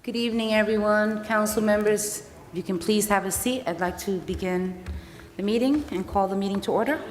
Good evening, everyone. Council members, if you can please have a seat. I'd like to begin the meeting and call the meeting to order.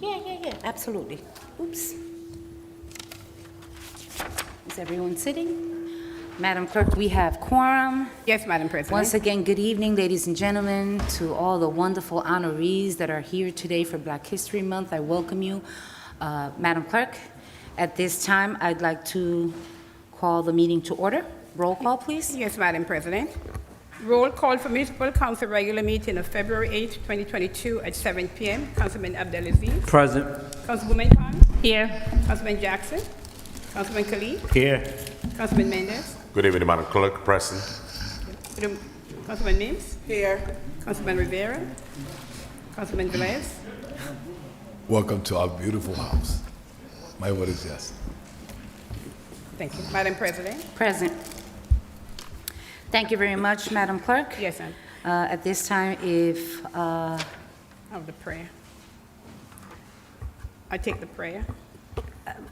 Yeah, absolutely. Oops. Is everyone sitting? Madam Clerk, we have quorum. Yes, Madam President. Once again, good evening, ladies and gentlemen, to all the wonderful honorees that are here today for Black History Month. I welcome you. Madam Clerk, at this time, I'd like to call the meeting to order. Roll call, please. Yes, Madam President. Roll call for Municipal Council regular meeting of February 8, 2022 at 7 p.m. Councilman Abdelaziz. Present. Councilwoman Khan. Here. Councilman Jackson. Councilman Khalid. Here. Councilman Mendez. Good evening, Madam Clerk. Preston. Councilman Mims. Here. Councilman Rivera. Councilman Velez. Welcome to our beautiful house. My vote is yes. Thank you. Madam President. Present. Thank you very much, Madam Clerk. Yes, ma'am. At this time, if Of the prayer. I take the prayer.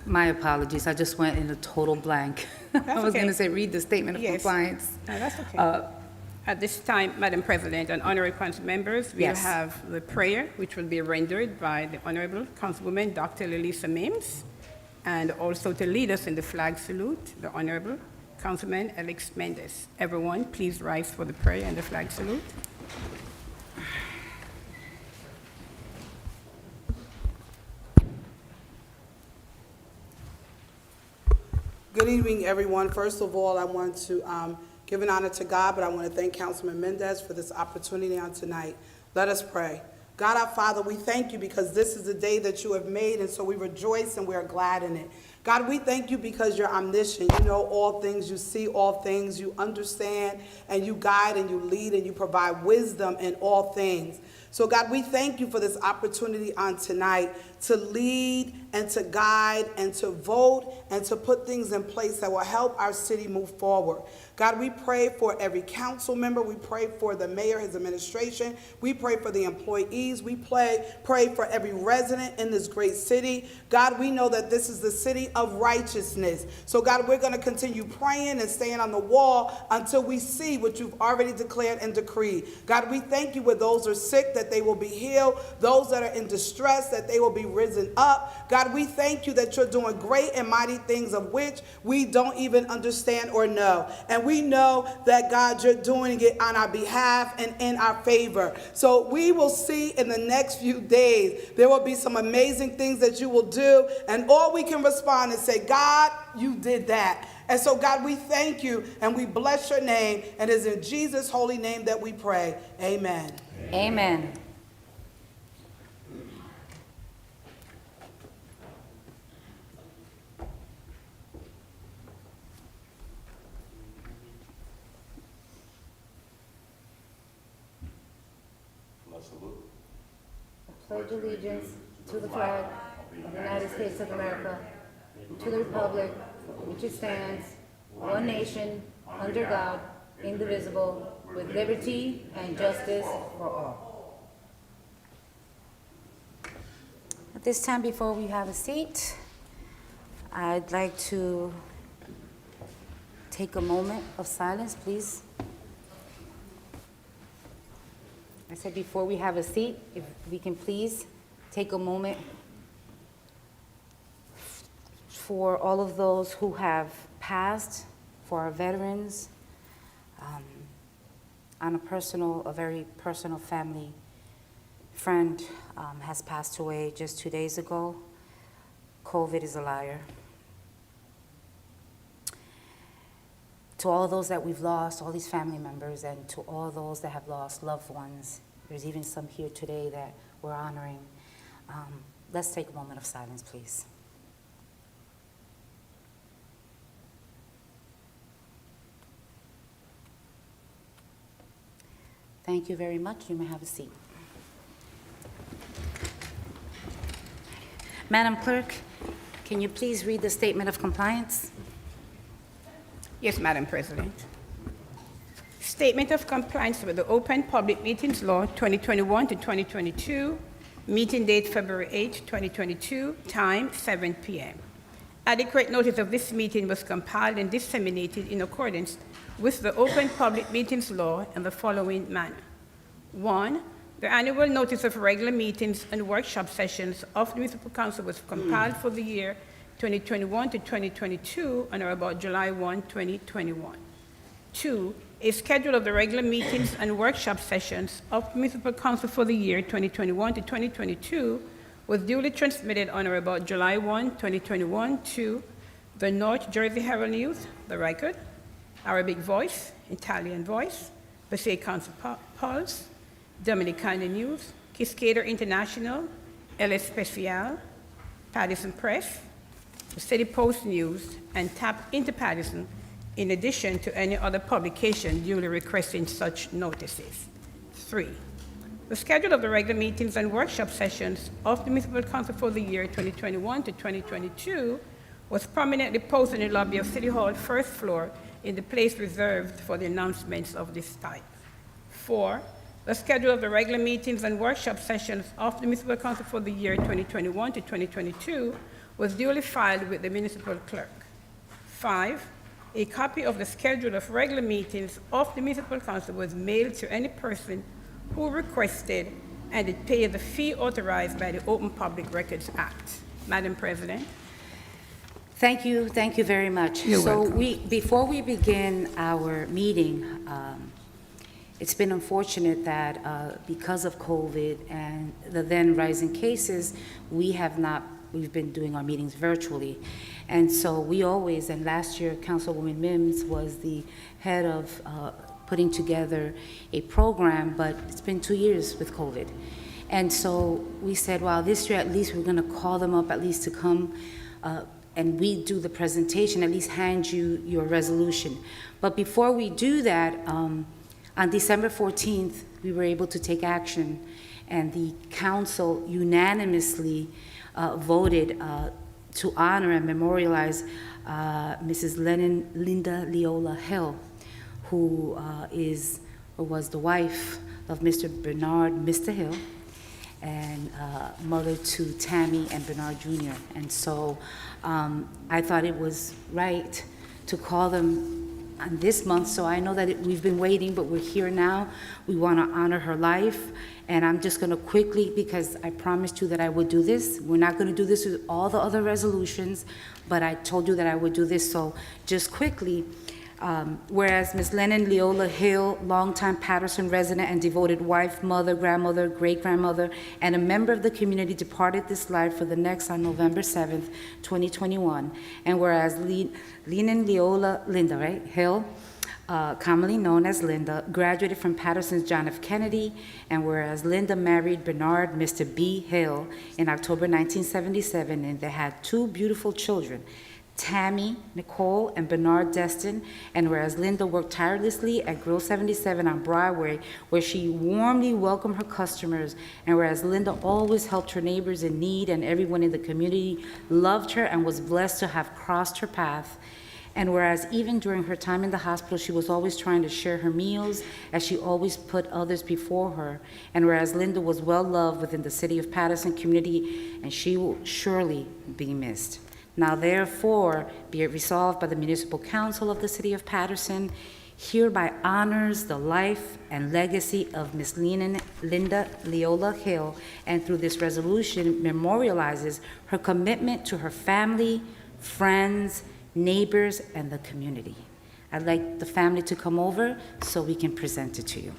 my apologies, I just went in a total blank. I was okay. going to say, read the statement of Yes. compliance. No, that's okay. At this time, Madam President and honorary council members, we'll Yes. have the prayer, which will be rendered by the Honorable Councilwoman Dr. Lilisa Mims, and also to lead us in the flag salute, the Honorable Councilman Alex Mendez. Everyone, please rise for the prayer and the flag salute. Good evening, everyone. First of all, I want to give an honor to God, but I want to thank Councilman Mendez for this opportunity on tonight. Let us pray. God, our Father, we thank you because this is the day that you have made, and so we rejoice and we are glad in it. God, we thank you because you're omniscient. You know all things, you see all things, you understand, and you guide and you lead and you provide wisdom in all things. So God, we thank you for this opportunity on tonight to lead and to guide and to vote and to put things in place that will help our city move forward. God, we pray for every council member. We pray for the mayor, his administration. We pray for the employees. We pray for every resident in this great city. God, we know that this is the city of righteousness. So God, we're going to continue praying and staying on the wall until we see what you've already declared and decreed. God, we thank you where those are sick, that they will be healed. Those that are in distress, that they will be risen up. God, we thank you that you're doing great and mighty things of which we don't even understand or know. And we know that, God, you're doing it on our behalf and in our favor. So we will see in the next few days, there will be some amazing things that you will do. And all we can respond and say, God, you did that. And so, God, we thank you and we bless your name. And it is in Jesus' holy name that we pray. Amen. Amen. Pledge allegiance to the flag of the United States of America, to the republic which it stands, one nation, under God, indivisible, with liberty and justice for all. At this time, before we have a seat, I'd like to take a moment of silence, please. I said before we have a seat, if we can please take a moment for all of those who have passed, for our veterans, on a very personal family friend has passed away just 2 days ago. COVID is a liar. To all those that we've lost, all these family members, and to all those that have lost loved ones, there's even some here today that we're honoring. Let's take a moment of silence, please. Thank you very much. You may have a seat. Madam Clerk, can you please read the statement of compliance? Yes, Madam President. Statement of compliance with the Open Public Meetings Law 2021 to 2022, meeting date February 8, 2022, time 7 p.m. Adequate notice of this meeting was compiled and disseminated in accordance with the Open Public Meetings Law in the following manner. 1. The annual notice of regular meetings and workshop sessions of the Municipal Council was compiled for the year 2021 to 2022 on or about July 1, 2021. 2. A schedule of the regular meetings and workshop sessions of the Municipal Council for the year 2021 to 2022 was duly transmitted on or about July 1, 2021 to the North Jersey Herald News, The Record, Arabic Voice, Italian Voice, Passaic Council Pulse, Dominicana News, Cascader International, El Especial, Paterson Press, the City Post News, and Tap into Paterson, in addition to any other publication duly requesting such notices. 3. The schedule of the regular meetings and workshop sessions of the Municipal Council for the year 2021 to 2022 was prominently posted in the lobby of City Hall, first floor, in the place reserved for the announcements of this type. 4. The schedule of the regular meetings and workshop sessions of the Municipal Council for the year 2021 to 2022 was duly filed with the municipal clerk. 5. A copy of the schedule of regular meetings of the Municipal Council was mailed to any person who requested and it paid the fee authorized by the Open Public Records Act. Madam President. Thank you very much. You're welcome. Before we begin our meeting, it's been unfortunate that because of COVID and the then rising cases, we've been doing our meetings virtually. And so we always, and last year Councilwoman Mims was the head of putting together a program, but it's been 2 years with COVID. And so we said, well, this year at least we're gonna call them up at least to come and we do the presentation, at least hand you your resolution. But before we do that, on December 14th, we were able to take action, and the council unanimously voted to honor and memorialize Mrs. Linda Leola Hill, who was the wife of Mr. Bernard Mr. Hill, and mother to Tammy and Bernard Jr. And so I thought it was right to call them on this month, so I know that we've been waiting, but we're here now. We want to honor her life, and I'm just going to quickly, because I promised you that I would do this. We're not going to do this with all the other resolutions, but I told you that I would do this, so just quickly. Whereas Ms. Lennon Leola Hill, longtime Paterson resident and devoted wife, mother, grandmother, great-grandmother, and a member of the community departed this life for the next on November 7th, 2021. And whereas Lennon Leola Linda, right, Hill, commonly known as Linda, graduated from Paterson's John F. Kennedy, and whereas Linda married Bernard Mr. B. Hill in October 1977, and they had 2 beautiful children, Tammy Nicole and Bernard Destin, and whereas Linda worked tirelessly at Grill 77 on Broadway, where she warmly welcomed her customers, and whereas Linda always helped her neighbors in need and everyone in the community loved her and was blessed to have crossed her path, and whereas even during her time in the hospital, she was always trying to share her meals, as she always put others before her, and whereas Linda was well loved within the city of Paterson community, and she will surely be missed. Now therefore, be it resolved by the Municipal Council of the City of Paterson, hereby honors the life and legacy of Ms. Linda Leola Hill, and through this resolution memorializes her commitment to her family, friends, neighbors, and the community. I'd like the family to come over so we can present it to you.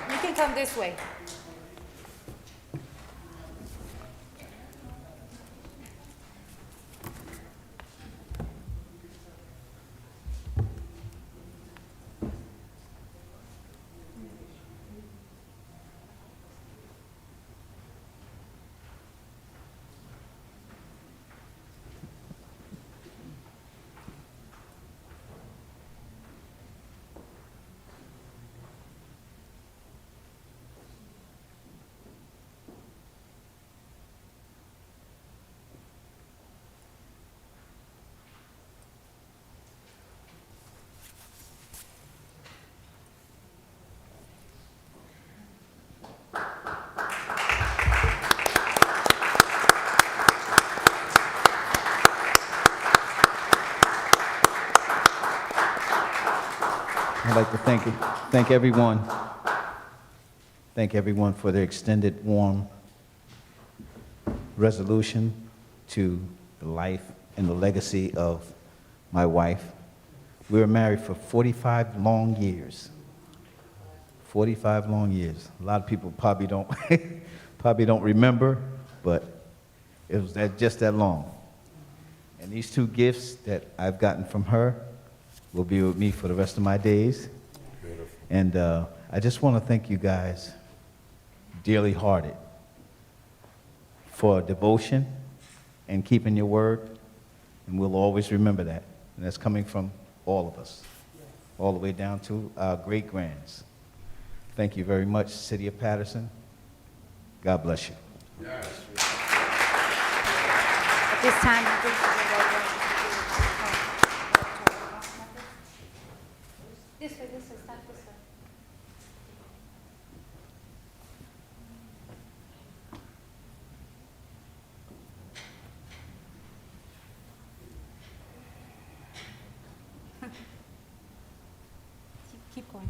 You can come this way. I'd like to thank everyone. Thank everyone for their extended warm resolution to the life and the legacy of my wife. We were married for 45 long years. 45 long years. A lot of people probably don't probably don't remember, but it was just that long. And these two gifts that I've gotten from her will be with me for the rest of my days. And I just want to thank you guys, dearly hearted, for devotion and keeping your word. And we'll always remember that. And that's coming from all of us, all the way down to our great-grands. Thank you very much, City of Paterson. God bless you. At this time, this way, stop this way. Keep going.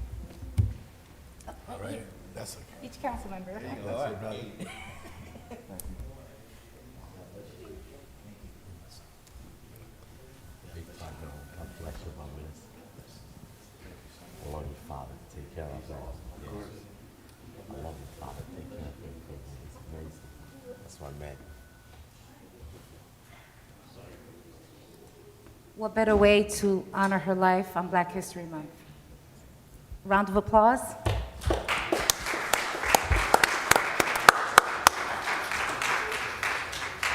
All right, that's okay. Each council member. God bless you, my minister. I love you, Father. Take care of us. I love you, Father. Take care of everything. It's amazing. That's my man. What better way to honor her life on Black History Month? Round of applause.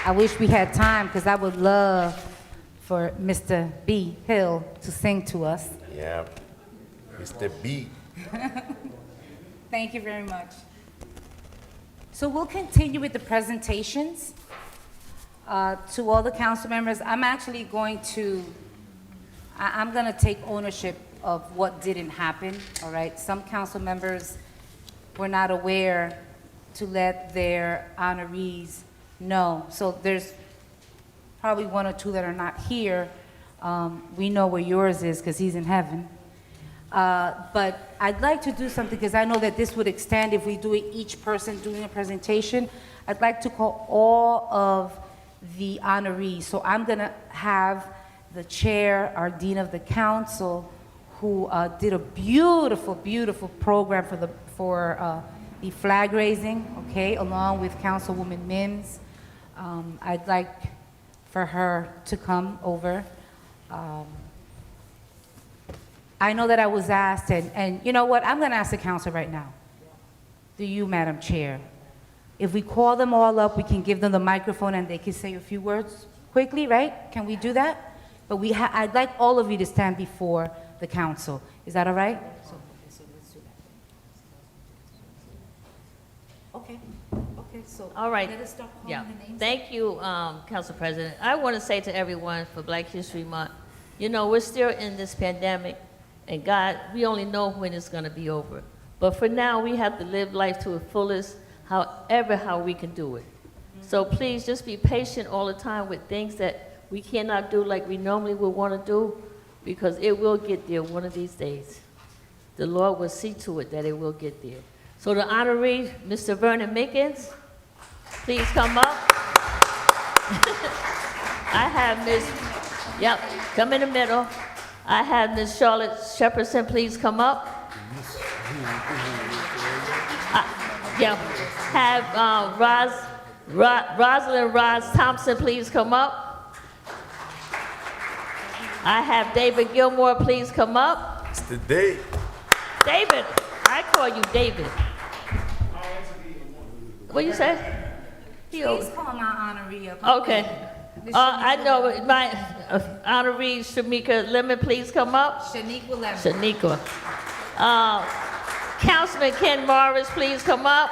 I wish we had time because I would love for Mr. B. Hill to sing to us. Yeah. Mr. B. Thank you very much. So we'll continue with the presentations. To all the council members, I'm actually going to, I'm going to take ownership of what didn't happen, all right? Some council members were not aware to let their honorees know. So there's probably one or two that are not here. We know where yours is because he's in heaven. But I'd like to do something because I know that this would extend if we do it each person doing a presentation. I'd like to call all of the honorees. So I'm going to have the chair, our dean of the council, who did a beautiful, beautiful program for the flag raising, okay, along with Councilwoman Mims. I'd like for her to come over. I know that I was asked, and you know what? I'm going to ask the council right now. Do you, Madam Chair? If we call them all up, we can give them the microphone and they can say a few words quickly, right? Can we do that? But I'd like all of you to stand before the council. Is that all right? So let's do that. Okay, so All right. let us start calling Yeah. the names. Thank you, Council President. I want to say to everyone for Black History Month, you know, we're still in this pandemic, and God, we only know when it's going to be over. But for now, we have to live life to the fullest, how we can do it. So please just be patient all the time with things that we cannot do like we normally would want to do, because it will get there one of these days. The Lord will see to it that it will get there. So the honoree, Mr. Vernon Mickens, please come up. I have Ms., yep, come in the middle. I have Ms. Charlotte Shepperson, please come up. Yeah, have Rosalind Roz Thompson, please come up. I have David Gilmore, please come up. Mr. Dave. David, I call you David. What you say? Please call my honoree up. Okay. I know my honoree Shamika Lemon, please come up. Shaniqua Lemon. Shaniqua. Councilman Ken Morris, please come up.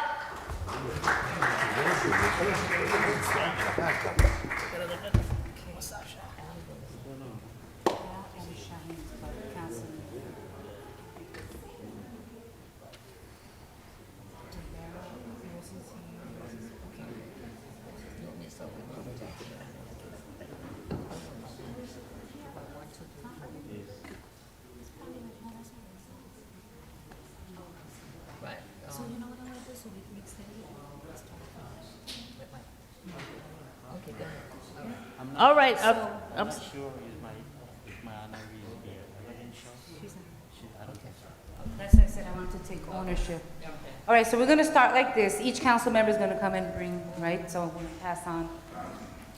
All right, I'm Sure is my honoree is here. I didn't show. I don't think so. That's why I said I want to take ownership. All right, so we're gonna start like this. Each council member is gonna come and bring, right? So I'm gonna pass on.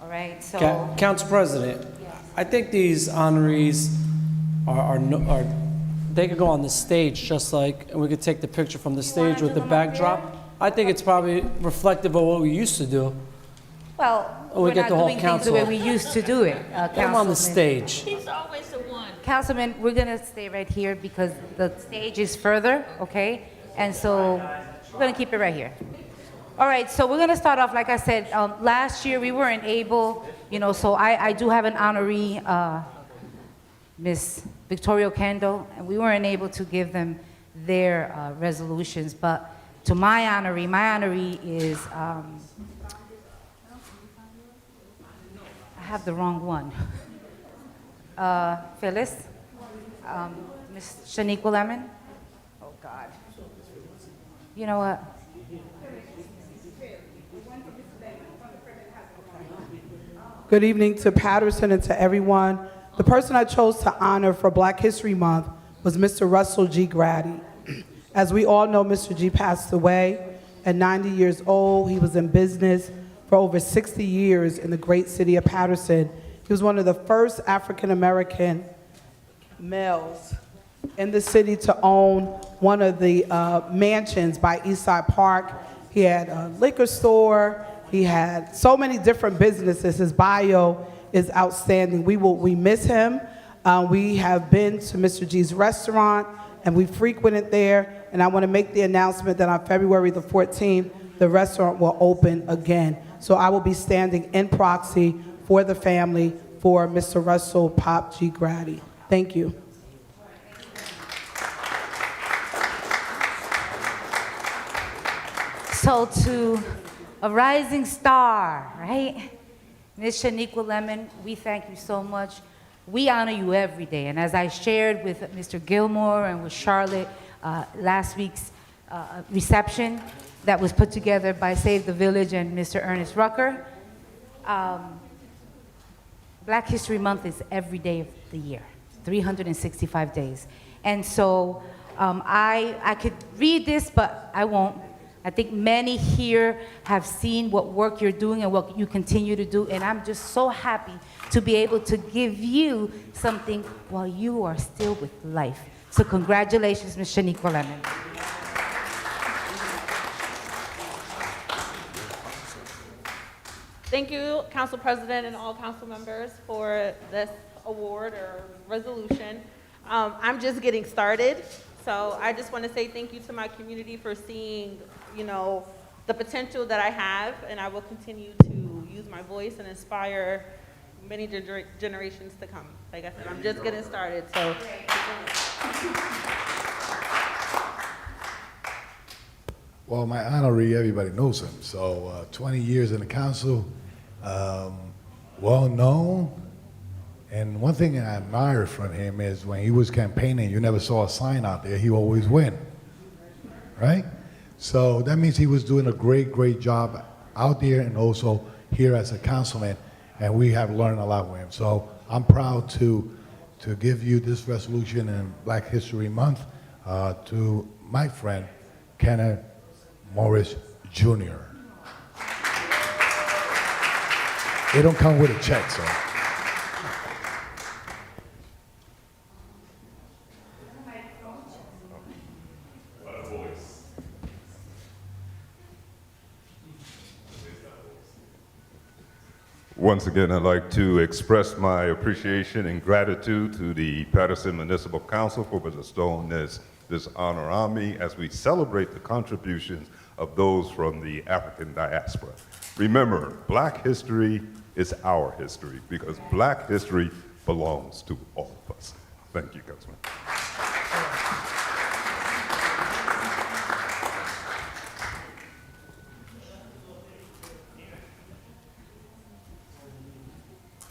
All right, so. Council President, I think these honorees are they could go on the stage just like, and we could take the picture from the stage with the backdrop. I think it's probably reflective of what we used to do. Well, we we're get not the whole doing things the way council. we used to do it, Come on the Councilman. stage. He's always the one. Councilman, we're gonna stay right here because the stage is further, okay? And so we're gonna keep it right here. All right, so we're gonna start off, like I said, last year we weren't able, so I do have an honoree, Miss Victoria Kendall, and we weren't able to give them their resolutions, but to my honoree is, I have the wrong one. Phyllis, Miss Shaniqua Lemon. Oh, God. You know what? Good evening to Paterson and to everyone. The person I chose to honor for Black History Month was Mr. Russell G. Grady. As we all know, Mr. G passed away at 90 years old. He was in business for over 60 years in the great city of Paterson. He was one of the first African-American males in the city to own one of the mansions by Eastside Park. He had a liquor store. He had so many different businesses. His bio is outstanding. We miss him. We have been to Mr. G's restaurant, and we frequented there. And I want to make the announcement that on February the 14th, the restaurant will open again. So I will be standing in proxy for the family for Mr. Russell Pop G. Grady. Thank you. So to a rising star, right? Ms. Shaniqua Lemon, we thank you so much. We honor you every day. And as I shared with Mr. Gilmore and with Charlotte last week's reception that was put together by Save the Village and Mr. Ernest Rucker, Black History Month is every day of the year, 365 days. And so I could read this, but I won't. I think many here have seen what work you're doing and what you continue to do, and I'm just so happy to be able to give you something while you are still with life. So congratulations, Ms. Shaniqua Lemon. Thank you, Council President and all council members for this award or resolution. I'm just getting started, so I just want to say thank you to my community for seeing, the potential that I have, and I will continue to use my voice and inspire many generations to come. Like I said, I'm just getting started, so. Well, my honoree, everybody knows him. So 20 years in the council, well known. And one thing I admire from him is when he was campaigning, you never saw a sign out there, he always win, right? So that means he was doing a great job out there and also here as a councilman, and we have learned a lot with him. So I'm proud to give you this resolution in Black History Month to my friend, Kenneth Morris Jr. They don't come with a check, so. Once again, I'd like to express my appreciation and gratitude to the Paterson Municipal Council for bestowing this honor on me as we celebrate the contributions of those from the African diaspora. Remember, Black history is our history because Black history belongs to all of us. Thank you, Councilman.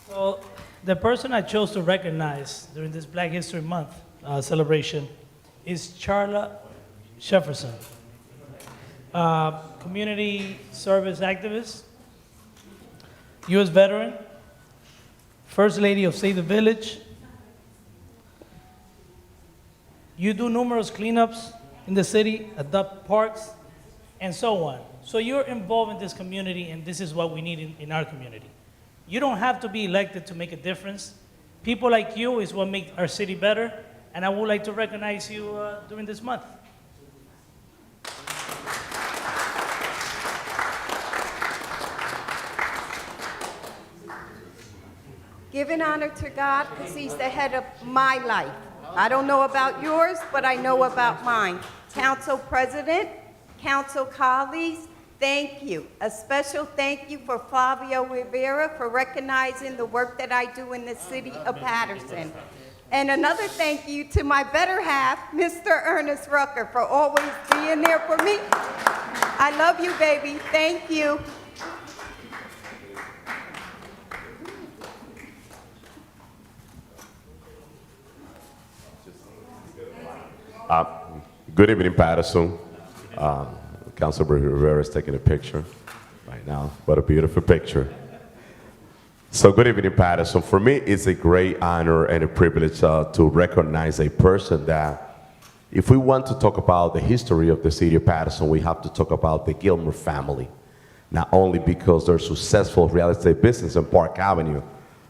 So the person I chose to recognize during this Black History Month celebration is Charlotte Jefferson, community service activist, U.S. veteran, First Lady of Save the Village. You do numerous cleanups in the city, adopt parks, and so on. So you're involved in this community, and this is what we need in our community. You don't have to be elected to make a difference. People like you is what make our city better, and I would like to recognize you during this month. Giving honor to God because He's the head of my life. I don't know about yours, but I know about mine. Council President, council colleagues, thank you. A special thank you for Flavio Rivera for recognizing the work that I do in the city of Paterson. And another thank you to my better half, Mr. Ernest Rucker, for always being there for me. I love you, baby. Thank you. Good evening, Paterson. Councilor Rivera is taking a picture right now. What a beautiful picture. So good evening, Paterson. For me, it's a great honor and a privilege to recognize a person that, if we want to talk about the history of the city of Paterson, we have to talk about the Gilmore family. Not only because they're successful real estate business in Park Avenue,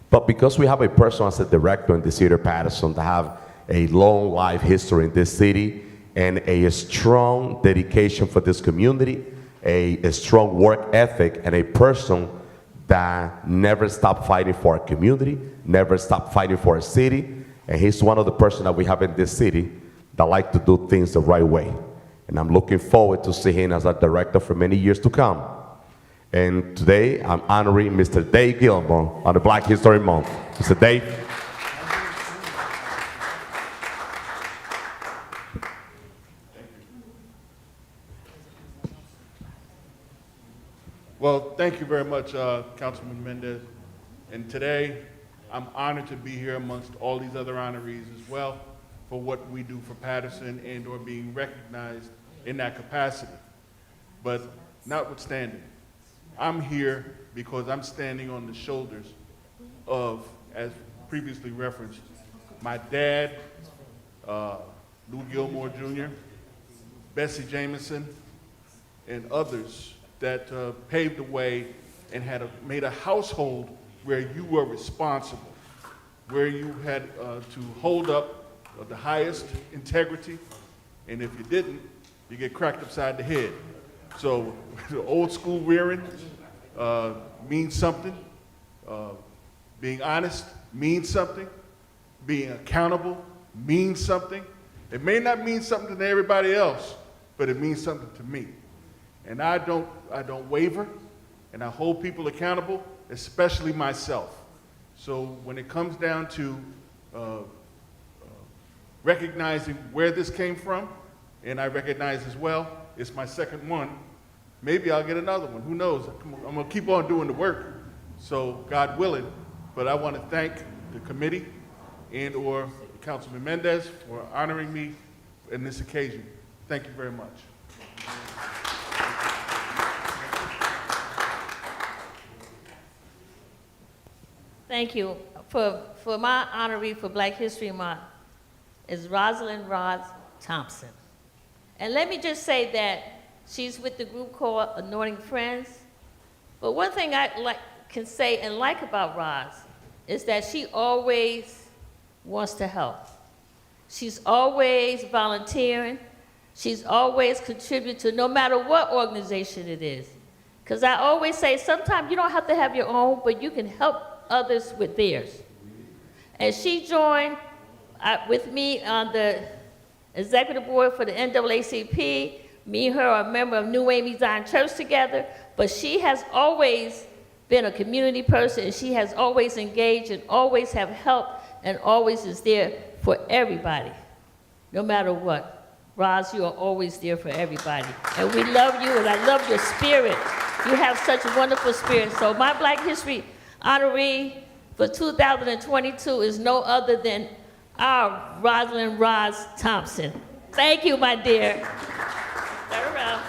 but because we have a person as a director in the city of Paterson that have a long life history in this city and a strong dedication for this community, a strong work ethic, and a person that never stopped fighting for our community, never stopped fighting for our city. And he's one of the persons that we have in this city that like to do things the right way. And I'm looking forward to see him as our director for many years to come. And today, I'm honoring Mr. Dave Gilmore on the Black History Month. Mr. Dave. Well, thank you very much, Councilman Mendez. And today, I'm honored to be here amongst all these other honorees as well for what we do for Paterson and or being recognized in that capacity. But notwithstanding, I'm here because I'm standing on the shoulders of, as previously referenced, my dad, Lou Gilmore Jr., Bessie Jameson, and others that paved the way and made a household where you were responsible, where you had to hold up the highest integrity, and if you didn't, you get cracked upside the head. So the old school rearing means something. Being honest means something. Being accountable means something. It may not mean something to everybody else, but it means something to me. And I don't waver, and I hold people accountable, especially myself. So when it comes down to recognizing where this came from, and I recognize as well, it's my second one, maybe I'll get another one, who knows? I'm gonna keep on doing the work, so God willing, but I wanna thank the committee and or Councilman Mendez for honoring me in this occasion. Thank you very much. Thank you. For my honoree for Black History Month is Rosalind Ross Thompson. And let me just say that she's with the group called Anointing Friends. But one thing I can say and like about Roz is that she always wants to help. She's always volunteering. She's always contributing to no matter what organization it is. Because I always say sometimes you don't have to have your own, but you can help others with theirs. And she joined with me on the executive board for the NAACP. Me and her are a member of New Amy Zion Church together, but she has always been a community person, and she has always engaged and always have helped and always is there for everybody, no matter what. Roz, you are always there for everybody. And we love you, and I love your spirit. You have such a wonderful spirit. So my Black History honoree for 2022 is no other than our Rosalind Roz Thompson. Thank you, my dear. Turn around.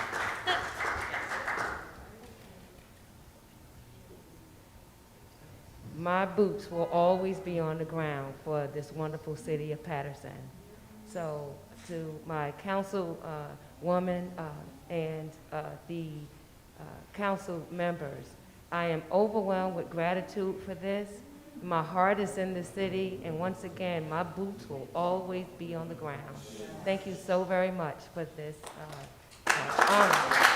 my boots will always be on the ground for this wonderful city of Paterson. So to my council woman and the council members, I am overwhelmed with gratitude for this. My heart is in the city, and once again, my boots will always be on the ground. Thank you so very much for this honor.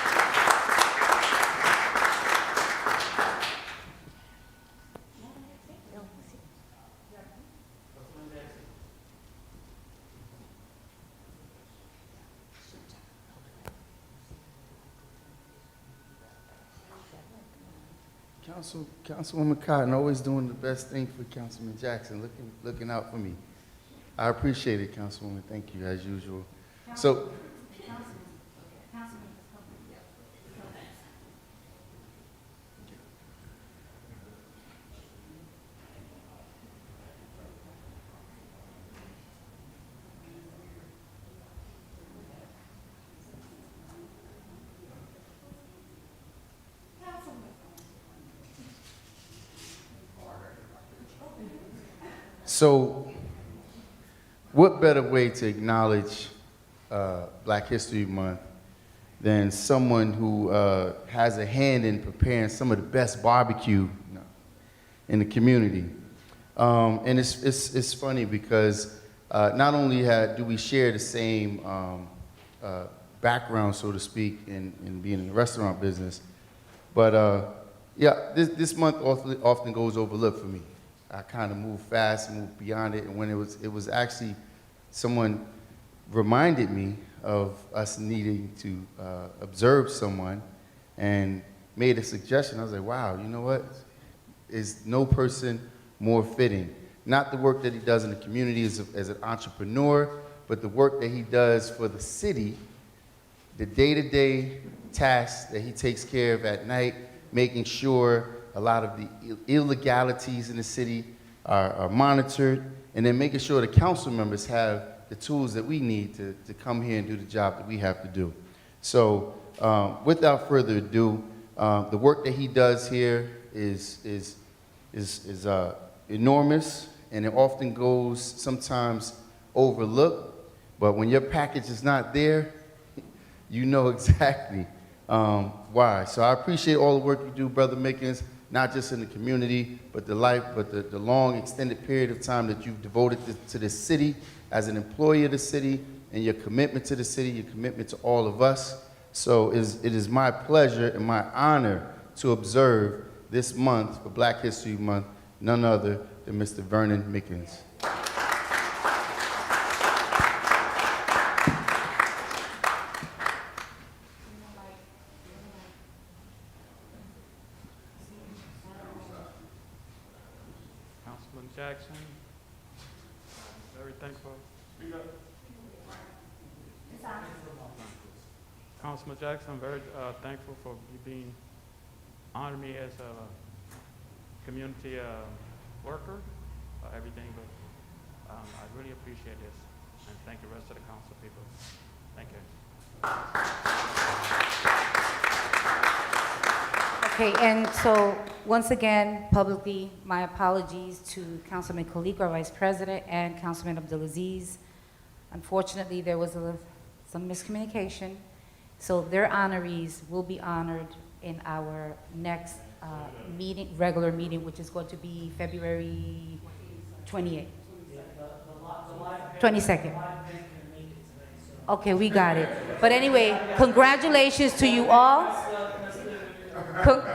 Councilwoman Cotton always doing the best thing for Councilman Jackson, looking out for me. I appreciate it, Councilwoman. Thank you, as usual. So, So, what better way to acknowledge Black History Month than someone who has a hand in preparing some of the best barbecue in the community? And it's funny because not only do we share the same background, so to speak, in being in the restaurant business, but yeah, this month often goes overlooked for me. I kind of moved fast, moved beyond it, and when it was actually someone reminded me of us needing to observe someone and made a suggestion, I was like, wow, you know what? Is no person more fitting. Not the work that he does in the community as an entrepreneur, but the work that he does for the city, the day-to-day tasks that he takes care of at night, making sure a lot of the illegalities in the city are monitored, and then making sure the council members have the tools that we need to come here and do the job that we have to do. So without further ado, the work that he does here is enormous, and it often goes sometimes overlooked, but when your package is not there, you know exactly why. So I appreciate all the work you do, Brother Mickens, not just in the community, but the long extended period of time that you've devoted to this city as an employee of the city, and your commitment to the city, your commitment to all of us. So it is my pleasure and my honor to observe this month for Black History Month, none other than Mr. Vernon Mickens. Councilman Jackson, I'm very thankful. Councilman Jackson, I'm very thankful for you being honored me as a community worker, everything, but I really appreciate this, and thank the rest of the council people. Thank you. Okay, and so, once again, publicly, my apologies to Councilman Khalik, our Vice President, and Councilman Abdulaziz. Unfortunately, there was some miscommunication, so their honorees will be honored in our next regular meeting, which is going to be February 28th. 22nd. Okay, we got it. But anyway, congratulations to you all.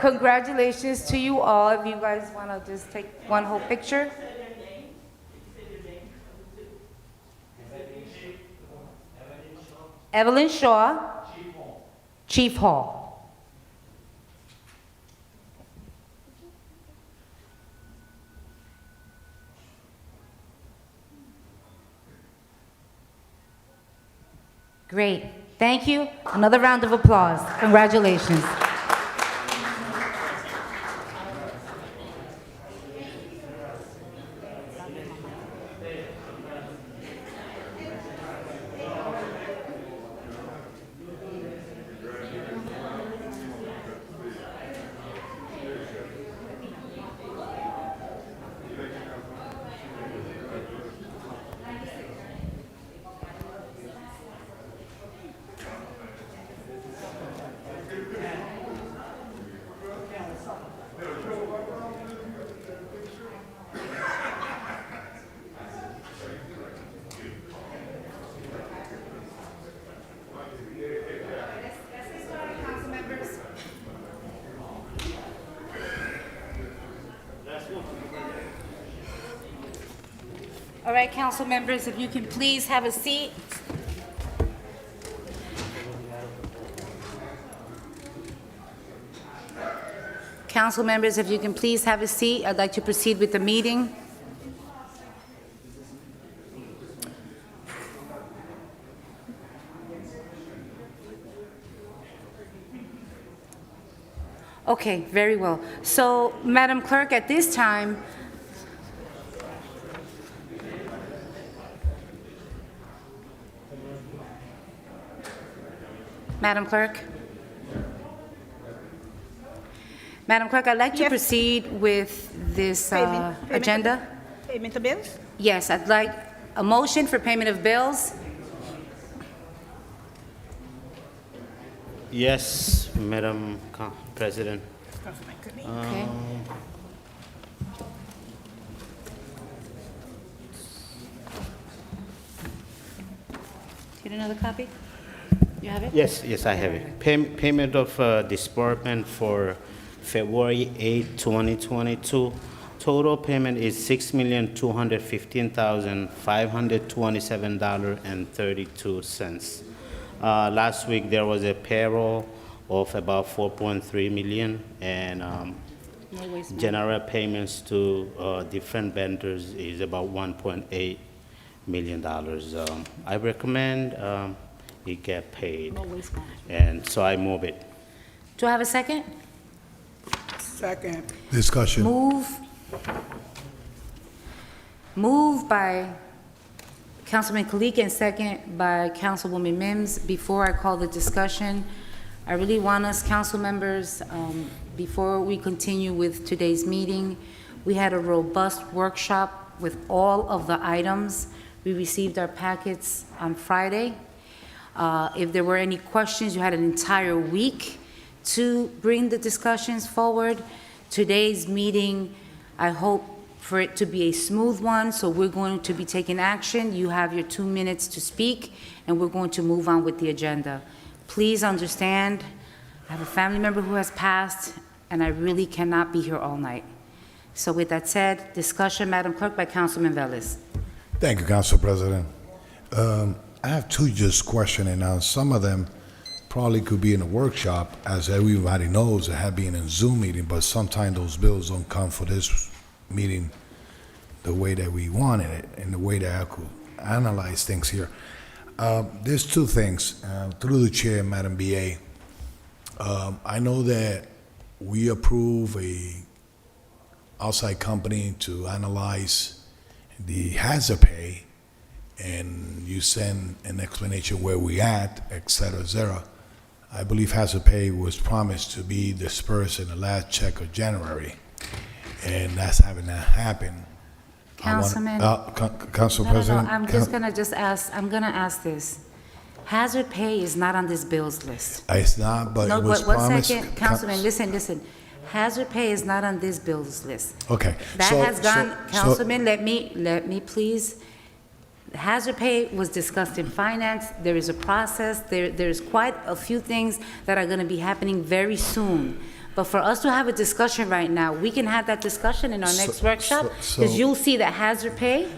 Congratulations to you all. If you guys want to just take one whole picture. Evelyn Shaw. Chief Hall. Great. Thank you. Another round of applause. Congratulations. All right, council members, if you can please have a seat. Council members, if you can please have a seat, I'd like to proceed with the meeting. Okay, very well. So, Madam Clerk, at this time, Madam Clerk? Madam Clerk, I'd like to proceed with this agenda. Payment of bills? Yes, I'd like a motion for payment of bills. Yes, Madam President. Okay. Get another copy? You have it? Yes, I have it. Payment of disbursement for February 8, 2022. Total payment is $6,215,527.32. Last week, there was a payroll of about 4.3 million, and general payments to different vendors is about $1.8 million. I recommend it get paid, and so I move it. Do I have a second? Second. Discussion. Move by Councilman Kalik and second by Councilwoman Mims. Before I call the discussion, I really want us, council members, before we continue with today's meeting, we had a robust workshop with all of the items. We received our packets on Friday. If there were any questions, you had an entire week to bring the discussions forward. Today's meeting, I hope for it to be a smooth one, so we're going to be taking action. You have your 2 minutes to speak, and we're going to move on with the agenda. Please understand, I have a family member who has passed, and I really cannot be here all night. So with that said, discussion, Madam Clerk, by Councilman Velez. Thank you, Council President. I have two just questions, and some of them probably could be in a workshop. As everybody knows, it had been in Zoom meeting, but sometimes those bills don't come for this meeting the way that we wanted it and the way that I could analyze things here. There's two things. Through the chair, Madam BA, I know that we approve a outside company to analyze the hazard pay, and you send an explanation where we at, et cetera, et cetera. I believe hazard pay was promised to be dispersed in the last check of January, and that's having not happened. Councilman. Council President. I'm gonna ask this. Hazard pay is not on this bills list. It's not, but No, it was but one promised. second, Councilman, listen. Hazard pay is not on this bills list. Okay. That so- has gone, so- Councilman, let me please. Hazard pay was discussed in finance. There is a process. There's quite a few things that are gonna be happening very soon. But for us to have a discussion right now, we can have that discussion in our next workshop, because you'll see that hazard pay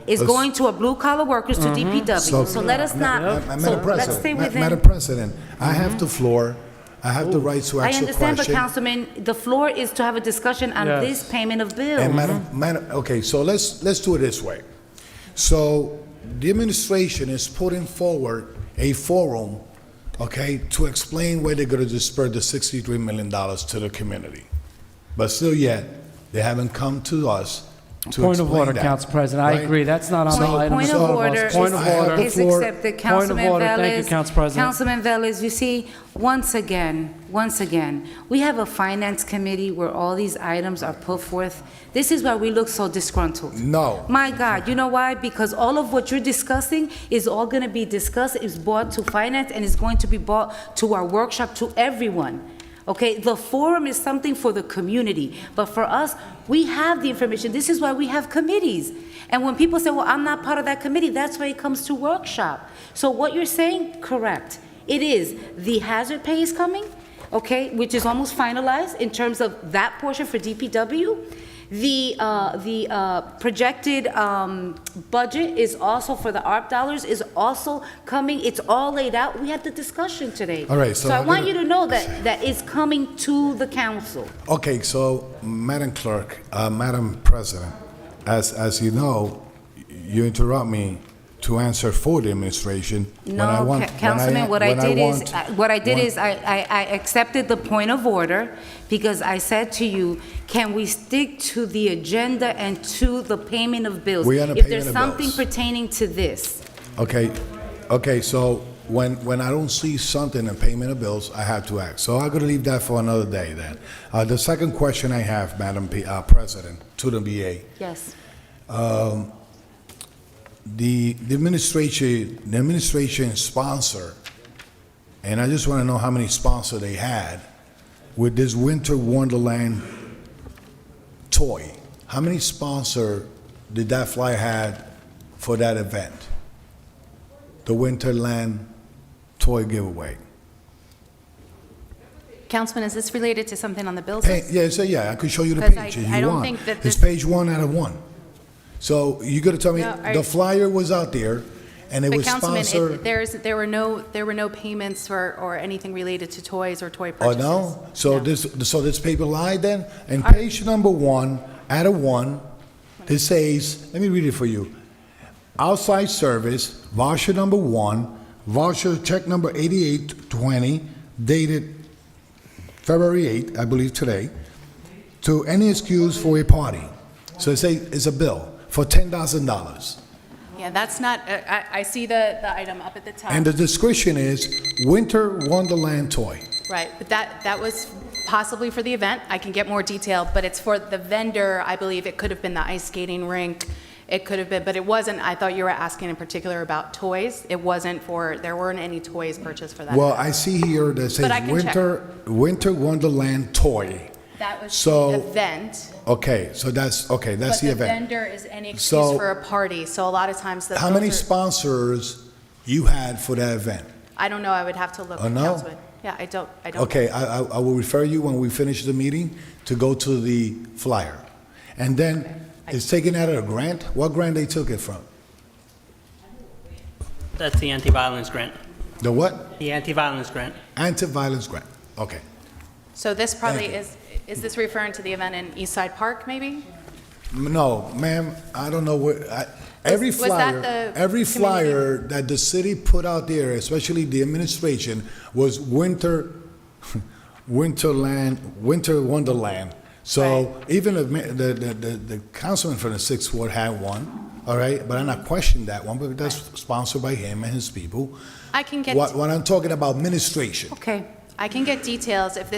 is going to a blue-collar workers to DPW. So let us not, so let's stay within. Madam President, I have the floor. I have the right to I ask a understand, but question. Councilman, the floor is to have a discussion on this payment of bills. And Madam, okay, so let's do it this way. So the administration is putting forward a forum, okay, to explain where they're going to disperse the $63 million to the community. But still yet, they haven't come to us to Point of explain order, that, Council President. I right? agree. That's not on the item. Point of order Point of order. is accepted. Councilman Point of order. Velez. Thank you, Council President. Councilman Velez, you see, once again, we have a finance committee where all these items are put forth. This is why we look so disgruntled. No. My God, you know why? Because all of what you're discussing is all going to be discussed, is brought to finance, and is going to be brought to our workshop, to everyone. Okay, the forum is something for the community, but for us, we have the information. This is why we have committees. And when people say, well, I'm not part of that committee, that's why it comes to workshop. So what you're saying, correct. It is, the hazard pay is coming, okay, which is almost finalized in terms of that portion for DPW. The projected budget is also for the ARP dollars is also coming. It's all laid out. We had the discussion today. All right, So so I I'm want gonna- you to know that it's coming to the council. Okay, so Madam Clerk, Madam President, as you know, you interrupt me to answer for the administration. when I No, want- Councilman, what I when did is, want- what I did want- is I accepted the point of order because I said to you, can we stick to the agenda and to the payment of bills? We on the If payment there's of something bills. pertaining to this, Okay, so when I don't see something in payment of bills, I have to act. So I'm gonna leave that for another day then. The second question I have, Madam President, to the BA. yes. The administration sponsor, and I just want to know how many sponsors they had with this Winter Wonderland toy. How many sponsor did that flyer had for that event? The Winterland toy giveaway. Councilman, is this related to something on the bills? Yeah, I could show you the Because page I if you don't want. think that It's this- page 1 out of 1. So you got to tell me, No, the flyer was out there, and it But was Councilman, sponsored. there were no payments or anything related to toys or toy Oh, purchases. no? So this paper lied then? And page number 1, out of 1, it says, let me read it for you. Outside service, voucher number 1, voucher check number 8820, dated February 8th, I believe today, to any excuse for a party. So it's a bill for $10,000. Yeah, that's not, I see the item up at the top. And the description is Winter Wonderland toy. Right, but that was possibly for the event. I can get more detail, but it's for the vendor. I believe it could have been the ice skating rink. It could have been, but it wasn't. I thought you were asking in particular about toys. It wasn't there weren't any toys purchased for that. Well, event. I see here that says But I can check. Winter Wonderland toy. That was So- the event. Okay, so that's the But event. the vendor is any excuse So- for a party. So a lot of times How many those are- sponsors you had for that event? I don't know. I would have to look. Oh, no? Councilman. Yeah, I don't. Okay, I will refer you when we finish the meeting to go to the flyer. And then it's taken out of a grant? What grant they took it from? That's the anti-violence grant. The what? The anti-violence grant. Anti-violence grant. Okay. So this probably Thank is this referring to the event in Eastside Park, maybe? No, ma'am, I don't know where, every Was that flyer, the every flyer that the city put out there, especially the administration, was Winter Wonderland. So even the councilman from the 6th Ward had one, all right? But I'm not questioning that one, but that's sponsored by him and his people. I can get. What I'm talking about, administration. Okay, I can get details if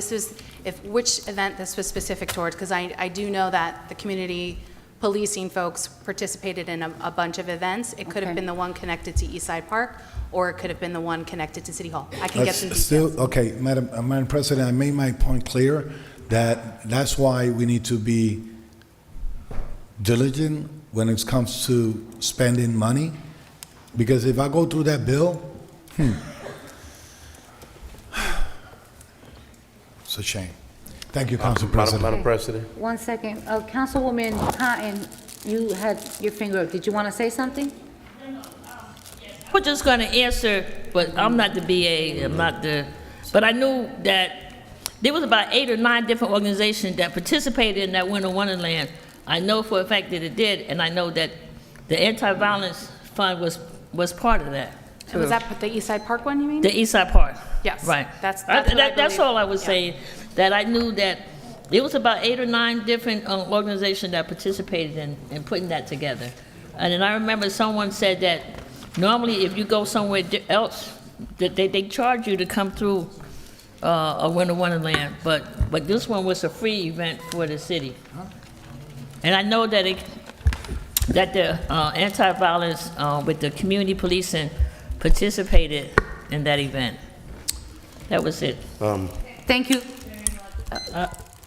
which event this was specific towards, because I do know that the community policing folks participated in a bunch of events. It could have Okay. been the one connected to Eastside Park, or it could have been the one connected to City Hall. I can get some That's details. still, okay, Madam President, I made my point clear that that's why we need to be diligent when it comes to spending money. Because if I go through that bill, it's a shame. Thank you, Council President. Madam President. One second. Councilwoman Cotton, you had your finger up. Did you want to say something? We're just going to answer, but I'm not the BA, but I knew that there was about 8 or 9 different organizations that participated in that Winter Wonderland. I know for a fact that it did, and I know that the Anti-Violence Fund was part of that. And was that the Eastside Park one, you mean? The Eastside Park. Yes. Right. That's That's all I was Yeah. saying, that I knew that it was about 8 or 9 different organizations that participated in putting that together. And then I remember someone said that normally if you go somewhere else, that they charge you to come through a Winter Wonderland, but this one was a free event for the city. And I know that the anti-violence with the community policing participated in that event. That was it. Thank you.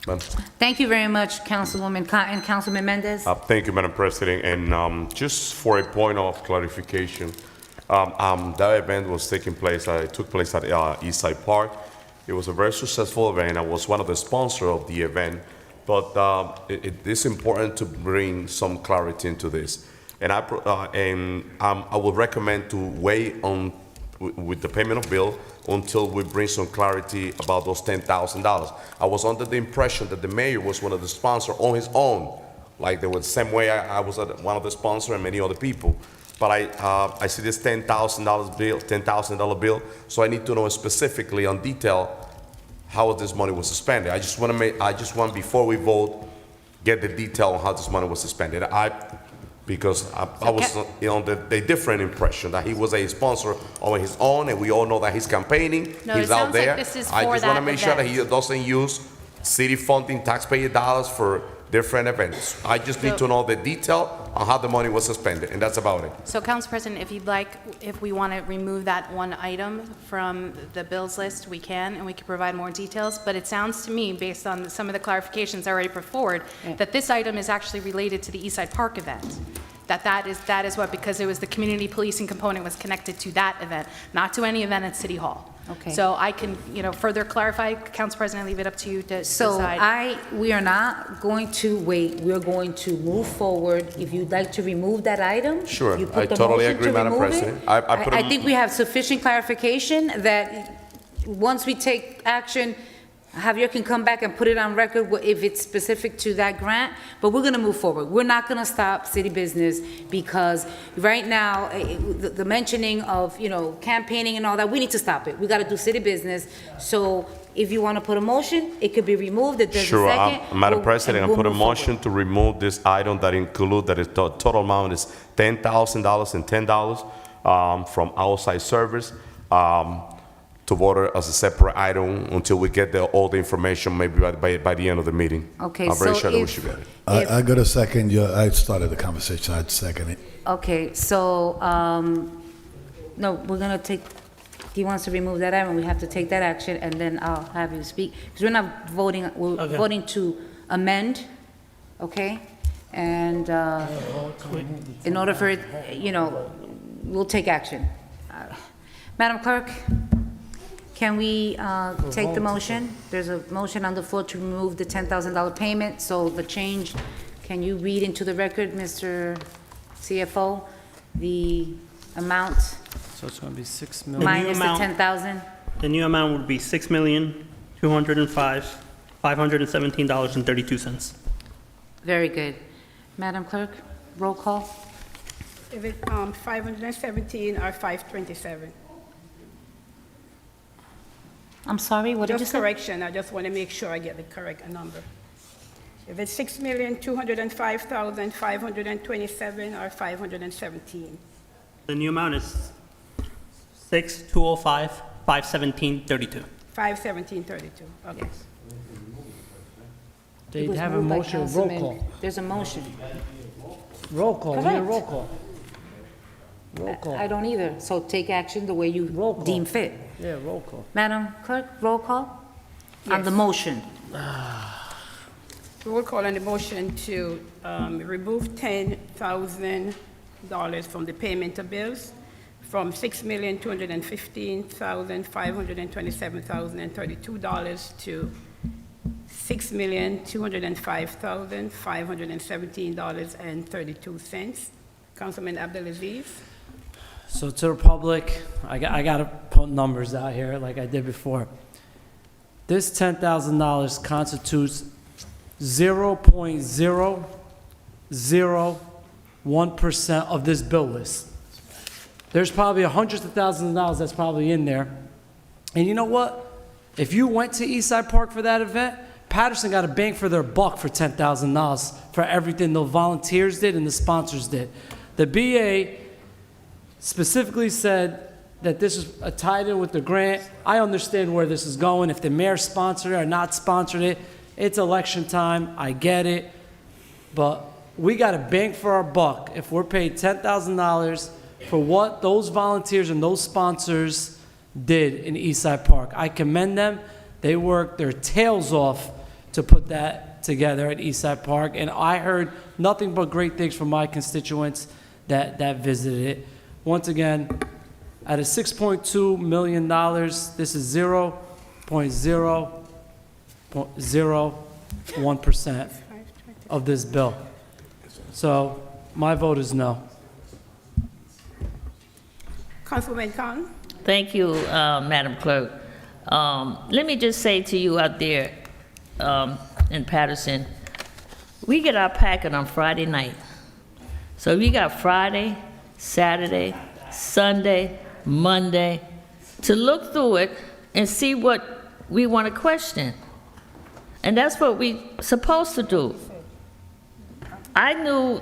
Ma'am. Thank you very much, Councilwoman Cotton. Councilman Mendez? Thank you, Madam President. And just for a point of clarification, that event was taking place, it took place at Eastside Park. It was a very successful event. I was one of the sponsors of the event. but it is important to bring some clarity into this. And I would recommend to wait on with the payment of bill until we bring some clarity about those $10,000. I was under the impression that the mayor was one of the sponsors on his own. Like there was the same way I was one of the sponsors and many other people. But I see this $10,000 bill, so I need to know specifically on detail how this money was suspended. I just want before we vote, get the detail on how this money was suspended. Because I was the different impression that he was a sponsor on his own, and we all know that he's campaigning. No, he's it out sounds like there. this is I for just want to that make sure that event. he doesn't use city funding, taxpayer dollars for different events. I just need to know the detail on how the money was suspended, and that's about it. So, Council President, if you'd like, if we want to remove that one item from the bills list, we can, and we can provide more details. But it sounds to me, based on some of the clarifications I already put forward, that this item is actually related to the Eastside Park event. That is what, because it was the community policing component was connected to that event, not to any event at City Hall. Okay. So I can, further clarify. Council President, I leave it up to you to So decide. we are not going to wait, we're going to move forward. If you'd like to remove that item. Sure, you put I the totally motion agree, to Madam remove it. President. I think we have sufficient clarification that once we take action, Javier can come back and put it on record if it's specific to that grant, but we're gonna move forward. We're not gonna stop city business because right now, the mentioning of, campaigning and all that, we need to stop it. We gotta do city business. So if you wanna put a motion, it could be removed. If there's a Sure, second. Madam we'll- President, and I put a we'll move motion to remove this item that include that is the total amount is $10,000 and $10 from outside service. To vote as a separate item until we get all the information, maybe by the end of the meeting. Okay, I'm very so sure that we if- should get it. I got a second. I started the conversation. I'd second it. Okay, so, no, we're gonna take, he wants to remove that item, we have to take that action, and then I'll have you speak. Because we're not voting, we're Okay. voting to amend, okay? And, in order for it, we'll take action. Madam Clerk, can we take the motion? There's a motion on the floor to remove the $10,000 payment, so the change, can you read into the record, Mr. CFO, the amount So it's going to be 6 million. minus the 10,000? The new amount would be $6,205,517.32. Very good. Madam Clerk, roll call? If it's 517 or 527? I'm sorry, what did you Just say? correction, I just want to make sure I get the correct number. If it's 6,205,527 or 517? The new amount is $6,205,517.32. 517.32, okay. It They'd was have a moved by motion, roll Councilman- call. There's a motion. Roll call, we need a Correct. roll call. Roll call. I don't either, so take action the way you Roll call. deem fit. Yeah, roll call. Madam Clerk, roll call? On the Yes. motion. Roll call on the motion to remove $10,000 from the payment of bills from $6,215,527,032 to $6,205,517.32. Councilman Abdelaziz? So to the public, I got to put numbers out here like I did before. This $10,000 constitutes 0.001% of this bill list. There's probably hundreds of thousands of dollars that's probably in there. And you know what? If you went to Eastside Park for that event, Paterson got a bang for their buck for $10,000 for everything the volunteers did and the sponsors did. The BA specifically said that this is tied in with the grant. I understand where this is going. If the mayor sponsored it or not sponsored it, it's election time. I get it. But we got a bang for our buck if we're paid $10,000 for what those volunteers and those sponsors did in Eastside Park. I commend them. They worked their tails off to put that together at Eastside Park. And I heard nothing but great things from my constituents that visited it. Once again, out of $6.2 million, this is 0.001% 1% of this bill. So my vote is no. Councilwoman Khan? Thank you, Madam Clerk. Let me just say to you out there in Paterson, we get our packet on Friday night. So we got Friday, Saturday, Sunday, Monday to look through it and see what we want to question. And that's what we're supposed to do. I knew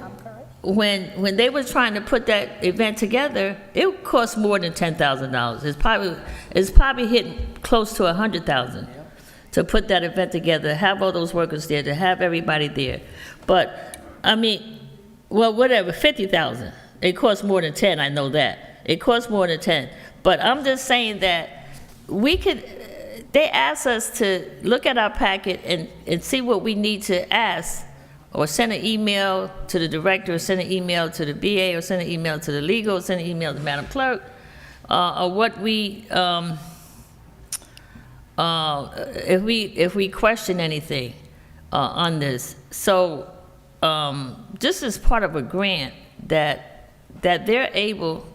when they were trying to put that event together, it cost more than $10,000. It's probably hitting close to $100,000 to put that event together, have all those workers there, to have everybody there. But I mean, well, whatever, 50,000. It costs more than 10. I know that it costs more than 10. But I'm just saying that we could. They asked us to look at our packet and see what we need to ask, or send an email to the director, or send an email to the BA, or send an email to the legal, or send an email to Madam Clerk, or what we, if we question anything on this. So this is part of a grant that they're able,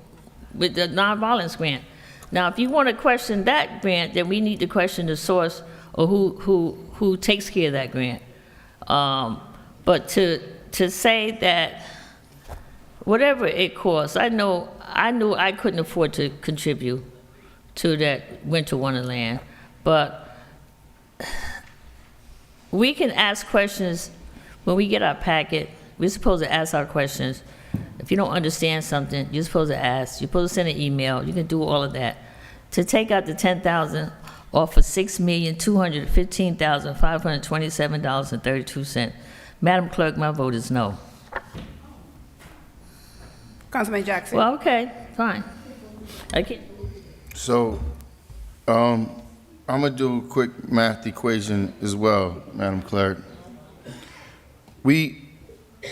with the nonviolence grant. Now, if you want to question that grant, then we need to question the source or who takes care of that grant. But to say that whatever it costs, I knew I couldn't afford to contribute to that Winter Wonderland, but we can ask questions when we get our packet. We're supposed to ask our questions. If you don't understand something, you're supposed to ask. You're supposed to send an email. You can do all of that. To take out the $10,000 off of $6,215,527.32. Madam Clerk, my vote is no. Councilman Jackson? Well, okay, fine. Okay. So, I'm gonna do a quick math equation as well, Madam Clerk.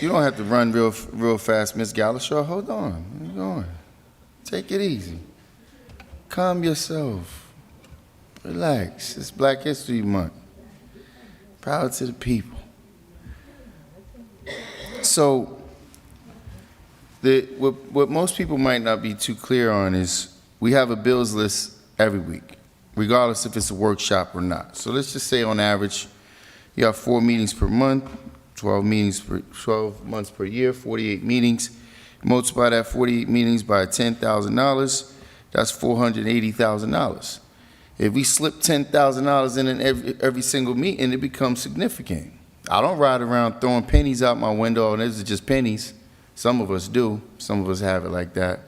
You don't have to run real fast, Ms. Galashaw. Hold on, where you going? Take it easy. Calm yourself. Relax. It's Black History Month. Proud to the people. So, what most people might not be too clear on is we have a bills list every week, regardless if it's a workshop or not. So let's just say on average, you have 4 meetings per month, 12 months per year, 48 meetings. Multiply that 48 meetings by $10,000, that's $480,000. If we slip $10,000 in every single meeting, it becomes significant. I don't ride around throwing pennies out my window, and these are just pennies. Some of us do. Some of us have it like that.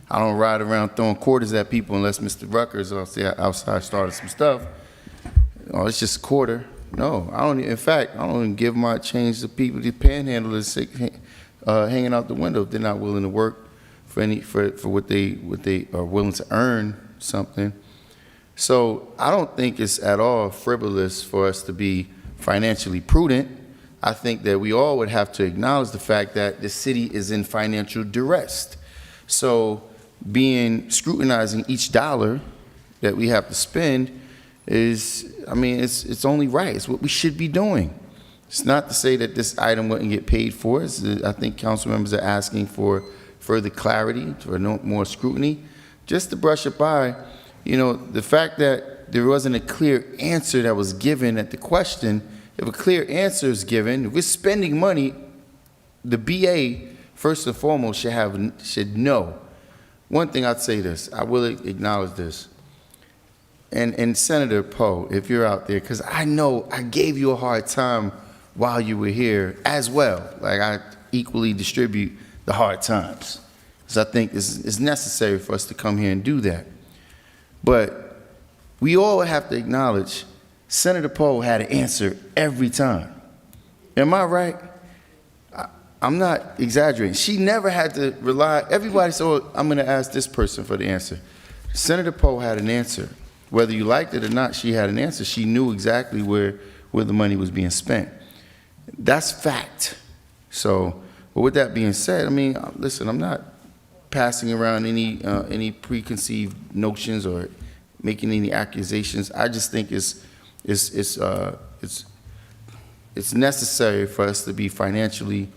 I don't ride around throwing quarters at people unless Mr. Ruckers outside started some stuff. Oh, it's just a quarter. No, I don't. In fact, I don't even give my change to people, the panhandlers hanging out the window if they're not willing to work for what they are willing to earn something. So I don't think it's at all frivolous for us to be financially prudent. I think that we all would have to acknowledge the fact that the city is in financial duress. So scrutinizing each dollar that we have to spend is, I mean, it's only right. It's what we should be doing. It's not to say that this item wouldn't get paid for. I think council members are asking for further clarity, for more scrutiny. Just to brush it by, the fact that there wasn't a clear answer that was given at the question. If a clear answer is given, if we're spending money, the BA, first and foremost, should know. One thing I'd say this, I will acknowledge this. And Senator Poe, if you're out there, because I know I gave you a hard time while you were here as well. Like, I equally distribute the hard times. Because I think it's necessary for us to come here and do that. But we all have to acknowledge Senator Poe had an answer every time. Am I right? I'm not exaggerating. She never had to rely. Everybody said, oh, I'm going to ask this person for the answer. Senator Poe had an answer. Whether you liked it or not, she had an answer. She knew exactly where the money was being spent. That's fact. So, but with that being said, I mean, listen, I'm not passing around any preconceived notions or making any accusations. I just think it's it's necessary for us to be financially,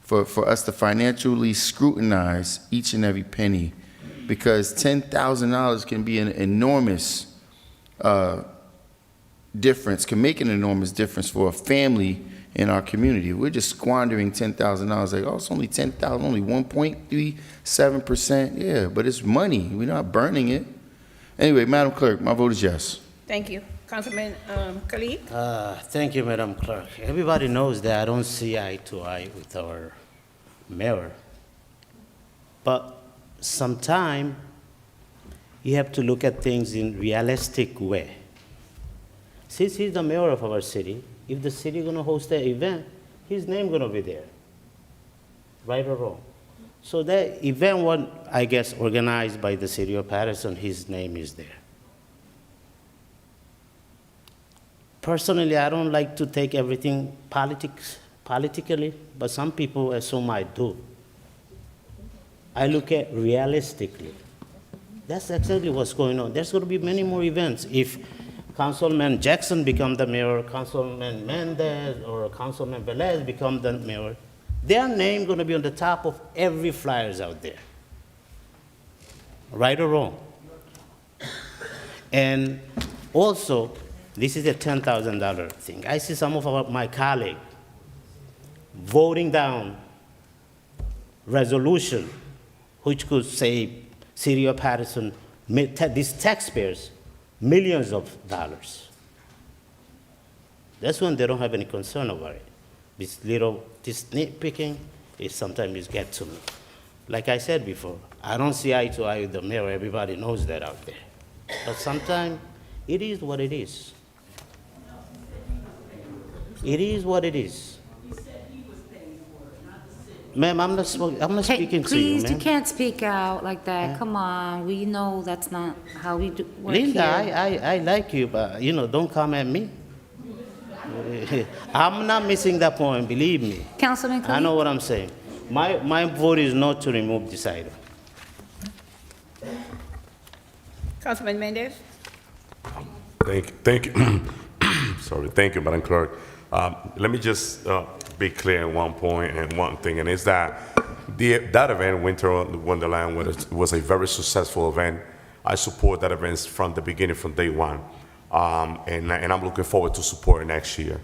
for us to financially scrutinize each and every penny, because $10,000 can be an enormous difference, can make an enormous difference for a family in our community. We're just squandering $10,000. Like, oh, it's only 10,000, only 1.37%. Yeah, but it's money. We're not burning it. Anyway, Madam Clerk, my vote is yes. Thank you. Councilman Khalid? Thank you, Madam Clerk. Everybody knows that I don't see eye to eye with our mayor. But sometimes you have to look at things in realistic way. Since he's the mayor of our city, if the city gonna host an event, his name gonna be there, right or wrong. So that event was, I guess, organized by the city of Paterson, his name is there. Personally, I don't like to take everything politically, but some people assume I do. I look at realistically. That's exactly what's going on. There's gonna be many more events. If Councilman Jackson become the mayor, Councilman Mendez or Councilman Velez become the mayor, their name going to be on the top of every flyers out there. Right or wrong? And also, this is a $10,000 thing. I see some of my colleagues voting down resolution which could save City of Paterson, these taxpayers, millions of dollars. That's when they don't have any concern about it. This nitpicking is sometimes get to me. Like I said before, I don't see eye to eye with the mayor. Everybody knows that out there. But sometimes it is what it is. It is what it is. Ma'am, I'm not speaking to you, Please, ma'am. you can't speak out like that. Come on, we know that's not how we do work Linda, here. I like you, but, don't come at me. I'm not missing that point, believe me. Councilman Khalid? I know what I'm saying. My vote is not to remove this item. Councilman Mendez? Thank you. Sorry, thank you, Madam Clerk. Let me just be clear on one point and one thing, and it's that that event, Winter Wonderland, was a very successful event. I support that event from the beginning, from day one, and I'm looking forward to support it next year.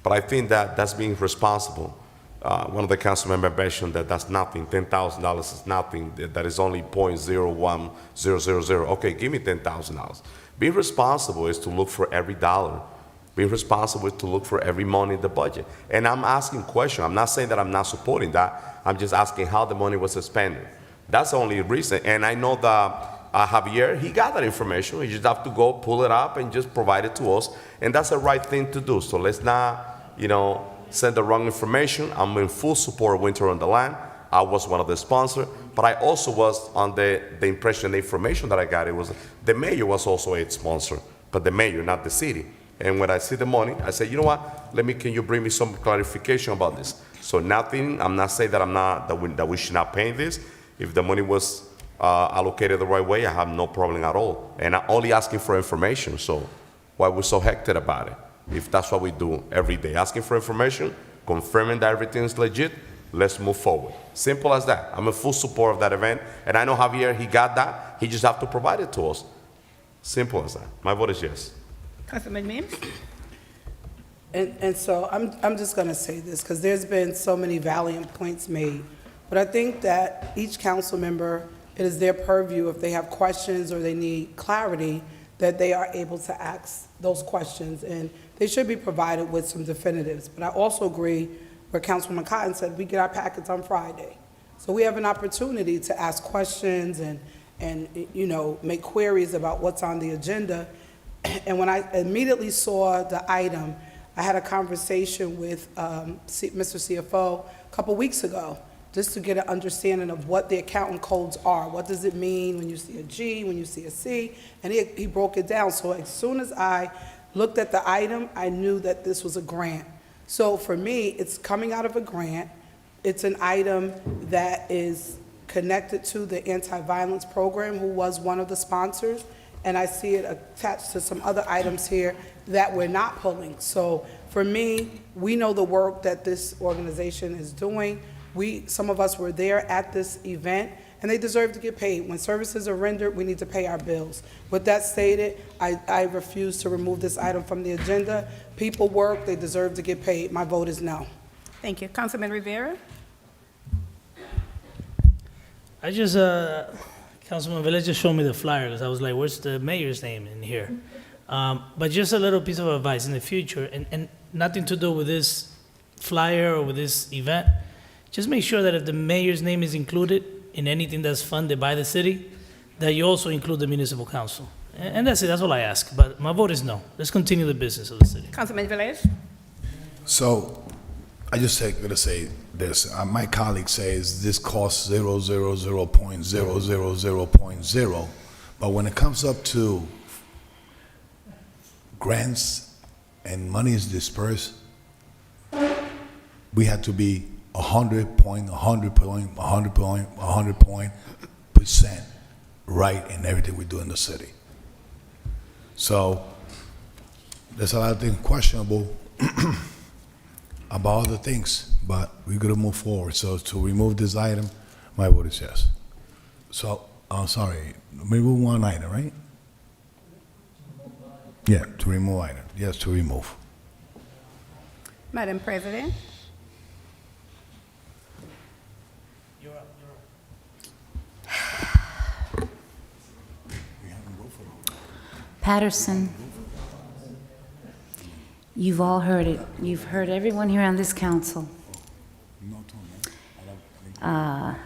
But I think that's being responsible. One of the council members mentioned that that's nothing. $10,000 is nothing. That is only 0.01000. Okay, give me $10,000. Being responsible is to look for every dollar. Being responsible is to look for every money in the budget. And I'm asking questions. I'm not saying that I'm not supporting that. I'm just asking how the money was spent. That's the only reason. And I know that Javier, he got that information. He just have to go pull it up and just provide it to us. And that's the right thing to do. So let's not, send the wrong information. I'm in full support of Winter Wonderland. I was one of the sponsors, but I also was on the impression, the information that I got, it was the mayor was also a sponsor, but the mayor, not the city. And when I see the money, I say, you know what? Can you bring me some clarification about this? So nothing. I'm not saying that we should not pay this. If the money was allocated the right way, I have no problem at all. And I'm only asking for information. So why we're so hectic about it? If that's what we do every day, asking for information, confirming that everything is legit, let's move forward. Simple as that. I'm in full support of that event, and I know Javier, he got that. He just have to provide it to us. Simple as that. My vote is yes. Councilman Mims? And so I'm just going to say this, because there's been so many valiant points made. But I think that each council member, it is their purview, if they have questions or they need clarity, that they are able to ask those questions, and they should be provided with some definitives. But I also agree where Councilwoman Cotton said we get our packets on Friday. So we have an opportunity to ask questions and make queries about what's on the agenda. And when I immediately saw the item, I had a conversation with Mr. CFO a couple weeks ago, just to get an understanding of what the accountant codes are. What does it mean when you see a G, when you see a C? And he broke it down. So as soon as I looked at the item, I knew that this was a grant. So for me, it's coming out of a grant. It's an item that is connected to the anti-violence program, who was one of the sponsors. And I see it attached to some other items here that we're not pulling. So for For me, we know the work that this organization is doing. Some of us were there at this event, and they deserve to get paid. When services are rendered, we need to pay our bills. With that stated, I refuse to remove this item from the agenda. People work, they deserve to get paid. My vote is no. Thank you. Councilman Rivera? I just, Councilman Velez just showed me the flyer, because I was like, where's the mayor's name in here? But just a little piece of advice in the future, and nothing to do with this flyer or with this event, just make sure that if the mayor's name is included in anything that's funded by the city, that you also include the municipal council. And that's it, that's all I ask, but my vote is no. Let's continue the business of the city. Councilman Velez? So, I just gonna say this. My colleague says this costs 0.000.000, but when it comes up to grants and money is dispersed, we have to be 100% right in everything we do in the city. So, there's a lot of things questionable about other things, but we're gonna move forward. So to remove this item, my vote is yes. So, sorry, remove one item, right? Yeah, to remove item, yes, to remove. Madam President? Paterson, you've all heard it. You've heard everyone here on this council. I'm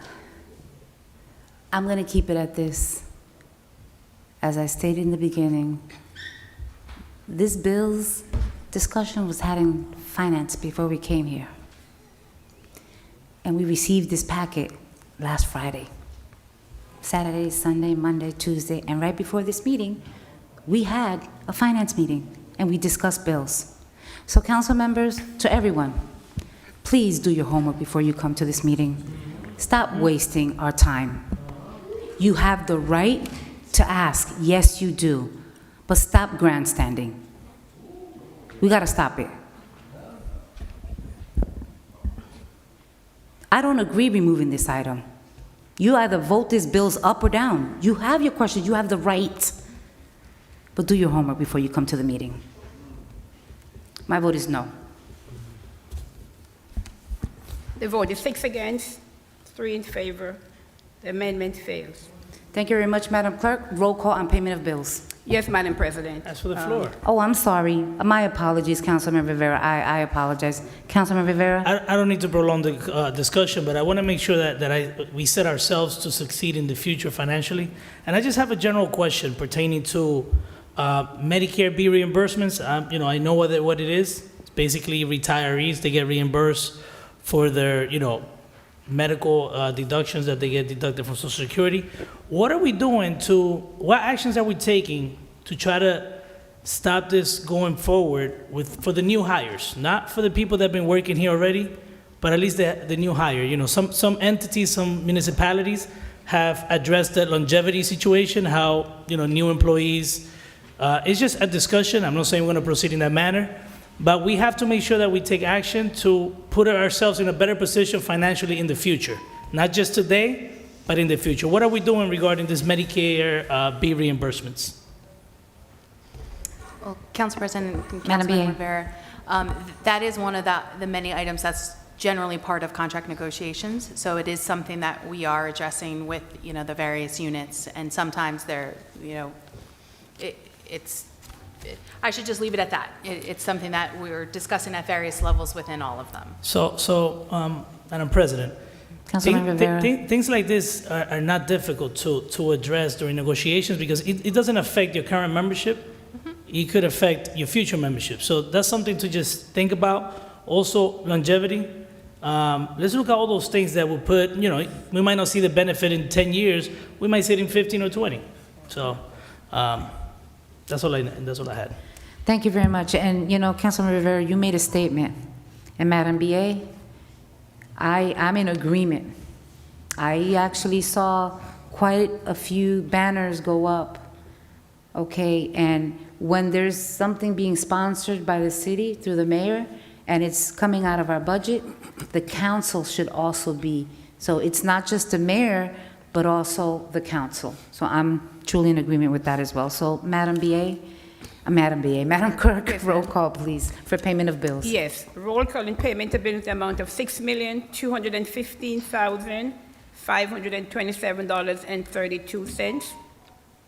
going to keep it at this. As I stated in the beginning, this bill's discussion was had in finance before we came here. And we received this packet last Friday. Saturday, Sunday, Monday, Tuesday, and right before this meeting, we had a finance meeting and we discussed bills. So council members, to everyone, please do your homework before you come to this meeting. Stop wasting our time. You have the right to ask, yes you do, but stop grandstanding. We gotta stop it. I don't agree removing this item. You either vote these bills up or down. You have your questions, you have the right. But do your homework before you come to the meeting. My vote is no. The vote is 6 against, 3 in favor. The amendment fails. Thank you very much, Madam Clerk. Roll call on payment of bills. Yes, Madam President. As for the floor. Oh, I'm sorry. My apologies, Councilman Rivera. I apologize. Councilman Rivera? I don't need to prolong the discussion, but I want to make sure that we set ourselves to succeed in the future financially. And I just have a general question pertaining to Medicare B reimbursements. I know what it is. It's basically retirees, they get reimbursed for their, medical deductions that they get deducted from Social Security. What actions are we taking to try to stop this going forward for the new hires? Not for the people that have been working here already, but at least the new hire. Some entities, some municipalities have addressed that longevity situation, how, new employees, it's just a discussion. I'm not saying we're going to proceed in that manner, but we have to make sure that we take action to put ourselves in a better position financially in the future. Not just today, but in the future. What are we doing regarding this Medicare B reimbursements? Well, Council President and Madam Councilman BA. Rivera, that is one of the many items that's generally part of contract negotiations. So it is something that we are addressing with, the various units. And sometimes they're, I should just leave it at that. It's something that we're discussing at various levels within all of them. So, Madam President, Councilman Rivera. things like this are not difficult to address during negotiations because it doesn't affect your current membership. It could affect your future membership. So that's something to just think about. Also, longevity. Let's look at all those things that will put, we might not see the benefit in 10 years. We might see it in 15 or 20. So that's all I had. Thank you very much. And, Councilman Rivera, you made a statement. And Madam BA, I'm in agreement. I actually saw quite a few banners go up okay? And when there's something being sponsored by the city through the mayor, and it's coming out of our budget, the council should also be, so it's not just the mayor, but also the council. So I'm truly in agreement with that as well. So Madam Clerk, Yes, roll ma'am. call, please, for payment of bills. Yes, roll call in payment of bills in the amount of $6,215,527.32.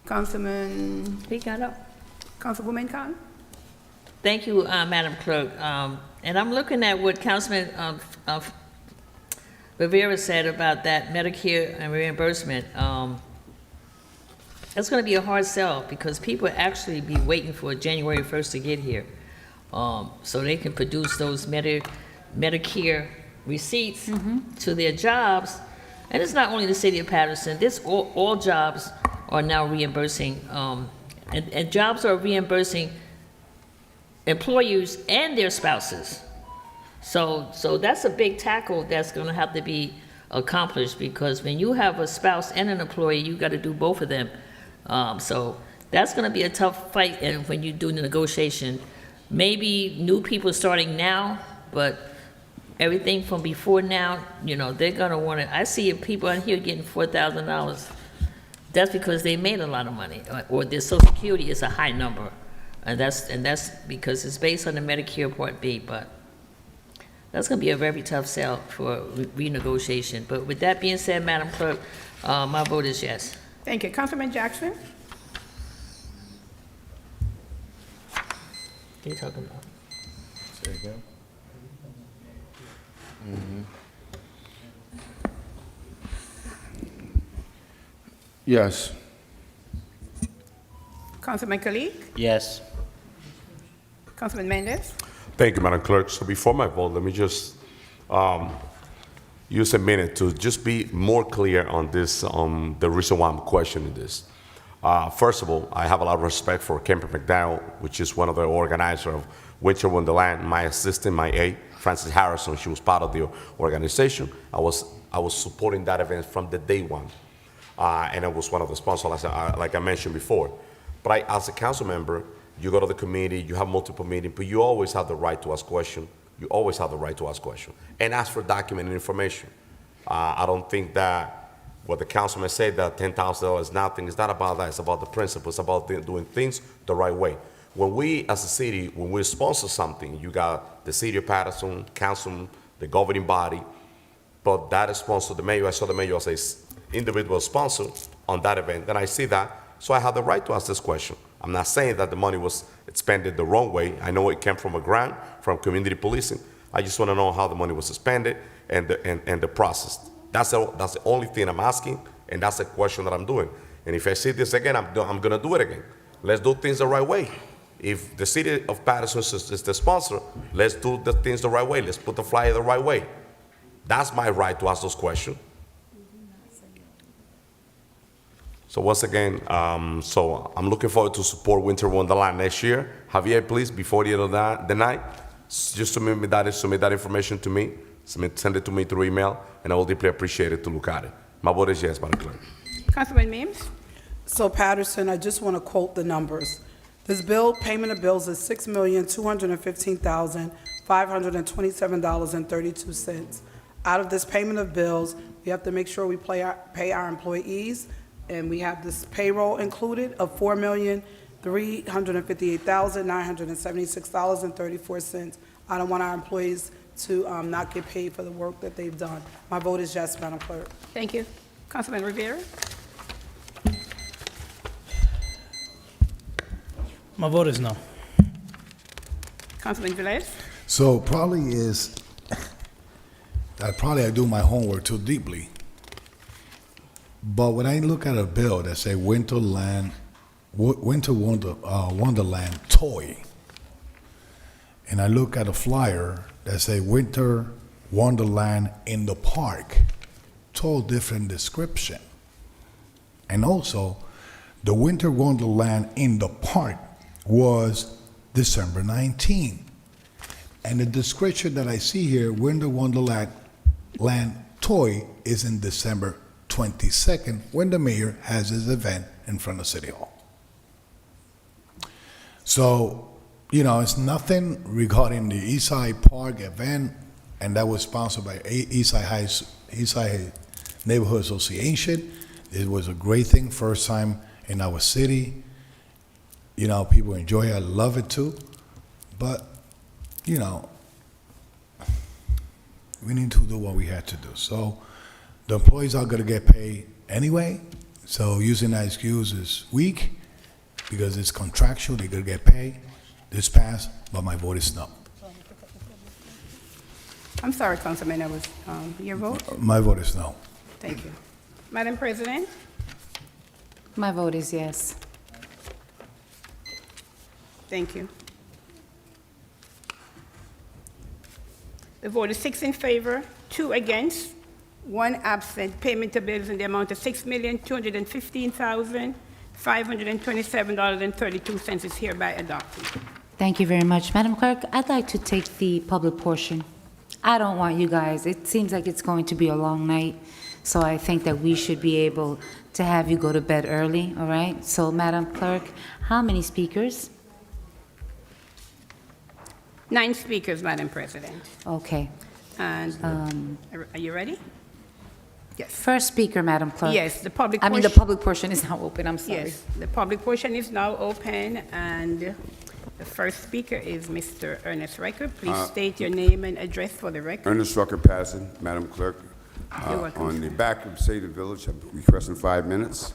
Councilman, Speak out up. Councilwoman Khan? Thank you, Madam Clerk. And I'm looking at what Councilman Rivera said about that Medicare and reimbursement. That's going to be a hard sell because people actually be waiting for January 1st to get here, so they can produce those Medicare receipts to their jobs. And it's not only the city of Paterson. This all jobs are now reimbursing, and jobs are reimbursing employees and their spouses. So that's a big tackle that's going to have to be accomplished, because when you have a spouse and an employee, you got to do both of them. So that's going to be a tough fight, and when you do the negotiation, maybe new people starting now, but everything from before now, you know, they're going to want to. I see people on here getting $4,000. That's because they made a lot of money, or their Social Security is a high number, and that's because it's based on the Medicare Part B. But that's going to be a very tough sell for renegotiation. But with that being said, Madam Clerk, my vote is yes. Thank you. Councilman Jackson? What are you talking about? Say again. Yes. Councilman Kalik? Yes. Councilman Mendez? Thank you, Madam Clerk. So before my vote, let me just use a minute to just be more clear on this, the reason why I'm questioning this. First of all, I have a lot of respect for Kemper McDowell, which is one of the organizers of Winter Wonderland. My assistant, my aide, Frances Harrison, she was part of the organization. I was supporting that event from the day one. And I was one of the sponsors, like I mentioned before. But as a council member, you go to the committee, you have multiple meetings, but you always have the right to ask questions. You always have the right to ask questions and ask for documented information. I don't think that what the councilman said, that $10,000 is nothing. It's not about that. It's about the principle. It's about doing things the right way. When we, as a city, when we sponsor something, you got the city of Paterson, council, the governing body, but that is sponsored, the mayor. I saw the mayor as an individual sponsor on that event, and I see that, so I have the right to ask this question. I'm not saying that the money was expended the wrong way. I know it came from a grant, from community policing. I just want to know how the money was expended and the process. That's the only thing I'm asking, and that's the question that I'm doing. And if I see this again, I'm going to do it again. Let's do things the right way. If the city of Paterson is the sponsor, let's do the things the right way. Let's put the flyer the right way. That's my right to ask those questions. So once again, so I'm looking forward to support Winter Wonderland next year. Javier, please, before the end of the night, just submit that information to me. Send it to me through email, and I will deeply appreciate it to look at it. My vote is yes, Madam Clerk. Councilman Mims? So Patterson, I just want to quote the numbers. This payment of bills is $6,215,527.32. Out of this payment of bills, we have to make sure we pay our employees, and we have this payroll included of $4,358,976.34. I don't want our employees to not get paid for the work that they've done. My vote is yes, Madam Clerk. Thank you. Councilman Rivera? My vote is no. Councilman Velez? So I do my homework too deeply. But when I look at a bill that say Winter Wonderland toy, and I look at a flyer that say Winter Wonderland in the park, total different description. And also, the Winter Wonderland in the park was December 19. And the description that I see here, Winter Wonderland toy, is in December 22nd, when the mayor has his event in front of City Hall. So, it's nothing regarding the Eastside Park event, and that was sponsored by Eastside Neighborhood Association. It was a great thing, first time in our city. People enjoy it, I love it too. But, we need to do what we had to do. So the employees are gonna get paid anyway, so using that excuse is weak, because it's contractual, they're gonna get paid. This passed, but my vote is no. I'm sorry, Councilman, that was your vote? My vote is no. Thank you. Madam President? My vote is yes. Thank you. The vote is 6 in favor, 2 against, 1 absent. Payment of bills in the amount of $6,215,527.32 is hereby adopted. Thank you very much. Madam Clerk, I'd like to take the public portion. I don't want you guys, it seems like it's going to be a long night, so I think that we should be able to have you go to bed early, all right? So, Madam Clerk, how many speakers? 9 speakers, Madam President. Okay. And are you ready? Yes. First speaker, Madam Clerk. Yes, the public I mean, the portion- public portion is now open, I'm sorry. Yes, the public portion is now open, and the first speaker is Mr. Ernest Riker. Please state your name and address for the record. Ernest Rucker Patterson, Madam Clerk. You're welcome, On sir. the back of State and Village, I'm requesting 5 minutes.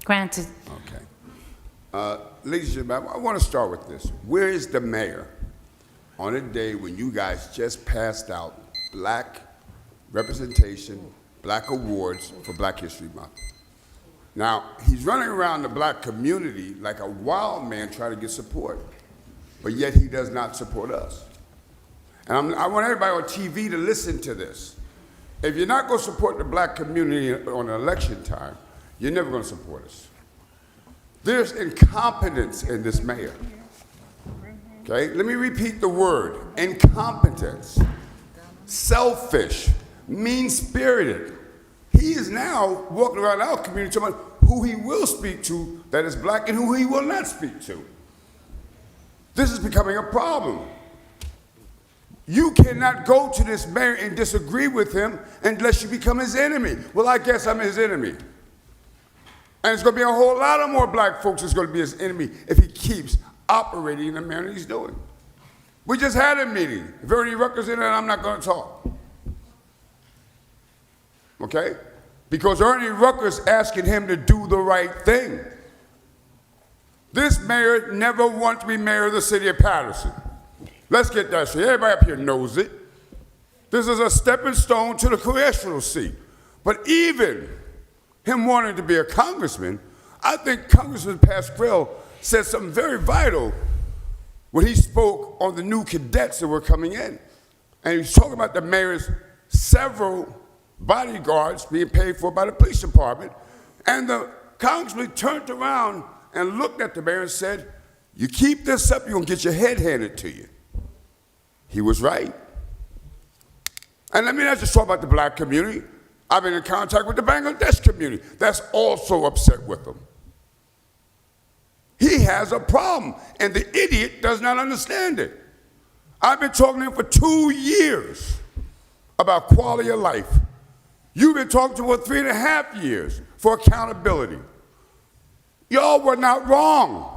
Granted. Okay. Ladies and gentlemen, I want to start with this. Where is the mayor on a day when you guys just passed out black representation, black awards for Black History Month? Now, he's running around the black community like a wild man trying to get support, but yet he does not support us. And I want everybody on TV to listen to this. If you're not going to support the black community on election time, you're never going to support us. There's incompetence in this mayor. Okay, let me repeat the word, incompetence, selfish, mean-spirited. He is now walking around our community talking about who he will speak to that is black and who he will not speak to. This is becoming a problem. You cannot go to this mayor and disagree with him unless you become his enemy. Well, I guess I'm his enemy. And it's going to be a whole lot of more black folks that's going to be his enemy if he keeps operating in the manner he's doing. We just had a meeting. If Ernie Rucker's in it, I'm not going to talk. Okay? Because Ernie Rucker's asking him to do the right thing. This mayor never wanted to be mayor of the city of Paterson. Let's get that straight. Everybody up here knows it. This is a stepping stone to the congressional seat. But even him wanting to be a congressman, I think Congressman Pasquale said something very vital when he spoke on the new cadets that were coming in. And he was talking about the mayor's several bodyguards being paid for by the police department. And the congressman turned around and looked at the mayor and said, "You keep this up, you're going to get your head handed to you." He was right. And let me not just talk about the black community. I've been in contact with the Bangladesh community that's also upset with him. He has a problem, and the idiot does not understand it. I've been talking to him for 2 years about quality of life. You've been talking to him for 3.5 years for accountability. Y'all were not wrong.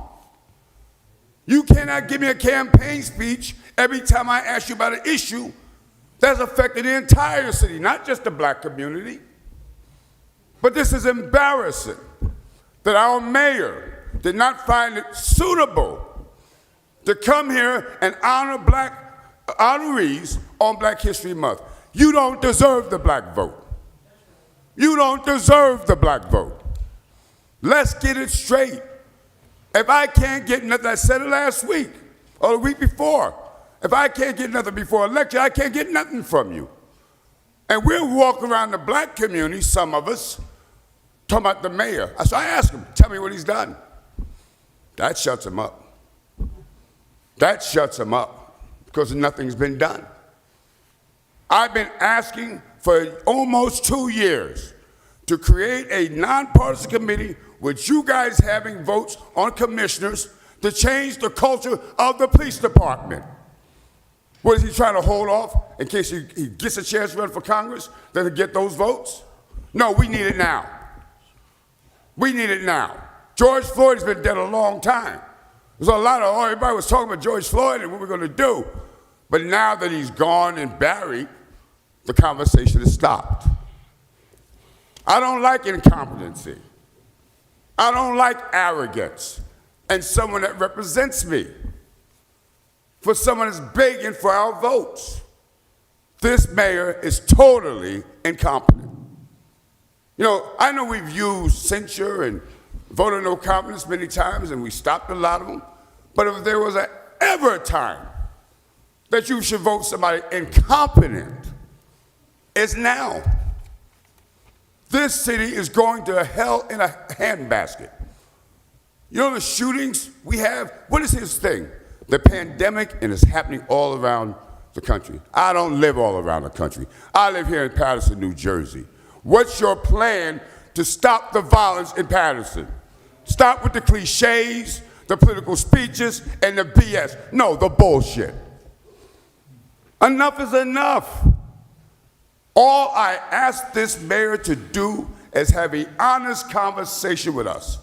You cannot give me a campaign speech every time I ask you about an issue that's affected the entire city, not just the black community. But this is embarrassing that our mayor did not find it suitable to come here and honor black honorees on Black History Month. You don't deserve the black vote. You don't deserve the black vote. Let's get it straight. If I can't get nothing, I said it last week or the week before. If I can't get nothing before election, I can't get nothing from you. And we're walking around the black community, some of us, talking about the mayor. So I asked him, tell me what he's done. That shuts him up. That shuts him up because nothing's been done. I've been asking for almost 2 years to create a nonpartisan committee with you guys having votes on commissioners to change the culture of the police department. What is he trying to hold off in case he gets a chance to run for Congress, then to get those votes? No, we need it now. We need it now. George Floyd's been dead a long time. There's a lot of, everybody was talking about George Floyd and what we're going to do. But now that he's gone and buried, the conversation has stopped. I don't like incompetency. I don't like arrogance and someone that represents me. For someone that's begging for our votes. This mayor is totally incompetent. You know, I know we've used censure and vote of no confidence many times, and we stopped a lot of them. But if there was ever a time that you should vote somebody incompetent, it's now. This city is going to hell in a handbasket. You know the shootings we have? What is his thing? The pandemic, and it's happening all around the country. I don't live all around the country. I live here in Paterson, New Jersey. What's your plan to stop the violence in Paterson? Stop with the cliches, the political speeches, and the BS. No, the bullshit. Enough is enough. All I ask this mayor to do is have an honest conversation with us.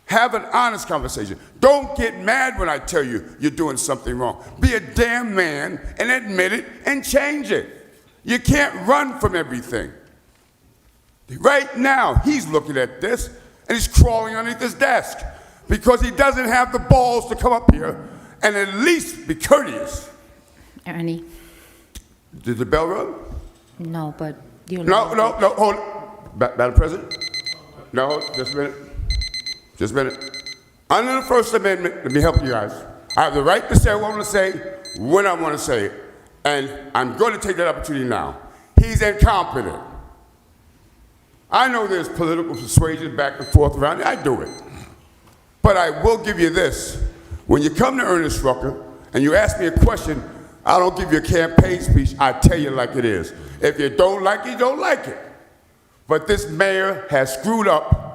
Have an honest conversation. Don't get mad when I tell you you're doing something wrong. Be a damn man and admit it and change it. You can't run from everything. Right now, he's looking at this and he's crawling underneath his desk because he doesn't have the balls to come up here and at least be courteous. Ernie. Did the bell run? No, but you're... No, hold it. Madam President? No, just a minute. Just a minute. Under the First Amendment, let me help you guys. I have the right to say what I want to say, when I want to say it. And I'm going to take that opportunity now. He's incompetent. I know there's political persuasion back and forth around it. I do it. But I will give you this. When you come to Ernest Rucker and you ask me a question, I don't give you a campaign speech. I tell you like it is. If you don't like it, you don't like it. But this mayor has screwed up.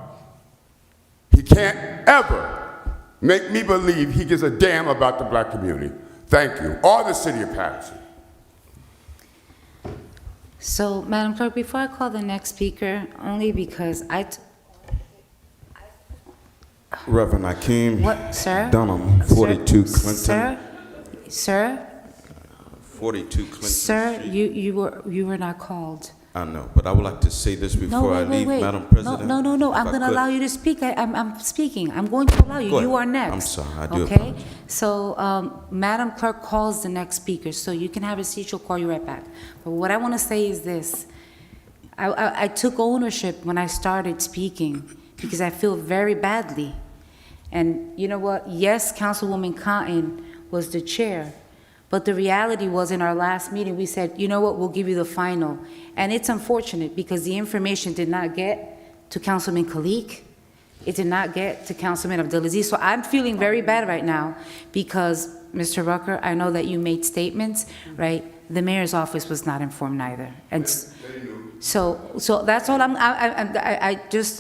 He can't ever make me believe he gives a damn about the black community. Thank you. Or the city of Paterson. So, Madam Clerk, before I call the next speaker, only because Reverend Akeem What, sir? Dunham, 42 Clinton. Sir? 42 Clinton Sir, Street. you were not called. I know, but I would like to say this before I leave, wait. Madam President. No. if I'm I going to could. allow you to speak. I'm speaking. I'm going to allow you. Go You ahead. are next. I'm sorry. I do Okay? apologize. So, Madam Clerk calls the next speaker, so you can have a seat. She'll call you right back. But what I want to say is this. I took ownership when I started speaking because I feel very badly. And you know what? Yes, Councilwoman Cotton was the chair. But the reality was in our last meeting, we said, you know what, we'll give you the final. And it's unfortunate because the information did not get to Councilman Kalik. It did not get to Councilman Abdelaziz. So I'm feeling very bad right now because, Mr. Rucker, I know that you made statements, right? The mayor's office was not informed neither. And so that's all this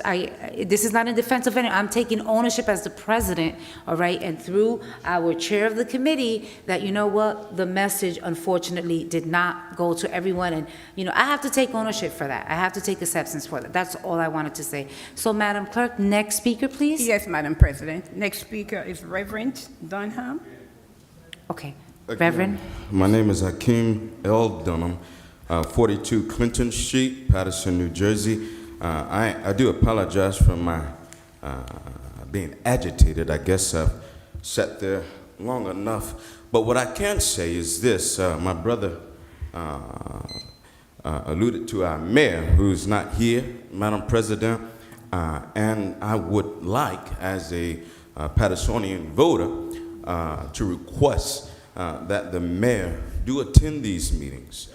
is not in defense of anyone. I'm taking ownership as the president, all right, and through our chair of the committee that, you know what, the message unfortunately did not go to everyone. And, you know, I have to take ownership for that. I have to take acceptance for that. That's all I wanted to say. So, Madam Clerk, next speaker, please. Yes, Madam President. Next speaker is Reverend Dunham. Okay. Again, Reverend. My name is Akeem L. Dunham, 42 Clinton Street, Paterson, New Jersey. I do apologize for my being agitated. I guess I've sat there long enough. But what I can say is this. My brother alluded to our mayor, who's not here, Madam President, and I would like, as a Pattersonian voter, to request that the mayor do attend these meetings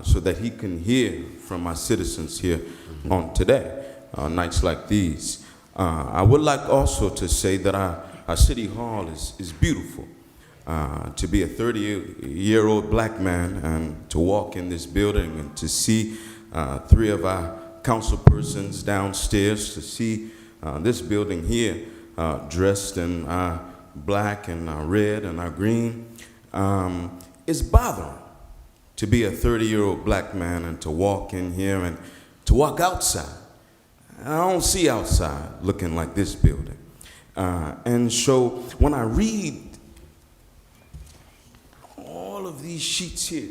so that he can hear from our citizens here on today, nights like these. I would like also to say that our city hall is beautiful. To be a 30-year-old black man and to walk in this building and to see 3 of our council persons downstairs, to see this building here, dressed in our black and our red and our green. It's bothering to be a 30-year-old black man and to walk in here and to walk outside. I don't see outside looking like this building. And so when I read all of these sheets here,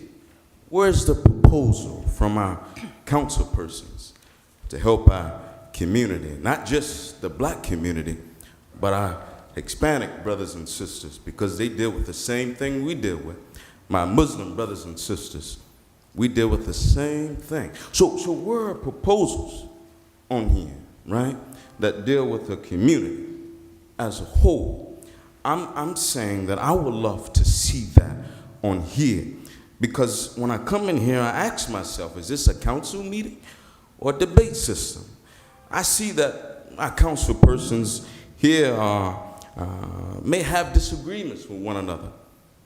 where's the proposal from our council persons to help our community, not just the black community, but our Hispanic brothers and sisters, because they deal with the same thing we deal with. My Muslim brothers and sisters, we deal with the same thing. So where are proposals on here, right, that deal with the community as a whole? I'm saying that I would love to see that on here, because when I come in here, I ask myself, is this a council meeting or a debate system? I see that our council persons here may have disagreements with one another.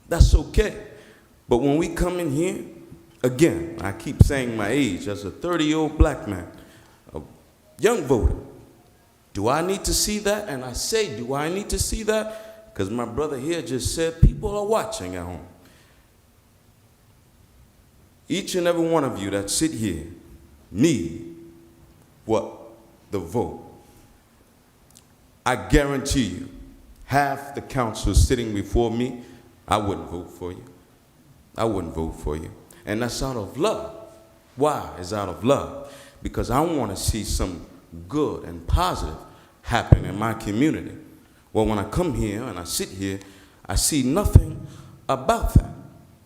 That's okay. But when we come in here, again, I keep saying my age as a 30-year-old black man, a young voter, do I need to see that? And I say, do I need to see that? Because my brother here just said people are watching at home. Each and every one of you that sit here need what? The vote. I guarantee you, half the council sitting before me, I wouldn't vote for you. I wouldn't vote for you. And that's out of love. Why? It's out of love. Because I want to see some good and positive happen in my community. Well, when I come here and I sit here, I see nothing about that,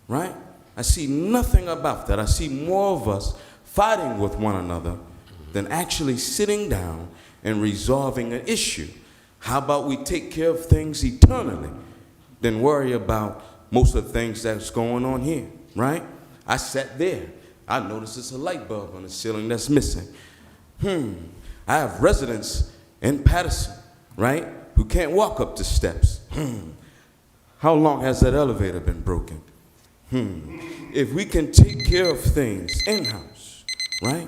right? I see nothing about that. I see more of us fighting with one another than actually sitting down and resolving an issue. How about we take care of things eternally than worry about most of the things that's going on here, right? I sat there. I noticed there's a light bulb on the ceiling that's missing. I have residents in Paterson, right, who can't walk up the steps. How long has that elevator been broken? If we can take care of things in-house, right,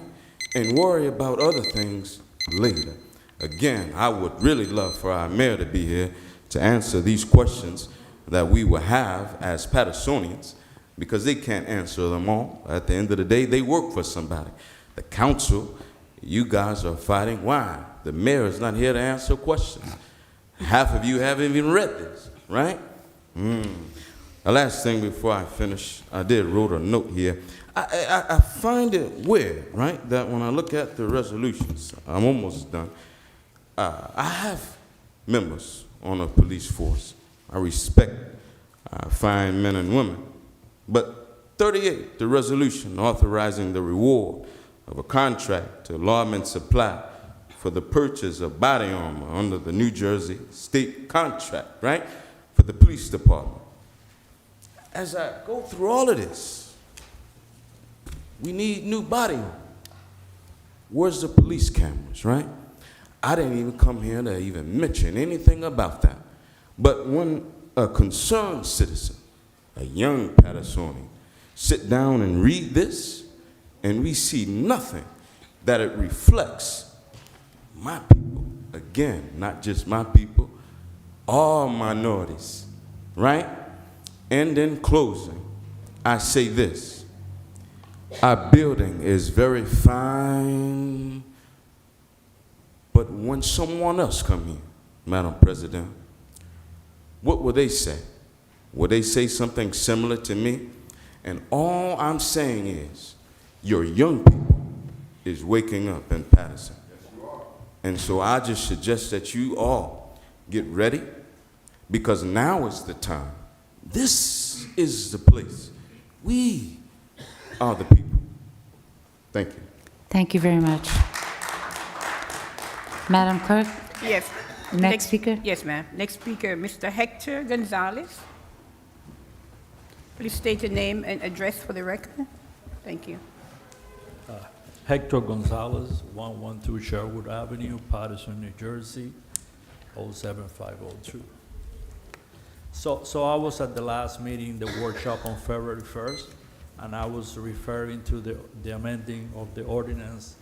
and worry about other things later. Again, I would really love for our mayor to be here to answer these questions that we will have as Patersonians, because they can't answer them all. At the end of the day, they work for somebody. The council, you guys are fighting. Why? The mayor is not here to answer questions. Half of you haven't even read this, right? The last thing before I finish, I wrote a note here. I find it weird, right, that when I look at the resolutions, I'm almost done. I have members on a police force. I respect fine men and women. But 38, the resolution authorizing the reward of a contract to Lawman Supply for the purchase of body armor under the New Jersey state contract, right, for the police department. As I go through all of this, we need new body armor. Where's the police cameras, right? I didn't even come here to even mention anything about that. But when a concerned citizen, a young Patersonian, sit down and read this, and we see nothing that it reflects my people, again, not just my people, all minorities, right? And in closing, I say this. Our building is very fine, but when someone else come here, Madam President, what will they say? Will they say something similar to me? And all I'm saying is, your young people is waking up in Paterson. And so I just suggest that you all get ready, because now is the time. This is the place. We are the people. Thank you. Thank you very much. Madam Clerk? Yes. Next speaker? Yes, ma'am. Next speaker, Mr. Hector Gonzalez. Please state your name and address for the record. Thank you. Hector Gonzalez, 112 Sherwood Avenue, Paterson, New Jersey, 07502. So I was at the last meeting, the workshop on February 1st, and I was referring to the amending of the ordinance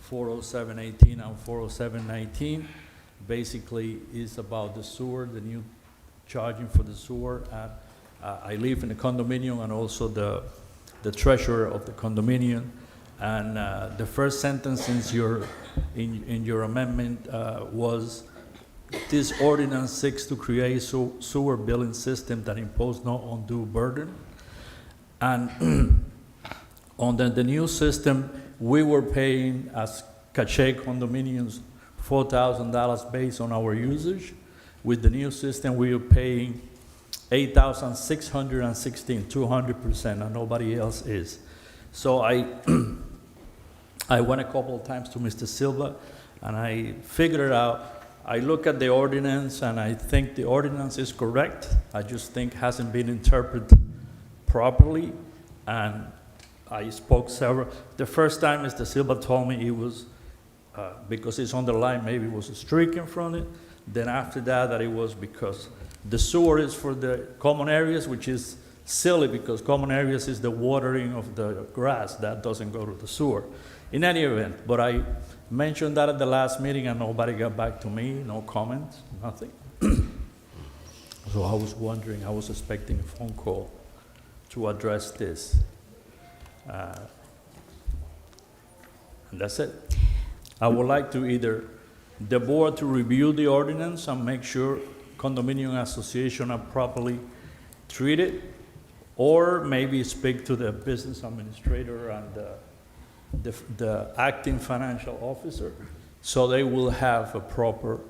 40718 and 40719 basically is about the sewer, the new charging for the sewer. I live in a condominium and also the treasurer of the condominium. And the first sentence in your amendment was, this ordinance seeks to create sewer billing system that impose no undue burden. And under the new system, we were paying as cache condominiums $4,000 based on our usage. With the new system, we are paying $8,616, 200%, and nobody else is. So I went a couple of times to Mr. Silva, and I figured it out. I look at the ordinance, and I think the ordinance is correct. I just think hasn't been interpreted properly, and I spoke several. The first time Mr. Silva told me it was, because it's on the line, maybe it was a streak in front of it. Then after that it was because the sewer is for the common areas, which is silly because common areas is the watering of the grass. That doesn't go to the sewer. In any event, but I mentioned that at the last meeting and nobody got back to me, no comments, nothing. So I was wondering, I was expecting a phone call to address this. And that's it. I would like to either the board to review the ordinance and make sure condominium associations are properly treated, or maybe speak to the business administrator and the acting financial officer, so they will have a proper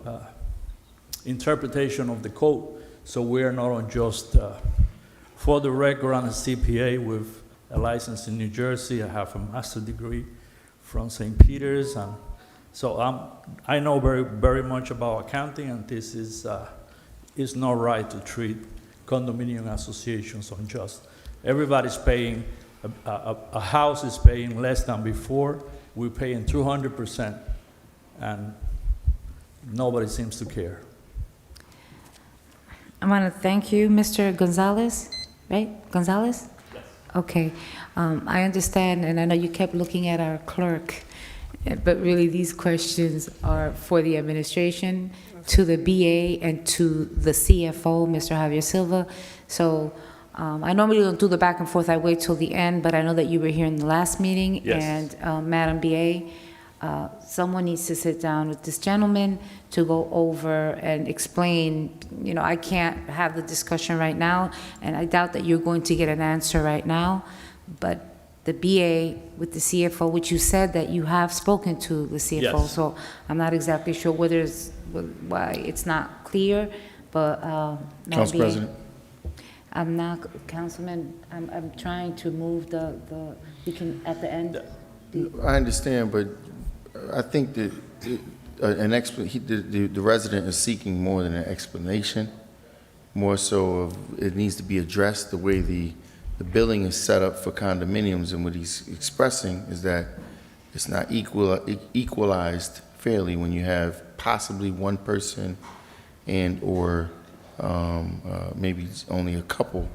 interpretation of the code. So we are not on just for the record, I'm a CPA with a license in New Jersey. I have a master's degree from St. Peter's, and so I know very, very much about accounting, and this is it's not right to treat condominium associations unjust. Everybody's paying, a house is paying less than before. We're paying 200%, and nobody seems to care. I want to thank you, Mr. Gonzalez, right? Gonzalez? Yes. Okay. I understand, and I know you kept looking at our clerk, but really these questions are for the administration, to the BA, and to the CFO, Mr. Javier Silva. So I normally don't do the back and forth. I wait till the end, but I know that you were here in the last meeting. Yes. And Madam BA, someone needs to sit down with this gentleman to go over and explain. You know, I can't have the discussion right now, and I doubt that you're going to get an answer right now, but the BA with the CFO, which you said that you have spoken to the CFO, Yes. so I'm not exactly sure why it's not clear, but Madam Council BA, President. I'm not, Councilman, I'm trying to move we can, at the end. I understand, but I think that the resident is seeking more than an explanation, more so of it needs to be addressed the way the billing is set up for condominiums, and what he's expressing is that it's not equalized fairly when you have possibly one person and or maybe only a couple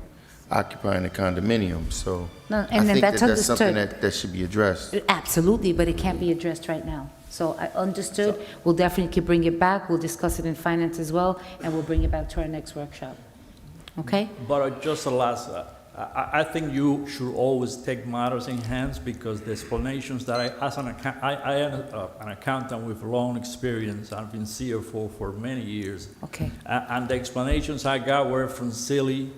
occupying a condominium. So No, I and then think that's that that's something understood. that should be addressed. Absolutely, but it can't be addressed right now. So I understood. We'll definitely bring it back. We'll discuss it in finance as well, and we'll bring it back to our next workshop. Okay? But just the last, I think you should always take matters in hands, because the explanations that as an accountant with long experience, I've been CFO for many years. Okay. And the explanations I got were from silly,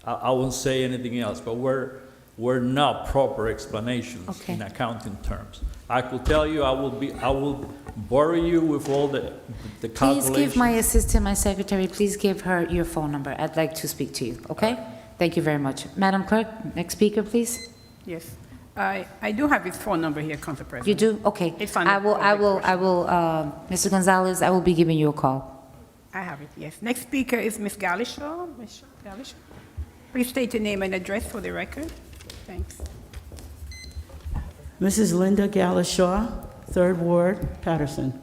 I won't say anything else, but were not proper explanations Okay. in accounting terms. I could tell you, I will bore you with all the calculations. Please give my assistant, my secretary, please give her your phone number. I'd like to speak to you, okay? Thank you very much. Madam Clerk, next speaker, please. Yes. I do have his phone number here, Council President. You do? Okay. It's on I the will, Mr. Gonzalez, I will be giving you a call. I have it, yes. Next speaker is Ms. Galishaw. Ms. Galishaw, please state your name and address for the record. Thanks. Mrs. Linda Galishaw, 3rd Ward, Paterson.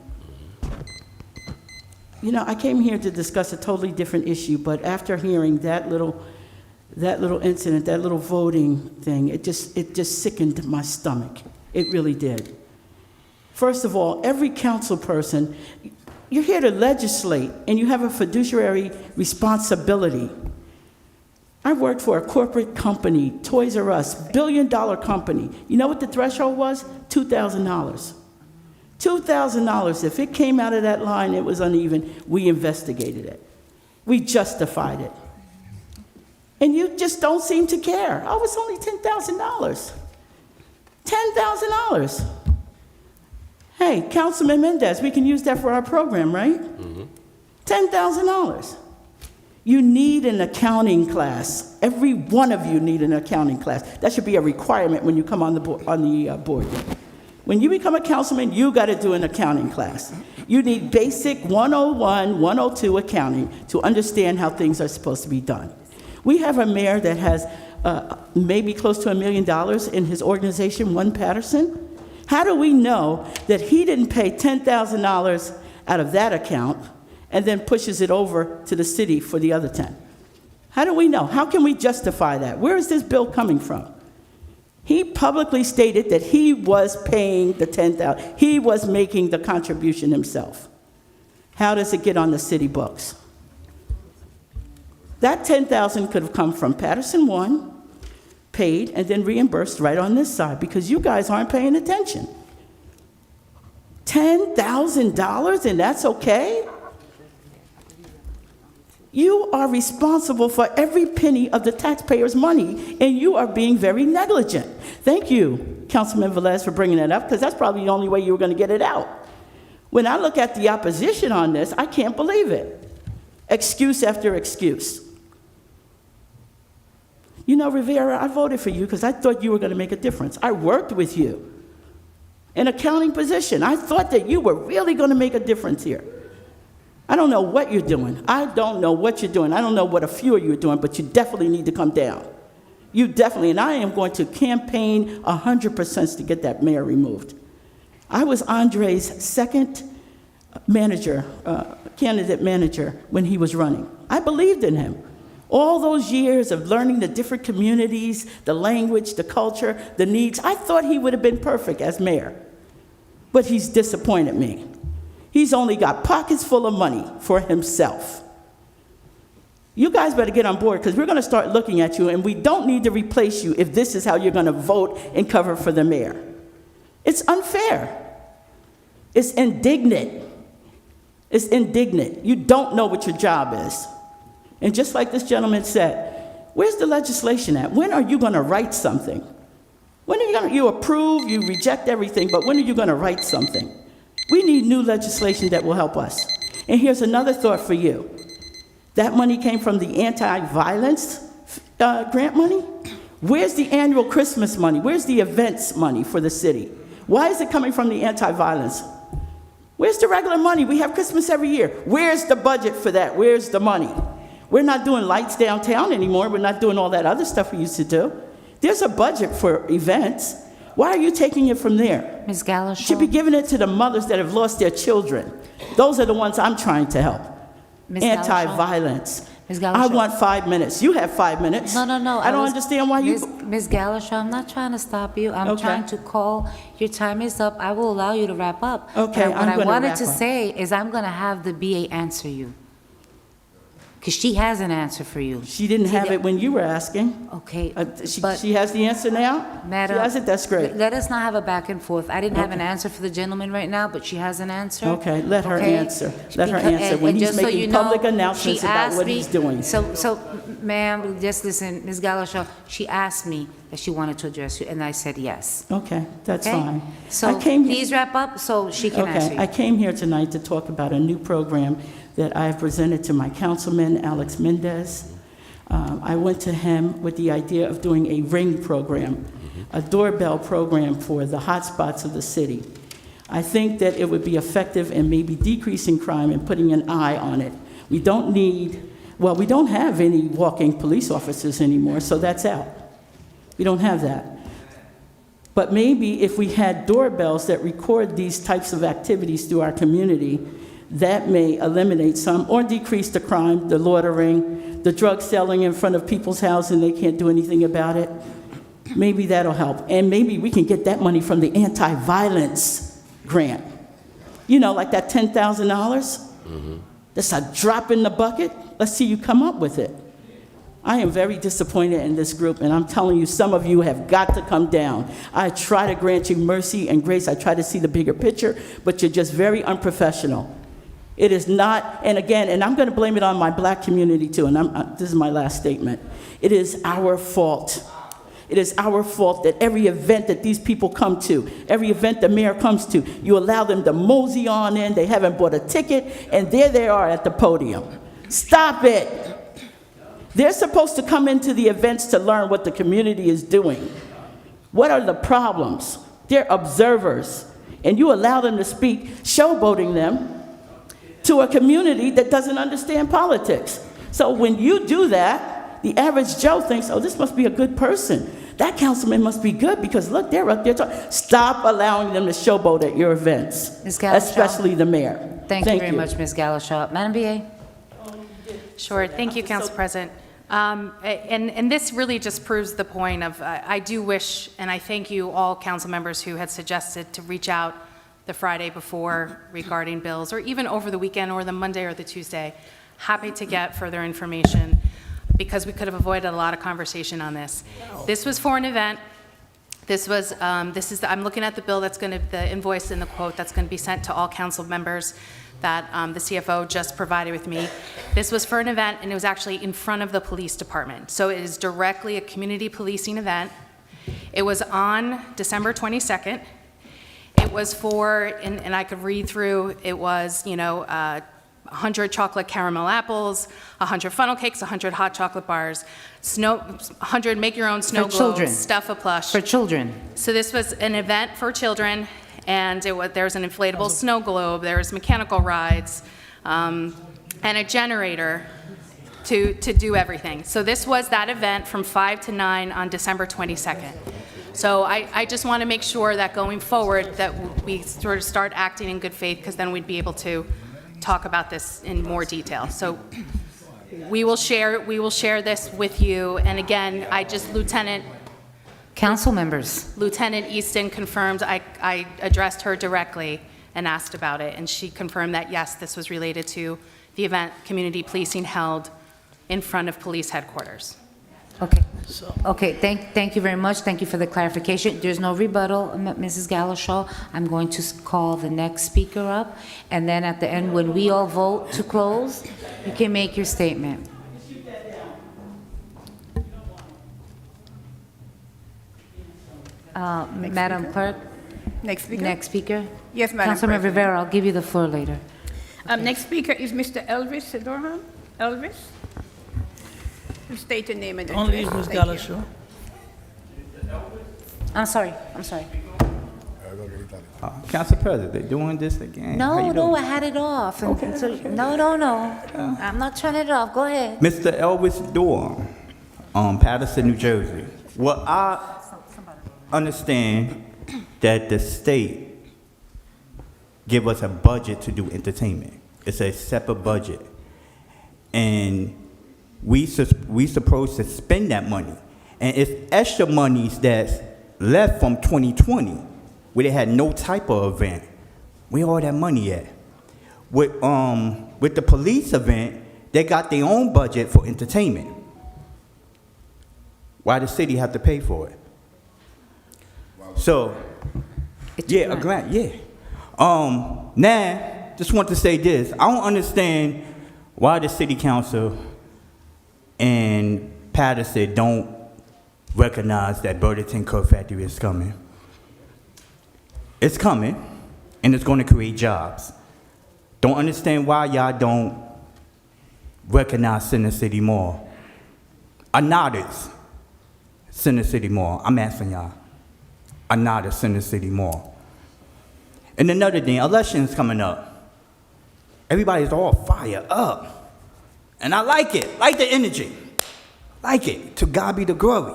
You know, I came here to discuss a totally different issue, but after hearing that little incident, that little voting thing, it just sickened my stomach. It really did. First of all, every council person, you're here to legislate, and you have a fiduciary responsibility. I worked for a corporate company, Toys R Us, billion-dollar company. You know what the threshold was? $2,000. $2,000. If it came out of that line, it was uneven. We investigated it. We justified it. And you just don't seem to care. Oh, it's only $10,000. $10,000. Hey, Councilman Mendez, we can use that for our program, right? $10,000. You need an accounting class. Every one of you need an accounting class. That should be a requirement when you come on the board. When you become a councilman, you got to do an accounting class. You need basic 101, 102 accounting to understand how things are supposed to be done. We have a mayor that has maybe close to $1 million in his organization, One Paterson. How do we know that he didn't pay $10,000 out of that account and then pushes it over to the city for the other 10? How do we know? How can we justify that? Where is this bill coming from? He publicly stated that he was paying the $10,000. He was making the contribution himself. How does it get on the city books? That $10,000 could have come from Paterson 1, paid, and then reimbursed right on this side because you guys aren't paying attention. $10,000 and that's okay? You are responsible for every penny of the taxpayers' money, and you are being very negligent. Thank you, Councilman Velez, for bringing that up, because that's probably the only way you were going to get it out. When I look at the opposition on this, I can't believe it. Excuse after excuse. You know, Rivera, I voted for you because I thought you were going to make a difference. I worked with you in a counting position. I thought that you were really going to make a difference here. I don't know what you're doing. I don't know what you're doing. I don't know what a few of you are doing, but you definitely need to come down. You definitely, and I am going to campaign 100% to get that mayor removed. I was Andre's second manager, candidate manager when he was running. I believed in him. All those years of learning the different communities, the language, the culture, the needs, I thought he would have been perfect as mayor. But he's disappointed me. He's only got pockets full of money for himself. You guys better get on board because we're going to start looking at you, and we don't need to replace you if this is how you're going to vote and cover for the mayor. It's unfair. It's indignant. It's indignant. You don't know what your job is. And just like this gentleman said, where's the legislation at? When are you going to write something? When are you going to, you approve, you reject everything, but when are you going to write something? We need new legislation that will help us. And here's another thought for you. That money came from the anti-violence grant money. Where's the annual Christmas money? Where's the events money for the city? Why is it coming from the anti-violence? Where's the regular money? We have Christmas every year. Where's the budget for that? Where's the money? We're not doing lights downtown anymore. We're not doing all that other stuff we used to do. There's a budget for events. Why are you taking it from there? Ms. Gallo, should be giving it to the mothers that have lost their children. Those are the ones I'm trying to help. Ms. Anti-violence. Ms. I want 5 minutes. You have 5 minutes. No. I don't understand why you... Ms. Galashaw, I'm not trying to stop you. I'm trying to call. Your time is up. I will allow you to wrap up. Okay, What I wanted to wrap up. say is I'm going to have the BA answer you. Because she has an answer for you. She didn't have it when you were asking. Okay. She has the answer now? Madam, She has it? That's great. Let us not have a back and forth. I didn't have an answer for the gentleman right now, but she has an answer. Okay, let her Okay? answer. Let her Because- answer when he's just so making you know, public she announcements about asked what me- he's doing. So, ma'am, just listen, Ms. Galashaw, she asked me that she wanted to address you, and I said yes. Okay, that's Okay? fine. So please wrap up so she can answer Okay, you. I came here tonight to talk about a new program that I have presented to my councilman, Alex Mendez. I went to him with the idea of doing a ring program, a doorbell program for the hotspots of the city. I think that it would be effective in maybe decreasing crime and putting an eye on it. We don't have any walking police officers anymore, so that's out. We don't have that. But maybe if we had doorbells that record these types of activities through our community, that may eliminate some or decrease the crime, the loitering, the drug selling in front of people's houses and they can't do anything about it. Maybe that'll help. And maybe we can get that money from the anti-violence grant. You know, like that $10,000? That's a drop in the bucket. Let's see you come up with it. I am very disappointed in this group, and I'm telling you, some of you have got to come down. I try to grant you mercy and grace. I try to see the bigger picture, but you're just very unprofessional. It is not, and again, and I'm going to blame it on my black community too, and this is my last statement. It is our fault. It is our fault that every event that these people come to, every event the mayor comes to, you allow them to mosey on in, they haven't bought a ticket, and there they are at the podium. Stop it. They're supposed to come into the events to learn what the community is doing. What are the problems? They're observers, and you allow them to speak, showboating them to a community that doesn't understand politics. So when you do that, the average Joe thinks, oh, this must be a good person. That councilman must be good because look, they're up there talking. Stop allowing them to showboat at your events, Ms. Galashaw. especially the mayor. Thank you very much, Ms. Galashaw. Madam BA? Sure. Thank you, Council President. And this really just proves the point of, I do wish, and I thank you all council members who had suggested to reach out the Friday before regarding bills, or even over the weekend or the Monday or the Tuesday. Happy to get further information because we could have avoided a lot of conversation on this. This was for an event. This was, I'm looking at the bill that's going to, the invoice and the quote that's going to be sent to all council members that the CFO just provided with me. This was for an event, and it was actually in front of the police department. So it is directly a community policing event. It was on December 22nd. It was for, and I could read through, it was, 100 chocolate caramel apples, 100 funnel cakes, 100 hot chocolate bars, 100 make-your-own snow globes, children. stuff a plush. For children. So this was an event for children, and there was an inflatable snow globe, there was mechanical rides, and a generator to do everything. So this was that event from 5 to 9 on December 22nd. So I just want to make sure that going forward that we sort of start acting in good faith, because then we'd be able to talk about this in more detail. So we will share this with you. And again, Council members. Lieutenant Easton confirmed, I addressed her directly and asked about it, and she confirmed that yes, this was related to the event community policing held in front of police headquarters. Okay. Okay, thank you very much. Thank you for the clarification. There's no rebuttal, Mrs. Galashaw. I'm going to call the next speaker up, and then at the end, when we all vote to close, you can make your statement. Madam Clerk? Next speaker? Next speaker? Yes, Madam Councilman President. Rivera, I'll give you the floor later. Next speaker is Mr. Elvis Sedorhan. Elvis? Please state your name and address. Only Ms. Thank you. Galashaw. I'm sorry. Council President, they're doing this again. How you No, doing? I had it off. No. I'm not turning it off. Go ahead. Mr. Elvis Dorn, Paterson, New Jersey. Well, I understand that the state give us a budget to do entertainment. It's a separate budget. And we supposed to spend that money. And it's extra monies that's left from 2020, where they had no type of event. Where all that money at? With the police event, they got their own budget for entertainment. Why the city have to pay for it? So, a grant, yeah. Now, just want to say this. I don't understand why the city council and Paterson don't recognize that Burlington Coat Factory is coming. It's coming, and it's going to create jobs. Don't understand why y'all don't recognize Center City Mall. Another's Center City Mall. I'm asking y'all. Another Center City Mall. And another thing, elections coming up. Everybody's all fired up. And I like it, like the energy. Like it. To God be the glory.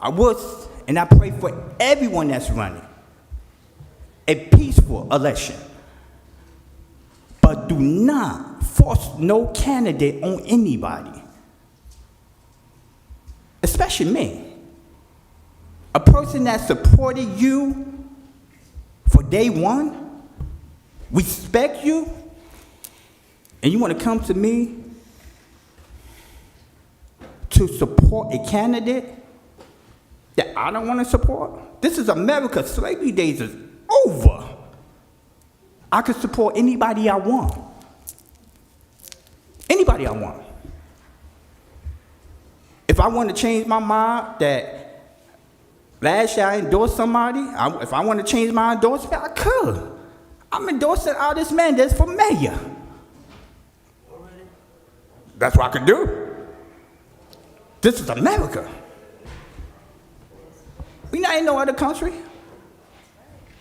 I wish, and I pray for everyone that's running. A peaceful election. But do not force no candidate on anybody. Especially me. A person that supported you for day one, respect you, and you want to come to me to support a candidate that I don't want to support? This is America. Slavery days is over. I could support anybody I want. Anybody I want. If I want to change my mind that last year I endorsed somebody, if I want to change my endorsement, I could. I'm endorsing Aldis Mendez for mayor. That's what I could do. This is America. We not in no other country.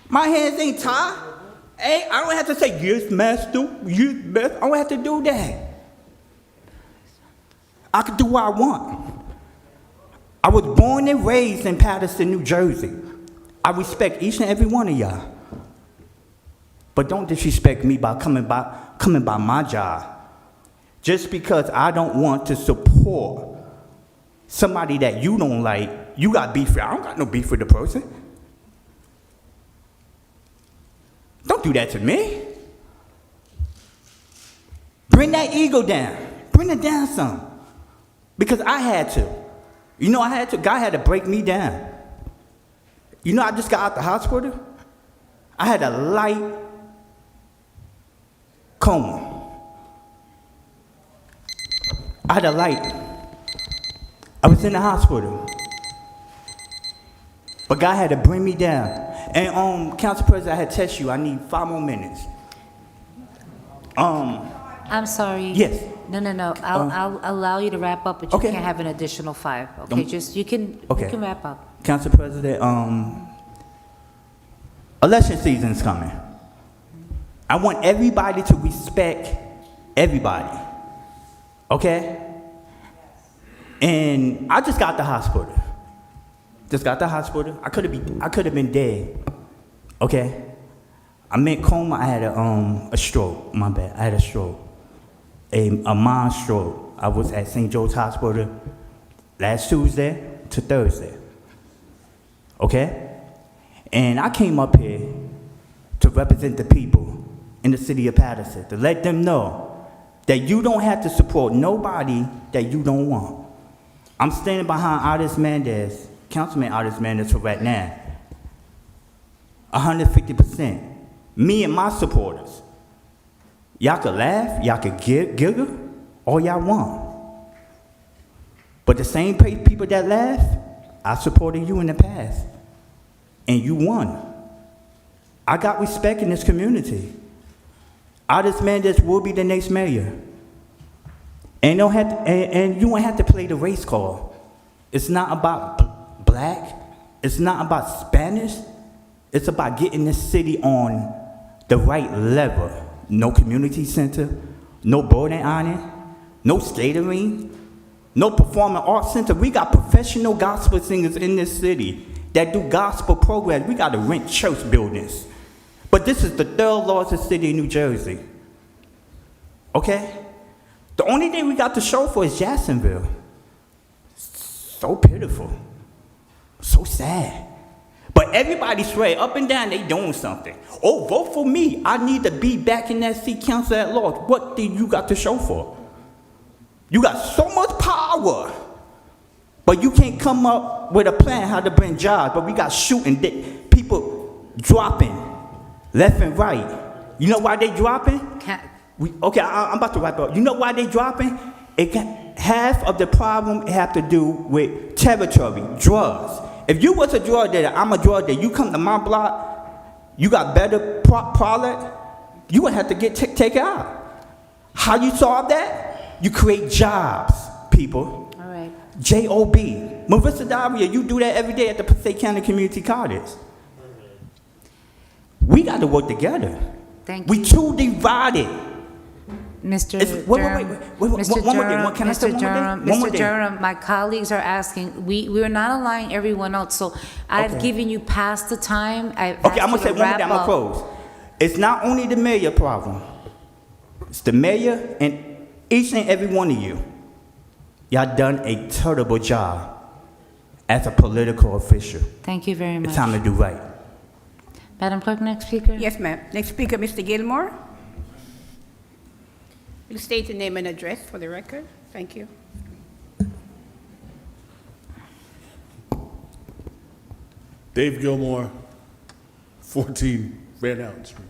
My hands ain't tied. Hey, I don't have to say, yes, master, yes, master. I don't have to do that. I can do what I want. I was born and raised in Paterson, New Jersey. I respect each and every one of y'all. But don't disrespect me by coming by my job. Just because I don't want to support somebody that you don't like, you got beef with. I don't got no beef with the person. Don't do that to me. Bring that ego down. Bring it down some. Because I had to. You know I had to. God had to break me down. You know I just got out the hospital. I had a light coma. I had a light. I was in the hospital. But God had to bring me down. And Council President, I had to test you. I need 5 more minutes. I'm sorry. Yes. No. I'll allow you to wrap up, but you Okay. can't have an additional 5. Okay, you can wrap up. Council President, election season's coming. I want everybody to respect everybody. Okay? And I just got the hospital. I could have been dead. Okay? I'm in coma. I had a stroke. My bad. I had a stroke. A mind stroke. I was at St. Joe's Hospital last Tuesday to Thursday. Okay? And I came up here to represent the people in the city of Paterson, to let them know that you don't have to support nobody that you don't want. I'm standing behind Aldis Mendez, Councilman Aldis Mendez for right now. 150%. Me and my supporters. Y'all could laugh, y'all could giggle, all y'all want. But the same people that laugh, I supported you in the past. And you won. I got respect in this community. Aldis Mendez will be the next mayor. And you won't have to play the race card. It's not about black. It's not about Spanish. It's about getting this city on the right level. No community center, no boarding iron, no skatering, no performing arts center. We got professional gospel singers in this city that do gospel programs. We got to rent church buildings. But this is the 3rd largest city in New Jersey. Okay? The only thing we got to show for is Jacksonville. So pitiful. So sad. But everybody swear up and down they doing something. Oh, vote for me. I need to be back in that seat, council at large. What do you got to show for? You got so much power. But you can't come up with a plan how to bring jobs. But we got shooting, people dropping left and right. You know why they dropping? I'm about to wrap up. You know why they dropping? Half of the problem have to do with territory, drugs. If you was a drug dealer, I'm a drug dealer, you come to my block, you got better product, you would have to get taken out. How you solve that? You create jobs, people. All right. J-O-B. Marissa Daria, you do that every day at the Passaic County Community College. We got to work together. Thank you. We too divided. Mr. Durham, Mr. Durham, my colleagues are asking, we're not allowing everyone else, so I've given you past the time. I'm gonna say one more thing, I'm gonna close. It's not only the mayor problem. It's the mayor and each and every one of you. Y'all done a terrible job as a political official. Thank you very much. It's time to do right. Madam Clerk, next speaker? Yes, ma'am. Next speaker, Mr. Gilmore. Please state your name and address for the record. Thank you. Dave Gilmore, 14 Van Allen Street.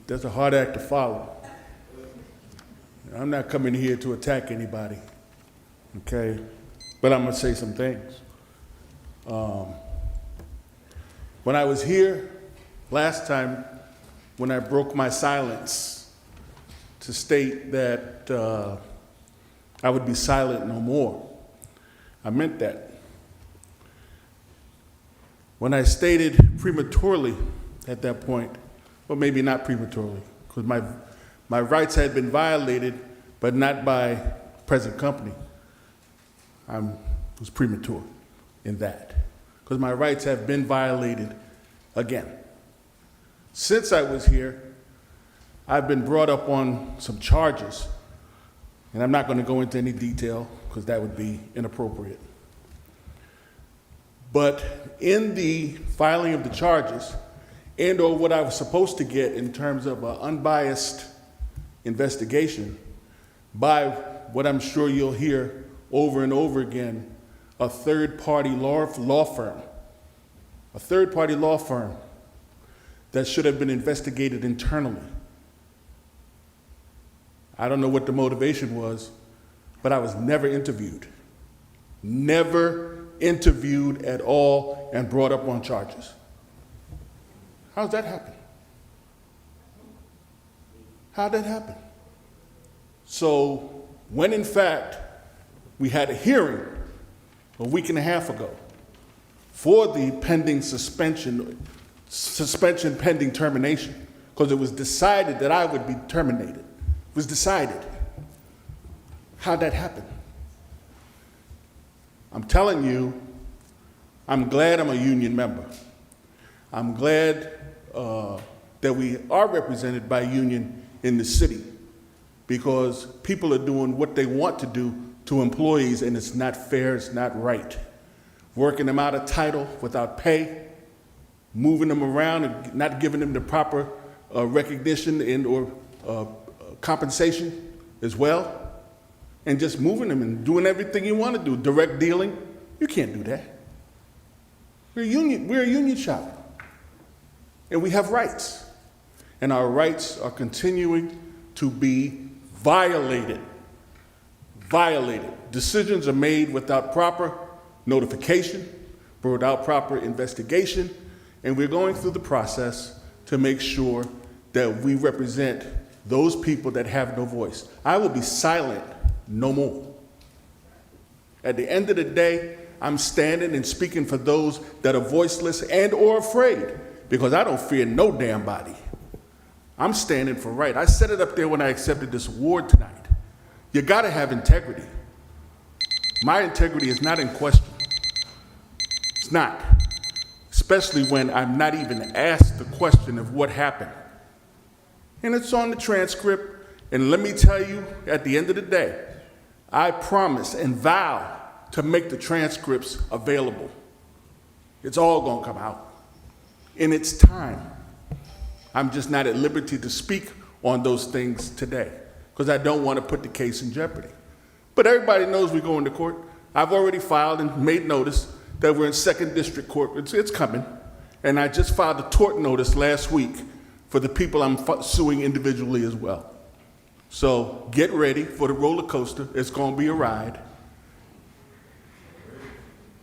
That's a hard act to follow. I'm not coming here to attack anybody, okay? But I'm gonna say some things. When I was here last time, when I broke my silence to state that I would be silent no more, I meant that. When I stated prematurely at that point, well, maybe not prematurely, because my rights had been violated, but not by present company. I was premature in that, because my rights have been violated again. Since I was here, I've been brought up on some charges, and I'm not going to go into any detail, because that would be inappropriate. But in the filing of the charges, and or what I was supposed to get in terms of an unbiased investigation by what I'm sure you'll hear over and over again, a third-party law firm, a third-party law firm that should have been investigated internally. I don't know what the motivation was, but I was never interviewed. Never interviewed at all and brought up on charges. How's that happen? How'd that happen? So when in fact we had a hearing a week and a half ago for the pending suspension pending termination, because it was decided that I would be terminated. It was decided. How'd that happen? I'm telling you, I'm glad I'm a union member. I'm glad that we are represented by union in the city, because people are doing what they want to do to employees, and it's not fair, it's not right. Working them out of title without pay, moving them around and not giving them the proper recognition and or compensation as well, and just moving them and doing everything you want to do. Direct dealing, you can't do that. We're a union shop, and we have rights, and our rights are continuing to be violated. Violated. Decisions are made without proper notification, without proper investigation, and we're going through the process to make sure that we represent those people that have no voice. I will be silent no more. At the end of the day, I'm standing and speaking for those that are voiceless and or afraid, because I don't fear no damn body. I'm standing for right. I said it up there when I accepted this award tonight. You gotta have integrity. My integrity is not in question. It's not. Especially when I'm not even asked the question of what happened. And it's on the transcript, and let me tell you, at the end of the day, I promise and vow to make the transcripts available. It's all gonna come out in its time. I'm just not at liberty to speak on those things today, because I don't want to put the case in jeopardy. But everybody knows we're going to court. I've already filed and made notice that we're in 2nd District Court. It's coming. And I just filed a tort notice last week for the people I'm suing individually as well. So get ready for the roller coaster. It's going to be a ride.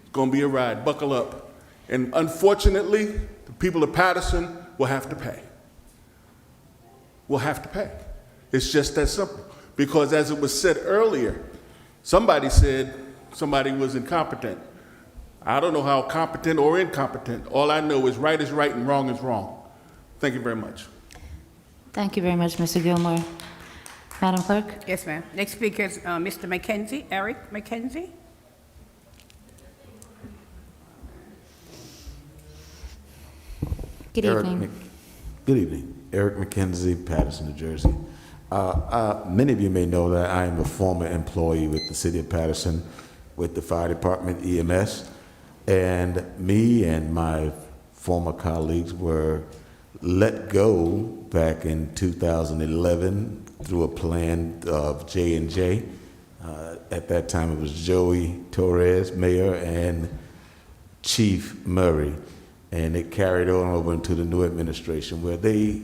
It's going to be a ride. Buckle up. And unfortunately, the people of Paterson will have to pay. Will have to pay. It's just that simple. Because as it was said earlier, somebody said somebody was incompetent. I don't know how competent or incompetent. All I know is right and wrong is wrong. Thank you very much. Thank you very much, Mr. Gilmore. Madam Clerk? Yes, ma'am. Next speaker is Mr. McKenzie, Eric McKenzie. Good evening. Good evening. Eric McKenzie, Paterson, New Jersey. Many of you may know that I am a former employee with the City of Paterson, with the Fire Department, EMS, and me and my former colleagues were let go back in 2011 through a plan of J&J. At that time, it was Joey Torres, mayor, and Chief Murray. And it carried on over into the new administration, where they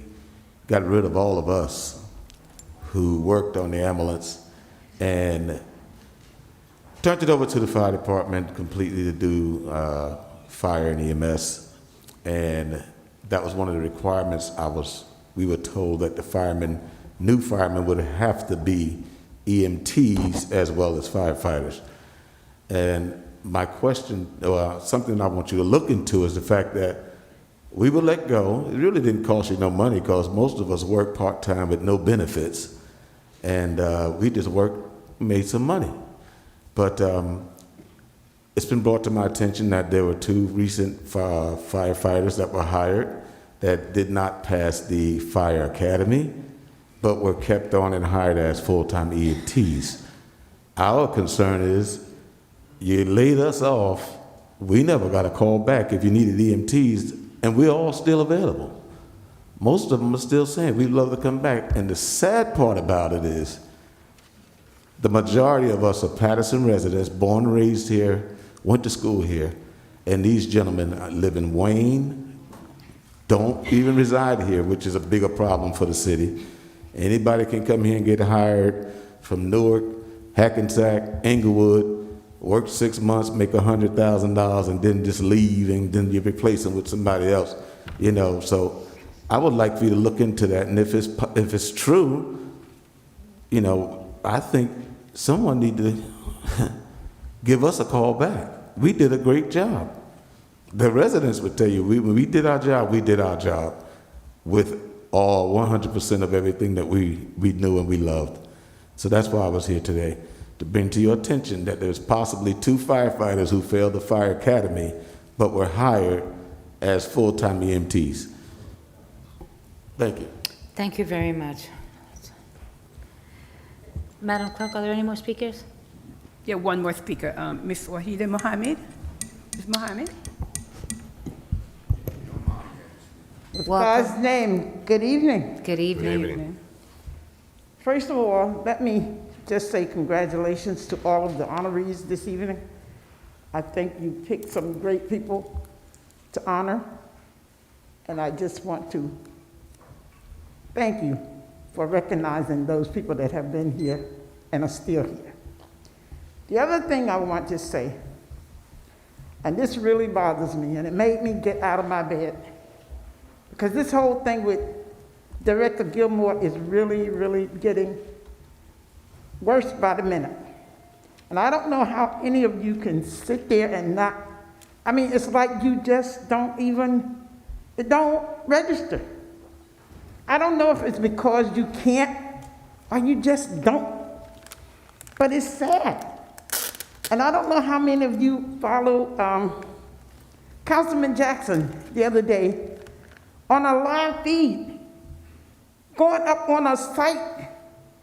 got rid of all of us who worked on the ambulance and turned it over to the fire department completely to do fire and EMS. And that was one of the requirements we were told that the new firemen would have to be EMTs as well as firefighters. And my question, something I want you to look into, is the fact that we were let go. It really didn't cost you no money because most of us work part-time with no benefits. And we just made some money. But it's been brought to my attention that there were 2 recent firefighters that were hired that did not pass the fire academy, but were kept on and hired as full-time EMTs. Our concern is, you laid us off, we never got a call back if you needed EMTs, and we're all still available. Most of them are still saying, we'd love to come back. And the sad part about it is, the majority of us are Paterson residents, born and raised here, went to school here, and these gentlemen live in Wayne, don't even reside here, which is a bigger problem for the city. Anybody can come here and get hired from Newark, Hackensack, Englewood, work 6 months, make $100,000, and then just leave, and then you replace them with somebody else. So I would like for you to look into that, and if it's true, I think someone need to give us a call back. We did a great job. The residents would tell you, when we did our job, we did our job with all 100% of everything that we knew and we loved. So that's why I was here today, to bring to your attention that there's possibly 2 firefighters who failed the fire academy, but were hired as full-time EMTs. Thank you. Thank you very much. Madam Clerk, are there any more speakers? Yeah, one more speaker, Ms. Wahida Mohammed. Ms. Mohammed? God's name, good evening. Good evening. First of all, let me just say congratulations to all of the honorees this evening. I think you picked some great people to honor, and I just want to thank you for recognizing those people that have been here and are still here. The other thing I want to say, and this really bothers me, and it made me get out of my bed, because this whole thing with Director Gilmore is really, really getting worse by the minute. And I don't know how any of you can sit there and not, it's like you just it don't register. I don't know if it's because you can't or you just don't, but it's sad. And I don't know how many of you follow Councilman Jackson the other day on a live feed, going up on a site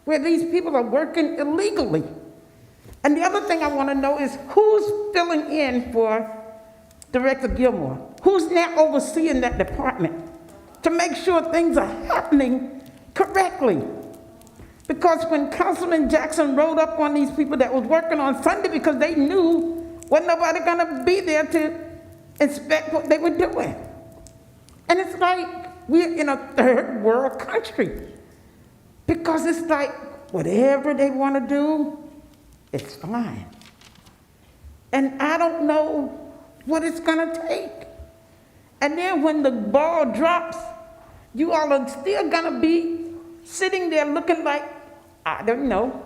where these people are working illegally. And the other thing I want to know is who's filling in for Director Gilmore? Who's now overseeing that department to make sure things are happening correctly? Because when Councilman Jackson rode up on these people that was working on Sunday because they knew wasn't nobody gonna be there to inspect what they were doing. And it's like we're in a third world country, because it's like whatever they want to do, it's fine. And I don't know what it's going to take. And then when the ball drops, you all are still going to be sitting there looking like, I don't know.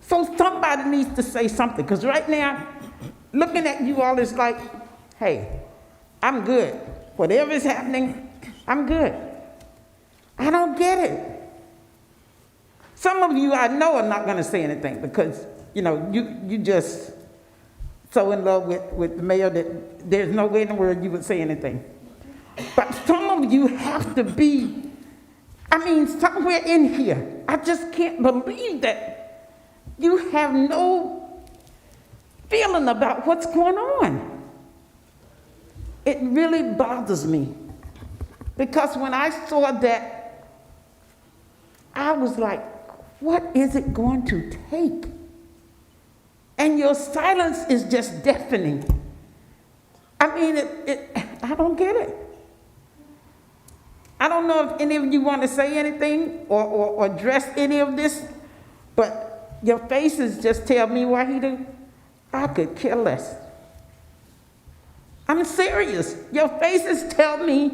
So somebody needs to say something, because right now, looking at you all is like, hey, I'm good. Whatever is happening, I'm good. I don't get it. Some of you I know are not going to say anything because, you just so in love with the mayor that there's no way in the world you would say anything. But some of you have to be, somewhere in here. I just can't believe that you have no feeling about what's going on. it really bothers me. Because when I saw that, I was like, what is it going to take? And your silence is just deafening. I mean, I don't get it. I don't know if any of you want to say anything or address any of this, but your faces just tell me, Wahida, I could care less. I'm serious. Your faces tell me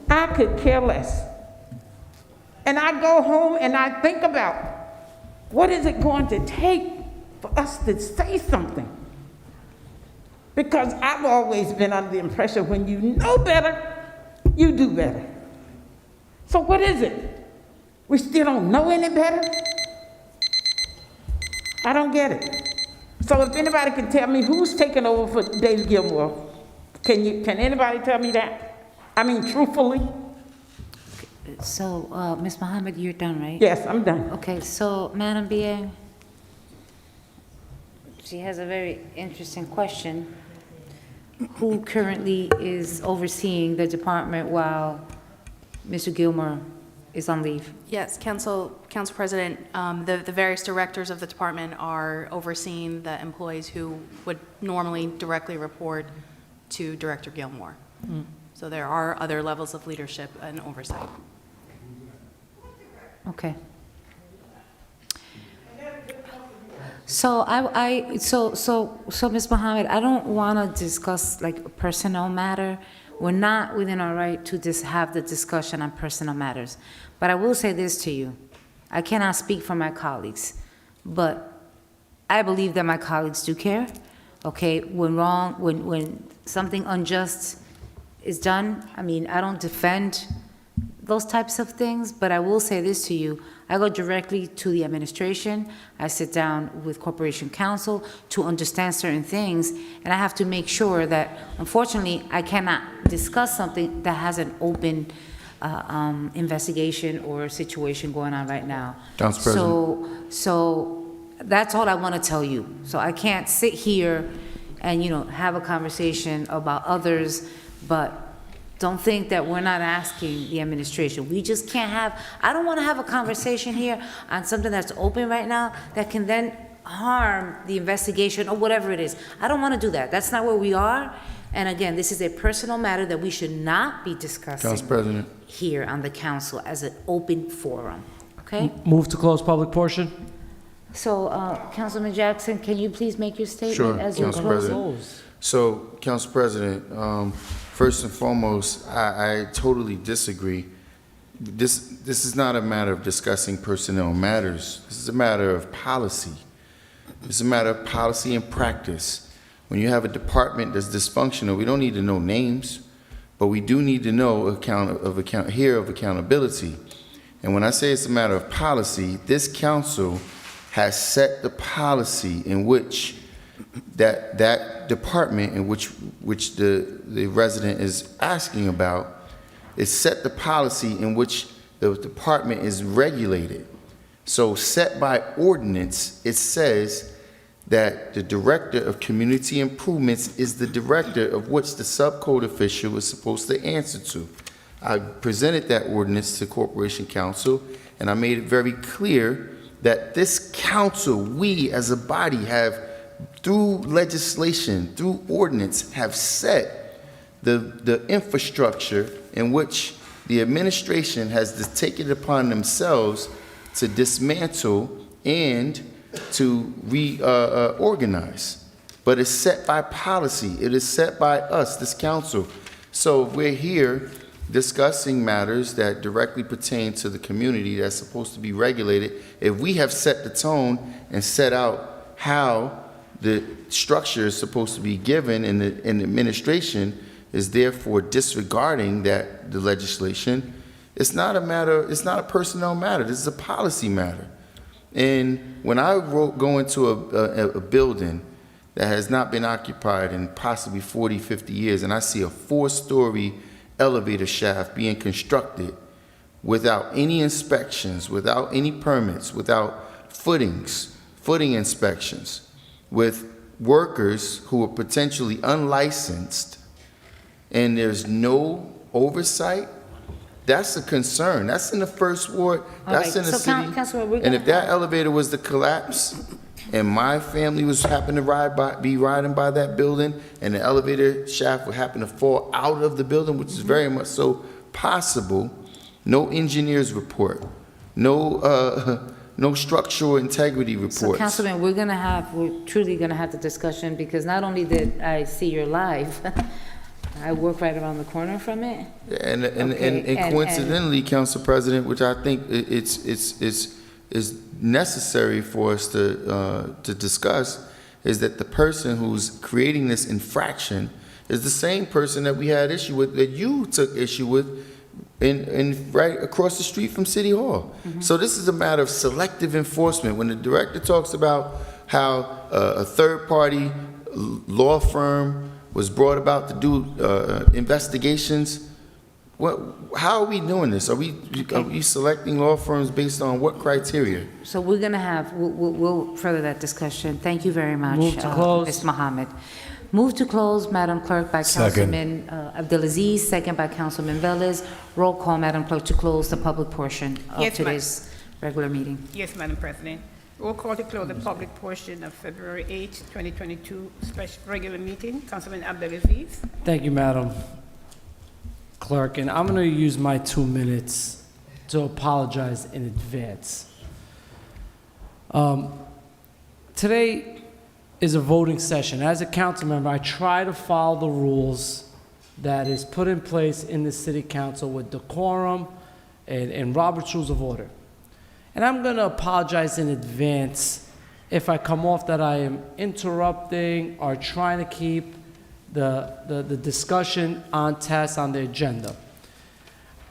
I could care less. And I go home and I think about, what is it going to take for us to say something? Because I've always been under the impression when you know better, you do better. So what is it? We still don't know any better? I don't get it. So if anybody can tell me who's taking over for David Gilmore, can anybody tell me that? I mean, truthfully? So, Ms. Muhammad, you're done, right? Yes, I'm done. Okay, so Madam BA, she has a very interesting question. Who currently is overseeing the department while Mr. Gilmore is on leave? Yes, Council President, the various directors of the department are overseeing the employees who would normally directly report to Director Gilmore. So there are other levels of leadership and oversight. Okay. So so Ms. Muhammad, I don't want to discuss like a personnel matter. We're not within our right to just have the discussion on personnel matters. But I will say this to you. I cannot speak for my colleagues, but I believe that my colleagues do care. Okay, when something unjust is done, I mean, I don't defend those types of things, but I will say this to you. I go directly to the administration. I sit down with corporation counsel to understand certain things, and I have to make sure that, unfortunately, I cannot discuss something that has an open investigation or situation going on right now. Council President. So that's all I want to tell you. So I can't sit here and, have a conversation about others, but don't think that we're not asking the administration. We just can't I don't want to have a conversation here on something that's open right now that can then harm the investigation or whatever it is. I don't want to do that. That's not where we are. And again, this is a personal matter that we should not be discussing Council President. here on the council as an open forum, okay? Move to close public portion. So, Councilman Jackson, can you please make your statement Sure, as you Council close? President. So, Council President, first and foremost, I totally disagree. This is not a matter of discussing personnel matters. This is a matter of policy. It's a matter of policy and practice. When you have a department that's dysfunctional, we don't need to know names, but we do need to know of accountability. And when I say it's a matter of policy, this council has set the policy in which that department in which the resident is asking about is set the policy in which the department is regulated. So set by ordinance, it says that the director of community improvements is the director of which the subcode official is supposed to answer to. I presented that ordinance to Corporation Council, and I made it very clear that this council, we as a body have, through legislation, through ordinance, have set the infrastructure in which the administration has taken it upon themselves to dismantle and to reorganize. But it's set by policy. It is set by us, this council. So we're here discussing matters that directly pertain to the community that's supposed to be regulated. If we have set the tone and set out how the structure is supposed to be given and the administration is therefore disregarding that, the legislation, it's not a personnel matter. This is a policy matter. And when I go into a building that has not been occupied in possibly 40, 50 years, and I see a 4-story elevator shaft being constructed without any inspections, without any permits, without footing inspections, with workers who are potentially unlicensed and there's no oversight, that's a concern. That's in the first ward. That's in the city. Councilman, we're And gonna if that elevator was to collapse, and my family was happen to be riding by that building, and the elevator shaft would happen to fall out of the building, which is very much so possible, no engineer's report, no structural integrity reports. So Councilman, we're truly gonna have the discussion, because not only did I see your live, I work right around the corner from it. And Okay, coincidentally, Council President, which I think is necessary for us to discuss, is that the person who's creating this infraction is the same person that we had issue with, that you took issue with in right across the street from City Hall. So this is a matter of selective enforcement. When the director talks about how a third-party law firm was brought about to do investigations, how are we doing this? Are we selecting law firms based on what criteria? So we're gonna we'll further that discussion. Thank you very much. Move to close. Ms. Mohammed. Move to close, Madam Clerk, by Second. Councilman Abdelaziz, second by Councilman Velez. Roll call, Madam Clerk, to close the public portion of Yes, ma'am. today's regular meeting. Yes, Madam President. Roll call to close the public portion of February 8, 2022 special regular meeting. Councilman Abdelaziz. Thank you, Madam Clerk, and I'm going to use my 2 minutes to apologize in advance. Today is a voting session. As a council member, I try to follow the rules that is put in place in the City Council with decorum and Robert's Rules of Order. And I'm going to apologize in advance if I come off that I am interrupting or trying to keep the discussion on task on the agenda.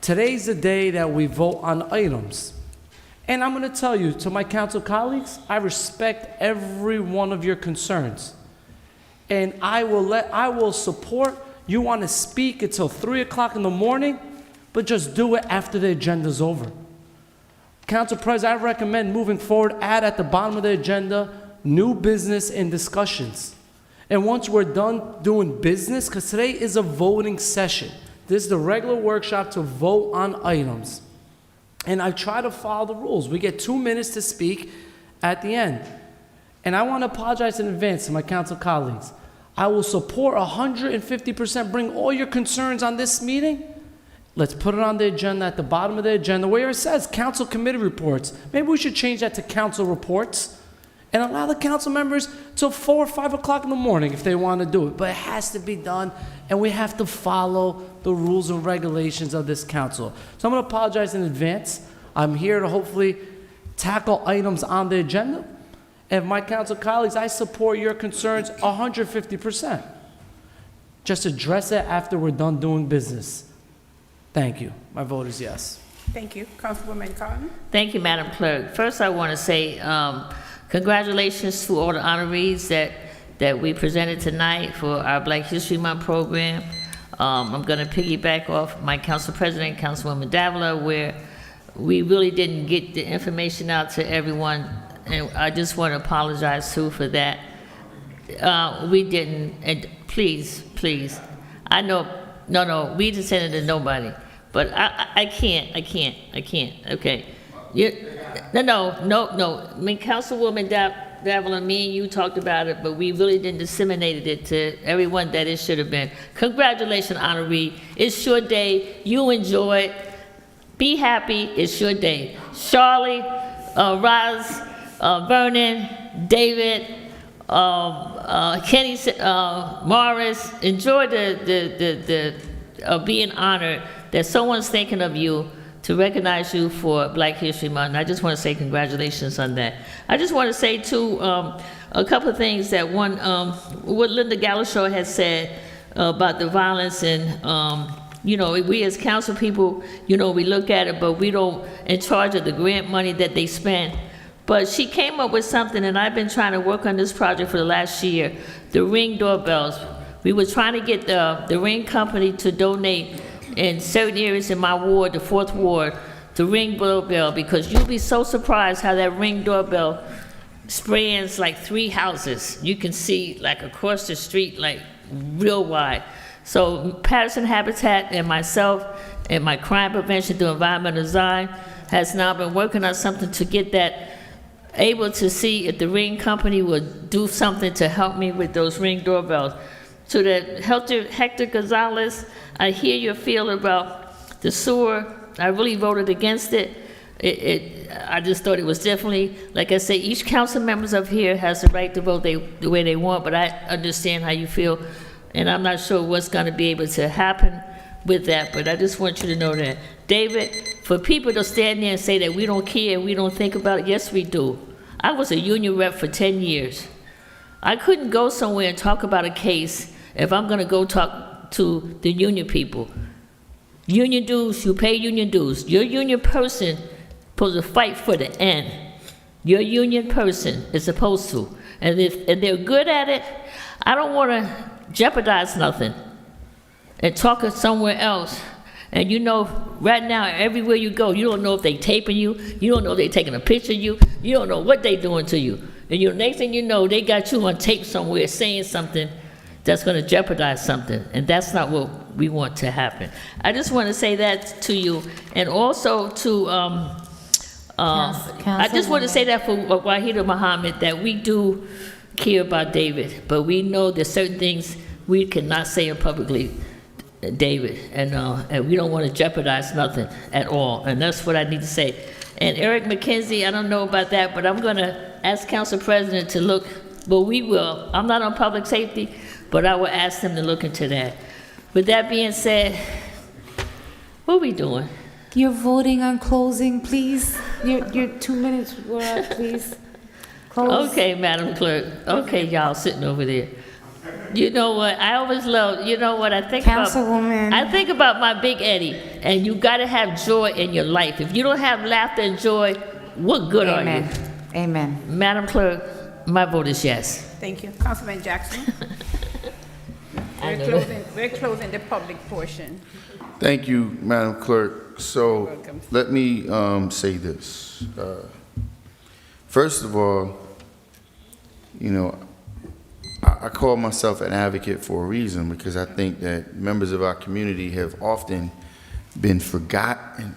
Today's the day that we vote on items. And I'm going to tell you, to my council colleagues, I respect every one of your concerns. And I will support. You want to speak until 3 o'clock in the morning, but just do it after the agenda's over. Council President, I recommend moving forward, add at the bottom of the agenda, new business and discussions. And once we're done doing business, because today is a voting session, this is the regular workshop to vote on items. And I try to follow the rules. We get 2 minutes to speak at the end. And I want to apologize in advance to my council colleagues. I will support 150%, bring all your concerns on this meeting. Let's put it on the agenda at the bottom of the agenda where it says council committee reports. Maybe we should change that to council reports and allow the council members till 4 or 5 o'clock in the morning if they want to do it. But it has to be done, and we have to follow the rules and regulations of this council. So I'm going to apologize in advance. I'm here to hopefully tackle items on the agenda. And my council colleagues, I support your concerns 150%. Just address it after we're done doing business. Thank you. My vote is yes. Thank you. Councilwoman Cotton. Thank you, Madam Clerk. First, I want to say congratulations to all the honorees that we presented tonight for our Black History Month program. I'm going to piggyback off my council president, Councilwoman Davila, where we really didn't get the information out to everyone, and I just want to apologize too for that. We didn't, and please, I know, no, we didn't send it to nobody, but I can't, okay. No. I mean, Councilwoman Davila, me and you talked about it, but we really didn't disseminate it to everyone that it should have been. Congratulations, Honoree. It's your day. You enjoy it. Be happy. It's your day. Charlie, Roz, Vernon, David, Kenny, Morris, enjoy the being honored that someone's thinking of you to recognize you for Black History Month. I just want to say congratulations on that. I just want to say too, a couple of things that what Linda Galashaw has said about the violence, and we as council people, we look at it, but we don't in charge of the grant money that they spend. But she came up with something, and I've been trying to work on this project for the last year, the Ring doorbells. We were trying to get the Ring company to donate in certain areas in my ward, the 4th ward, the Ring doorbell, because you'll be so surprised how that Ring doorbell spans like 3 houses. You can see like across the street, like real wide. So Paterson Habitat and myself and my crime prevention through environmental design has now been working on something to get that, able to see if the Ring Company would do something to help me with those Ring doorbells. To the Hector Gonzalez, I hear your feel about the sewer. I really voted against it. I just thought it was definitely, like I say, each council members up here has the right to vote the way they want, but I understand how you feel, and I'm not sure what's gonna be able to happen with that, but I just want you to know that. David, for people to stand there and say that we don't care, we don't think about it, yes, we do. I was a union rep for 10 years. I couldn't go somewhere and talk about a case if I'm gonna go talk to the union people. Union dues, you pay union dues. Your union person supposed to fight for the end. Your union person is supposed to. And if they're good at it, I don't wanna jeopardize nothing and talk it somewhere else. And you know, right now, everywhere you go, you don't know if they taping you, you don't know if they taking a picture of you, you don't know what they doing to you. And the next thing you know, they got you on tape somewhere saying something that's gonna jeopardize something, and that's not what we want to happen. I just wanna say that to you, and also to, I just want to say that for Wahida Muhammad, that we do care about David, but we know there's certain things we cannot say publicly, David, and we don't want to jeopardize nothing at all, and that's what I need to say. And Eric McKenzie, I don't know about that, but I'm going to ask Council President to look, but we will. I'm not on public safety, but I will ask them to look into that. With that being said, what are we doing? You're voting on closing, please. Your 2 minutes were up, please. Close. Okay, Madam Clerk. Okay, y'all sitting over there. You know what? I always love, you know what I think Councilwoman. about? I think about my Big Eddie, and you got to have joy in your life. If you don't have laughter and joy, what good are you? Amen. Madam Clerk, my vote is yes. Thank you. Councilman Jackson. We're closing the public portion. Thank you, Madam Clerk. So let me say this. First of all, you know, I call myself an advocate for a reason, because I think that members of our community have often been forgotten.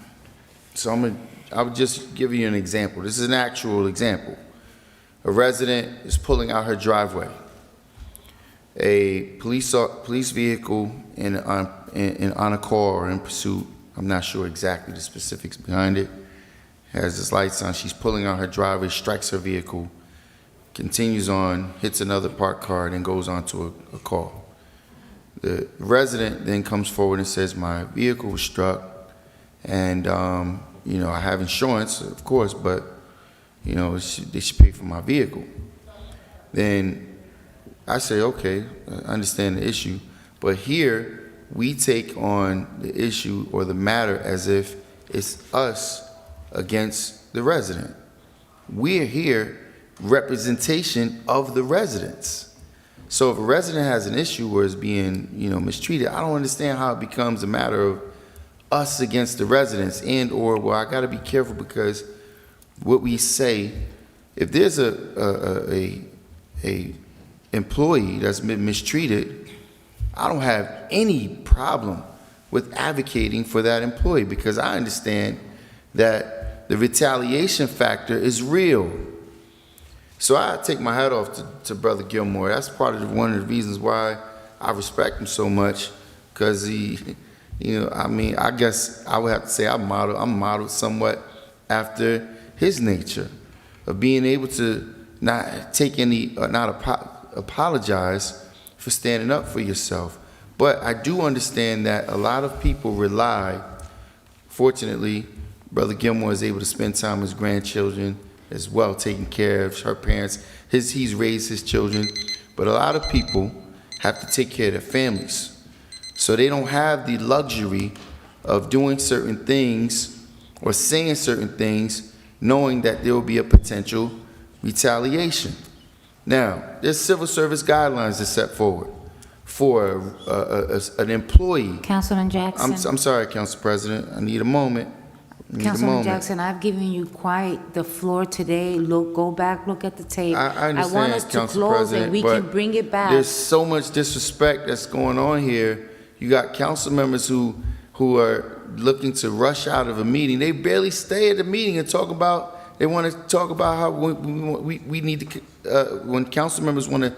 So I'll just give you an example. This is an actual example. A resident is pulling out her driveway. A police vehicle on a car or in pursuit, I'm not sure exactly the specifics behind it, has its lights on. She's pulling out her driveway, strikes her vehicle, continues on, hits another parked car, and then goes on to a call. The resident then comes forward and says, my vehicle was struck, and you know, I have insurance, of course, but you know, they should pay for my vehicle. Then I say, okay, I understand the issue, but here we take on the issue or the matter as if it's us against the resident. We're here representation of the residents. So if a resident has an issue where it's being, you know, mistreated, I don't understand how it becomes a matter of us against the residents, and or, well, I got to be careful, because what we say, if there's a employee that's been mistreated, I don't have any problem with advocating for that employee, because I understand that the retaliation factor is real. So I take my hat off to Brother Gilmore. That's part of one of the reasons why I respect him so much, because he, you know, I mean, I guess I would have to say I'm modeled somewhat after his nature of being able to not take any, not apologize for standing up for yourself. But I do understand that a lot of people rely, fortunately, Brother Gilmore is able to spend time with his grandchildren as well, taking care of her parents. He's raised his children, but a lot of people have to take care of their families. So they don't have the luxury of doing certain things or saying certain things, knowing that there will be a potential retaliation. Now, there's civil service guidelines that set forward for an employee. Councilman Jackson. I'm sorry, Council President, I need a moment. Councilman Jackson, I've given you quite the floor today. Go back, look at the tape. I understand, I want us to Council close President, and we but can bring it back. there's so much disrespect that's going on here You got council members who are looking to rush out of a meeting. They barely stay at the meeting and talk about, they want to talk about how we need to, when council members want to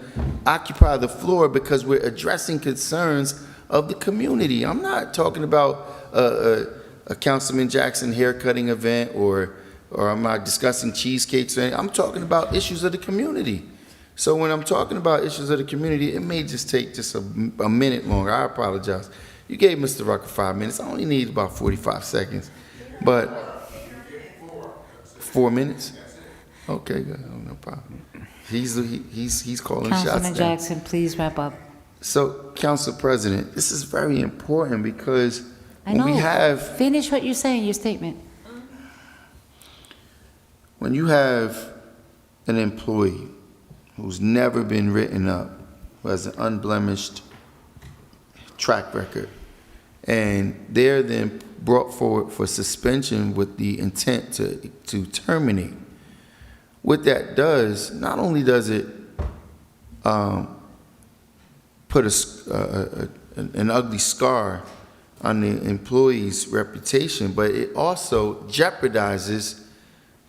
occupy the floor because we're addressing concerns of the community. I'm not talking about a Councilman Jackson haircutting event or I'm not discussing cheesecakes or anything. I'm talking about issues of the community. So when I'm talking about issues of the community, it may just take just a minute longer. I apologize. You gave Mr. Rucker 5 minutes. I only need about 45 seconds. But 4 minutes? Okay, good. No problem. He's calling shots. Councilman Jackson, please wrap up. So, Council President, this is very important because I know. when we have... Finish what you're saying, your statement. When you have an employee who's never been written up, who has an unblemished track record, and they're then brought forward for suspension with the intent to terminate, what that does, not only does it put an ugly scar on the employee's reputation, but it also jeopardizes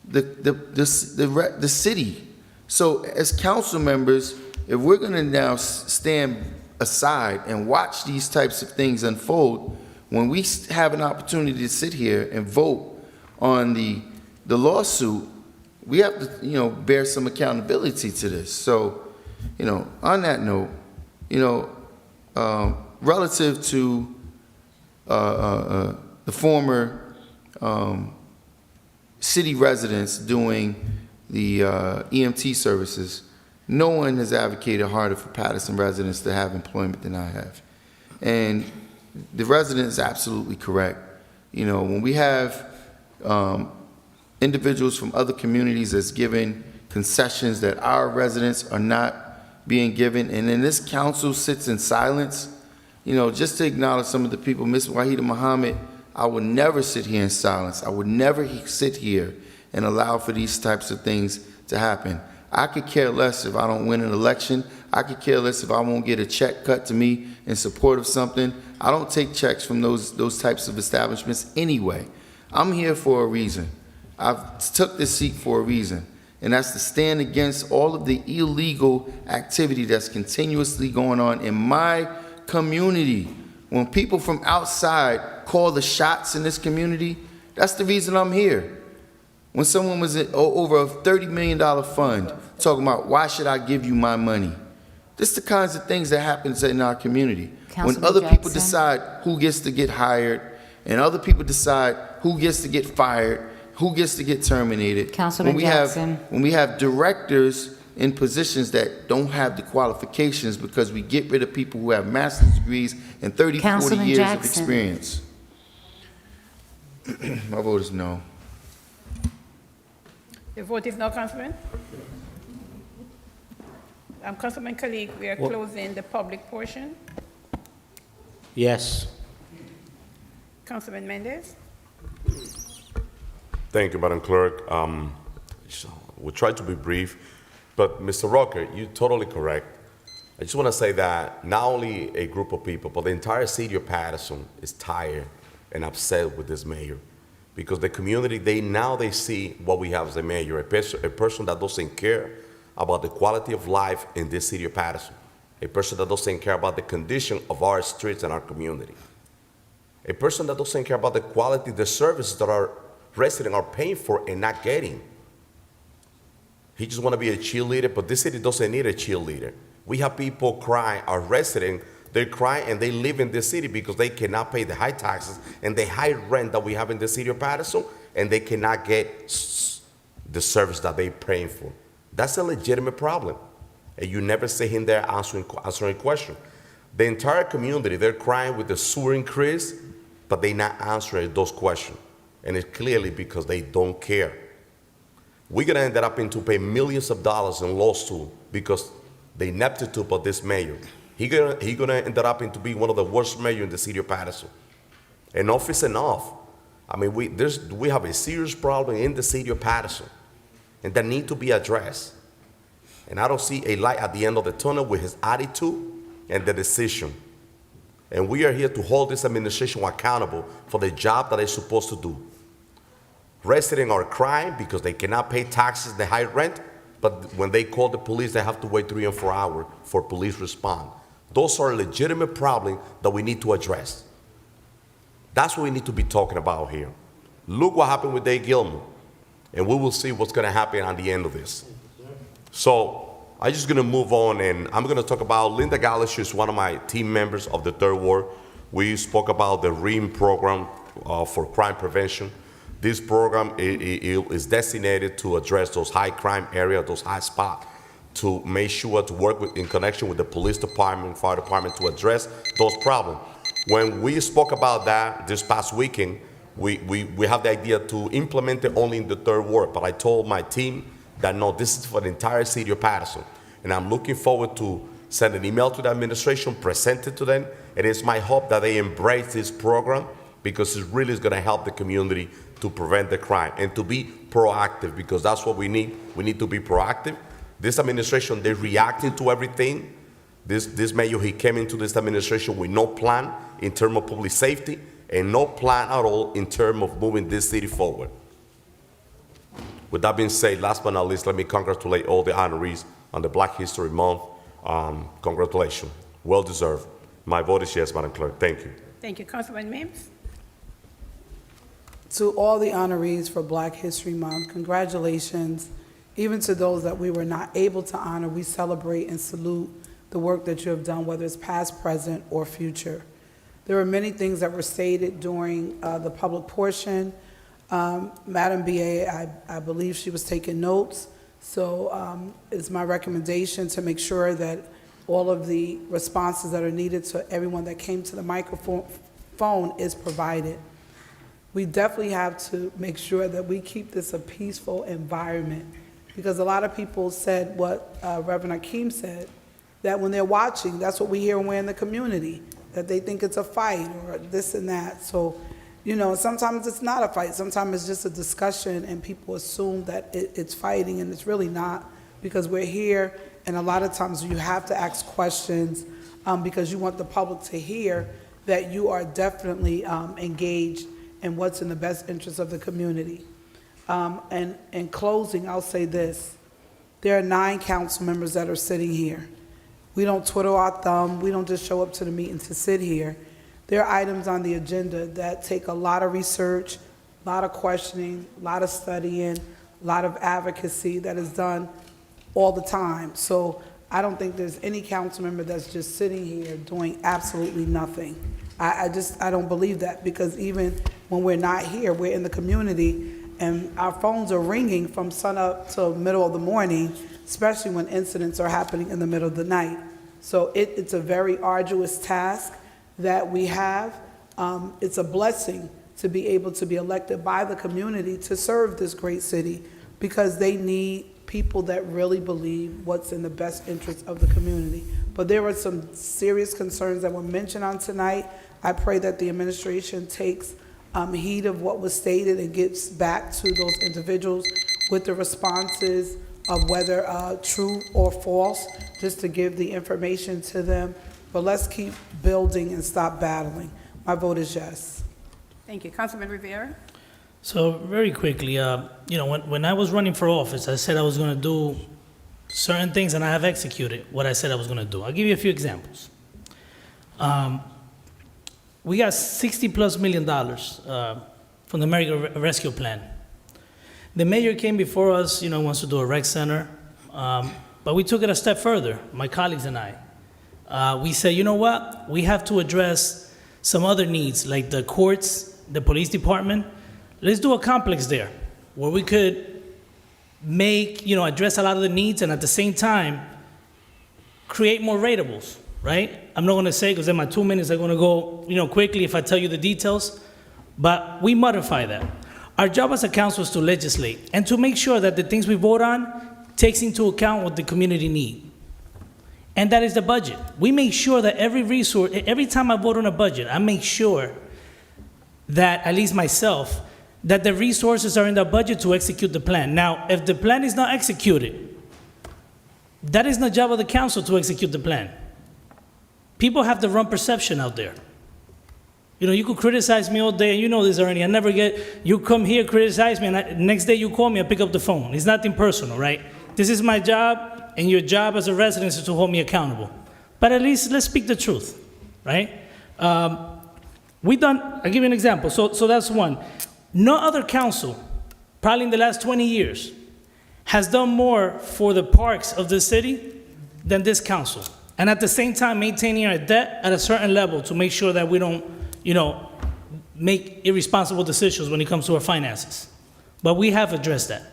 the city. So as council members, if we're going to now stand aside and watch these types of things unfold, when we have an opportunity to sit here and vote on the lawsuit, we have to, bear some accountability to this. So, on that note, relative to the former city residents doing the EMT services, no one has advocated harder for Paterson residents to have employment than I have. And the resident is absolutely correct. When we have individuals from other communities that's given concessions that our residents are not being given, and then this council sits in silence, just to acknowledge some of the people, Ms. Wahida Muhammad, I would never sit here in silence. I would never sit here and allow for these types of things to happen. I could care less if I don't win an election. I could care less if I won't get a check cut to me in support of something. I don't take checks from those types of establishments anyway. I'm here for a reason. I've took this seat for a reason, and that's to stand against all of the illegal activity that's continuously going on in my community. When people from outside call the shots in this community, that's the reason I'm here. When someone was over a $30 million fund talking about, why should I give you my money? This is the kinds of things that happens in our community. When other people decide who gets to get hired, and other people decide who gets to get fired, who gets to get terminated. Councilman Jackson. When we have directors in positions that don't have the qualifications because we get rid of people who have master's degrees and 30, 40 years of experience. My vote is no. The vote is no, Councilman. Councilman Khalid, we are closing the public portion. Yes. Councilman Mendez. Thank you, Madam Clerk. We'll try to be brief, but Mr. Rucker, you're totally correct. I just want to say that not only a group of people, but the entire city of Paterson is tired and upset with this mayor. Because the community, they see what we have as a mayor, a person that doesn't care about the quality of life in this city of Paterson, a person that doesn't care about the condition of our streets and our community, a person that doesn't care about the quality, the services that our residents are paying for and not getting. He just want to be a cheerleader, but this city doesn't need a cheerleader. We have people crying, our residents, they're crying and they live in this city because they cannot pay the high taxes and the high rent that we have in the city of Paterson, and they cannot get the service that they're paying for. That's a legitimate problem. And you never see him there answering a question. The entire community, they're crying with the sewer increase, but they're not answering those questions. And it's clearly because they don't care. We're going to end up into pay millions of dollars in lawsuit because the ineptitude of this mayor. He's gonna end up into being one of the worst mayors in the city of Paterson. Enough is enough. I mean, we have a serious problem in the city of Paterson, and that need to be addressed. And I don't see a light at the end of the tunnel with his attitude and the decision. And we are here to hold this administration accountable for the job that they're supposed to do. Residents are crying because they cannot pay taxes, they high rent, but when they call the police, they have to wait 3 and 4 hours for police respond. Those are legitimate problems that we need to address. That's what we need to be talking about here. Look what happened with Dave Gilman, and we will see what's going to happen at the end of this. So I'm just going to move on, and I'm going to talk about Linda Gallish, who's one of my team members of the Third Ward. We spoke about the REAM program for crime prevention. This program is designated to address those high crime areas, those high spots, to make sure to work in connection with the police department, fire department to address those problems. When we spoke about that this past weekend, we have the idea to implement it only in the Third Ward, but I told my team that no, this is for the entire city of Paterson. And I'm looking forward to send an email to the administration, present it to them, and it's my hope that they embrace this program because it really is going to help the community to prevent the crime and to be proactive, because that's what we need. We need to be proactive. This administration, they're reacting to everything. This mayor, he came into this administration with no plan in terms of public safety and no plan at all in terms of moving this city forward. With that being said, last but not least, let me congratulate all the honorees on the Black History Month. Congratulations. Well deserved. My vote is yes, Madam Clerk. Thank you. Thank you. Councilman Mims? To all the honorees for Black History Month, congratulations. Even to those that we were not able to honor, we celebrate and salute the work that you have done, whether it's past, present, or future. There were many things that were stated during the public portion. Madam BA, I believe she was taking notes, so it's my recommendation to make sure that all of the responses that are needed to everyone that came to the microphone is provided. We definitely have to make sure that we keep this a peaceful environment, because a lot of people said what Reverend Akeem said, that when they're watching, that's what we hear when we're in the community, that they think it's a fight or this and that. So, you know, sometimes it's not a fight. Sometimes it's just a discussion and people assume that it's fighting, and it's really not, because we're here, and a lot of times you have to ask questions because you want the public to hear that you are definitely engaged in what's in the best interest of the community. And in closing, I'll say this. There are 9 council members that are sitting here. We don't twiddle our thumb. We don't just show up to the meeting to sit here. There are items on the agenda that take a lot of research, a lot of questioning, a lot of studying, a lot of advocacy that is done all the time. So I don't think there's any council member that's just sitting here doing absolutely nothing. I don't believe that, because even when we're not here, we're in the community, and our phones are ringing from sun up to middle of the morning, especially when incidents are happening in the middle of the night. So it's a very arduous task that we have. It's a blessing to be able to be elected by the community to serve this great city, because they need people that really believe what's in the best interest of the community. But there were some serious concerns that were mentioned on tonight. I pray that the administration takes heed of what was stated and gets back to those individuals with the responses of whether true or false, just to give the information to them. But let's keep building and stop battling. My vote is yes. Thank you. Councilman Rivera? So very quickly, you know, when I was running for office, I said I was going to do certain things, and I have executed what I said I was going to do. I'll give you a few examples. We got $60+ million from the American Rescue Plan. The mayor came before us, you know, wants to do a rec center, but we took it a step further, my colleagues and I. We said, you know what? We have to address some other needs, like the courts, the police department. Let's do a complex there where we could make, you know, address a lot of the needs, and at the same time, create more ratables, right? I'm not going to say, because in my 2 minutes, I'm going to go, you know, quickly if I tell you the details, but we modify that. Our job as a council is to legislate and to make sure that the things we vote on takes into account what the community need. And that is the budget. We make sure that every resource, every time I vote on a budget, I make sure that, at least myself, that the resources are in the budget to execute the plan. Now, if the plan is not executed, that is not the job of the council to execute the plan. people have the wrong perception out there. You know, you could criticize me all day, and you know this already. I never you come here, criticize me, and next day you call me, I pick up the phone. It's nothing personal, right? This is my job, and your job as a resident is to hold me accountable. But at least let's speak the truth, right? I'll give you an example. So that's one. No other council, probably in the last 20 years, has done more for the parks of the city than this council. And at the same time, maintaining our debt at a certain level to make sure that we don't, make irresponsible decisions when it comes to our finances. But we have addressed that.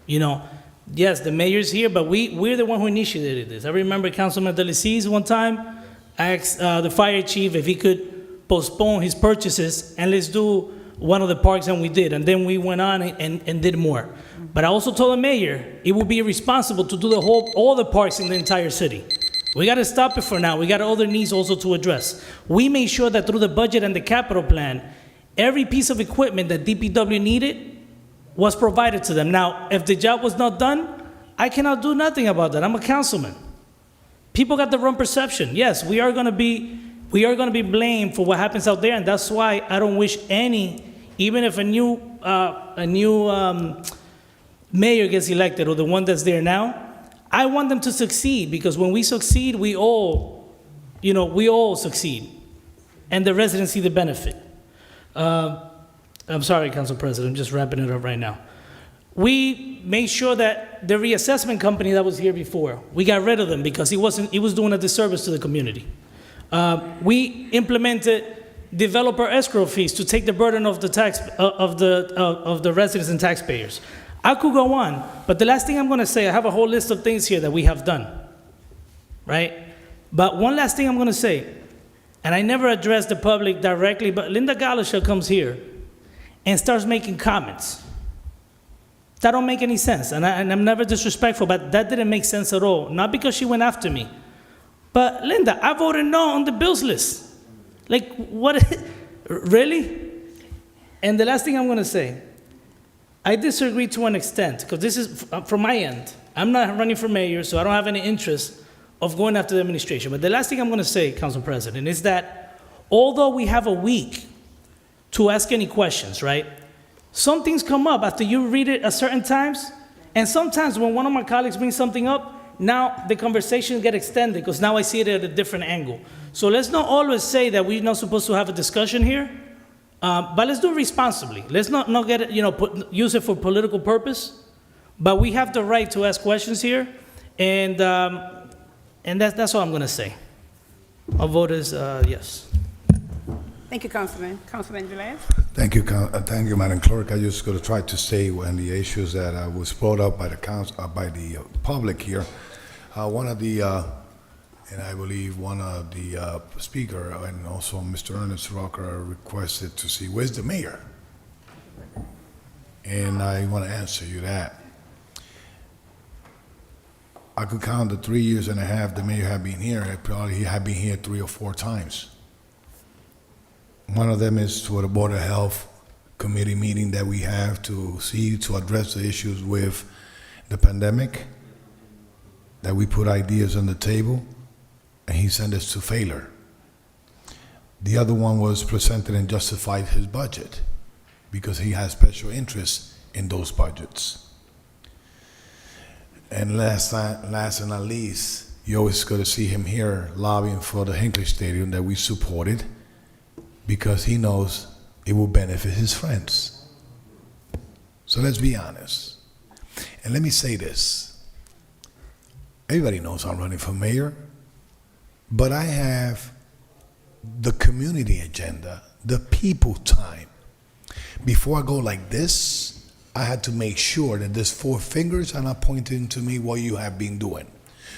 Yes, the mayor's here, but we're the one who initiated this. I remember Councilman Delices one time asked the fire chief if he could postpone his purchases and let's do one of the parks, and we did. And then we went on and did more. But I also told the mayor it would be irresponsible to do all the parks in the entire city. We got to stop it for now. We got other needs also to address. We made sure that through the budget and the capital plan, every piece of equipment that DPW needed was provided to them. Now, if the job was not done, I cannot do nothing about that. I'm a councilman. People got the wrong perception. Yes, we are going to be blamed for what happens out there, and that's why I don't wish even if a new mayor gets elected or the one that's there now, I want them to succeed, because when we succeed, we all succeed, and the residents see the benefit. I'm sorry, Council President, I'm just wrapping it up right now. We made sure that the reassessment company that was here before, we got rid of them because he was doing a disservice to the community. We implemented developer escrow fees to take the burden of the tax of the residents and taxpayers. I could go on, but the last thing I'm going to say, I have a whole list of things here that we have done, right? But one last thing I'm going to say, and I never address the public directly, but Linda Galasha comes here and starts making comments. That don't make any sense, and I'm never disrespectful, but that didn't make sense at all. Not because she went after me, but Linda, I voted no on the bills list. Like, what, really? And the last thing I'm going to say, I disagree to an extent, because this is from my end. I'm not running for mayor, so I don't have any interest of going after the administration. But the last thing I'm going to say, Council President, is that although we have a week to ask any questions, right? Some things come up after you read it at certain times, and sometimes when one of my colleagues brings something up, now the conversation gets extended, because now I see it at a different angle. So let's not always say that we're not supposed to have a discussion here. But let's do it responsibly. Let's not get it, use it for political purpose. But we have the right to ask questions here, and that's all I'm going to say. Our vote is yes. Thank you, Councilman. Councilman Velez? Thank you, Madam Clerk. I just going to try to say when the issues that was brought up by the public here. One of the, and I believe one of the speaker and also Mr. Ernest Rocker requested to see where's the mayor, and I want to answer you that. I could count the 3 years and a half the mayor had been here. He had been here 3 or 4 times. One of them is to the Board of Health committee meeting that we have to address the issues with the pandemic, that we put ideas on the table, and he sent us to failure. The other one was presented and justified his budget because he has special interest in those budgets. And last and not least, you always going to see him here lobbying for the Hinckley Stadium that we supported because he knows it will benefit his friends. So let's be honest. And let me say this. Everybody knows I'm running for mayor, but I have the community agenda, the people time. Before I go like this, I had to make sure that these 4 fingers are not pointing to me what you have been doing.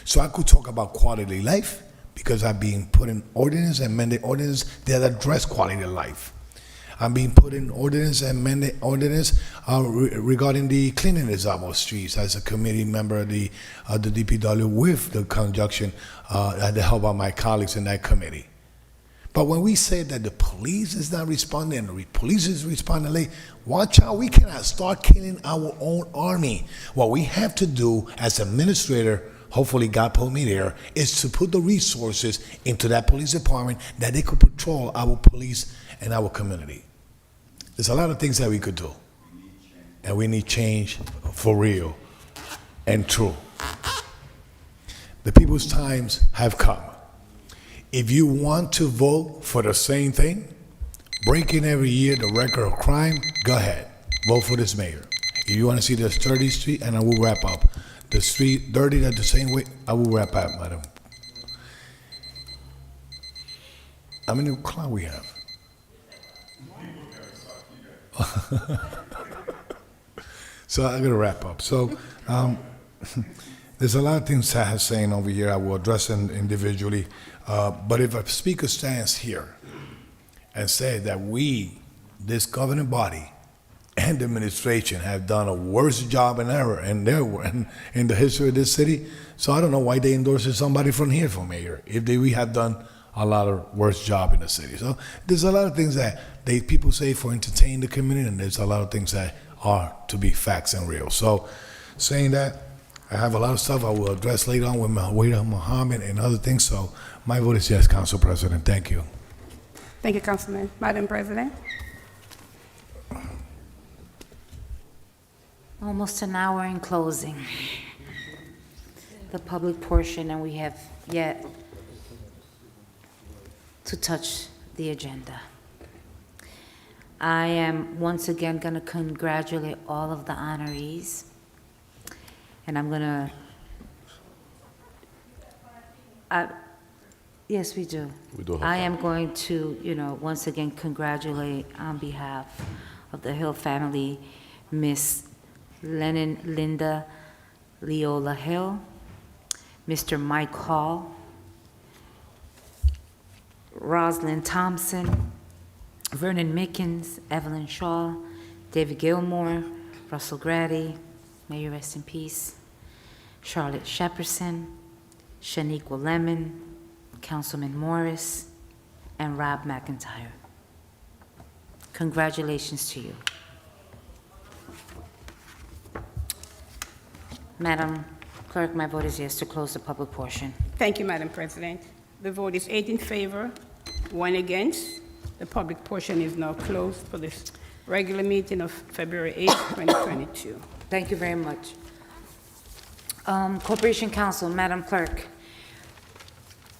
So I could talk about quality of life because I've been putting ordinance and amended ordinance that address quality of life. I'm being put in ordinance and amended ordinance regarding the cleanliness of our streets as a committee member of the DPW with the conjunction and the help of my colleagues in that committee. But when we say that the police is not responding and the police is responding late, watch out, we cannot start killing our own army. What we have to do as administrator hopefully God put me there, is to put the resources into that police department that they could patrol our police and our community. There's a lot of things that we could do. And we need change for real and true. The people's times have come. If you want to vote for the same thing, breaking every year the record of crime, go ahead. Vote for this mayor. If you want to see the 30th Street, and I will wrap up, the street dirty that the same way, I will wrap up, madam. How many o'clock we have? So I'm gonna wrap up. So there's a lot of things I have saying over here. I will address them individually. But if a speaker stands here and says that we, this governing body, and the administration have done a worse job than ever in the history of this city, so I don't know why they endorse somebody from here for mayor if we have done a lot of worse job in the city. So there's a lot of things that people say for entertain the community, and there's a lot of things that are to be facts and real. So saying that, I have a lot of stuff I will address later on with Muhammad and other things. So my vote is yes, Council President. Thank you. Thank you, Councilman. Madam President? Almost an hour in closing. The public portion, and we have yet to touch the agenda. I am once again going to congratulate all of the honorees, and I'm going to, yes, we do. We do have I that. am going to, once again congratulate on behalf of the Hill family, Miss Lennon Linda Leola Hill, Mr. Mike Hall, Rosalind Thompson, Vernon Mickens, Evelyn Shaw, David Gilmore, Russell Grady, may you rest in peace, Charlotte Shepperson, Shaniqua Lemon, Councilman Morris, and Rob McIntyre. Congratulations to you. Madam Clerk, my vote is yes to close the public portion. Thank you, Madam President. The vote is 8 in favor, 1 against. The public portion is now closed for this regular meeting of February 8, 2022. Thank you very much. Corporation Counsel, Madam Clerk,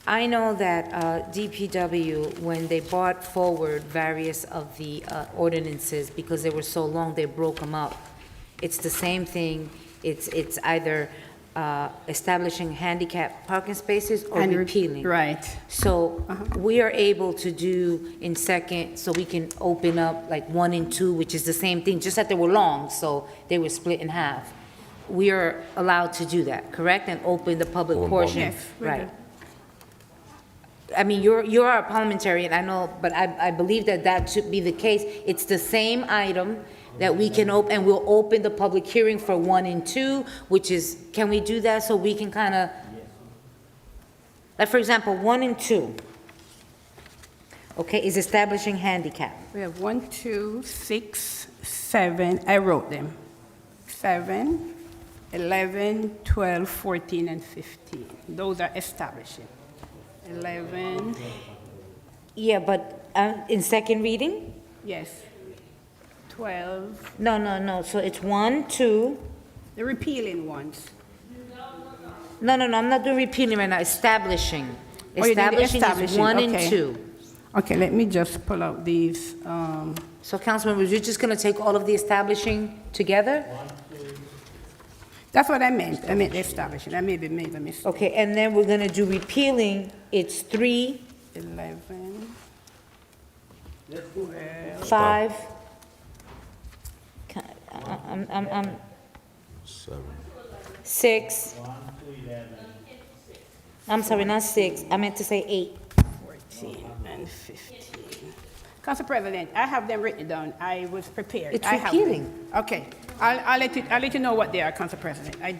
I know that DPW, when they brought forward various of the ordinances, because they were so long, they broke them up. It's the same thing. It's either establishing handicap parking spaces or And repealing. Right. So we are able to do in second, so we can open up like 1 and 2, which is the same thing, just that they were long, so they were split in half. We are allowed to do that, correct? And open the public portion? Yes, we Right. do. I mean, you're our parliamentarian, I know, but I believe that should be the case. It's the same item that we can open, and we'll open the public hearing for 1 and 2, which is, can we do that so we can kind of, like, for example, 1 and 2, okay, is establishing handicap. We have 1, 2, 6, 7, I wrote them. 7, 11, 12, 14, and 15. Those are establishing. 11, Yeah, but in second reading? yes. 12, No, so it's 1, 2, the repealing ones. no, I'm not doing repealing right now, establishing. Oh, you did Establishing is 1 and okay. 2. Okay, let me just pull out these. So Councilmembers, you're just going to take all of the establishing together? That's what I meant. I meant establishing. I maybe made a mistake. Okay, and then we're going to do repealing, it's 3, 11, 5. I'm 6. I'm sorry, not 6. I meant to say 8. 14, and 15. Council President, I have them written down. I was prepared. It's I have them. repealing. Okay, I'll let you know what they are, Council President. I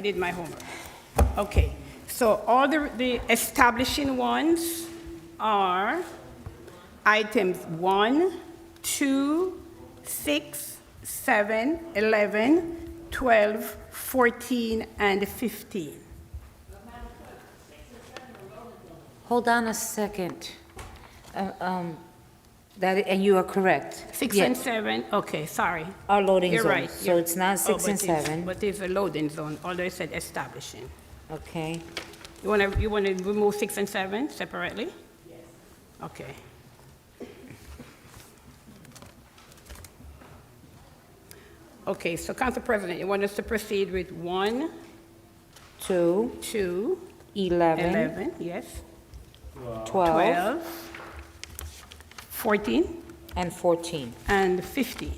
did my homework. Okay, so all the establishing ones are items 1, 2, 6, 7, 11, 12, 14, and 15. Hold on a second. And you are correct. 6 Yeah, and 7, okay, sorry. Are loading You're zones, right. so it's not 6 and 7. But it's a loading zone, although it said establishing. Okay. You want to remove 6 and 7 separately? Yes. Okay. Okay, so Council President, you want us to proceed with 1, 2, 11, 11, yes, 12, 14, and 14. and 15.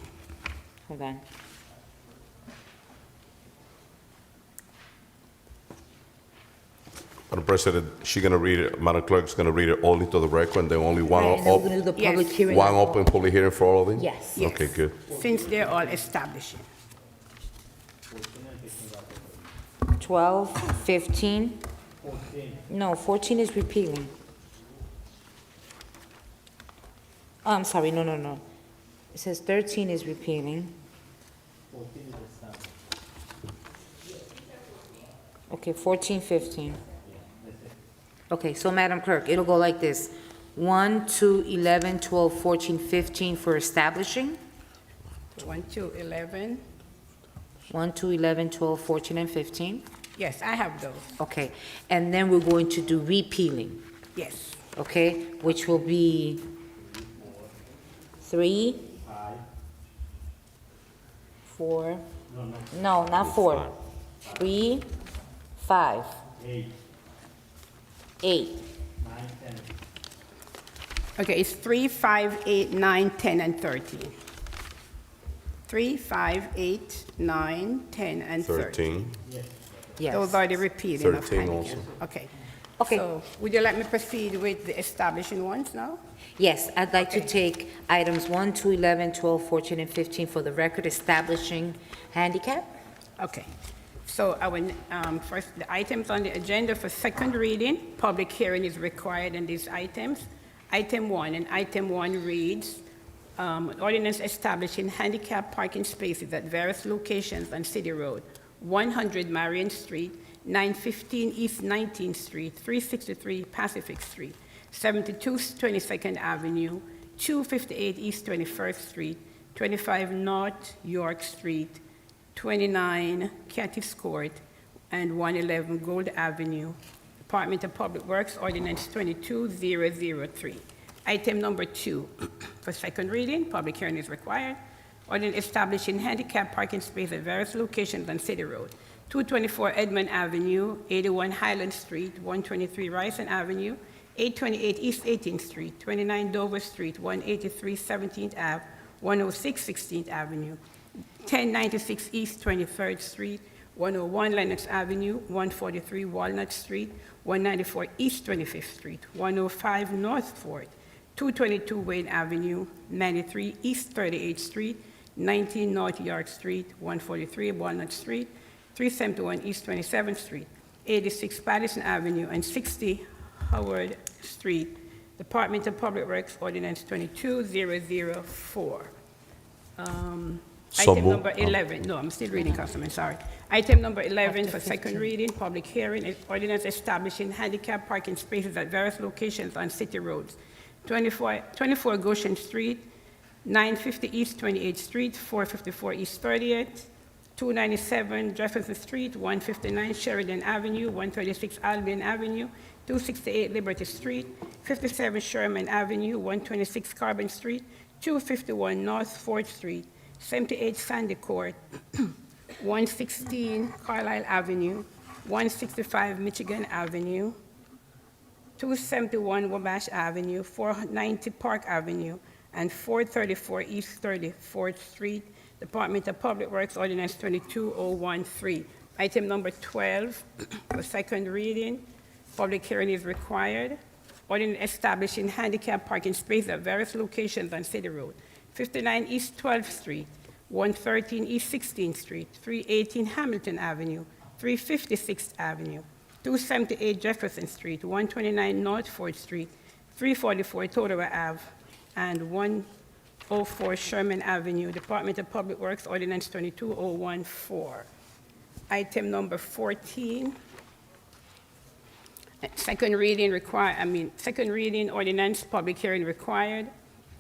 Hold on. Madam President, she gonna read it, Madam Clerk's gonna read it all into the record, and then only one, Right, and then we're gonna do the public Yes. hearing. one open public hearing for all of them? Yes. Yes. Okay, good. Since they're all establishing. 12, 15. No, 14 is repealing. Oh, I'm sorry, no. It says 13 is repealing. Okay, 14, 15. Okay, so Madam Clerk, it'll go like this. 1, 2, 11, 12, 14, 15 for establishing. 1, 2, 11. 1, 2, 11, 12, 14, and 15. Yes, I have those. Okay, and then we're going to do repealing, Yes. okay? Which will be 3, 4, no, not 4. 3, 5, 8. Okay, it's 3, 5, 8, 9, 10, and 13. 3, 5, 8, 9, 10, and 13. 13. Yes. Those are the repeating of 13 Hannigan. also. Okay. Okay. So would you like me to proceed with the establishing ones now? Yes, I'd like to Okay. take items 1, 2, 11, 12, 14, and 15 for the record, establishing handicap. Okay. So first, the items on the agenda for second reading, public hearing is required in these items. Item 1, and item 1 reads, ordinance establishing handicap parking spaces at various locations on City Road, 100 Marion Street, 915 East 19th Street, 363 Pacific Street, 72 22nd Avenue, 258 East 21st Street, 25 North York Street, 29 Cattis Court, and 111 Gold Avenue. Department of Public Works, Ordinance 22003. Item number 2, for second reading, public hearing is required. Ordinance establishing handicap parking space at various locations on City Road, 224 Edmond Avenue, 81 Highland Street, 123 Ryson Avenue, 828 East 18th Street, 29 Dover Street, 183 17th Ave, 106 16th Avenue, 1096 East 23rd Street, 101 Lenox Avenue, 143 Walnut Street, 194 East 25th Street, 105 North Fort, 222 Wayne Avenue, 93 East 38th Street, 19 North York Street, 143 Walnut Street, 371 East 27th Street, 86 Paterson Avenue, and 60 Howard Street. Department of Public Works, Ordinance 22004. So Item moved. number 11, no, I'm still reading, Councilman, sorry. Item number 11 for second reading, public hearing, is ordinance establishing handicap parking spaces at various locations on city roads. 24 Goshen Street, 950 East 28th Street, 454 East 30th, 297 Jefferson Street, 159 Sheridan Avenue, 136 Albion Avenue, 268 Liberty Street, 57 Sherman Avenue, 126 Carbon Street, 251 North 4th Street, 78 Sandy Court, 116 Carlisle Avenue, 165 Michigan Avenue, 271 Wabash Avenue, 490 Park Avenue, and 434 East 34th Street. Department of Public Works, Ordinance 22013. Item number 12, for second reading. Public hearing is required. Ordinance establishing handicap parking spaces at various locations on City Road. 59 East 12th Street, 113 East 16th Street, 318 Hamilton Avenue, 356th Avenue, 278 Jefferson Street, 129 North 4th Street, 344 Totowa Ave, and 104 Sherman Avenue. Department of Public Works, Ordinance 22014. Item number 14, Second reading ordinance, public hearing required.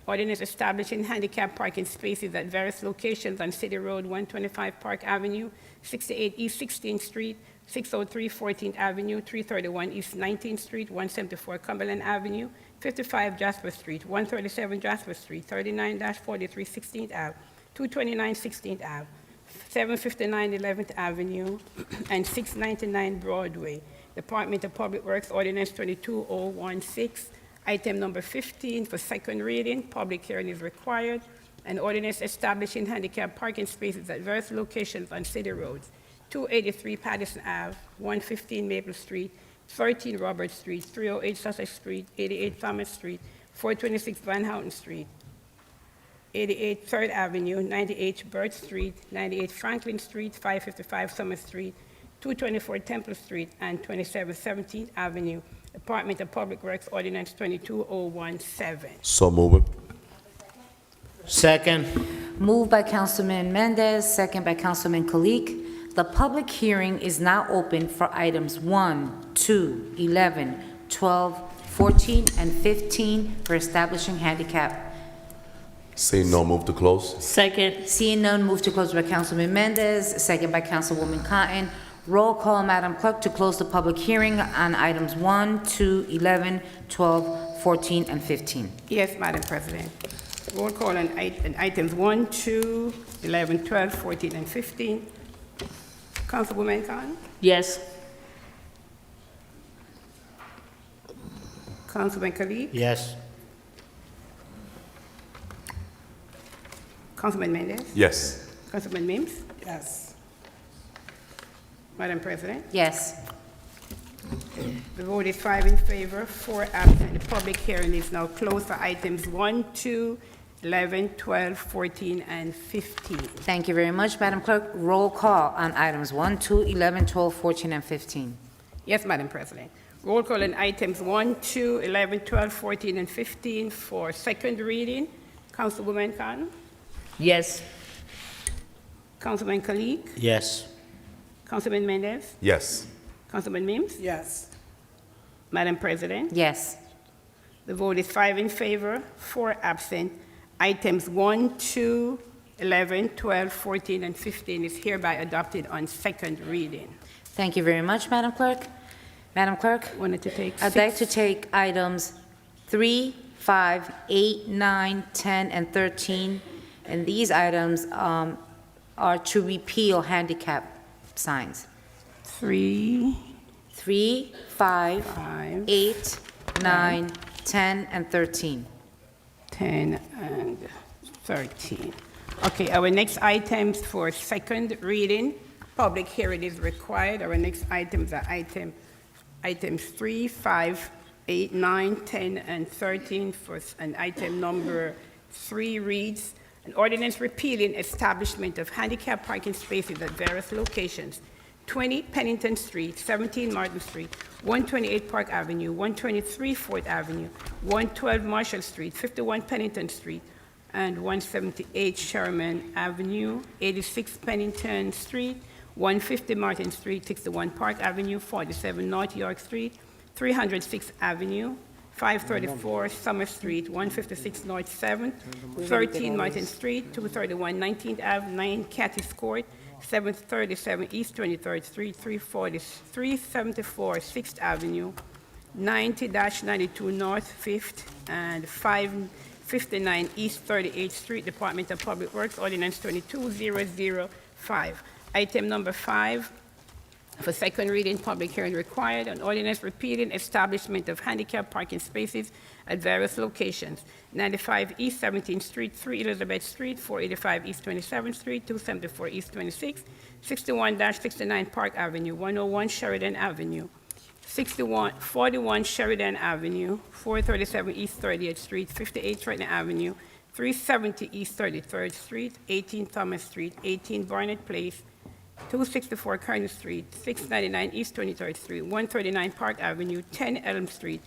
Ordinance establishing handicap parking spaces at various locations on City Road, 125 Park Avenue, 68 East 16th Street, 603 14th Avenue, 331 East 19th Street, 174 Cumberland Avenue, 55 Jasper Street, 137 Jasper Street, 39-43 16th Ave, 229 16th Ave, 759 11th Avenue, and 699 Broadway. Department of Public Works Ordinance 22016, item number 15 for second reading. Public hearing is required. An ordinance establishing handicap parking spaces at various locations on city roads: 283 Paterson Ave, 115 Maple Street, 13 Robert Street, 308 Sussex Street, 88 Thomas Street, 426 Van Houten Street, 88 3rd Avenue, 98 Burt Street, 98 Franklin Street, 555 Summer Street, 224 Temple Street, and 27 17th Avenue. Department of Public Works Ordinance 22017. So move it. Second. Moved by Councilman Mendez, second by Councilman Kalik. The public hearing is now open for items 1, 2, 11, 12, 14, and 15 for establishing handicap. Seeing no, move to close. Second. Seeing none, move to close by Councilman Mendez, second by Councilwoman Cotton. Roll call, Madam Clerk, to close the public hearing on items 1, 2, 11, 12, 14, and 15. Yes, Madam President. Roll call on items 1, 2, 11, 12, 14, and 15. Councilwoman Khan? Yes. Councilman Khalid? Yes. Councilman Mendez? Yes. Councilman Mims? Yes. Madam President? Yes. The vote is 5 in favor, 4 absent. The public hearing is now closed for items 1, 2, 11, 12, 14, and 15. Thank you very much, Madam Clerk. Roll call on items 1, 2, 11, 12, 14, and 15. Yes, Madam President. Roll call on items 1, 2, 11, 12, 14, and 15 for second reading. Councilwoman Khan? Yes. Councilman Kalik? Yes. Councilman Mendez? Yes. Councilman Mims? Yes. Madam President? Yes. The vote is 5 in favor, 4 absent. Items 1, 2, 11, 12, 14, and 15 is hereby adopted on second reading. Thank you very much, Madam Clerk. Madam Clerk? Wanted to take I'd like to take items 3, 5, 8, 9, 10, and 13, and these items are to repeal handicap signs. 3, 5, 8, 9, 10, and 13. 10 and 13. Okay, our next items for second reading, public hearing is required. Our next items are items 3, 5, 8, 9, 10, and 13. And item number 3 reads, an ordinance repealing establishment of handicap parking spaces at various locations: 20 Pennington Street, 17 Martin Street, 128 Park Avenue, 123 4th Avenue, 112 Marshall Street, 51 Pennington Street, and 178 Sherman Avenue, 86 Pennington Street, 150 Martin Street, 61 Park Avenue, 47 North York Street, 306th Avenue, 534 Summer Street, 156 North 7th, 13 Martin Street, 231 19th Ave, 9 Cathy's Court, 737 East 23rd Street, 374 6th Avenue, 90-92 North 5th, and 559 East 38th Street, Department of Public Works, Ordinance 22005. Item number 5, for second reading, public hearing required, an ordinance repealing establishment of handicap parking spaces at various locations: 95 East 17th Street, 3 Elizabeth Street, 485 East 27th Street, 274 East 26th, 61-69 Park Avenue, 101 Sheridan Avenue, 41 Sheridan Avenue, 437 East 30th Street, 58 Trenton Avenue, 370 East 33rd Street, 18 Thomas Street, 18 Barnett Place, 264 Kearney Street, 699 East 23rd Street, 139 Park Avenue, 10 Elm Street,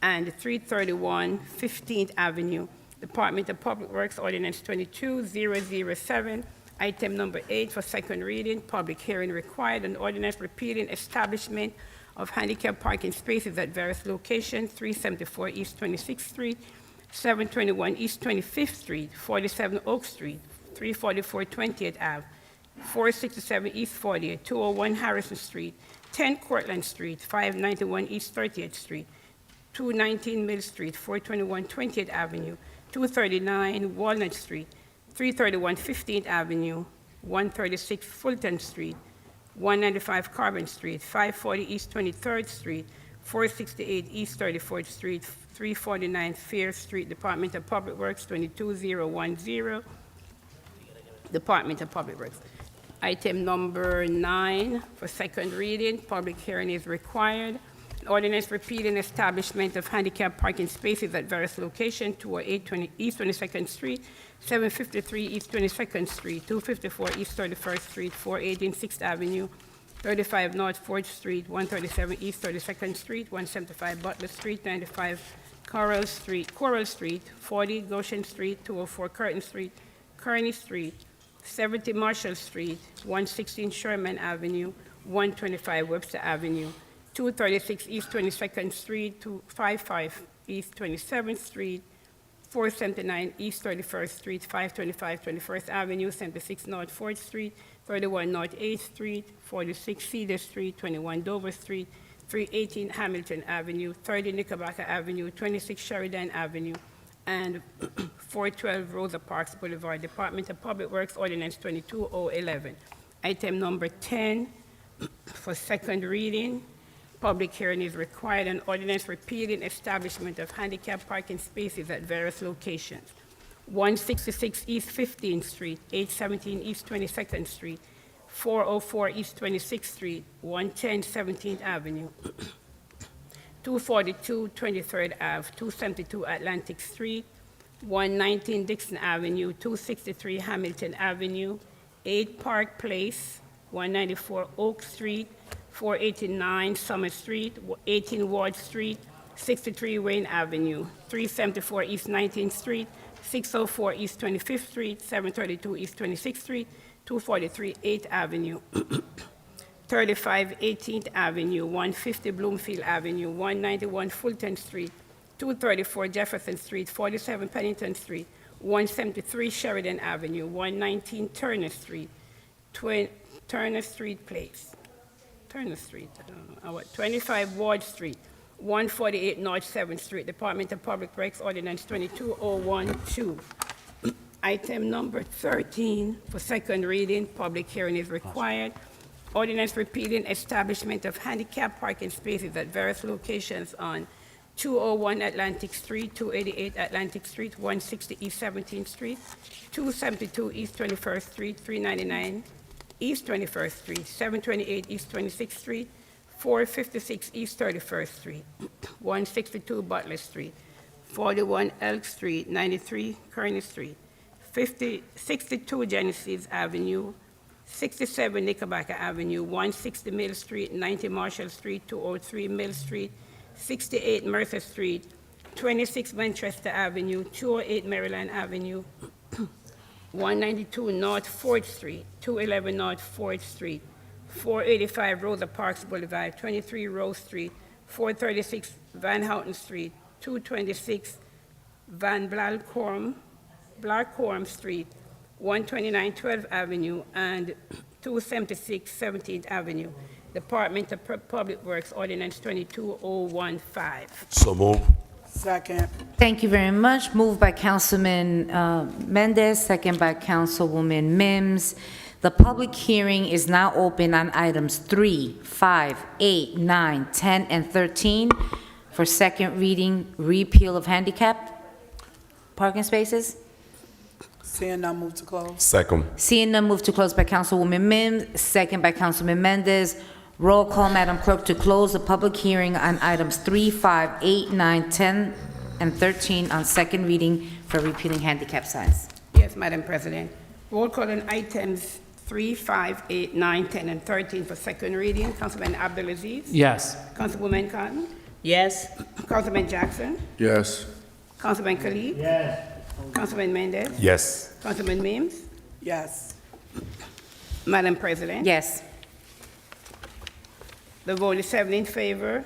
and 331 15th Avenue. Department of Public Works Ordinance 22007. Item number 8 for second reading, public hearing required, an ordinance repealing establishment of handicap parking spaces at various locations: 374 East 26th Street, 721 East 25th Street, 47 Oak Street, 344 20th Ave, 467 East 40th, 201 Harrison Street, 10 Cortlandt Street, 591 East 30th Street, 219 Mill Street, 421 20th Avenue, 239 Walnut Street, 331 15th Avenue, 136 Fulton Street, 195 Carbon Street, 540 East 23rd Street, 468 East 34th Street, 349 Fair Street, Department of Public Works, 22010, Department of Public Works. Item number 9 for second reading, public hearing is required. An ordinance repealing establishment of handicap parking spaces at various locations: 208 East 22nd Street, 753 East 22nd Street, 254 East 31st Street, 418 6th Avenue, 35 North 4th Street, 137 East 32nd Street, 175 Butler Street, 95 Coral Street, 40 Goshen Street, 204 Curtin Street, Kearney Street, 70 Marshall Street, 116 Sherman Avenue, 125 Webster Avenue, 236 East 22nd Street, 255 East 27th Street, 479 East 31st Street, 525 21st Avenue, 76 North 4th Street, 31 North 8th Street, 46 Cedar Street, 21 Dover Street, 318 Hamilton Avenue, 30 Knickerbocker Avenue, 26 Sheridan Avenue, and 412 Rosa Parks Boulevard, Department of Public Works, Ordinance 22011. Item number 10 for second reading. Public hearing is required. An ordinance repealing establishment of handicap parking spaces at various locations: 166 East 15th Street, 817 East 22nd Street, 404 East 26th Street, 110 17th Avenue, 242 23rd Ave, 272 Atlantic Street, 119 Dixon Avenue, 263 Hamilton Avenue, 8 Park Place, 194 Oak Street, 489 Summer Street, 18 Ward Street, 63 Wayne Avenue, 374 East 19th Street, 604 East 25th Street, 732 East 26th Street, 243 8th Avenue, 35 18th Avenue, 150 Bloomfield Avenue, 191 Fulton Street, 234 Jefferson Street, 47 Pennington Street, 173 Sheridan Avenue, 119 Turner Street, Turner Street Place. Turner Street, I don't know, 25 Ward Street, 148 North 7th Street, Department of Public Works, Ordinance 22012. Item number 13 for second reading, public hearing is required. Ordinance repealing establishment of handicap parking spaces at various locations on 201 Atlantic Street, 288 Atlantic Street, 160 East 17th Street, 272 East 21st Street, 399 East 21st Street, 728 East 26th Street, 456 East 31st Street, 162 Butler Street, 41 Elk Street, 93 Kearney Street, 62 Genesis Avenue, 67 Knickerbocker Avenue, 160 Mill Street, 90 Marshall Street, 203 Mill Street, 68 Mercer Street, 26 Manchester Avenue, 208 Maryland Avenue, 192 North 4th Street, 211 North 4th Street, 485 Rosa Parks Boulevard, 23 Rose Street, 436 Van Houten Street, 226 Van Blarcombe Street, 129 12th Avenue, and 276 17th Avenue. Department of Public Works, Ordinance 22015. So move. Second. Thank you very much. Moved by Councilman Mendez, second by Councilwoman Mims. The public hearing is now open on items 3, 5, 8, 9, 10, and 13 for second reading, repeal of handicap parking spaces. Seeing none, move to close. Second. Seeing none, move to close by Councilwoman Mims, second by Councilman Mendez. Roll call, Madam Clerk, to close the public hearing on items 3, 5, 8, 9, 10, and 13 on second reading for repealing handicap signs. Yes, Madam President. Roll call on items 3, 5, 8, 9, 10, and 13 for second reading. Councilman Abdulaziz? Yes. Councilwoman Cotton? Yes. Councilman Jackson? Yes. Councilman Khalid? Yes. Councilman Mendez? Yes. Councilman Mims? Yes. Madam President? Yes. The vote is 7 in favor,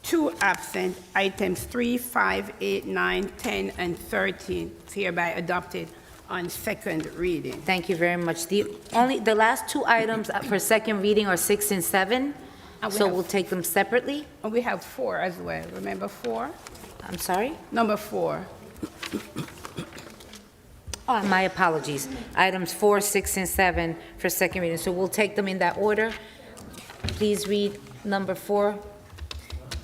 2 absent. Items 3, 5, 8, 9, 10, and 13 is hereby adopted on second reading. Thank you very much. The last two items for second reading are 6 and 7, And we so have- we'll take them separately. And we have 4 as well. Remember 4? I'm sorry? Number 4. Oh, my apologies. Items 4, 6, and 7 for second reading. So we'll take them in that order. Please read number 4.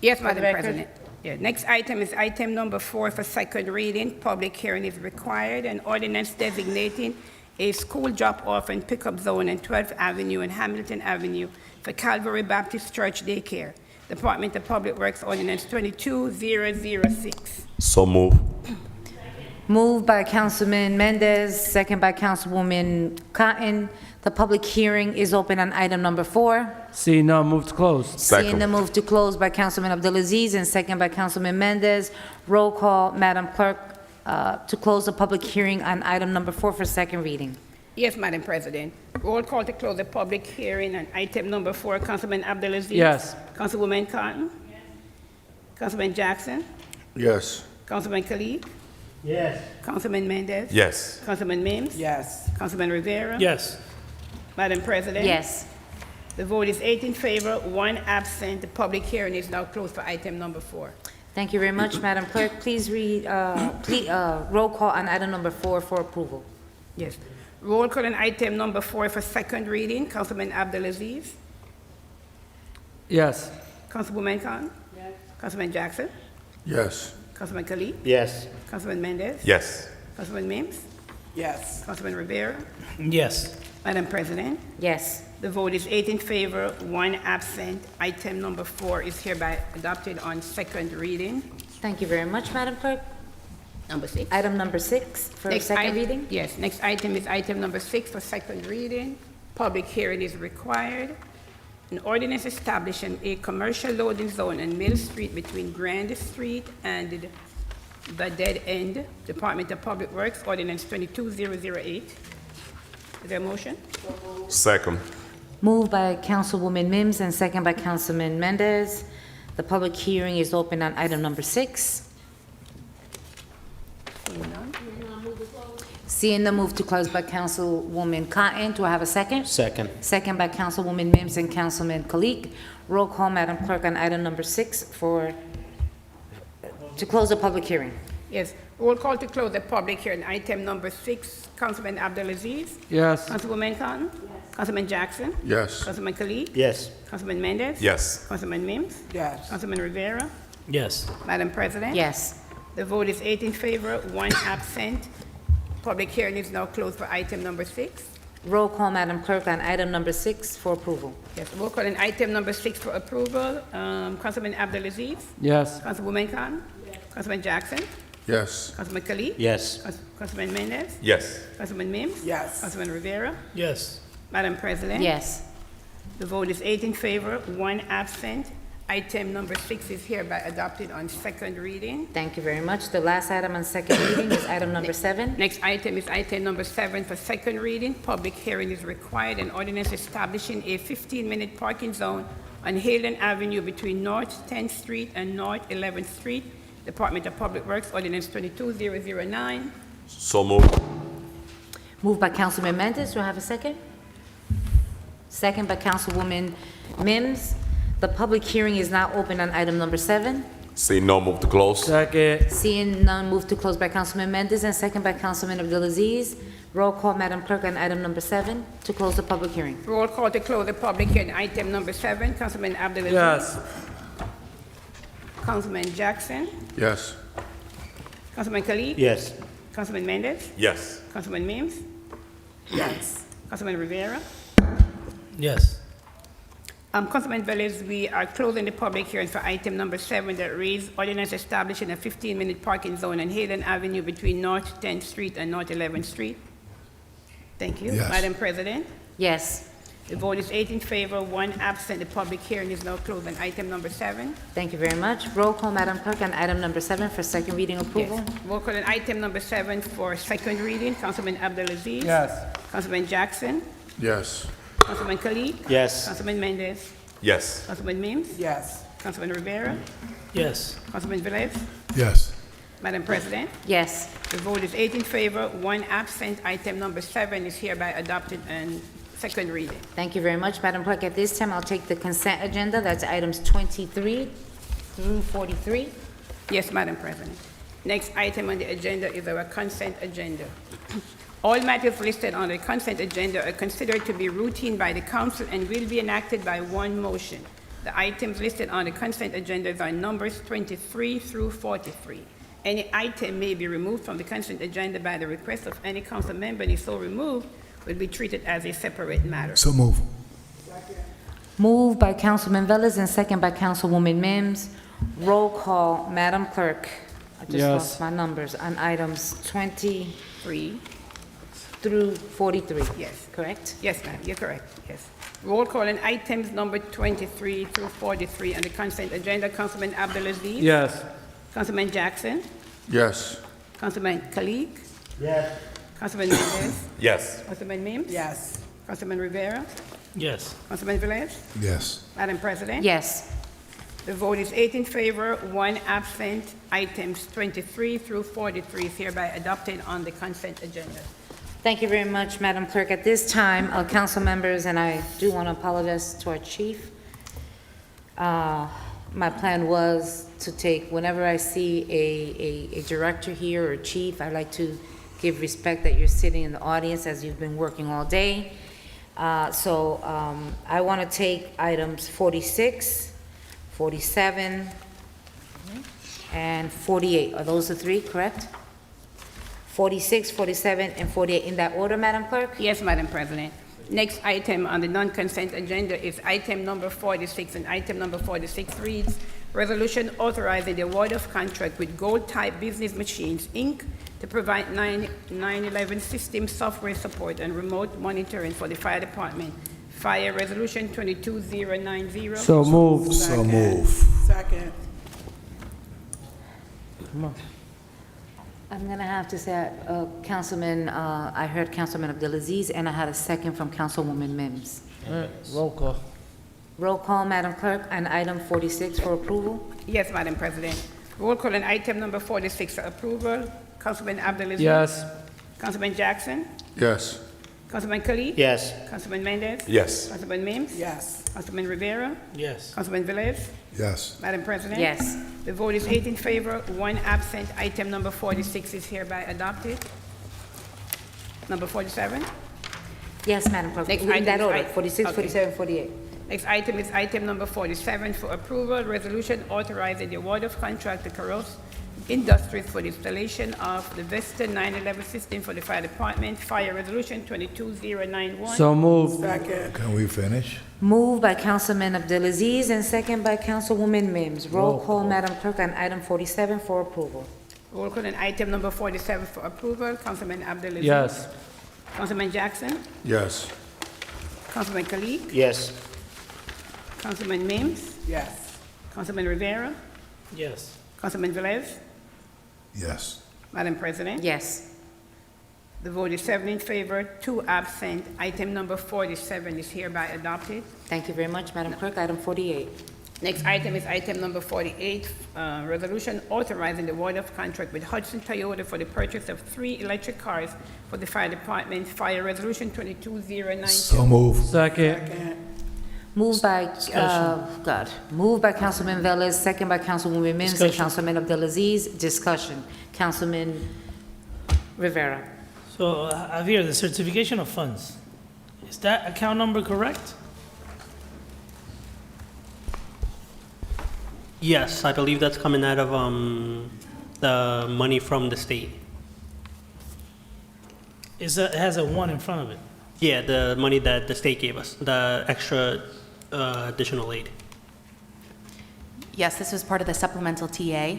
Yes, For Madam the record. President. Yeah, next item is item number 4 for second reading. Public hearing is required. An ordinance designating a school drop-off and pickup zone on 12th Avenue and Hamilton Avenue for Calvary Baptist Church Daycare. Department of Public Works Ordinance 22006. So move. Moved by Councilman Mendez, second by Councilwoman Cotton. The public hearing is open on item number 4. Seeing none, move to close. Seeing the move to close by Councilman Abdulaziz and second by Councilman Mendez. Roll call, Madam Clerk, to close the public hearing on item number 4 for second reading. Yes, Madam President. Roll call to close the public hearing on item number 4. Councilman Abdulaziz? Yes. Councilwoman Cotton? Councilman Jackson? Yes. Councilman Khalid? Yes. Councilman Mendez? Yes. Councilman Mims? Yes. Councilman Rivera? Yes. Madam President? Yes. The vote is 8 in favor, 1 absent. The public hearing is now closed for item number 4. Thank you very much, Madam Clerk. Please read, roll call on item number 4 for approval. Yes. Roll call on item number 4 for second reading. Councilman Abdulaziz? Yes. Councilwoman Khan? Yes. Councilman Jackson? Yes. Councilman Khalid? Yes. Councilman Mendez? Yes. Councilman Mims? Yes. Councilman Rivera? Yes. Madam President? Yes. The vote is 8 in favor, 1 absent. Item number 4 is hereby adopted on second reading. Thank you very much, Madam Clerk. Number 6. Item number 6 for second reading. Yes, next item is item number 6 for second reading. Public hearing is required. An ordinance establishing a commercial loading zone on Mill Street between Grand Street and the dead end. Department of Public Works, Ordinance 22008. Is there a motion? Second. Moved by Councilwoman Mims and second by Councilman Mendez. The public hearing is open on item number 6. Seeing none? Seeing the move to close by Councilwoman Cotton, do I have a second? Second. Second by Councilwoman Mims and Councilman Kalik. Roll call, Madam Clerk, on item number 6 to close the public hearing. Yes, roll call to close the public hearing. Item number 6, Councilman Abdulaziz? Yes. Councilwoman Cotton? Councilman Jackson? Yes. Councilman Khalid? Yes. Councilman Mendez? Yes. Councilman Mims? Yes. Councilman Rivera? Yes. Madam President? Yes. The vote is 8 in favor, 1 absent. Public hearing is now closed for item number 6. Roll call, Madam Clerk, on item number 6 for approval. Yes, roll call on item number 6 for approval. Councilman Abdulaziz? Yes. Councilwoman Khan? Councilman Jackson? Yes. Councilman Khalid? Yes. Councilman Mendez? Yes. Councilman Mims? Yes. Councilman Rivera? Yes. Madam President? Yes. The vote is 8 in favor, 1 absent. Item number 6 is hereby adopted on second reading. Thank you very much. The last item on second reading is item number 7. Next item is item number 7 for second reading. Public hearing is required. An ordinance establishing a 15-minute parking zone on Hayden Avenue between North 10th Street and North 11th Street. Department of Public Works, Ordinance 22009. So moved. Moved by Councilman Mendez. Do I have a second? Second by Councilwoman Mims. The public hearing is now open on item number 7. See no move to close. Second. Seeing none, move to close by Councilman Mendez and second by Councilman Abdulaziz. Roll call, Madam Clerk, on item number 7 to close the public hearing. Roll call to close the public hearing. Item number 7, Councilman Abdulaziz. Yes. Councilman Jackson. Yes. Councilman Khalid. Yes. Councilman Mendez. Yes. Councilman Mims. Yes. Councilman Rivera. Yes. Councilman Velez, we are closing the public hearing for item number 7 that reads ordinance establishing a 15-minute parking zone on Hayden Avenue between North 10th Street and North 11th Street. Thank you. Yes. Madam President? Yes. The vote is 8 in favor, 1 absent. The public hearing is now closed on item number 7. Thank you very much. Roll call, Madam Clerk, on item number 7 for second reading approval. Yes. Roll call on item number 7 for second reading. Councilman Abdulaziz. Yes. Councilman Jackson. Yes. Councilman Khalid. Yes. Councilman Mendez. Yes. Councilman Mims? Yes. Councilman Rivera? Yes. Councilman Velez? Yes. Madam President, Yes. the vote is 8 in favor, 1 absent. Item number 7 is hereby adopted and second reading. Thank you very much, Madam Clerk. At this time, I'll take the consent agenda. That's items 23 through 43. Yes, Madam President. Next item on the agenda is our consent agenda. All matters listed on the consent agenda are considered to be routine by the council and will be enacted by one motion. The items listed on the consent agenda are numbers 23 through 43. Any item may be removed from the consent agenda by the request of any council member, and if so removed, will be treated as a separate matter. So move. Moved by Councilman Velez and second by Councilwoman Mims. Roll call, Madam Clerk. I just Yes. lost my numbers on items 20 3. through 43. Yes. Correct? Yes, ma'am, you're correct, yes. Roll call on items number 23 through 43 on the consent agenda. Councilman Abdelaziz? Yes. Councilman Jackson? Yes. Councilman Kalik? Yes. Councilman Mendez? Yes. Councilman Mims? Yes. Councilman Rivera? Yes. Councilman Velez? Yes. Madam President? Yes. The vote is 8 in favor, 1 absent. Items 23 through 43 is hereby adopted on the consent agenda. Thank you very much, Madam Clerk. At this time, council members, and I do want to apologize to our chief. My plan was to take, whenever I see a director here or chief, I like to give respect that you're sitting in the audience as you've been working all day. So I want to take items 46, 47, and 48. Are those the three, correct? 46, 47, and 48 in that order, Madam Clerk? Yes, Madam President. Next item on the non-consent agenda is item number 46, and item number 46 reads, Resolution authorizing the award of contract with Gold Type Business Machines, Inc. to provide 9/11 system software support and remote monitoring for the fire department. Fire Resolution 22090. So moved. So move. Second. Come on. I'm going to have to say, Councilman, I heard Councilman Abdelaziz, and I had a second from Councilwoman Mims. All right, roll call. Roll call, Madam Clerk, on item 46 for approval. Yes, Madam President. Roll call on item number 46 for approval. Councilman Abdelaziz? Yes. Councilman Jackson? Yes. Councilman Khalid? Yes. Councilman Mendez? Yes. Councilman Mims? Yes. Councilman Rivera? Yes. Councilman Velez? Yes. Madam President? Yes. The vote is 8 in favor, 1 absent. Item number 46 is hereby adopted. Number 47? Yes, Madam Clerk. Next In item that is order, I- 46, okay. 47, 48. Next item is item number 47 for approval, resolution authorizing the award of contract to Caros Industries for the installation of the Vista 911 system for the fire department. Fire Resolution 22091. So moved. Second. Can we finish? Moved by Councilman Abdelaziz and second by Councilwoman Mims. Roll Roll call, call. Madam Clerk, on item 47 for approval. Roll call on item number 47 for approval. Councilman Abdelaziz. Yes. Councilman Jackson. Yes. Councilman Kalik. Yes. Councilman Mims. Yes. Councilman Rivera. Yes. Councilman Velez. Yes. Madam President. Yes. The vote is 7 in favor, 2 absent. Item number 47 is hereby adopted. Thank you very much, Madam Clerk. Item 48. Next item is item number 48, resolution authorizing the award of contract with Hudson Toyota for the purchase of 3 electric cars for the fire department. Fire Resolution 22092. So move. Second. Moved by, moved by Councilman Velez, second by Councilwoman Mims and Discussion. Councilman Abdelaziz. Discussion. Councilman Rivera. So, Javier, the certification of funds, is that account number correct? Yes, I believe that's coming out of the money from the state. It has a 1 in front of it. Yeah, the money that the state gave us, the extra additional aid. Yes, this was part of the supplemental TA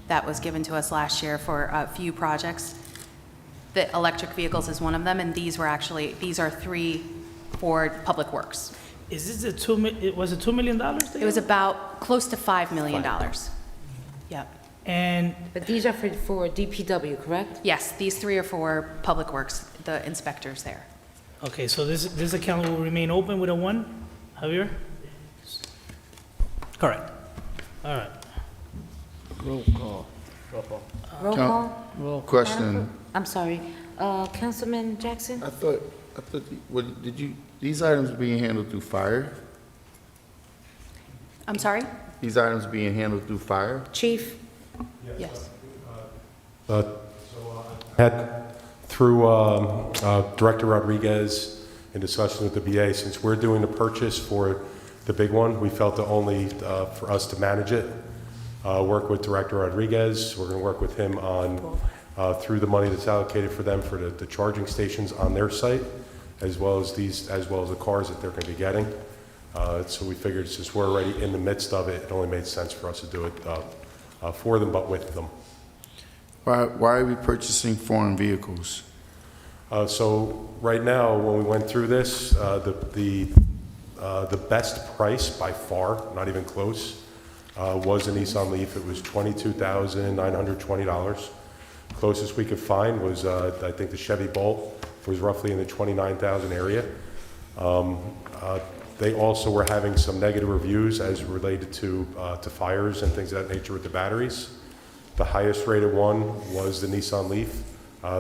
that was given to us last year for a few projects. The electric vehicles is one of them, and these are 3 for public works. Is this was it $2 million? It was about close to $5 million. Yep. But these are for DPW, correct? Yes, these 3 are for public works, the inspectors there. Okay, so this account will remain open with a 1, Javier? Correct. All right. Roll call. Roll call? Question. I'm sorry. Councilman Jackson? I thought, these items being handled through fire? I'm sorry? These items being handled through fire? Chief? Yes. Had through Director Rodriguez in discussion with the BA, since we're doing the purchase for the big one, we felt that only for us to manage it, work with Director Rodriguez. We're going to work with him on through the money that's allocated for them for the charging stations on their site, as well as the cars that they're going to be getting. So we figured since we're already in the midst of it, it only made sense for us to do it for them, but with them. Why are we purchasing foreign vehicles? So right now, when we went through this, the best price by far, not even close, was a Nissan Leaf. It was $22,920. Closest we could find was, I think, the Chevy Bolt was roughly in the $29,000 area. They also were having some negative reviews as related to fires and things of that nature with the batteries. The highest rated one was the Nissan Leaf.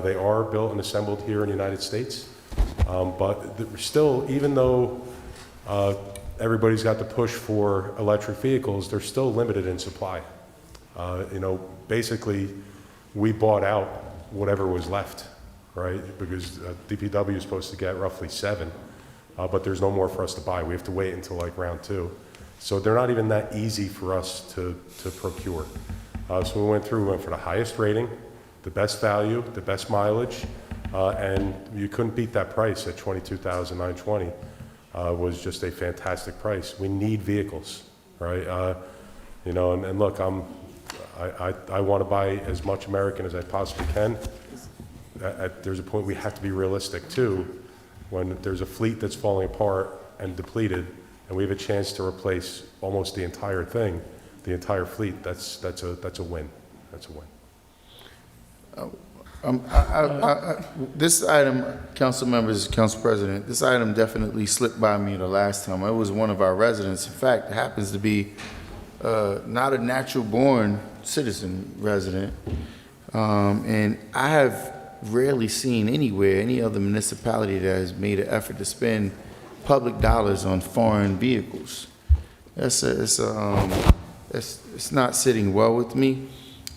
They are built and assembled here in the United States. But still, even though everybody's got the push for electric vehicles, they're still limited in supply. Basically, we bought out whatever was left, right? Because DPW is supposed to get roughly 7, but there's no more for us to buy. We have to wait until like round 2. So they're not even that easy for us to procure. So we went for the highest rating, the best value, the best mileage, and you couldn't beat that price at $22,920. Was just a fantastic price. We need vehicles, right? And look, I want to buy as much American as I possibly can. There's a point we have to be realistic too. When there's a fleet that's falling apart and depleted, and we have a chance to replace almost the entire thing, the entire fleet, that's a win. That's a win. This item, council members, council president, this item definitely slipped by me the last time. It was one of our residents. In fact, it happens to be not a natural born citizen resident. And I have rarely seen anywhere, any other municipality that has made an effort to spend public dollars on foreign vehicles. It's not sitting well with me.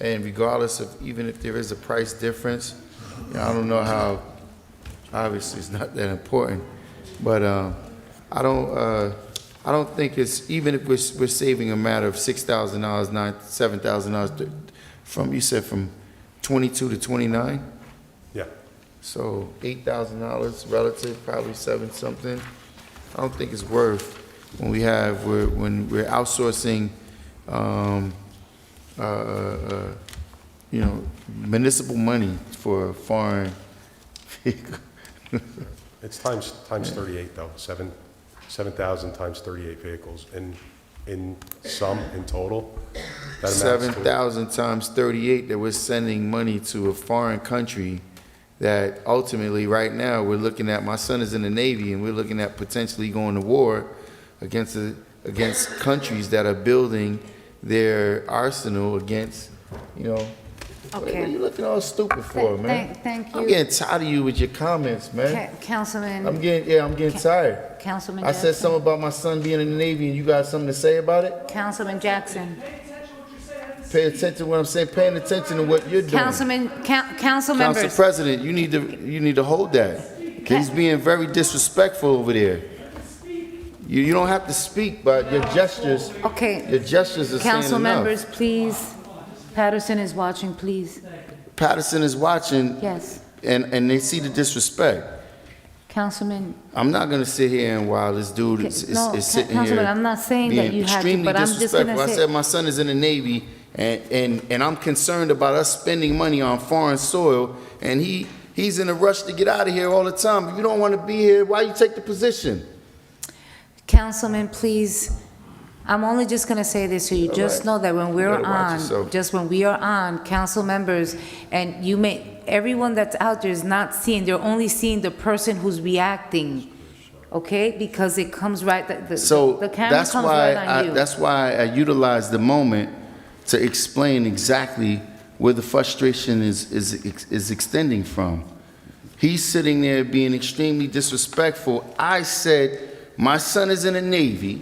And regardless of, even if there is a price difference, I don't know how, obviously it's not that important, but I don't think it's, even if we're saving a matter of $6,000, $7,000 from, you said from 22 to 29? Yeah. So $8,000 relative, probably 7 something. I don't think it's worth when we're outsourcing municipal money for foreign vehicle. It's times 38 though, 7,000 times 38 vehicles in total. That amounts to 7,000 times 38 that we're sending money to a foreign country that ultimately right now we're looking at, my son is in the Navy and we're looking at potentially going to war against countries that are building their arsenal against, Okay. What are you looking all stupid for, man? Thank you. I'm getting tired of you with your comments, man. Councilman. I'm getting tired. Councilman I said something about my son being in the Navy and you got something to say about it? Councilman Jackson. Pay attention to what I'm saying, paying attention to what you're doing. Council members. Council President, you need to hold that. He's being very disrespectful over there. You don't have to speak, but your gestures. Okay. Your gestures are saying Council enough. members, please. Patterson is watching, please. Patterson is watching. Yes. And they see the disrespect. Councilman. I'm not going to sit here and while this dude is sitting Councilman, here I'm not saying that being you have to, extremely but I'm just going disrespectful. to I say. said my son is in the Navy, and I'm concerned about us spending money on foreign soil, and he's in a rush to get out of here all the time. If you don't want to be here, why you take the position? Councilman, please. I'm only just going to say this so you just know that when we're when we are on, council members, and everyone that's out there is not seeing, they're only seeing the person who's reacting. okay? Because it comes right, So the camera that's comes why right on you. that's why I utilized the moment to explain exactly where the frustration is extending from. He's sitting there being extremely disrespectful. I said, my son is in the Navy,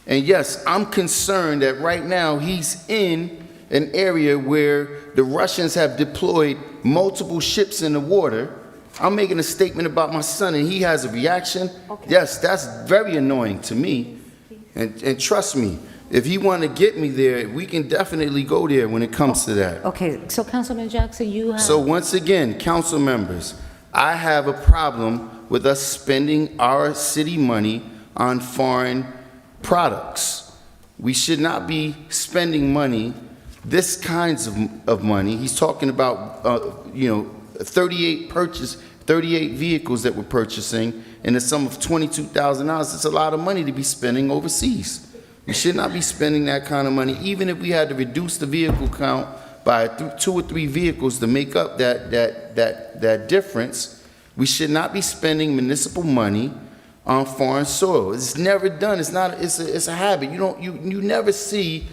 and yes, I'm concerned that right now he's in an area where the Russians have deployed multiple ships in the water. I'm making a statement about my son, and he has a reaction. Okay. Yes, that's very annoying to me. And trust me, if you want to get me there, we can definitely go there when it comes to that. Okay, so Councilman Jackson, you have. So once again, council members, I have a problem with us spending our city money on foreign products. We should not be spending money, this kinds of money. He's talking about, 38 vehicles that we're purchasing in the sum of $22,000. It's a lot of money to be spending overseas. We should not be spending that kind of money, even if we had to reduce the vehicle count by 2 or 3 vehicles to make up that difference. We should not be spending municipal money on foreign soil. It's never done. It's not. It's a habit. You never see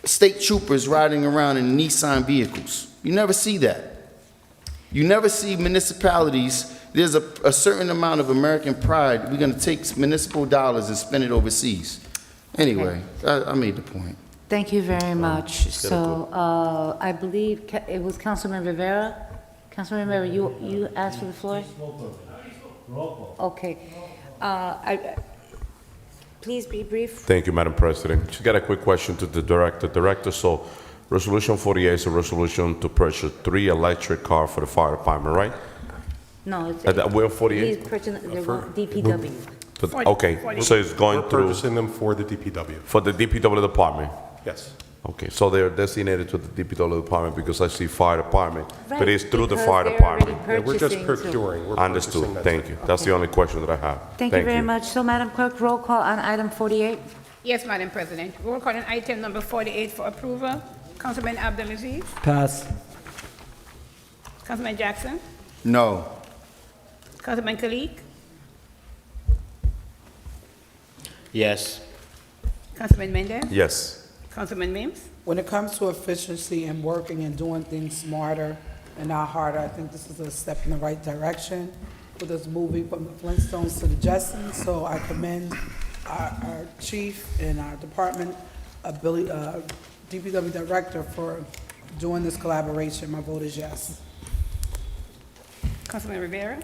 state troopers riding around in Nissan vehicles. You never see that. You never see municipalities. There's a certain amount of American pride. We're going to take municipal dollars and spend it overseas. Anyway, I made the point. Thank you very much. So, I believe it was Councilman Rivera. Councilman Rivera, you asked for the floor? Okay. Please be brief. Thank you, Madam President. Just got a quick question to the director. Director, so Resolution 48 is a resolution to purchase 3 electric cars for the fire department, right? No, it's. We're 48? He's purchasing the DPW. Okay, so it's going We're through purchasing them for the DPW. for the DPW department? Yes. Okay, so they're designated to the DPW department because I see fire department, but Right, it's through the because fire they're department. already Yeah, we're just purchasing, so- procuring. We're Understood, purchasing, that's thank it. you. That's the only question that I have. Thank you very much. So, Madam Clerk, roll call on item 48. Yes, Madam President. Roll call on item number 48 for approval. Councilman Abdelaziz. Pass. Councilman Jackson. No. Councilman Kalik. Yes. Councilman Mendez. Yes. Councilman Mims. When it comes to efficiency and working and doing things smarter and not harder, I think this is a step in the right direction with us moving from the Flintstones to the Jetsons. So I commend our chief and our department, DPW director for doing this collaboration. My vote is yes. Councilman Rivera.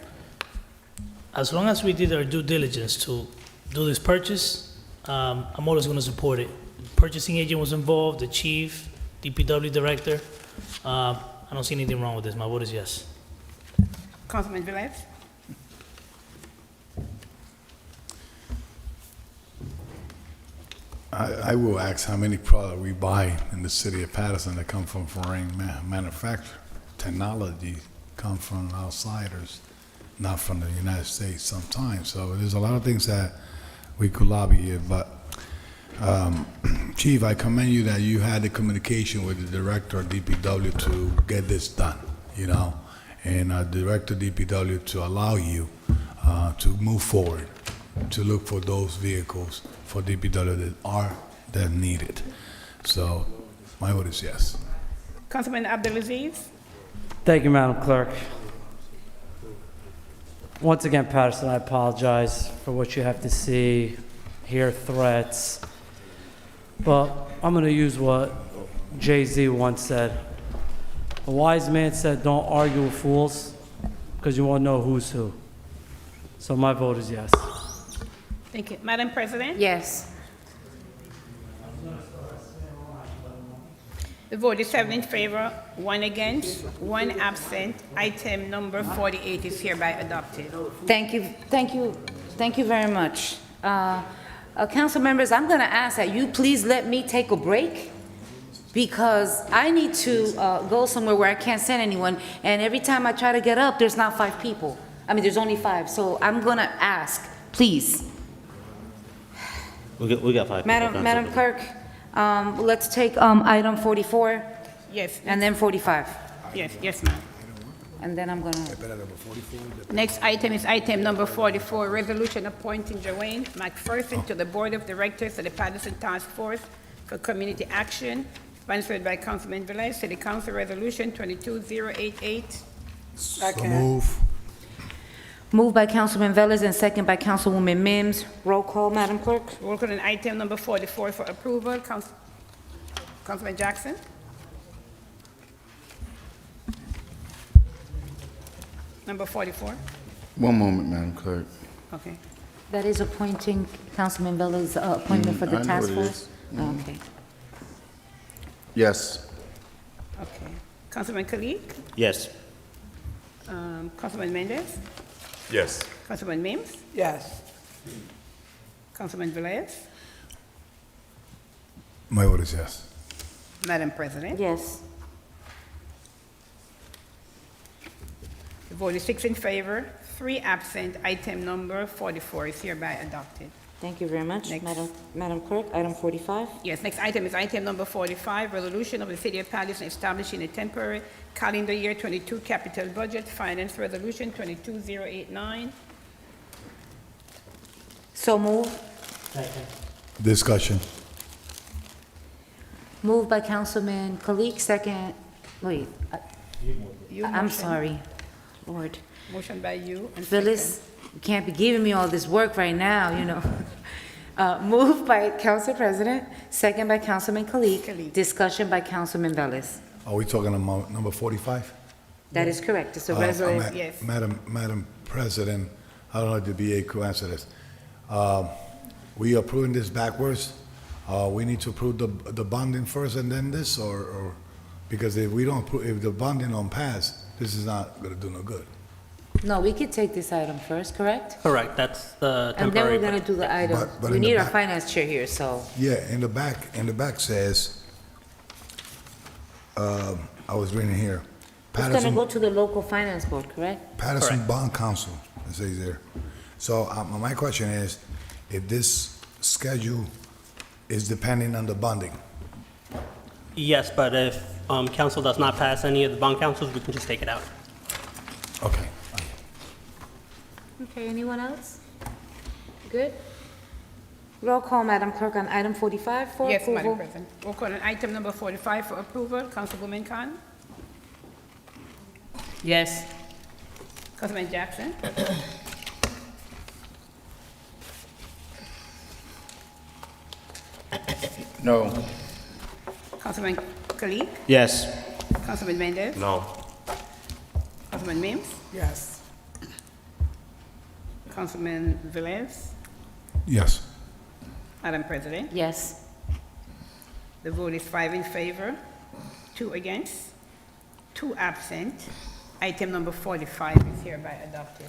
As long as we did our due diligence to do this purchase, I'm always going to support it. Purchasing agent was involved, the chief, DPW director. I don't see anything wrong with this. My vote is yes. Councilman Velez. I will ask how many products we buy in the city of Paterson that come from foreign manufacturing. Technology come from outsiders, not from the United States sometimes. So there's a lot of things that we could lobby here, but Chief, I commend you that you had the communication with the director of DPW to get this done, and Director DPW to allow you to move forward, to look for those vehicles for DPW that needed. So my vote is yes. Councilman Abdelaziz. Thank you, Madam Clerk. Once again, Patterson, I apologize for what you have to see, hear threats. But I'm going to use what Jay-Z once said. A wise man said, don't argue with fools, because you won't know who's who. So my vote is yes. Thank you. Madam President. Yes. The vote is 7 in favor, 1 against, 1 absent. Item number 48 is hereby adopted. Thank you very much. Council members, I'm going to ask that you please let me take a break because I need to go somewhere where I can't send anyone, and every time I try to get up, there's not 5 people. I mean, there's only 5, so I'm going to ask, please. We got 5 people. Madam Clerk, let's take item 44 Yes. and then 45. Yes, ma'am. And then I'm gonna, Next item is item number 44, resolution appointing Joanne McPherson to the Board of Directors of the Paterson Task Force for Community Action, sponsored by Councilman Velez, City Council Resolution 22088. So move. moved by Councilman Velez and second by Councilwoman Mims. Roll call, Madam Clerk. Roll call on item number 44 for approval. Councilman Jackson? Number 44? One moment, Madam Clerk. Okay. That is appointing Councilman Velez's appointment for the I know task it force? is. Okay. Yes. Okay. Councilman Kalik? Yes. Councilman Mendez? Yes. Councilman Mims? Yes. Councilman Velez? My vote is yes. Madam President? Yes. The vote is 6 in favor, 3 absent. Item number 44 is hereby adopted. Thank you very much. Next. Madam Clerk, item 45. Yes, next item is item number 45, resolution of the City of Paterson establishing a temporary calendar year 22 capital budget, finance resolution 22089. So moved. Discussion. Moved by Councilman Kalik, second, wait, You I'm motion. sorry, Lord. Motion by you and Phyllis, you can't be giving me all this work right now, you know. Moved by Council President, second by Councilman Kalik. Discussion by Councilman Velez. Are we talking about number 45? That is correct. It's a resolution. Yes. Madam President, I don't know if the BA could answer this. We approving this backwards? We need to approve the bonding first and then this, or, because if we don't approve, if the bonding don't pass, this is not gonna do no good. No, we could take this item first, correct? Correct, that's the And then temporary. we're gonna do the item. But We in the need our back- finance chair here, so. Yeah, in the back says, I was reading here, It's gonna Paterson, go to the local finance board, correct? Paterson Bond Council, it says there. So, my question is, if this schedule is depending on the bonding? Yes, but if council does not pass any of the bond councils, we can just take it out. Okay. Okay, anyone else? Good? Roll call, Madam Clerk, on item 45 for Yes, approval. Madam President. Roll call on item number 45 for approval. Councilwoman Khan? Yes. Councilman Jackson? No. Councilman Kalik? Yes. Councilman Mendez? No. Councilman Mims? Yes. Councilman Velez? Yes. Madam President? Yes. The vote is 5 in favor, 2 against, 2 absent. Item number 45 is hereby adopted.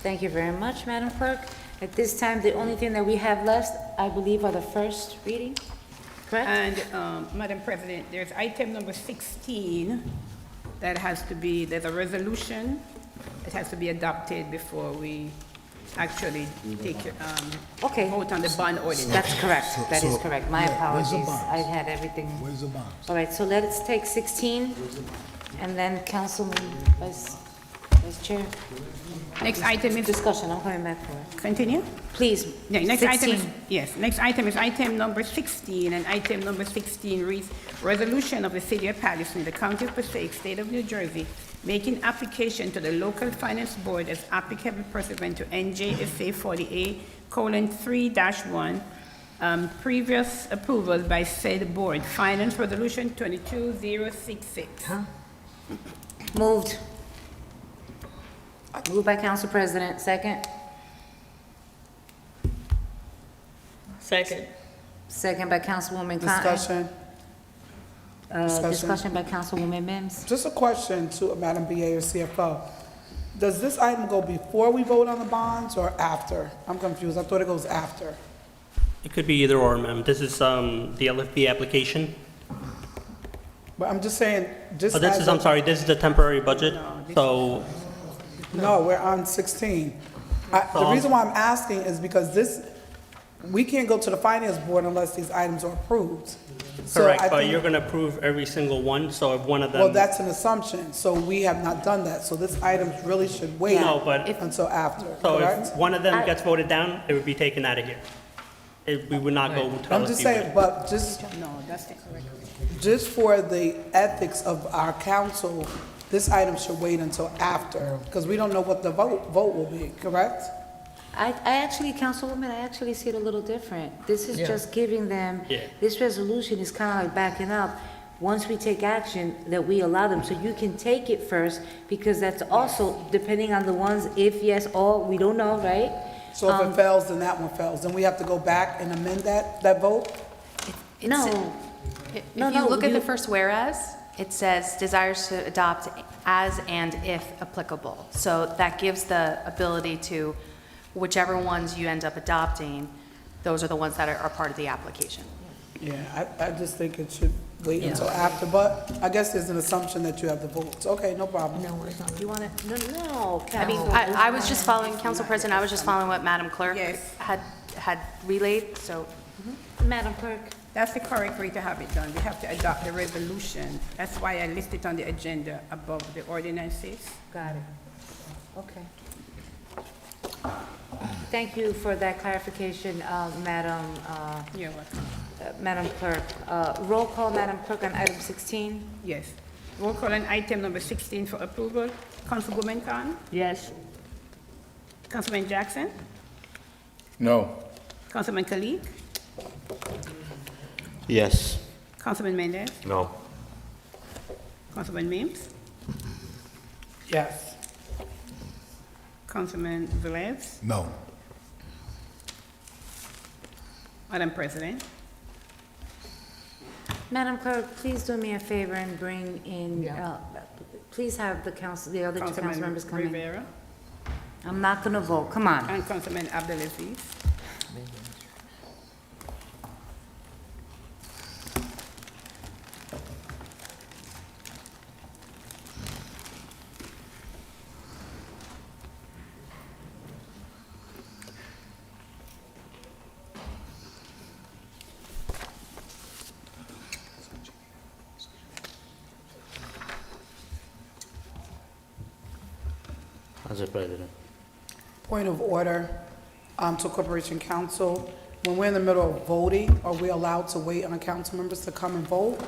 Thank you very much, Madam Clerk. At this time, the only thing that we have left, I believe, are the first reading, correct? And, Madam President, there's item number 16 that has to be, there's a resolution that has to be adopted before we actually take, Okay. vote on the bond ordinance. That's correct. That is So- correct. My yeah, where's the apologies. bonds? I had everything. Where's the bonds? All right, so let's take 16, and then Councilman Vice Chair. Next item is, Discussion, I'm coming back for it. continue? Please, Yeah, next item is, 16. yes, next item is item number 16, and item number 16 reads, resolution of the City of Paterson, the County of Passaic, State of New Jersey, making application to the local finance board as applicable pursuant to NJSA 48:3-1, previous approval by said board, finance resolution 22066. Moved. Moved by Council President, second. Second. Second by Councilwoman Cotton. Discussion. Discussion by Councilwoman Mims. Just a question to Madam BA or CFO. Does this item go before we vote on the bonds or after? I'm confused. I thought it goes after. It could be either or, ma'am. This is the LFB application. But I'm just saying, just Oh, this as is, a- I'm sorry, this is the temporary budget. So, No, we're on 16. The reason why I'm asking is because this, we can't go to the finance board unless these items are approved. So I Correct, but think- you're going to approve every single one, so if one of them... Well, that's an assumption, so we have not done that, so this item really should wait No, but- until after, So correct? if one of them gets voted down, it would be taken out of here. We would not go until... I'm just saying, but just, No, that's the correct. just for the ethics of our council, this item should wait until after, because we don't know what the vote will be, correct? I actually, Councilwoman, I actually see it a little different. This is Yeah. just giving them, Yeah. this resolution is kind of like backing up. Once we take action, that we allow them, so you can take it first, because that's also depending on the ones, if yes, all, we don't know, right? So if it fails, then that one fails, then we have to go back and amend that vote? No. If No, you no, look at you- the first whereas, it says desires to adopt as and if applicable. So that gives the ability to, whichever ones you end up adopting, those are the ones that are part of the application. Yeah, I just think it should wait until after, but I guess there's an assumption that you have the votes. Okay, no problem. No, it's not. You want to, no, I mean, I was just following, Council President, I was just following what Madam Clerk Yes. had relayed, so. Madam Clerk. That's the correct way to have it done. We have to adopt the resolution. That's why I listed on the agenda above the ordinances. Got it. Okay. Thank you for that clarification, Madam, You're welcome. Madam Clerk. Roll call, Madam Clerk, on item 16. Yes. Roll call on item number 16 for approval. Councilwoman Khan? Yes. Councilman Jackson? No. Councilman Kalik? Yes. Councilman Mendez? No. Councilman Mims? Yes. Councilman Velez? No. Madam President? Madam Clerk, please do me a favor and bring in, please have the council, the other two council members come in. Rivera? I'm not going to vote, come on. And Councilman Abdelaziz? Council President. Point of order to Corporation Council. When we're in the middle of voting, are we allowed to wait on council members to come and vote?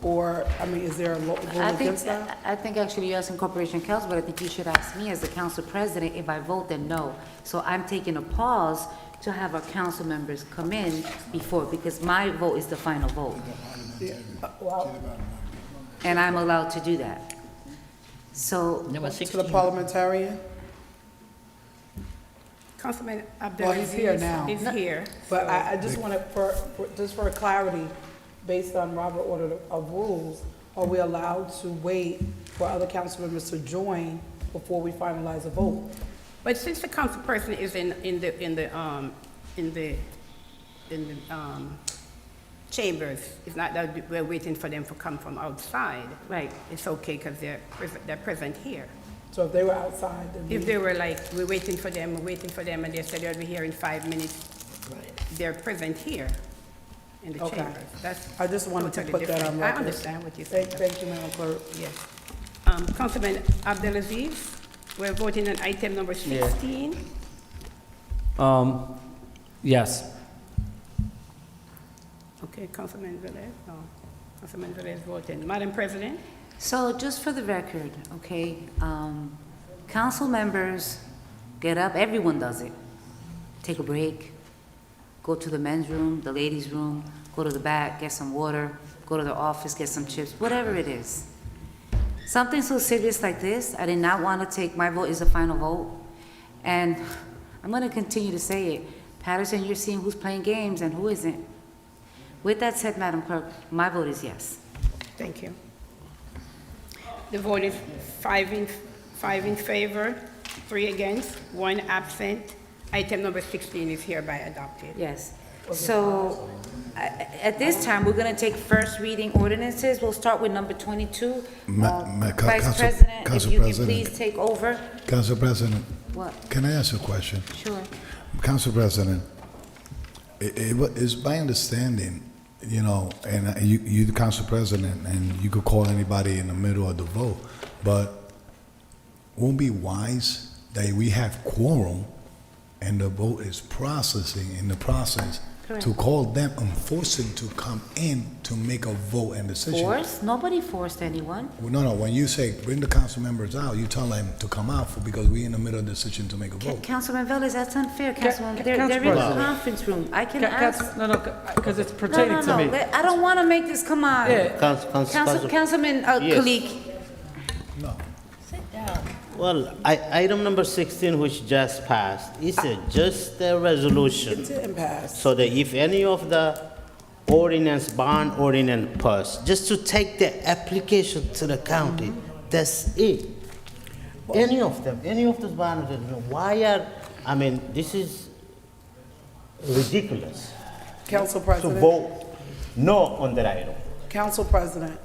Or, I mean, is there a rule against that? I think actually you're asking Corporation Council, but I think you should ask me as the council president. If I vote, then no. So I'm taking a pause to have our council members come in before, because my vote is the final vote. Yeah, well, And I'm allowed to do that. So, to the parliamentarian? Councilman Well, Abdelaziz he's here now. is here. But so- I just want to, just for clarity, based on Robert Order of Rules, are we allowed to wait for other council members to join before we finalize a vote? But since the council person is in the chambers, it's not that we're waiting for them to come from outside. Right. It's okay because they're present here. So if they were outside, then If they were like, we're waiting for them, and they said they'll be here in 5 minutes, they're present here in the Okay. chambers. That's I just wanted to totally put that on different. record. I understand what you're saying. Thank you, Madam Clerk. Yes. Councilman Abdelaziz, we're voting on item number 16. Yes. Okay, Councilman Velez, no. Councilman Velez voting. Madam President? so just for the record, okay, council members get up, everyone does it. Take a break, go to the men's room, the ladies' room, go to the back, get some water, go to the office, get some chips, whatever it is. Something so serious like this, I did not want to take, my vote is the final vote. And I'm going to continue to say it. Paterson, you're seeing who's playing games and who isn't. With that said, Madam Clerk, my vote is yes. Thank you. The vote is five in favor, 3 against, 1 absent. Item number 16 is hereby adopted. Yes. So at this time, we're going to take first reading ordinances. We'll start with number 22. Vice President, if you can please take over. Council President. What? Can I ask a question? Sure. Council President, it is my understanding you know, and you the council president, and you could call anybody in the middle of the vote, but won't be wise that we have quorum and the vote is processing in the process to call them and force them to come in to make a vote and decision. Forced? Nobody forced anyone. No, when you say bring the council members out, you tell them to come out because we're in the middle of the decision to make a vote. Councilman Velez, that's unfair, Councilman. They're in the President. conference room. I can ask. No, because it's pertaining to me. I don't want to make this come on. Yeah. Councilman Yes. Kalik. Well, item number 16, which just passed, is just a resolution. It didn't pass. So that if any of the bond ordinance pass, just to take the application to the county, that's it. Any of those bond ordinances, this is ridiculous. Council To President. vote no on that item. Council President.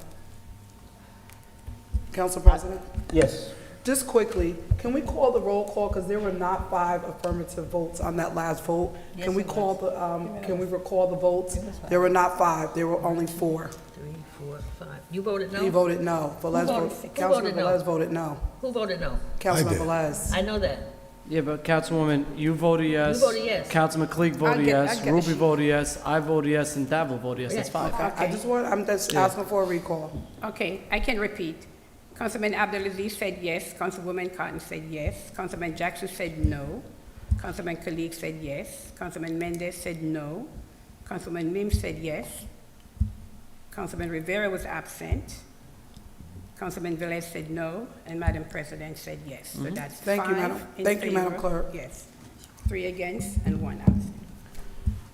Council President. Yes. Just quickly, can we call the roll call, because there were not 5 affirmative votes on that last vote? Can we call the, can we recall the votes? There were not 5, there were only 4. 3, 4, 5. You voted no? He voted no. Velez Councilman Velez voted no. Who voted no? Councilman did. Velez. I know that. Yeah, but Councilwoman, you voted yes. You voted yes. Councilman Kalik voted I yes. get it. Ruby voted yes. I voted yes, and Dabo voted yes. That's Okay. 5. I'm just asking for a recall. Okay, I can repeat. Councilman Abdelaziz said yes, Councilwoman Cotton said yes, Councilman Jackson said no, Councilman Kalik said yes, Councilman Mendez said no, Councilman Mims said yes, Councilman Rivera was absent, Councilman Velez said no, and Madam President said yes. So that's Thank you, 5 Madam. in Thank you, Madam favor, Clerk. Yes. 3 against and 1 absent.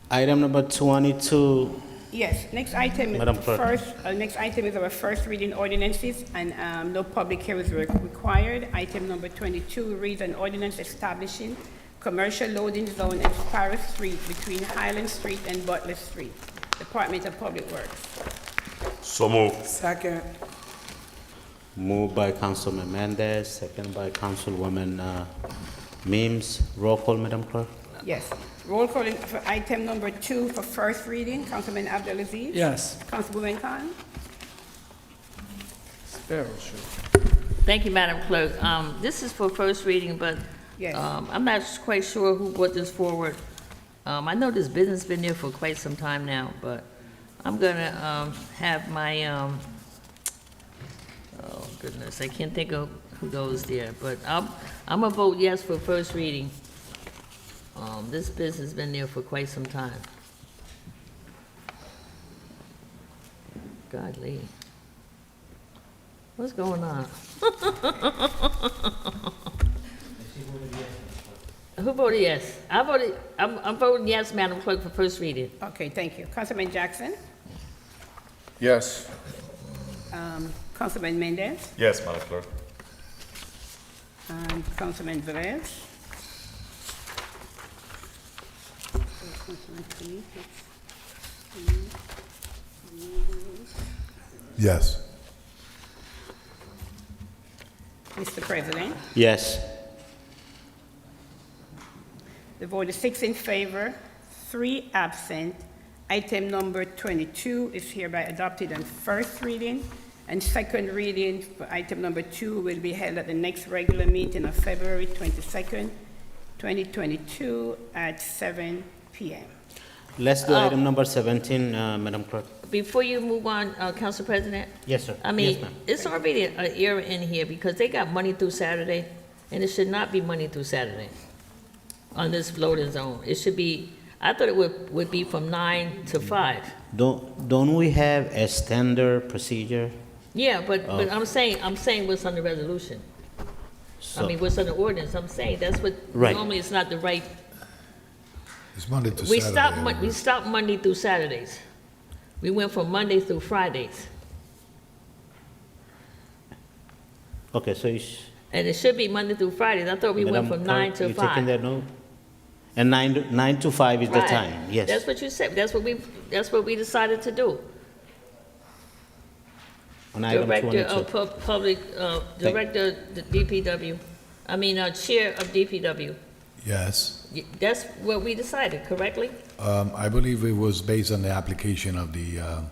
Item number 22, Yes, next item, Madam Clerk. next item is our first reading ordinances, and no public hearings were required. Item number 22 reads an ordinance establishing commercial loading zone in Paris Street between Highland Street and Butler Street. Department of Public Works. So moved. Second. moved by Councilman Mendez, second by Councilwoman Mims. Roll call, Madam Clerk. Yes. Roll call for item number 2 for first reading. Councilman Abdelaziz? Yes. Councilwoman Khan? Sparrow Street. Thank you, Madam Clerk. This is for first reading, but Yes. I'm not quite sure who brought this forward. I know this business has been there for quite some time now, but I'm gonna have my, oh goodness, I can't think of who goes there, but I'm gonna vote yes for first reading. This business has been there for quite some time. Godly. What's going on? Who voted yes? I'm voting yes, Madam Clerk, for first reading. Okay, thank you. Councilman Jackson? Yes. Councilman Mendez? Yes, Madam Clerk. And Councilman Velez? Yes. Mr. President? Yes. The vote is 6 in favor, 3 absent. Item number 22 is hereby adopted on first reading, and second reading for item number 2 will be held at the next regular meeting of February 22nd, 2022 at 7 p.m. Let's do item number 17, Madam Clerk. Before you move on, Council President? Yes, sir. I mean, Yes, ma'am. it's already an error in here because they got money through Saturday, and it should not be money through Saturday on this loading zone. It should be, I thought it would be from 9 to 5. Don't we have a standard procedure? Yeah, but I'm saying what's on the resolution. So- What's on the ordinance. I'm saying that's what, Right. normally it's not the right. It's Monday to We Saturday. stopped Monday through Saturdays. We went from Monday through Fridays. Okay, so And it should be Monday through Fridays. I thought we went Madam from 9 Clerk, to you 5. taking that note? And 9 to 5 is the Right. time, yes. That's what you said. That's what we decided to do. On item Director 22. of Public, Director, the DPW, Chair of DPW. Yes. That's what we decided, correctly? I believe it was based on the application of the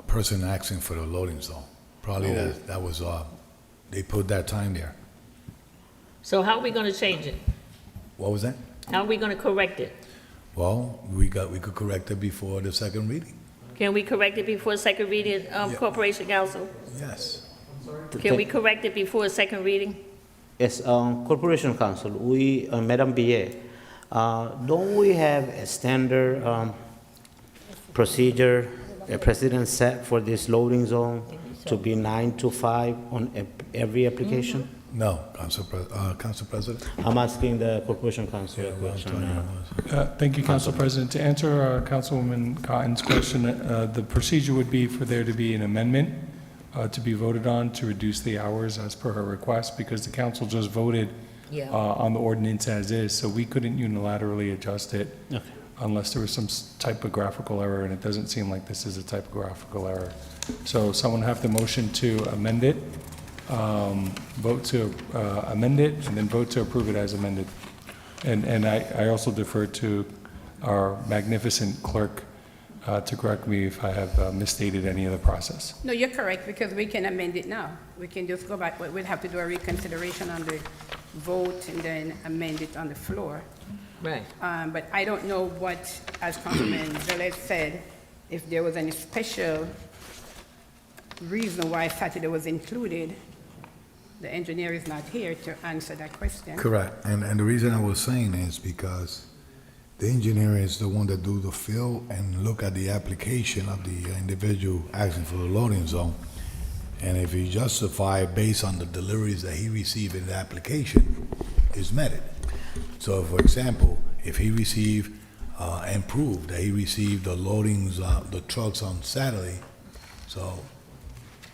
person asking for the loading zone. Probably that was, they put that time there. So how are we going to change it? What was that? How are we going to correct it? Well, we could correct it before the second reading. Can we correct it before second reading, Corporation Counsel? Yes. Can we correct it before second reading? Yes, Corporation Counsel, we, Madam BA, don't we have a standard procedure, a precedent set for this loading zone to be 9 to 5 on every application? No, Council President. I'm asking the Corporation Counsel a question. Thank you, Council President. To answer Councilwoman Cotton's question, the procedure would be for there to be an amendment to be voted on to reduce the hours as per her request, because the council just voted on the ordinance as is, so we couldn't unilaterally adjust it unless there was some typographical error, and it doesn't seem like this is a typographical error. So someone have the motion to amend it, vote to amend it, and then vote to approve it as amended. And I also defer to our magnificent clerk to correct me if I have misstated any of the process. No, you're correct, because we can amend it now. We can just go back, but we'd have to do a reconsideration on the vote and then amend it on the floor. Right. But I don't know what, as Councilman Velez said, if there was any special reason why Saturday was included. The engineer is not here to answer that question. Correct. And the reason I was saying is because the engineer is the one that do the fill and look at the application of the individual asking for the loading zone. And if he justify based on the deliveries that he received in the application, is met it. So for example, if he received and proved that he received the loadings, the trucks on Saturday, so,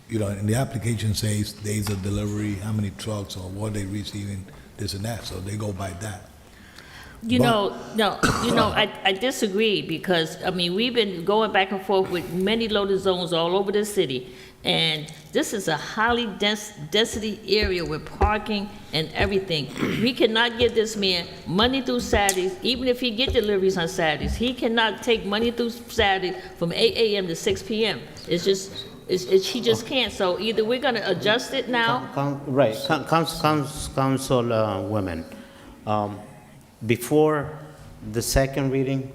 you know, in the application says days of delivery, how many trucks or what they receiving, this and that, so they go by that. I disagree, because, I mean, we've been going back and forth with many loading zones all over the city, and this is a highly density area with parking and everything. We cannot give this man money through Saturdays, even if he get deliveries on Saturdays. He cannot take money through Saturdays from 8 a.m. to 6 p.m. It's just, he just can't. So either we're going to adjust it now. Councilwomen, before the second reading,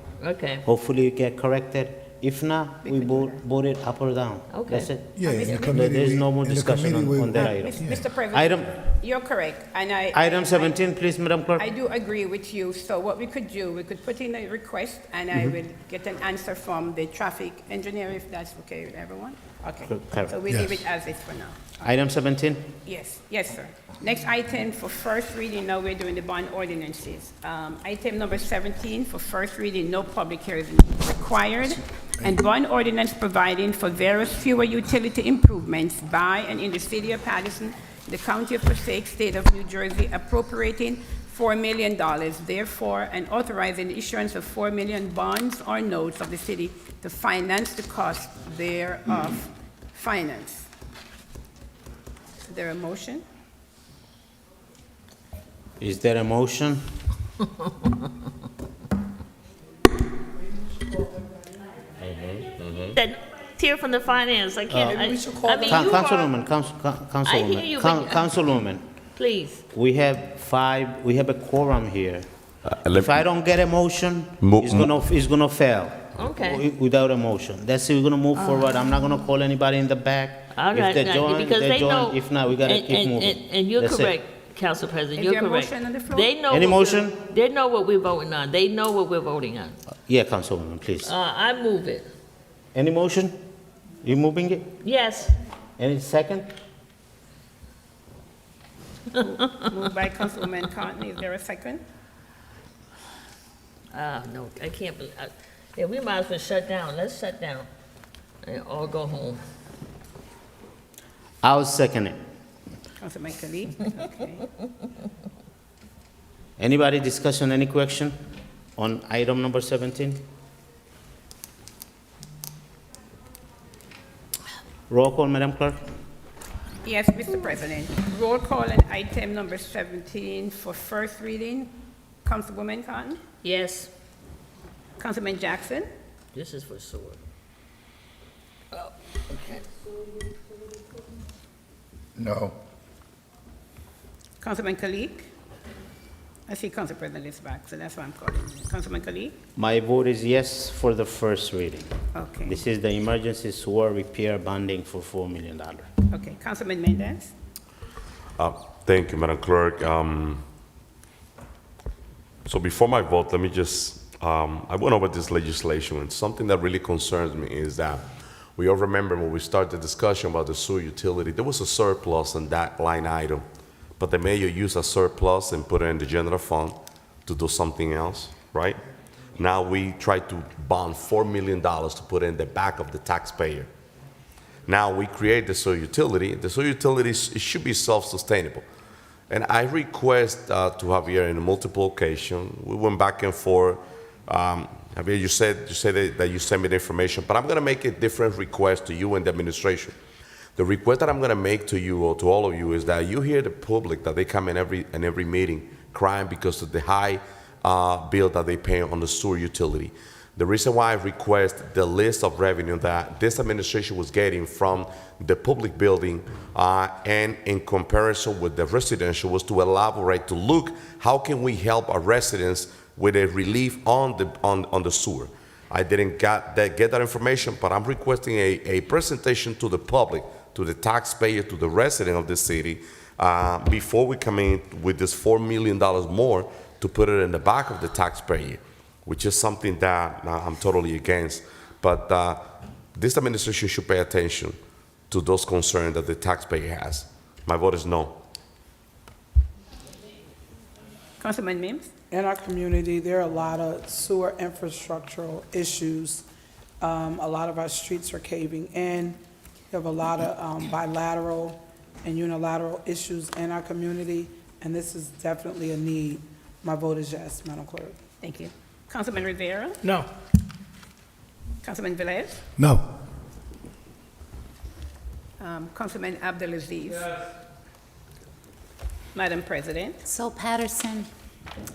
hopefully it get corrected. If not, we vote it up or down. Okay. That's it. Yeah, in the committee, There's no more in the discussion committee on that item. Mr. President, you're correct, and Item 17, please, Madam Clerk. I do agree with you. So what we could do, we could put in a request, and I will get an answer from the traffic engineer, if that's okay with everyone. Okay. Correct. So we leave it as is for now. Item 17. Yes, sir. Next item for first reading, now we're doing the bond ordinances. Item number 17, for first reading, no public hearing is required. And bond ordinance providing for various fuel utility improvements by and in the city of Paterson, the county of Passaic, state of New Jersey, appropriating $4 million, therefore, and authorizing the issuance of 4 million bonds or notes of the city to finance the cost thereof. Finance. Is there a motion? Is there a motion? That tier from the finance, I can't, I mean, you are. Councilwoman, Please. we have a quorum here. If I don't get a motion, it's gonna fail. Okay. Without a motion. That's it, we're gonna move forward. I'm not gonna call anybody in the back. All If right, they now, join, because they they join. know. If not, we gotta keep moving. And you're That's it. correct, Council President, Is you're there a correct. motion on the floor? They know. Any what motion? They know what we're voting on. They know what we're voting on. Yeah, Councilwoman, please. I move it. Any motion? You moving it? Yes. Any second? Moved by Councilwoman Cotton. Is there a second? No, I can't believe, yeah, we might as well shut down. Let's shut down and all go home. I'll second it. Councilman Khalid? Okay. Anybody discussion, any question on item number 17? Roll call, Madam Clerk. Yes, Mr. President. Roll call on item number 17 for first reading. Councilwoman Cotton? Yes. Councilman Jackson? This is for sewer. Oh, okay. No. Councilman Kalik? I see Council President is back, so that's why I'm calling you. Councilman Kalik? My vote is yes for the first reading. Okay. This is the emergency sewer repair bonding for $4 million. Okay. Councilman Mendez? Thank you, Madam Clerk. So before my vote, let me just, I went over this legislation, and something that really concerns me is that we all remember when we started the discussion about the sewer utility, there was a surplus in that line item, but the mayor used a surplus and put it in the general fund to do something else, right? Now we try to bond $4 million to put in the back of the taxpayer. Now we create the sewer utility. The sewer utility it should be self-sustainable. And I request to Javier in multiple occasions, we went back and forth. Javier, you said that you sent me the information, but I'm going to make a different request to you and the administration. The request that I'm going to make to you or to all of you is that you hear the public that they come in every meeting crying because of the high bill that they pay on the sewer utility. The reason why I request the list of revenue that this administration was getting from the public building and in comparison with the residential was to elaborate, to look how can we help our residents with a relief on the sewer. I didn't get that information, but I'm requesting a presentation to the public, to the taxpayer, to the resident of the city before we come in with this $4 million more to put it in the back of the taxpayer, which is something that I'm totally against. But this administration should pay attention to those concerns that the taxpayer has. My vote is no. Councilman Mims? In our community, there are a lot of sewer infrastructural issues. A lot of our streets are caving in. We have a lot of bilateral and unilateral issues in our community, and this is definitely a need. My vote is yes, Madam Clerk. Thank you. Councilman Rivera? No. Councilman Velez? No. Councilman Abdelaziz? Madam President? So Paterson,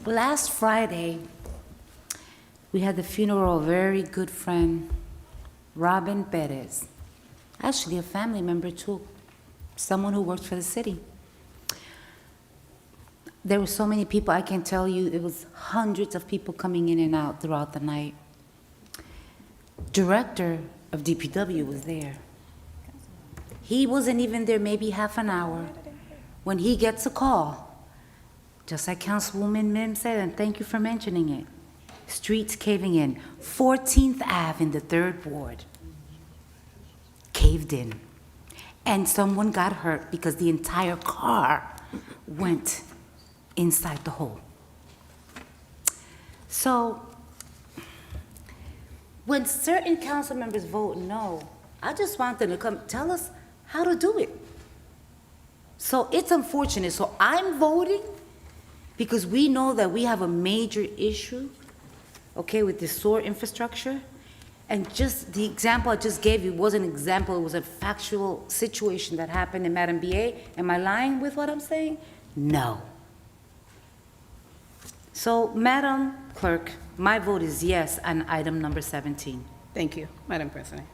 last Friday, we had the funeral of a very good friend, Robin Perez. Actually, a family member too, someone who worked for the city. There were so many people, I can tell you, it was hundreds of people coming in and out throughout the night. Director of DPW was there. He wasn't even there maybe half an hour when he gets a call, just like Councilwoman Mim said, and thank you for mentioning it. Streets caving in. 14th Ave in the 3rd Ward caved in. And someone got hurt because the entire car went inside the hole. So, when certain council members vote no, I just want them to come tell us how to do it. So it's unfortunate. So I'm voting because we know that we have a major issue, okay, with the sewer infrastructure. And just the example I just gave you was an example, it was a factual situation that happened in Madam BA. Am I lying with what I'm saying? No. So, Madam Clerk, my vote is yes on item number 17. Thank you, Madam President.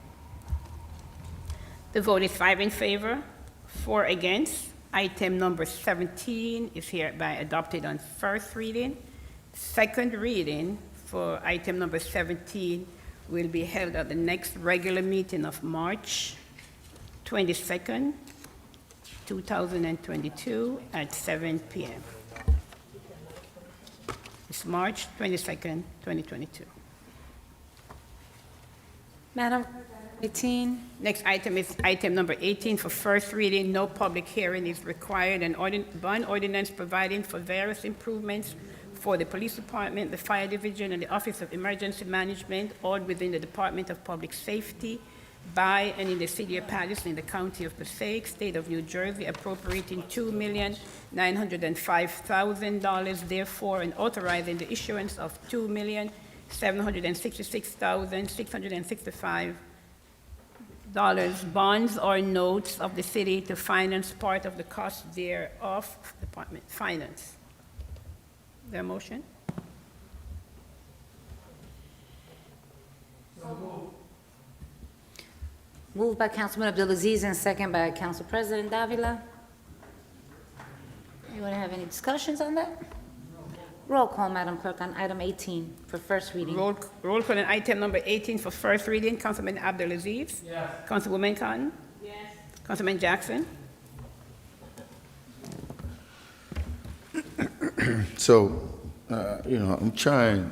The vote is 5 in favor, 4 against. Item number 17 is hereby adopted on first reading. Second reading for item number 17 will be held at the next regular meeting of March 22nd, 2022 at 7 p.m. It's March 22nd, 2022. Madam 18. Next item is item number 18 for first reading. No public hearing is required. An bond ordinance providing for various improvements for the police department, the fire division, and the Office of Emergency Management, all within the Department of Public Safety, by and in the city of Paterson, in the county of Passaic, state of New Jersey, appropriating $2,905,000, therefore, and authorizing the issuance of $2,766,665 bonds or notes of the city to finance part of the cost thereof, Department Finance. There a motion? Moved by Councilman Abdulaziz and second by Council President Davila. Anyone have any discussions on that? Roll call, Madam Clerk, on item 18 for first reading. Roll call on item number 18 for first reading. Councilman Abdulaziz? Yes. Councilwoman Cotton? Yes. Councilman Jackson? So, I'm trying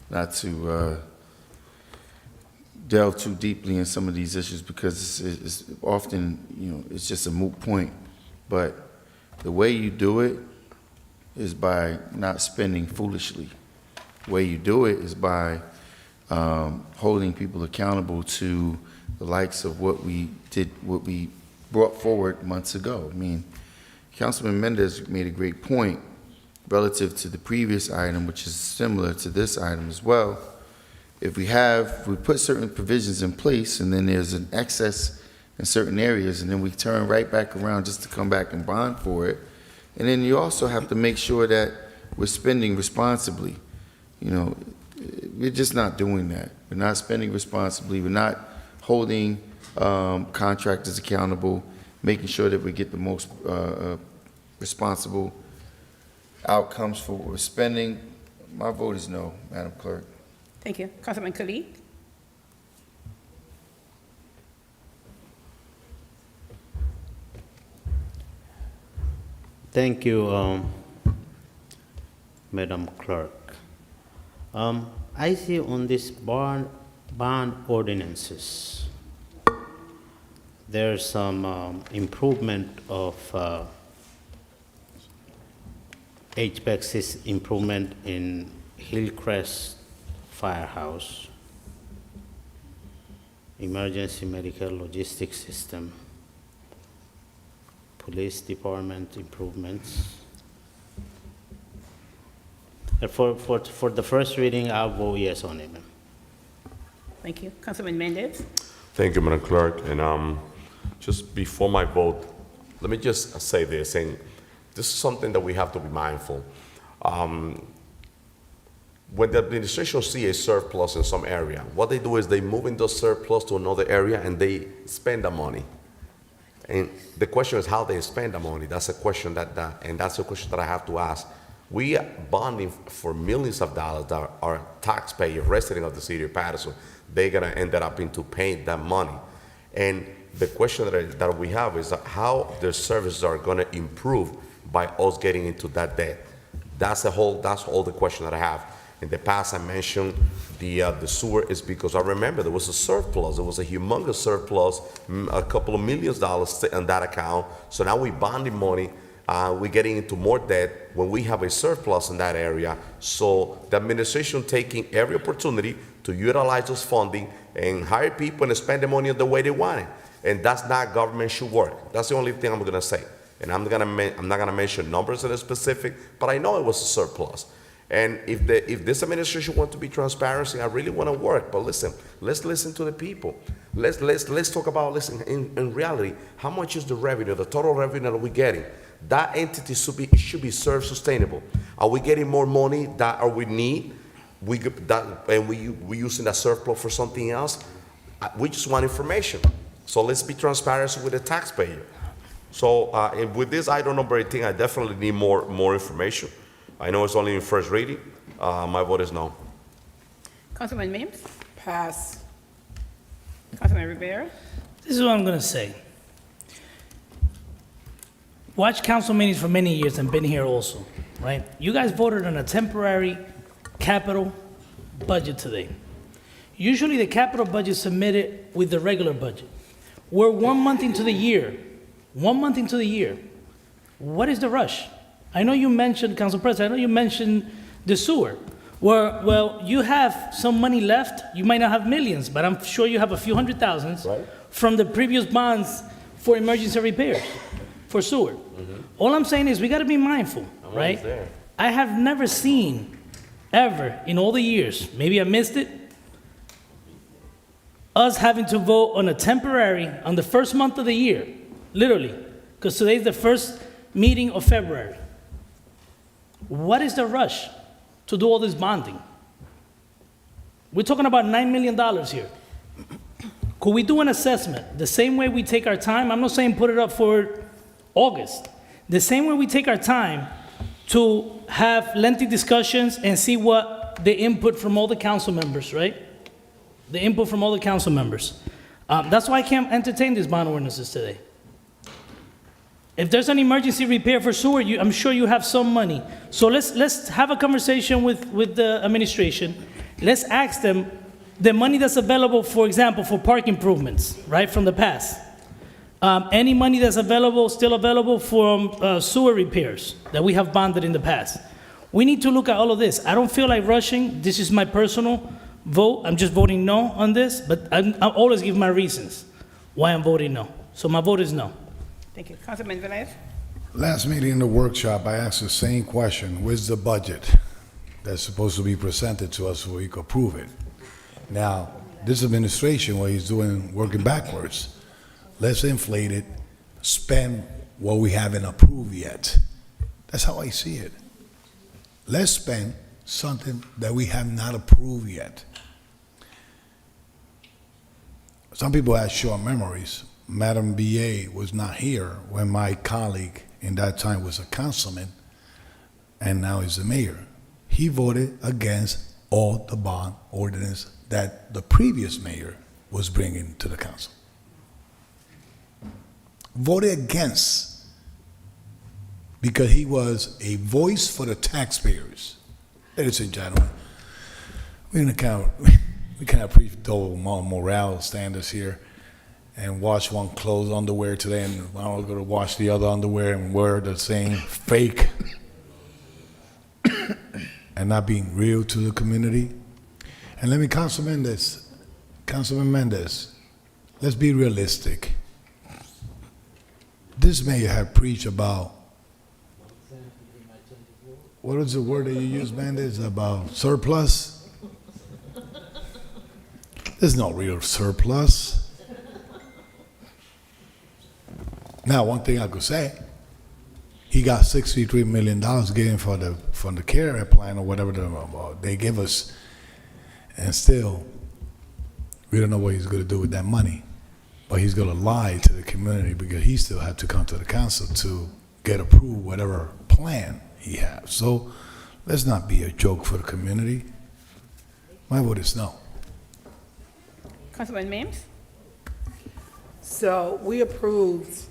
not to delve too deeply in some of these issues because it's often, it's just a moot point. But the way you do it is by not spending foolishly. The way you do it is by holding people accountable to the likes of what we brought forward months ago. I mean, Councilman Mendez made a great point relative to the previous item, which is similar to this item as well. If we put certain provisions in place and then there's an excess in certain areas and then we turn right back around just to come back and bond for it, and then you also have to make sure that we're spending responsibly. We're just not doing that. We're not spending responsibly. We're not holding contractors accountable, making sure that we get the most responsible outcomes for what we're spending. My vote is no, Madam Clerk. Thank you. Councilman Khalid? Thank you, Madam Clerk. I see on this bond ordinances, there's some improvement of HVAC improvement in Hillcrest Firehouse, emergency medical logistics system, police department improvements. For the first reading, I'll vote yes on it, ma'am. Thank you. Councilman Mendez? Thank you, Madam Clerk. And just before my vote, let me just say this, and this is something that we have to be mindful. When the administration see a surplus in some area, what they do is they move in the surplus to another area and they spend the money. And the question is how they spend the money. That's a question and that's a question that I have to ask. We are bonding for millions of dollars that our taxpayer, resident of the city of Paterson, they're gonna end up into paying that money. And the question that we have is how their services are gonna improve by us getting into that debt. That's all the question that I have. In the past, I mentioned the sewer is because I remember there was a surplus. There was a humongous surplus, a couple of millions dollars on that account. So now we're bonding money. We're getting into more debt when we have a surplus in that area. So the administration taking every opportunity to utilize those funding and hire people and spend the money the way they want it. And that's not government should work. That's the only thing I'm gonna say. And I'm not gonna mention numbers that are specific, but I know it was a surplus. And if this administration wants to be transparency, I really want to work. But listen, let's listen to the people. Let's talk about, listen, in reality, how much is the revenue, the total revenue that we're getting? That entity should be self-sustainable. Are we getting more money that we need? We using that surplus for something else? We just want information. So let's be transparent with the taxpayer. So with this item number 18, I definitely need more information. I know it's only in first reading. My vote is no. Councilman Mims? Pass. Councilman Rivera? This is what I'm going to say. Watch council meetings for many years and been here also, right? You guys voted on a temporary capital budget today. Usually the capital budget is submitted with the regular budget. We're 1 month into the year. 1 month into the year. What is the rush? I know you mentioned, Council President, I know you mentioned the sewer. Well, you have some money left. You might not have millions, but I'm sure you have a few hundred thousands from the previous bonds for emergency repairs for sewer. All I'm saying is we got to be mindful, right? I have never seen, ever, in all the years, maybe I missed it, us having to vote on a temporary, on the first month of the year, literally, because today's the first meeting of February. What is the rush to do all this bonding? We're talking about $9 million here. Could we do an assessment the same way we take our time? I'm not saying put it up for August. The same way we take our time to have lengthy discussions and see what the input from all the council members, right? The input from all the council members. That's why I can't entertain these bond ordinances today. If there's an emergency repair for sewer, I'm sure you have some money. So let's have a conversation with the administration. Let's ask them the money that's available, for example, for park improvements, right, from the past. Any money that's available, still available from sewer repairs that we have bonded in the past. We need to look at all of this. I don't feel like rushing. This is my personal vote. I'm just voting no on this, but I'll always give my reasons why I'm voting no. So my vote is no. Thank you. Councilman Velez? Last meeting in the workshop, I asked the same question. Where's the budget that's supposed to be presented to us so we can approve it? Now, this administration, what he's doing, working backwards. Let's inflate it, spend what we haven't approved yet. That's how I see it. Let's spend something that we have not approved yet. Some people have short memories. Madam B.A. was not here when my colleague in that time was a councilman and now is the mayor. He voted against all the bond ordinance that the previous mayor was bringing to the council. Voted against because he was a voice for the taxpayers. Ladies and gentlemen, we cannot preach double moral standards here and wash one clothes underwear today and I'm going to wash the other underwear and wear the same fake and not being real to the community. And let me, Councilman Mendez, let's be realistic. This mayor had preached about, what is the word that you use, Mendez, about surplus? There's no real surplus. Now, one thing I could say, he got $63 million given from the care plan or whatever they give us, and still, we don't know what he's going to do with that money. But he's going to lie to the community because he still had to come to the council to get approved whatever plan he has. So let's not be a joke for the community. My vote is no. Councilman Mims? So we approved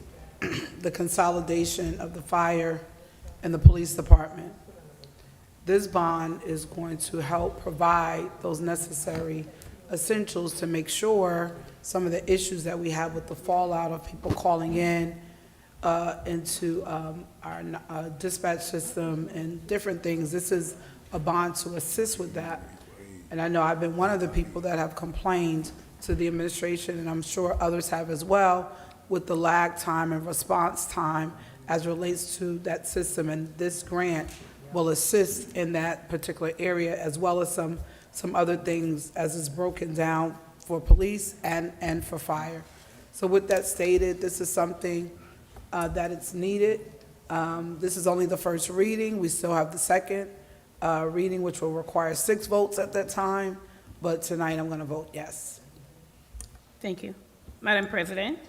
the consolidation of the fire and the police department. This bond is going to help provide those necessary essentials to make sure some of the issues that we have with the fallout of people calling in into our dispatch system and different things. This is a bond to assist with that. And I know I've been one of the people that have complained to the administration, and I'm sure others have as well, with the lag time and response time as relates to that system. And this grant will assist in that particular area, as well as some other things as it's broken down for police and for fire. So with that stated, this is something that it's needed. This is only the first reading. We still have the second reading, which will require 6 votes at that time. But tonight I'm going to vote yes. Thank you. Madam President?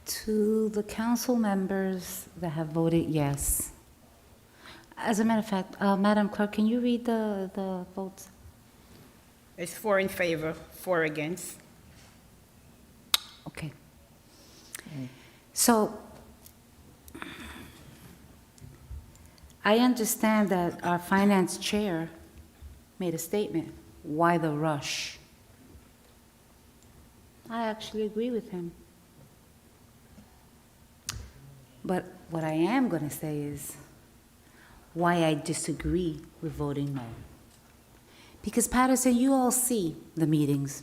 To the council members that have voted yes. As a matter of fact, Madam Clerk, can you read the votes? It's 4 in favor, 4 against. Okay. So I understand that our finance chair made a statement. Why the rush? I actually agree with him. But what I am going to say is why I disagree with voting no. Because Paterson, you all see the meetings,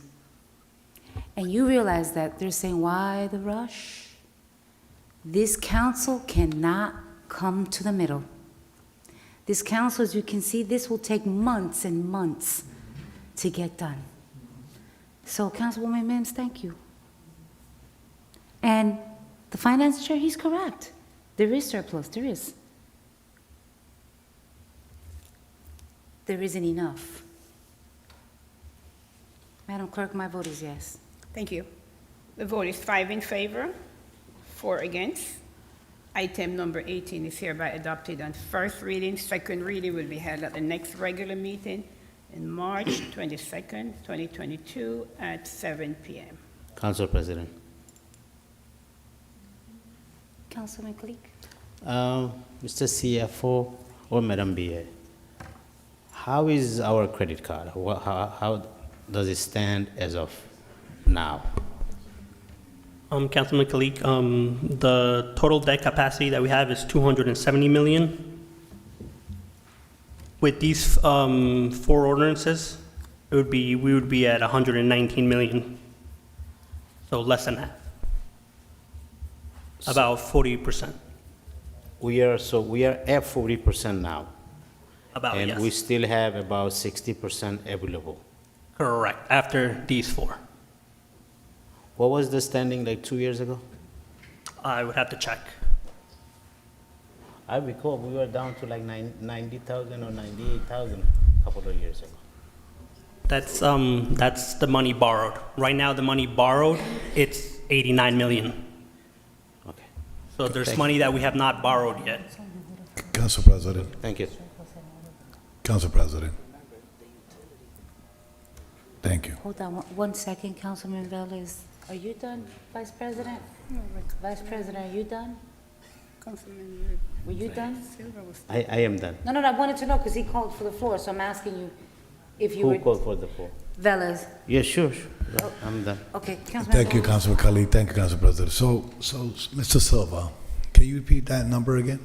and you realize that they're saying, why the rush? This council cannot come to the middle. This council, as you can see, this will take months and months to get done. So Councilwoman Mims, thank you. And the finance chair, he's correct. There is surplus, there is. There isn't enough. Madam Clerk, my vote is yes. Thank you. The vote is 5 in favor, 4 against. Item number 18 is hereby adopted on first reading. Second reading will be held at the next regular meeting in March 22nd, 2022 at 7 p.m. Council President. Councilman Kalik? Mr. CFO or Madam BA, how is our credit card? How does it stand as of now? Councilman Kalik, the total debt capacity that we have is 270 million. With these 4 ordinances, we would be at 119 million. So less than half. About 40%. We are at 40% now. About, and yes. we still have about 60% available. Correct, after these 4. What was the standing like 2 years ago? I would have to check. I recall we were down to like 90,000 or 98,000 a couple of years ago. That's the money borrowed. Right now, the money borrowed, it's 89 million. Okay. So there's Thank money that we have not borrowed yet. Council President. Thank you. Council President. Thank you. Hold on one second, Councilman Velez. Are you done, Vice President? Vice President, are you done? Councilman, Were you done? I am done. No, I wanted to know because he called for the floor, so I'm asking you if you were. Who called for the floor? Velez. Yeah, sure. Yeah, I'm done. Okay, Councilman. Thank you, Councilman Khalid. Thank you, Council President. So, Mr. Silva, can you repeat that number again?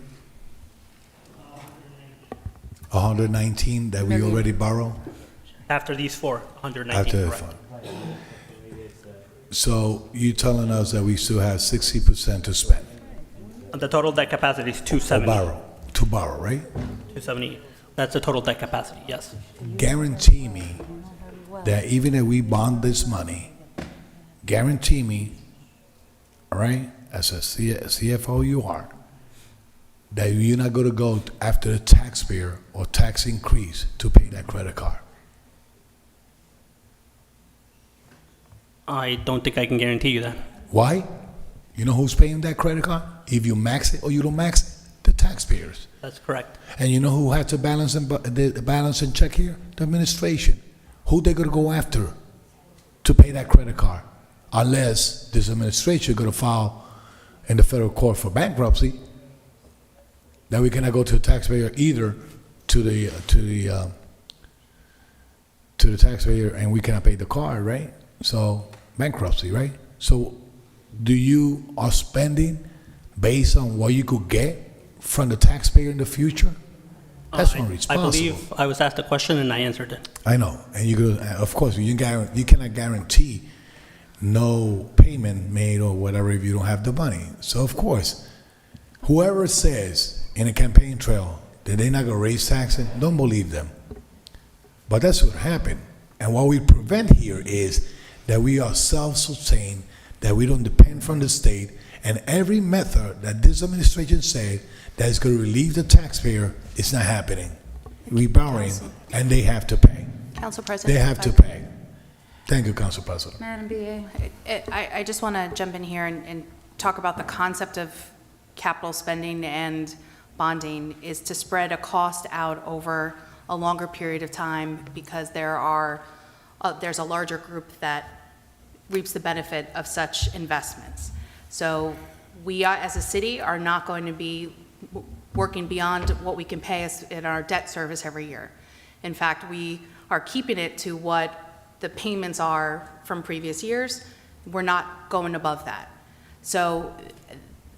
119 that we already borrowed? After these 4, 119, After the correct. fund. So you telling us that we still have 60% to spend? The total debt capacity is To 270. borrow, right? 270. That's the total debt capacity, yes. Guarantee me that even if we bond this money, guarantee me, all right, as a CFO you are, that you're not going to go after the taxpayer or tax increase to pay that credit card. I don't think I can guarantee you that. Why? You know who's paying that credit card? If you max it or you don't max it, the taxpayers. That's correct. And you know who had to balance the balance and check here? The administration. Who they gonna go after to pay that credit card? Unless this administration gonna file in the federal court for bankruptcy, then we cannot go to the taxpayer either to the taxpayer, and we cannot pay the card, right? So bankruptcy, right? So do you are spending based on what you could get from the taxpayer in the future? That's unresponsible. I believe I was asked a question and I answered it. I know, and you could, of course, you cannot guarantee no payment made or whatever if you don't have the money. So of course, whoever says in a campaign trail that they're not gonna raise taxes, don't believe them. But that's what happened. And what we prevent here is that we are self-sustained, that we don't depend from the state, and every method that this administration said that is going to relieve the taxpayer is not happening. We're borrowing, and they have to pay. Council President. They have to pay. Thank you, Council President. Madam BA. I just want to jump in here and talk about the concept of capital spending and bonding is to spread a cost out over a longer period of time because there's a larger group that reaps the benefit of such investments. So we, as a city, are not going to be working beyond what we can pay us in our debt service every year. In fact, we are keeping it to what the payments are from previous years. We're not going above that. So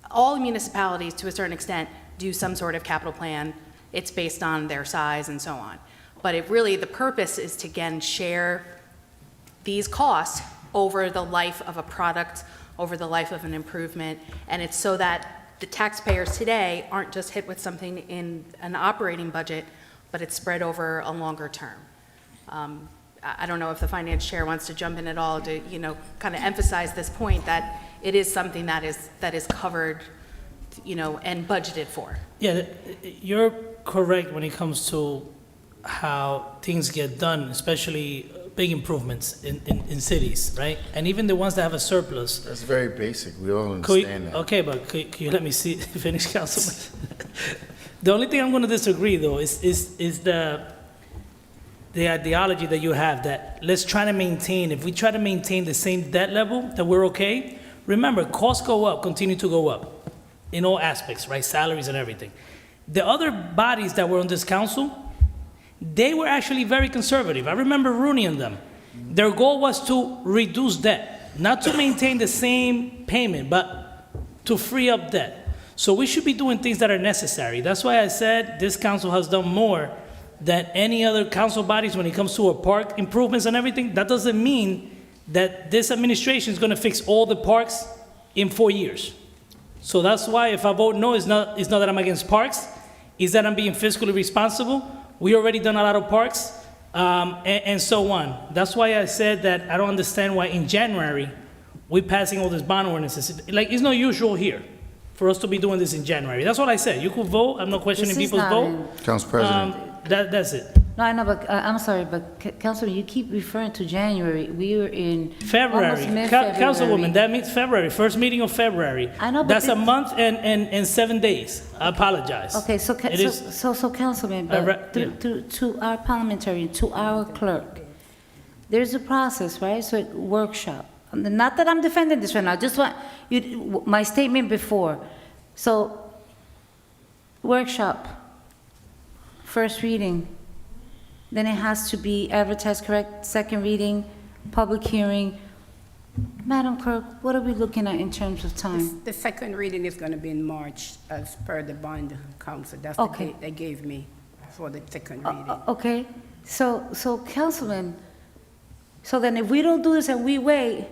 all municipalities, to a certain extent, do some sort of capital plan. It's based on their size and so on. But it really, the purpose is to, again, share these costs over the life of a product, over the life of an improvement, and it's so that the taxpayers today aren't just hit with something in an operating budget, but it's spread over a longer term. I don't know if the finance chair wants to jump in at all to, kind of emphasize this point that it is something that is covered, and budgeted for. Yeah, you're correct when it comes to how things get done, especially big improvements in cities, right? And even the ones that have a surplus. That's very basic. We all understand that. Okay, but could you let me finish, Councilman? The only thing I'm going to disagree, though, is the ideology that you have that let's try to maintain, if we try to maintain the same debt level, that we're okay. Remember, costs go up, continue to go up in all aspects, right? Salaries and everything. The other bodies that were on this council, they were actually very conservative. I remember Rooney and them. Their goal was to reduce debt, not to maintain the same payment, but to free up debt. So we should be doing things that are necessary. That's why I said this council has done more than any other council bodies when it comes to park improvements and everything. That doesn't mean that this administration is going to fix all the parks in 4 years. So that's why if I vote no, it's not that I'm against parks, it's that I'm being fiscally responsible. We already done a lot of parks, and so on. That's why I said that I don't understand why in January we're passing all these bond ordinances. Like, it's not usual here for us to be doing this in January. That's what I said. You could vote. I'm not questioning This is people's not vote. Council President. That's it. No, I know, but I'm sorry, but Councilman, you keep referring to January. We were in February. almost mid-February. Councilwoman, that means February, first meeting of February. I know, but that's a this- month and 7 days. I apologize. Okay, so It is- Councilman, Yeah. but to our parliamentarian, to our clerk, there's a process, right? So workshop. Not that I'm defending this right now. Just want you. My statement before. So workshop, first reading. Then it has to be advertised, correct? Second reading, public hearing. Madam Clerk, what are we looking at in terms of time? The second reading is going to be in March as per the bond council. That's the Okay. date they gave me for the second reading. Okay, so Councilman, so then if we don't do this and we wait,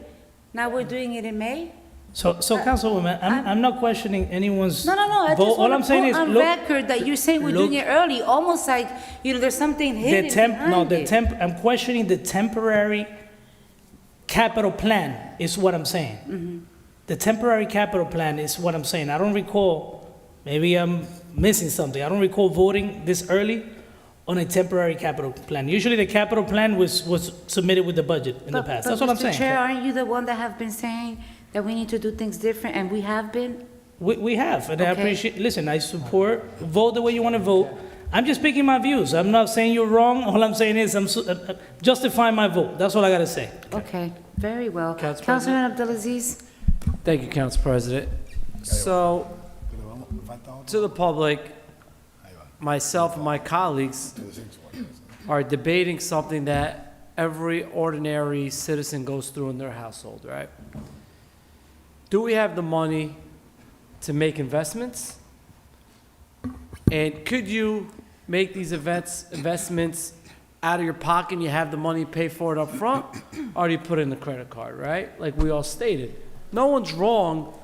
now we're doing it in May? So Councilwoman, I'm not questioning anyone's No, I vote. just All I'm want to saying put is, on look, record that you're saying we're doing look- it early, almost like, there's something hidden behind it. I'm questioning the temporary capital plan is what I'm saying. Mm-hmm. The temporary capital plan is what I'm saying. I don't recall, maybe I'm missing something. I don't recall voting this early on a temporary capital plan. Usually the capital plan was submitted with the budget in the past. That's what I'm Mr. saying. Chair, aren't you the one that have been saying that we need to do things different, and we have been? We have, and I Okay. appreciate, listen, I support, vote the way you want to vote. I'm just speaking my views. I'm not saying you're wrong. All I'm saying is I'm justifying my vote. That's all I got to say. Okay, very well. Council Councilman Abdelaziz? Thank you, Council President. So, to the public, myself and my colleagues are debating something that every ordinary citizen goes through in their household, right? Do we have the money to make investments? And could you make these investments out of your pocket and you have the money to pay for it up front? Or do you put it in the credit card, right? Like we all stated. No one's wrong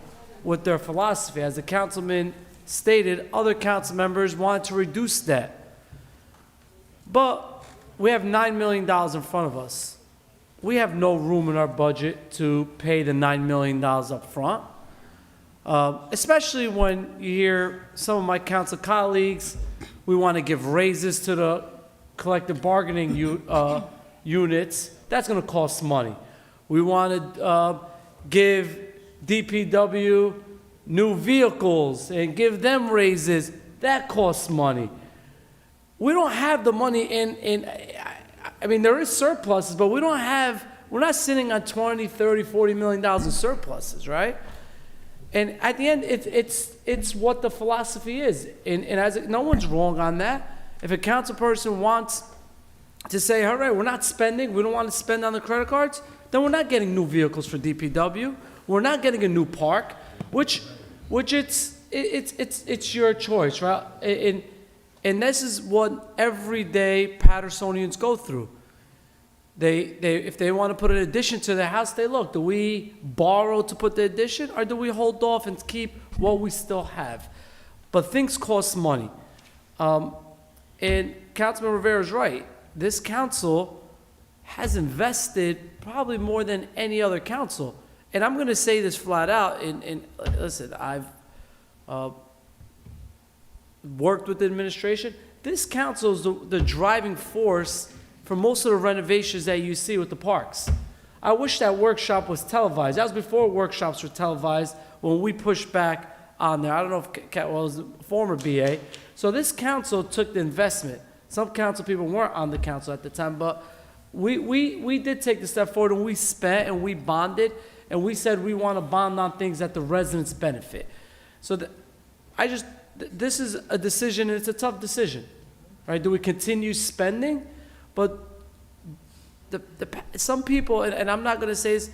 with their philosophy. As the councilman stated, other council members want to reduce debt. But we have $9 million in front of us. We have no room in our budget to pay the $9 million up front. Especially when you hear some of my council colleagues, we want to give raises to the collective bargaining units. That's going to cost money. We want to give DPW new vehicles and give them raises. That costs money. We don't have the money I mean, there is surpluses, but we're not sitting on 20, 30, 40 million dollars in surpluses, right? And at the end, it's what the philosophy is. And no one's wrong on that. If a council person wants to say, all right, we're not spending, we don't want to spend on the credit cards, then we're not getting new vehicles for DPW. We're not getting a new park, which it's your choice, right? And this is what everyday Patersonians go through. If they want to put an addition to their house, they look, do we borrow to put the addition, or do we hold off and keep what we still have? But things cost money. And Councilman Rivera is right. This council has invested probably more than any other council. And I'm going to say this flat out, and listen, I've worked with the administration. This council is the driving force for most of the renovations that you see with the parks. I wish that workshop was televised. That was before workshops were televised, when we pushed back on there. I don't know if it was the former BA. So this council took the investment. Some council people weren't on the council at the time, but we did take the step forward, and we spent and we bonded, and we said we want to bond on things that the residents benefit. So this is a decision, and it's a tough decision, right? Do we continue spending? But some people, and I'm not going to say this,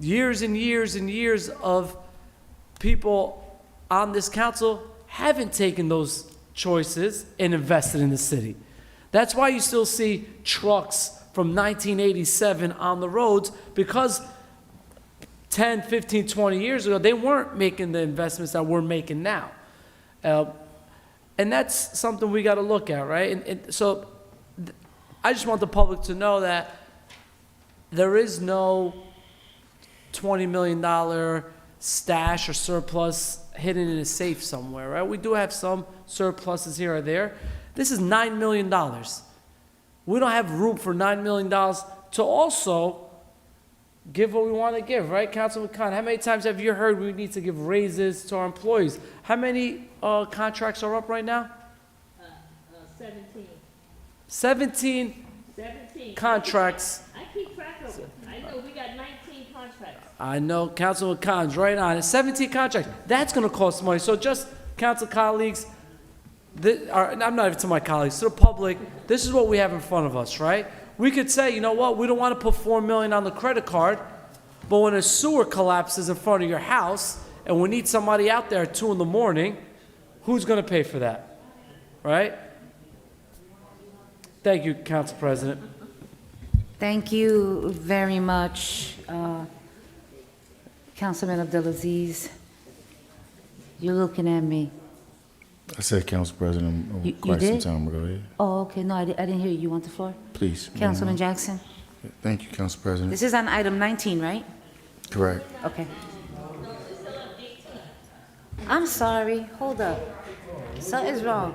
years and years and years of people on this council haven't taken those choices and invested in the city. That's why you still see trucks from 1987 on the roads, because 10, 15, 20 years ago, they weren't making the investments that we're making now. And that's something we got to look at, right? And so I just want the public to know that there is no $20 million stash or surplus hidden in a safe somewhere, right? We do have some surpluses here or there. This is $9 million. We don't have room for $9 million to also give what we want to give, right, Councilman Khan? How many times have you heard we need to give raises to our employees? How many contracts are up right now? 17. 17 contracts. I keep track of it. I know we got 19 contracts. I know Councilman Khan's right on it. 17 contracts. That's going to cost money. So just council colleagues, I'm not even to my colleagues, to the public, this is what we have in front of us, right? We could say, you know what, we don't want to put $4 million on the credit card, but when a sewer collapses in front of your house and we need somebody out there at 2 in the morning, who's going to pay for that, right? Thank you, Council President. Thank you very much, Councilman Abdelaziz. You're looking at me. I said Council President quite some time ago, yeah. Oh, okay. No, I didn't hear you. You want the floor? Please. Councilman Jackson? Thank you, Council President. This is on item 19, right? Correct. Okay. I'm sorry. Hold up. Something's wrong.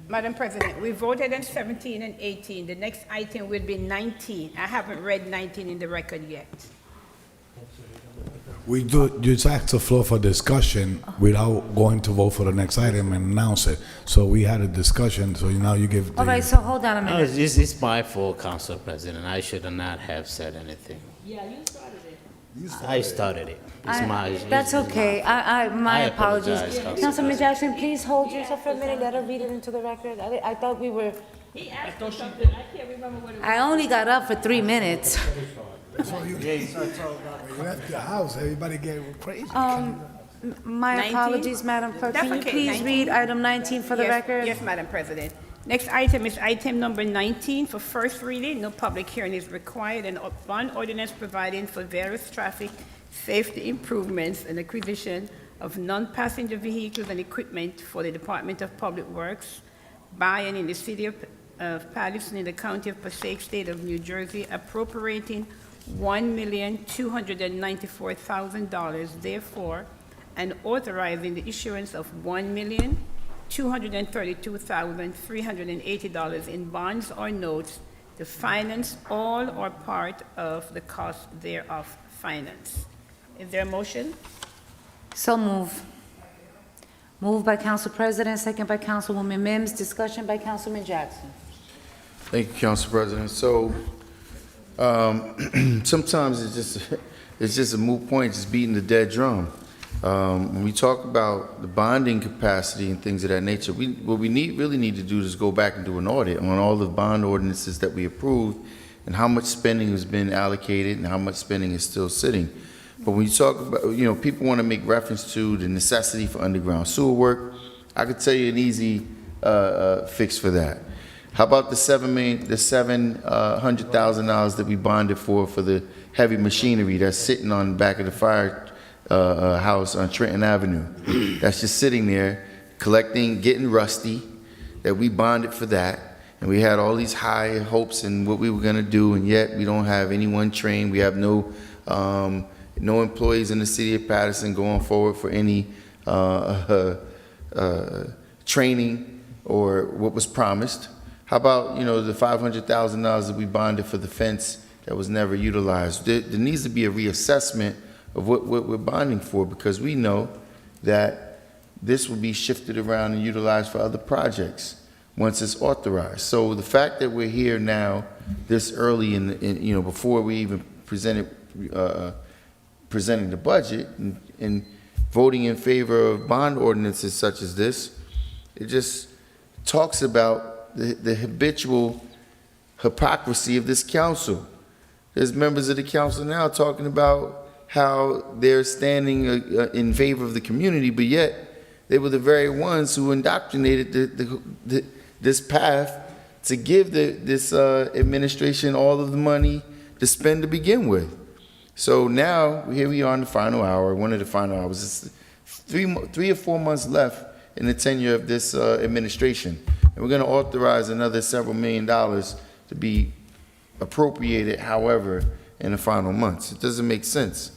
Madam President, we voted on 17 and 18. The next item will be 19. I haven't read 19 in the record yet. We do just ask the floor for discussion without going to vote for the next item and announce it. So we had a discussion, so now you give the... All right, so hold on a No, minute. it's my fault, Council President. I should not have said anything. Yeah, you started it. I started it. That's okay. My apologies. apologize, Councilman Jackson, please hold yourself for a minute. Let her read it into the record. I thought we were... He asked me something. I can't remember what it was. I only got up for 3 minutes. So you left your house, everybody get crazy. My 19? apologies, Madam Clerk. That's Can you okay, please 19? read item 19 for the Yes, record? Yes, Madam President. Next item is item number 19 for first reading. No public hearing is required, and one ordinance providing for various traffic safety improvements and acquisition of non-passenger vehicles and equipment for the Department of Public Works by and in the city of Paterson in the county of Passaic, state of New Jersey, appropriating $1,294,000, therefore, and authorizing the issuance of $1,232,380 in bonds or notes to finance all or part of the cost thereof finance. Is there a motion? So move. Moved by Council President, second by Councilwoman Mims. Discussion by Councilman Jackson. Thank you, Council President. So, sometimes it's just a moot point, just beating the dead drum. When we talk about the bonding capacity and things of that nature, what we really need to do is go back and do an audit on all the bond ordinances that we approved and how much spending has been allocated and how much spending is still sitting. But when you talk about, people want to make reference to the necessity for underground sewer work, I could tell you an easy fix for that. How about the $700,000 that we bonded for the heavy machinery that's sitting on the back of the fire house on Trenton Avenue? That's just sitting there, collecting, getting rusty, that we bonded for that, and we had all these high hopes in what we were gonna do, and yet we don't have anyone trained. We have no employees in the city of Paterson going forward for any training or what was promised. How about, the $500,000 that we bonded for the fence that was never utilized? There needs to be a reassessment of what we're bonding for, because we know that this will be shifted around and utilized for other projects once it's authorized. So the fact that we're here now, this early before we even presenting the budget and voting in favor of bond ordinances such as this, it just talks about the habitual hypocrisy of this council. There's members of the council now talking about how they're standing in favor of the community, but yet they were the very ones who indoctrinated this path to give this administration all of the money to spend to begin with. So now here we are in the final hour, one of the final hours. It's 3 or 4 months left in the tenure of this administration. And we're going to authorize another several $1 million to be appropriated, however, in the final months. It doesn't make sense.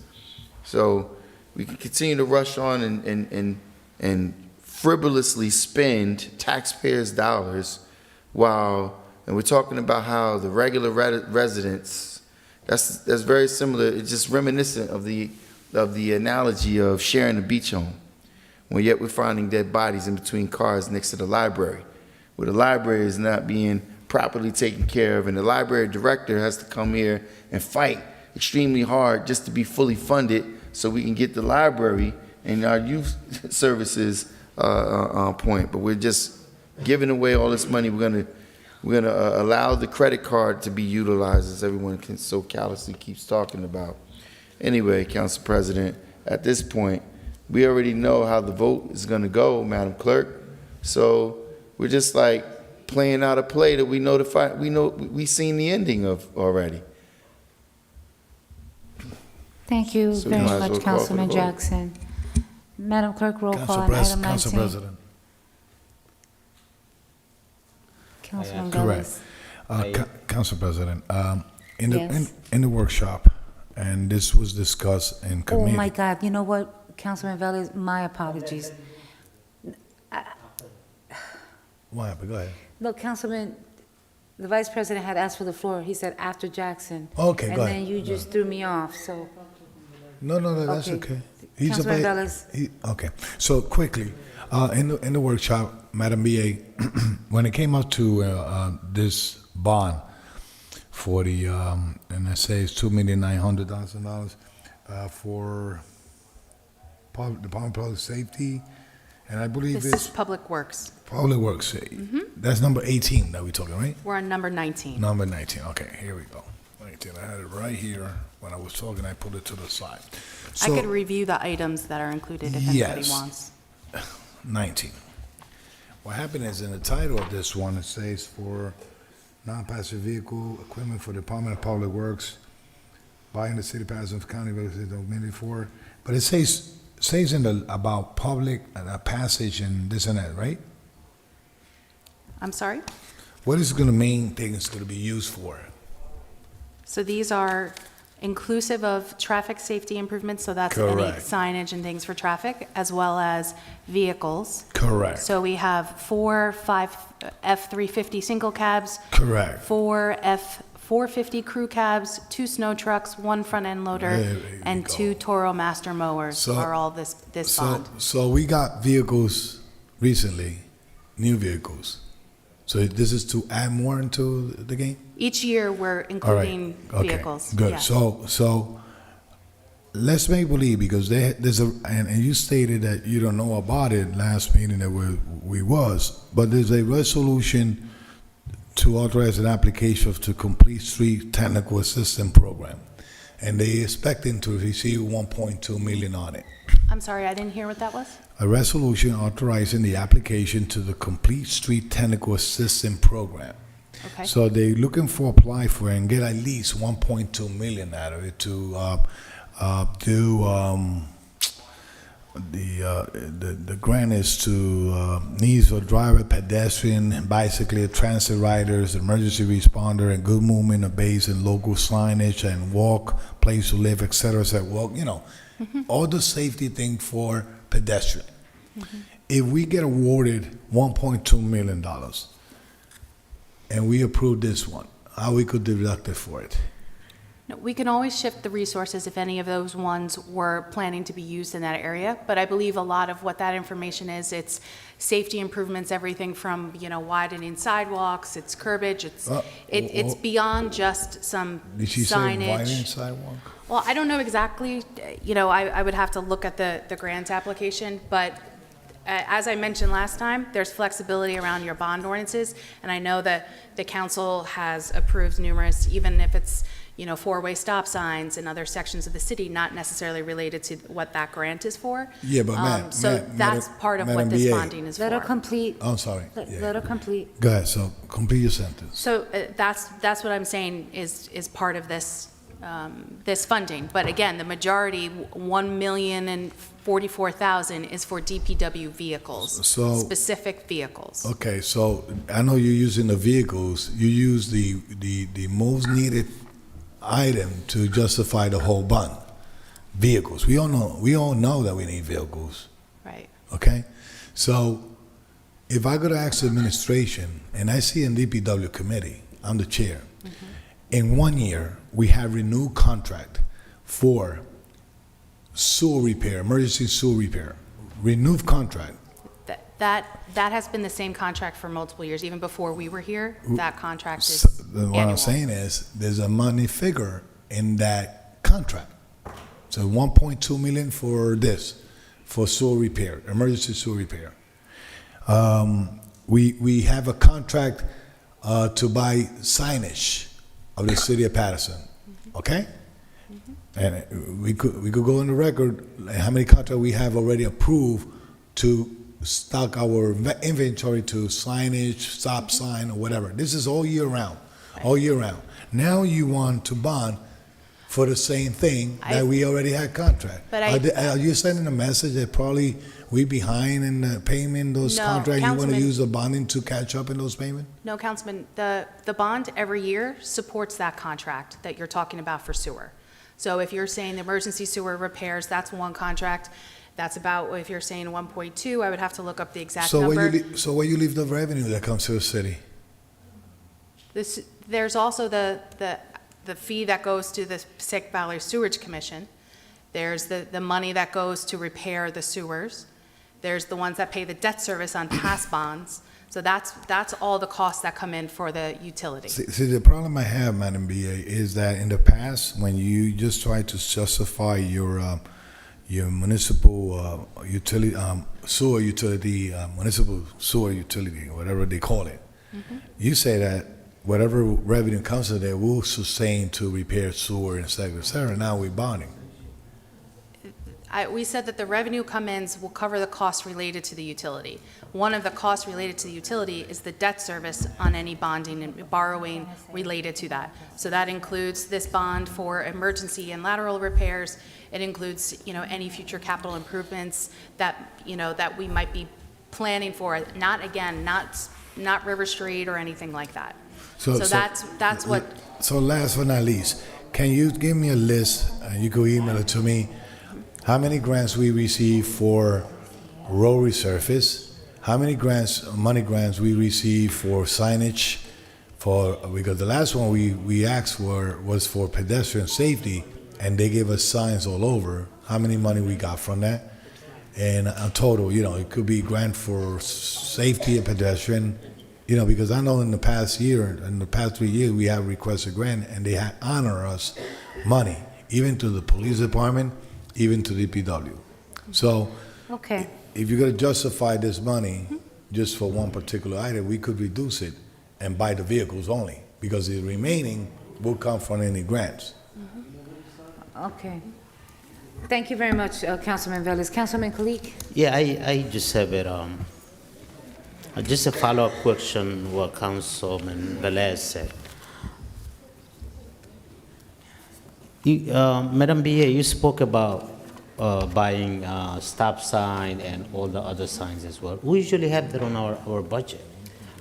So we can continue to rush on and frivolously spend taxpayers' dollars and we're talking about how the regular residents, that's very similar. It's just reminiscent of the analogy of sharing a beach home, when yet we're finding dead bodies in between cars next to the library, where the library is not being properly taken care of, and the library director has to come here and fight extremely hard just to be fully funded so we can get the library and our youth services on point. But we're just giving away all this money. We're gonna allow the credit card to be utilized, as everyone so callously keeps talking about. Anyway, Council President, at this point, we already know how the vote is gonna go, Madam Clerk. So we're just like playing out a play that we've seen the ending of already. Thank you So we very might as much, well call for the Councilman vote. Jackson. Madam Clerk, roll call on item 19. Council President. Councilman Correct. Velez. Council President, Yes. in the workshop, and this was discussed in Oh, committee. my God, you know what, Councilman Velez, my apologies. What happened? Go ahead. No, Councilman, the Vice President had asked for the floor. He said after Jackson. Okay, go And ahead. then you just threw me off, so. No, that's okay. Councilman Velez. Okay, so quickly, in the workshop, Madam BA, when it came up to this bond for the, and I say it's $2,900,000 for Department of Public Safety, and I believe This it's is Public Works. Public Works. That's number 18 that we're talking, right? We're on number 19. Number 19, okay, here we go. 19, I had it right here. When I was talking, I put it to the side. I So, could review the items that are included if anybody Yes. wants. 19. What happened is in the title of this one, it says for non-passive vehicle equipment for Department of Public Works, buying the city of Paterson County, for, but it says in the, about public passage and this and that, right? I'm sorry? What is going to main thing it's going to be used for? So these are inclusive of traffic safety improvements, so that's any Correct. signage and things for traffic, as well as vehicles. Correct. So we have 4 F-350 single cabs. Correct. 4 F-450 crew cabs, 2 snow trucks, 1 front-end loader, There we and 2 Toro Master mowers So- are all this bond. So we got vehicles recently, new vehicles. So this is to add more into the game? Each year, we're All right. including Okay. vehicles. Good. Yes. So let's make believe, because there's and you stated that you don't know about it last meeting that we was, but there's a resolution to authorize an application to complete street technical assistance program, and they expecting to receive 1.2 million on it. I'm sorry, I didn't hear what that was? A resolution authorizing the application to the Complete Street Technical Assistance Program. Okay. So they're looking for apply for it and get at least 1.2 million out of it to do the grant is to needs for driver, pedestrian, bicyclist, transit riders, emergency responder, and good movement of base and local signage and walk, place to live, etc. So walk, all the safety thing for pedestrian. If we get awarded $1.2 million and we approve this one, how we could deduct it for it? No, we can always shift the resources if any of those ones were planning to be used in that area, but I believe a lot of what that information is, it's safety improvements, everything from, widening sidewalks, it's curbage, it's beyond just some Did she signage. say widening sidewalk? Well, I don't know exactly, I would have to look at the grant application, but as I mentioned last time, there's flexibility around your bond ordinances, and I know that the council has approved numerous, even if it's, four-way stop signs in other sections of the city, not necessarily related to what that grant is for. Yeah, but that's part of what this BA. bonding is for. Let her complete. I'm sorry. Let her complete. Go ahead, so complete your sentence. So that's what I'm saying is part of this this funding. But again, the majority, $1,044,000, is for DPW vehicles, specific vehicles. Okay, so I know you're using the vehicles. You use the most needed item to justify the whole bond. Vehicles. We all know that we need vehicles. Right. Okay? So if I go to ask the administration and I see in DPW committee, I'm the chair, in 1 year we have renewed contract for sewer repair, emergency sewer repair. Renewed contract. That has been the same contract for multiple years. Even before we were here, that contract is What annual. I'm saying is, there's a money figure in that contract. So 1.2 million for this, for sewer repair, emergency sewer repair. We have a contract to buy signage of the city of Paterson, okay? And we could go on the record how many contracts we have already approved to stock our inventory to signage, stop sign, or whatever. This is all year round, all year round. Now you want to bond for the same thing that we already had contract. But Are you sending a message that probably we behind in the payment those No, contracts? You want to Councilman- use the bonding to catch up in those payments? No, Councilman, the bond every year supports that contract that you're talking about for sewer. So if you're saying the emergency sewer repairs, that's one contract. That's about, if you're saying 1.2, I would have to look up the exact number. So where you leave the revenue that comes to the city? There's also the fee that goes to the Passaic Valley Sewerage Commission. There's the money that goes to repair the sewers. There's the ones that pay the debt service on past bonds. So that's all the costs that come in for the utility. See, the problem I have, Madam BA, is that in the past, when you just try to justify your municipal utility, sewer utility, municipal sewer utility, whatever they call it, you say that whatever revenue comes to there will sustain to repair sewer, et cetera. Now we're bonding. We said that the revenue come-ins will cover the costs related to the utility. One of the costs related to the utility is the debt service on any bonding and borrowing related to that. So that includes this bond for emergency and lateral repairs. It includes, any future capital improvements that, that we might be planning for. Not River Street or anything like that. So that's what. So last but not least, can you give me a list, you can email it to me, how many grants we receive for road resurface, how many money grants we receive for signage, because the last one we asked for was for pedestrian safety, and they gave us signs all over, how many money we got from that, and a total, it could be grant for safety and pedestrian, because I know in the past 3 years, we have requested grant, and they honor us money, even to the police department, even to DPW. So, okay, if you're going to justify this money just for one particular item, we could reduce it and buy the vehicles only, because the remaining will come from any grants. Okay. Thank you very much, Councilman Velez. Councilman Kalik? Yeah, I just have it, just a follow-up question what Councilman Velez said. Madam BA, you spoke about buying stop sign and all the other signs as well. We usually have that on our budget.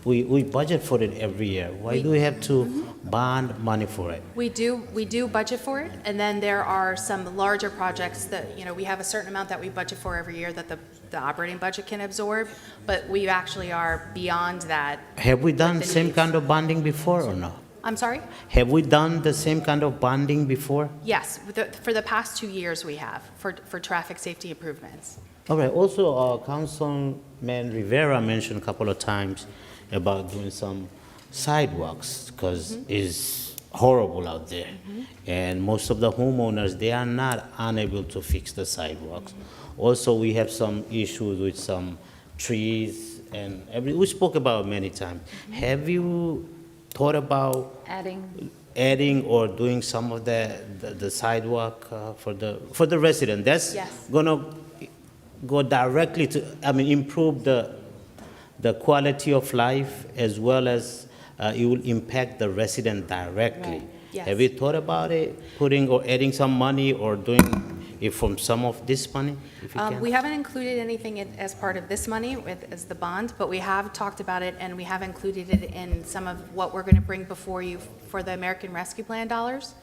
We budget for it every year. Why do we have to bond money for it? We do budget for it, and then there are some larger projects that, we have a certain amount that we budget for every year that the operating budget can absorb, but we actually are beyond that. Have we done with the same needs. kind of bonding before or no? I'm sorry? Have we done the same kind of bonding before? Yes, for the past 2 years we have, for traffic safety improvements. All right. Also, Councilman Rivera mentioned a couple of times about doing some sidewalks because it's horrible out there. And most of the homeowners, they are not unable to fix the sidewalks. Also, we have some issues with some trees and we spoke about it many times. Have you thought about adding or doing some of the sidewalk for the resident? That's gonna go directly to, improve the quality of life as well as it will impact the resident directly. Right. Yes. Have you thought about it, putting or adding some money or doing it from some of this money? If you can? We haven't included anything as part of this money as the bond, but we have talked about it and we have included it in some of what we're going to bring before you for the American Rescue Plan dollars,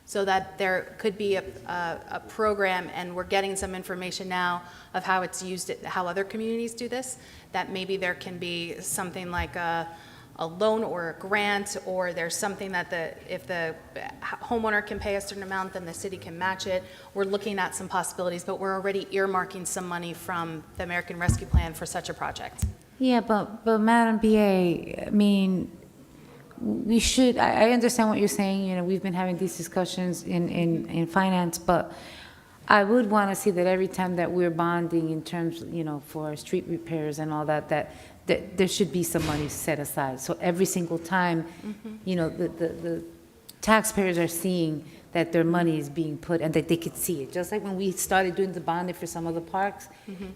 so that there could be a program, and we're getting some information now of how it's used, how other communities do this, that maybe there can be something like a loan or a grant, or there's something that if the homeowner can pay a certain amount, then the city can match it. We're looking at some possibilities, but we're already earmarking some money from the American Rescue Plan for such a project. Yeah, but Madam BA, we should, I understand what you're saying, we've been having these discussions in finance, but I would want to see that every time that we're bonding in terms, for street repairs and all that there should be some money set aside. So every single time, the taxpayers are seeing that their money is being put and that they could see it. Just like when we started doing the bonding for some of the parks,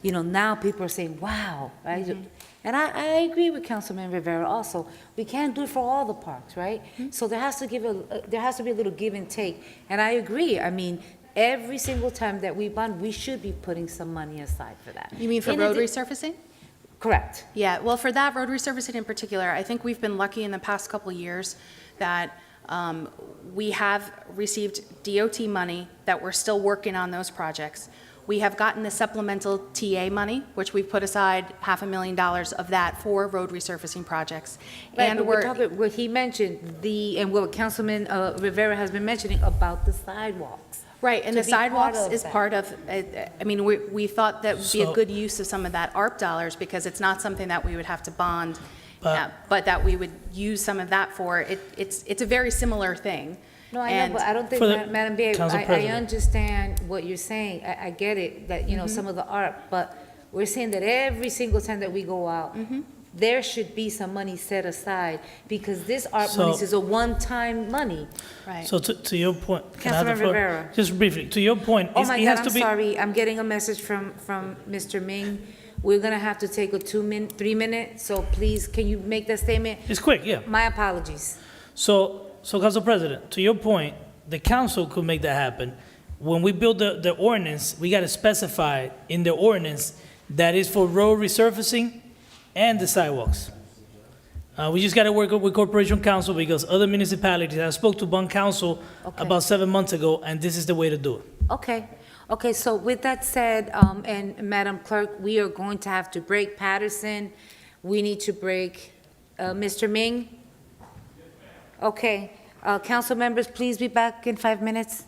now people are saying, wow, right? And I agree with Councilman Rivera also. We can't do it for all the parks, right? So there has to be a little give and take. And I agree. Every single time that we bond, we should be putting some money aside for that. You mean for road resurfacing? Correct. Yeah, well, for that road resurfacing in particular, I think we've been lucky in the past couple years that we have received DOT money, that we're still working on those projects. We have gotten the supplemental TA money, which we've put aside $500,000 of that for road resurfacing projects. Right, And but we're talking, what he mentioned, and what Councilman Rivera has been mentioning about the sidewalks. Right, and To the be part sidewalks of is that. part of, we thought that would be a So- good use of some of that ARP dollars, because it's not something that we would have to bond, But- but that we would use some of that for. It's a very similar thing. No, I And- know, but I don't think, For the- Madam Mayor, Council I President. understand what you're saying. I get it, that, some of the art, but we're saying that every single time that we go out, there should be some money set aside, because this art So- money is a one-time money. Right. So to your point, can I have the Councilman floor? Rivera. Just briefly, to your point, Oh it my it God, has I'm to be. sorry, I'm getting a message from Mr. Ming. We're gonna have to take a 3-minute, so please, can you make that statement? It's quick, yeah. My apologies. So Council President, to your point, the council could make that happen. When we build the ordinance, we got to specify in the ordinance that is for road resurfacing and the sidewalks. We just got to work with Corporation Council, because other municipalities, I spoke to Bond Council about 7 months ago, and this is the way to do it. Okay, so with that said, and Madam Clerk, we are going to have to break Paterson. We need to break, Mr. Ming? Okay, council members, please be back in 5 minutes.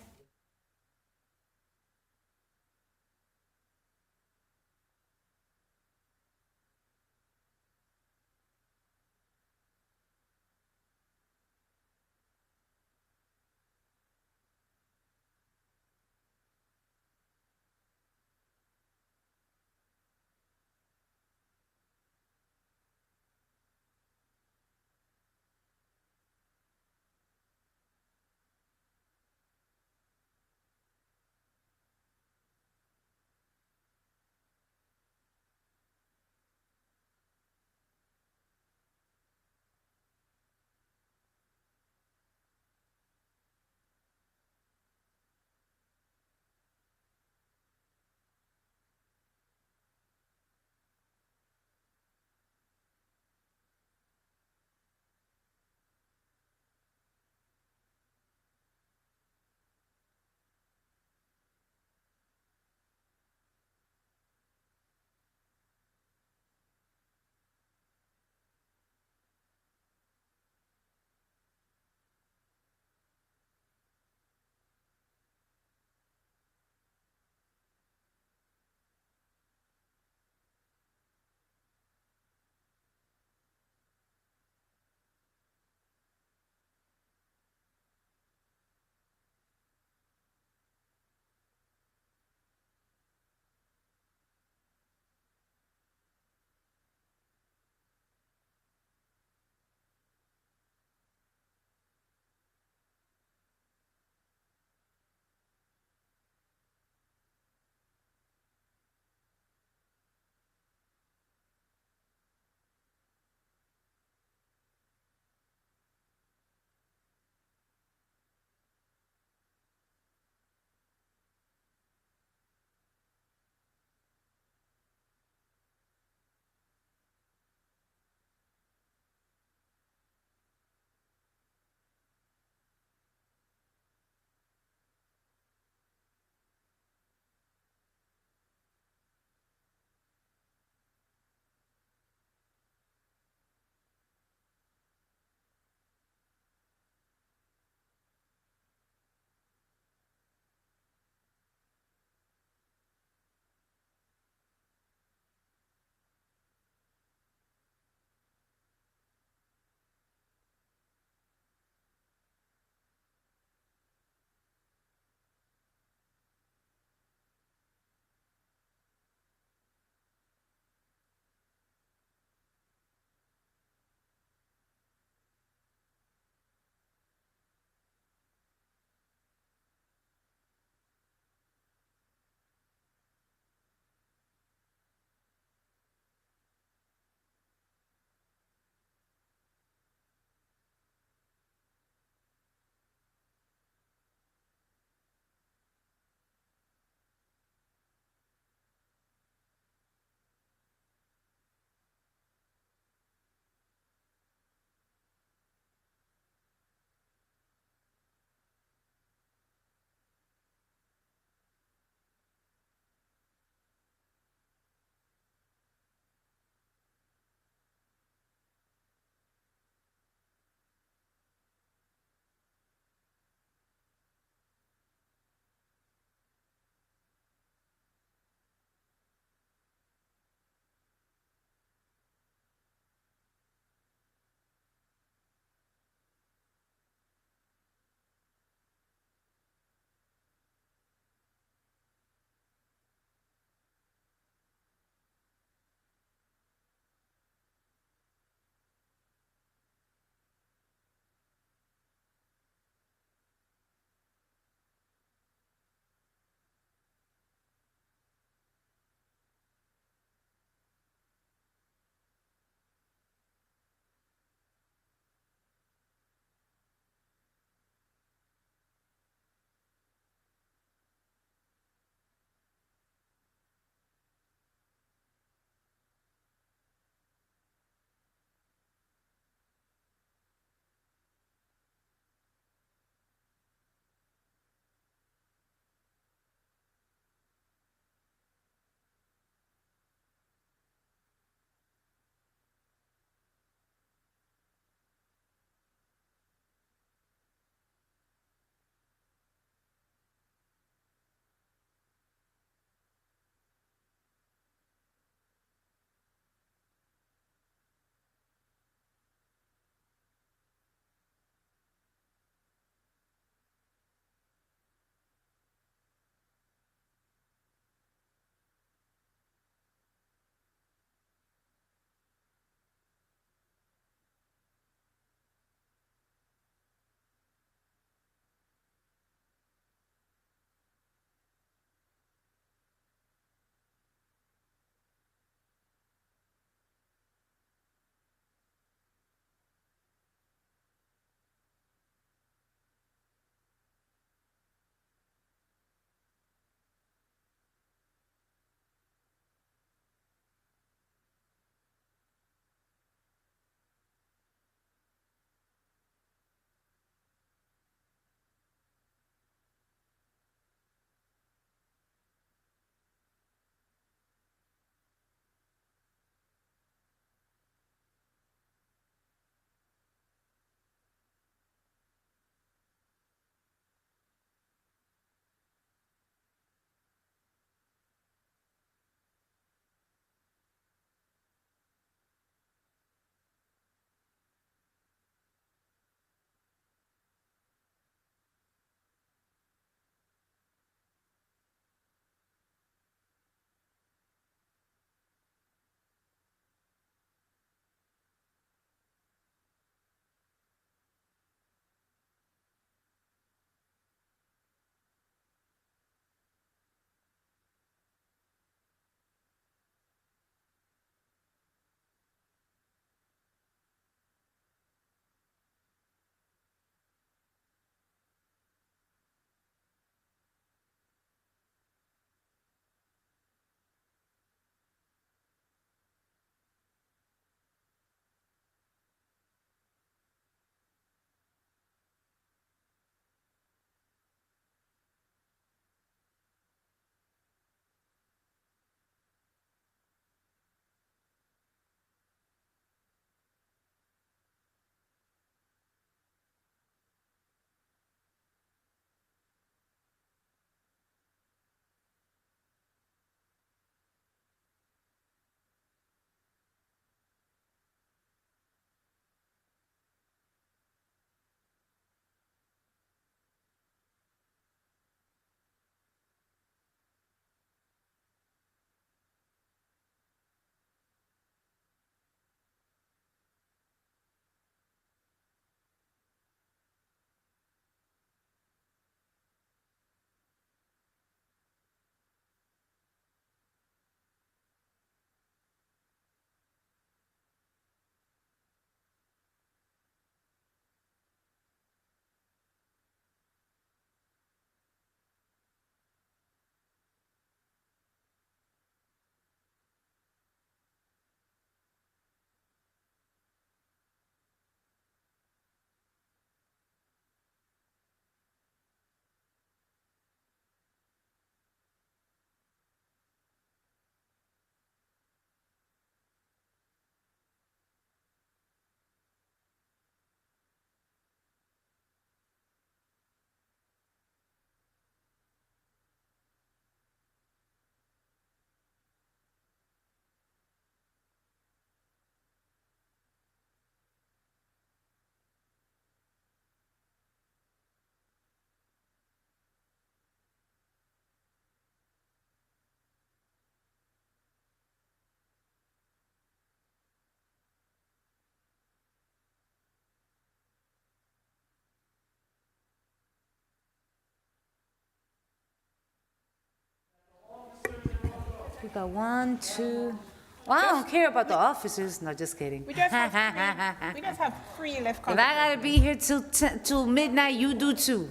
got 1, 2. Well, I don't care about the officers. No, just kidding. We just have three left. If I gotta be here till midnight, you do too.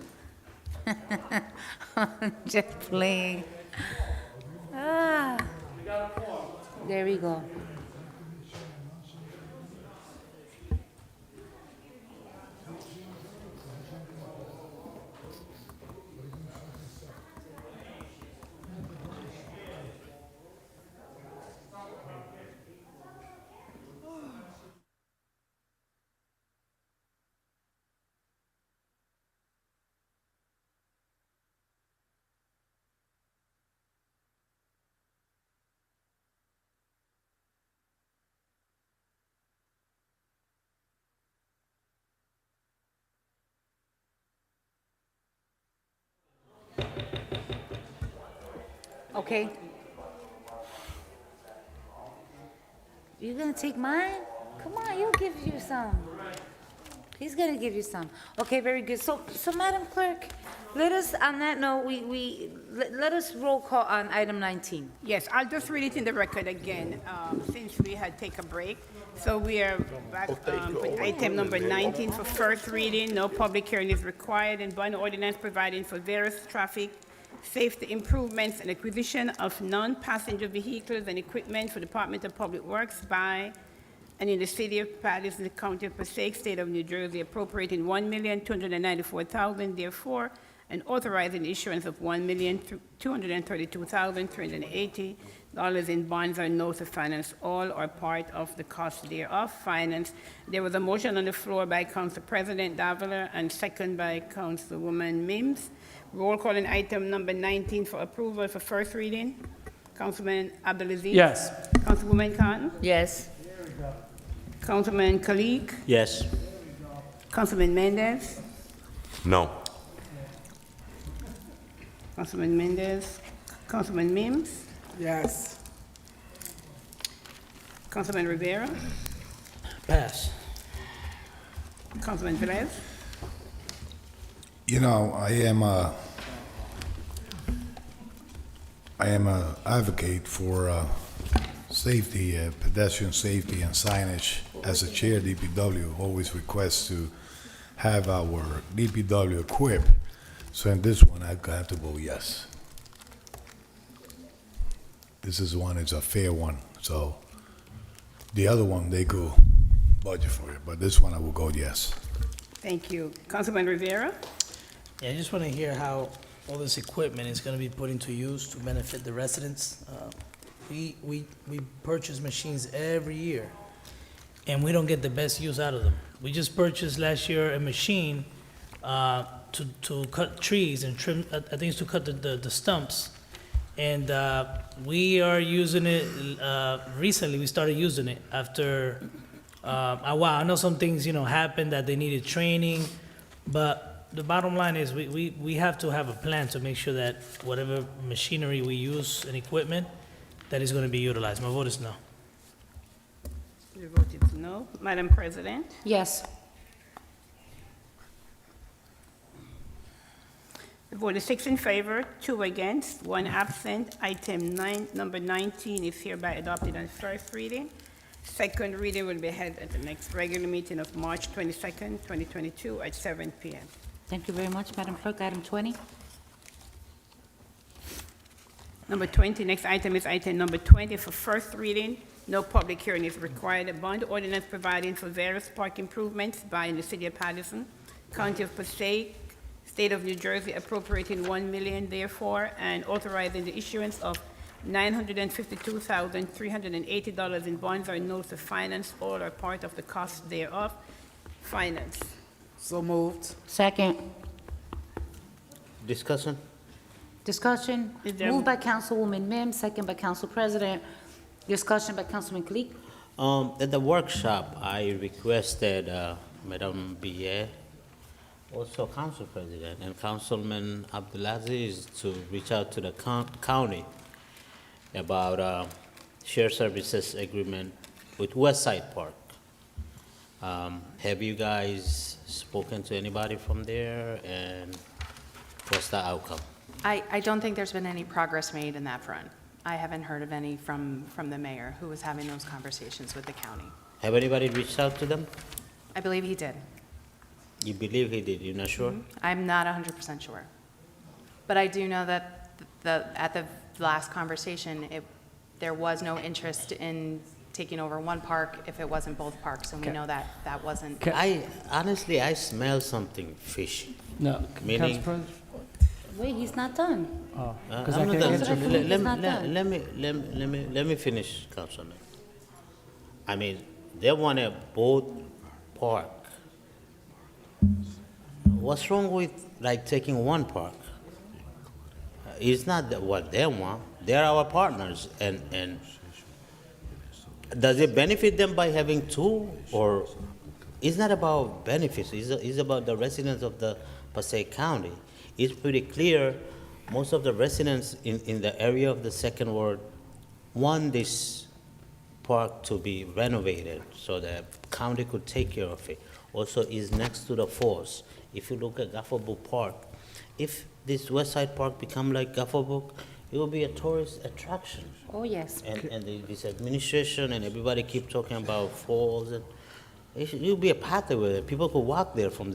Just playing. Ah. There we go. Okay. You gonna take mine? Come on, he'll give you some. He's gonna give you some. Okay, very good. So Madam Clerk, let us, on that note, let us roll call on item 19. Yes, I'll just read it in the record again, since we had take a break. So we are back with item number 19 for first reading. No public hearing is required, and bond ordinance providing for various traffic safety improvements and acquisition of non-passenger vehicles and equipment for Department of Public Works by and in the city of Paterson, the county of Passaic, state of New Jersey, appropriating $1,294,000, therefore, and authorizing the issuance of $1,232,380 in bonds or notes to finance all or part of the cost thereof. Finance. There was a motion on the floor by Council President Davila and second by Councilwoman Mims. Roll call on item number 19 for approval for first reading. Councilman Abdulaziz? Yes. Councilwoman Cotton? Yes. Councilman Kalik? Yes. Councilman Mendez? No. Councilman Mendez? Councilman Mims? Yes. Councilman Rivera? Pass. Councilman Velez? You know, I am a advocate for safety, pedestrian safety and signage. As a chair of DPW, always request to have our DPW equipped. So in this one, I have to vote yes. This is one, it's a fair one. So the other one, they go budget for it, but this one I will go yes. Thank you. Councilman Rivera? Yeah, I just want to hear how all this equipment is going to be put into use to benefit the residents. We purchase machines every year, and we don't get the best use out of them. We just purchased last year a machine to cut trees and trim, I think it's to cut the stumps. And we are using it, recently we started using it after a while. I know some things, happened that they needed training, but the bottom line is we have to have a plan to make sure that whatever machinery we use and equipment, that is going to be utilized. My vote is no. Your vote is no. Madam President? Yes. The vote is 6 in favor, 2 against, 1 absent. Item number 19 is hereby adopted on first reading. Second reading will be held at the next regular meeting of March 22nd, 2022 at 7 p.m. Thank you very much, Madam Clerk. Item 20. Number 20, next item is item number 20 for first reading. No public hearing is required. A bond ordinance providing for various park improvements by in the city of Paterson, county of Passaic, state of New Jersey, appropriating $1 million, therefore, and authorizing the issuance of $952,380 in bonds or notes to finance all or part of the cost thereof. Finance. So moved. Second. Discussion? Discussion. Is there- Moved by Councilwoman Mims, second by Council President. Discussion by Councilman Kalik. At the workshop, I requested Madam Billet, also Council President, and Councilman Abdulaziz to reach out to the county about shared services agreement with West Side Park. Have you guys spoken to anybody from there, and what's the outcome? I don't think there's been any progress made in that front. I haven't heard of any from the mayor who was having those conversations with the county. Have anybody reached out to them? I believe he did. You believe he did, you're not sure? I'm not 100% sure. But I do know that at the last conversation, there was no interest in taking over one park if it wasn't both parks, and we know that that wasn't. Honestly, I smell something fishy. No, Meaning- Council President? Wait, he's not done. Oh, I'm 'cause I not can't done. answer for you. He's not done. Let me finish, Councilman. I mean, they want a boat park. What's wrong with like taking one park? It's not that what they want. They're our partners, and does it benefit them by having two, or it's not about benefits? It's about the residents of the Passaic County. It's pretty clear. Most of the residents in the area of the second ward want this park to be renovated so the county could take care of it. Also, is next to the falls. If you look at Gafferbrook Park, if this West Side Park become like Gafferbrook, it will be a tourist attraction. Oh, yes. And this administration and everybody keep talking about falls, and it will be a pathway. People could walk there from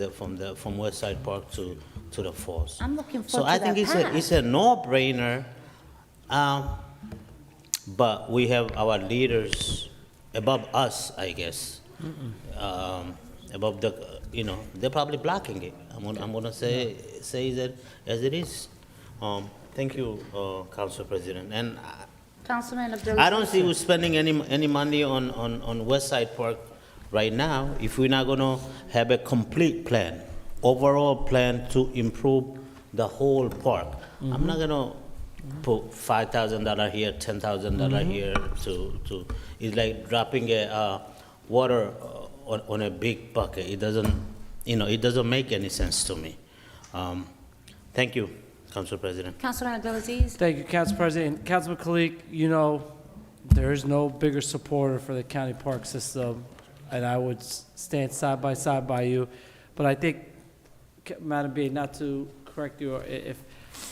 West Side Park to the falls. I'm looking So forward I to think that it's a no-brainer. But we have our leaders above us, I guess. Above the, they're probably blocking it. I'm gonna say that as it is. Thank you, Council President. And Councilman Abdullah. I don't see who's spending any money on West Side Park right now if we're not gonna have a complete plan, overall plan to improve the whole park. I'm not gonna put $5,000 here, $10,000 here to, it's like dropping a water on a big bucket. It doesn't make any sense to me. Thank you, Council President. Councilman Abdulaziz. Thank you, Council President. Councilman Kalik, there is no bigger supporter for the county park system, and I would stand side by side by you. But I think, Madam B, not to correct you,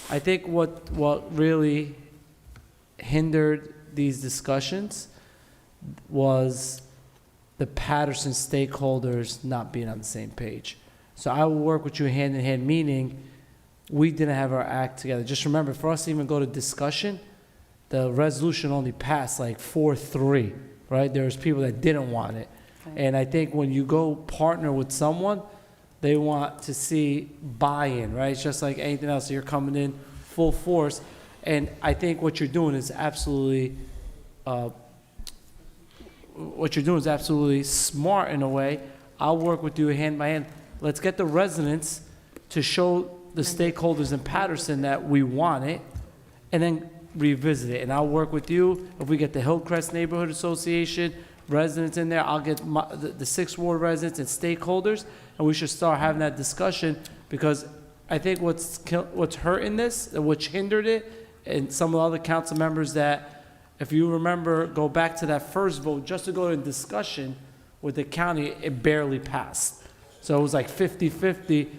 I think what really hindered these discussions was the Paterson stakeholders not being on the same page. So I will work with you hand in hand, meaning we didn't have our act together. Just remember, for us to even go to discussion, the resolution only passed like 4-3, right? There's people that didn't want it. And I think when you go partner with someone, they want to see buy-in, right? It's just like anything else. You're coming in full force. And I think what you're doing is absolutely smart in a way. I'll work with you hand by hand. Let's get the residents to show the stakeholders in Paterson that we want it, and then revisit it. And I'll work with you. If we get the Hillcrest Neighborhood Association residents in there, I'll get the Sixth Ward residents and stakeholders, and we should start having that discussion, because I think what's hurting this, which hindered it, and some of the other council members that, if you remember, go back to that first vote, just to go to discussion with the county, it barely passed. So it was like 50-50.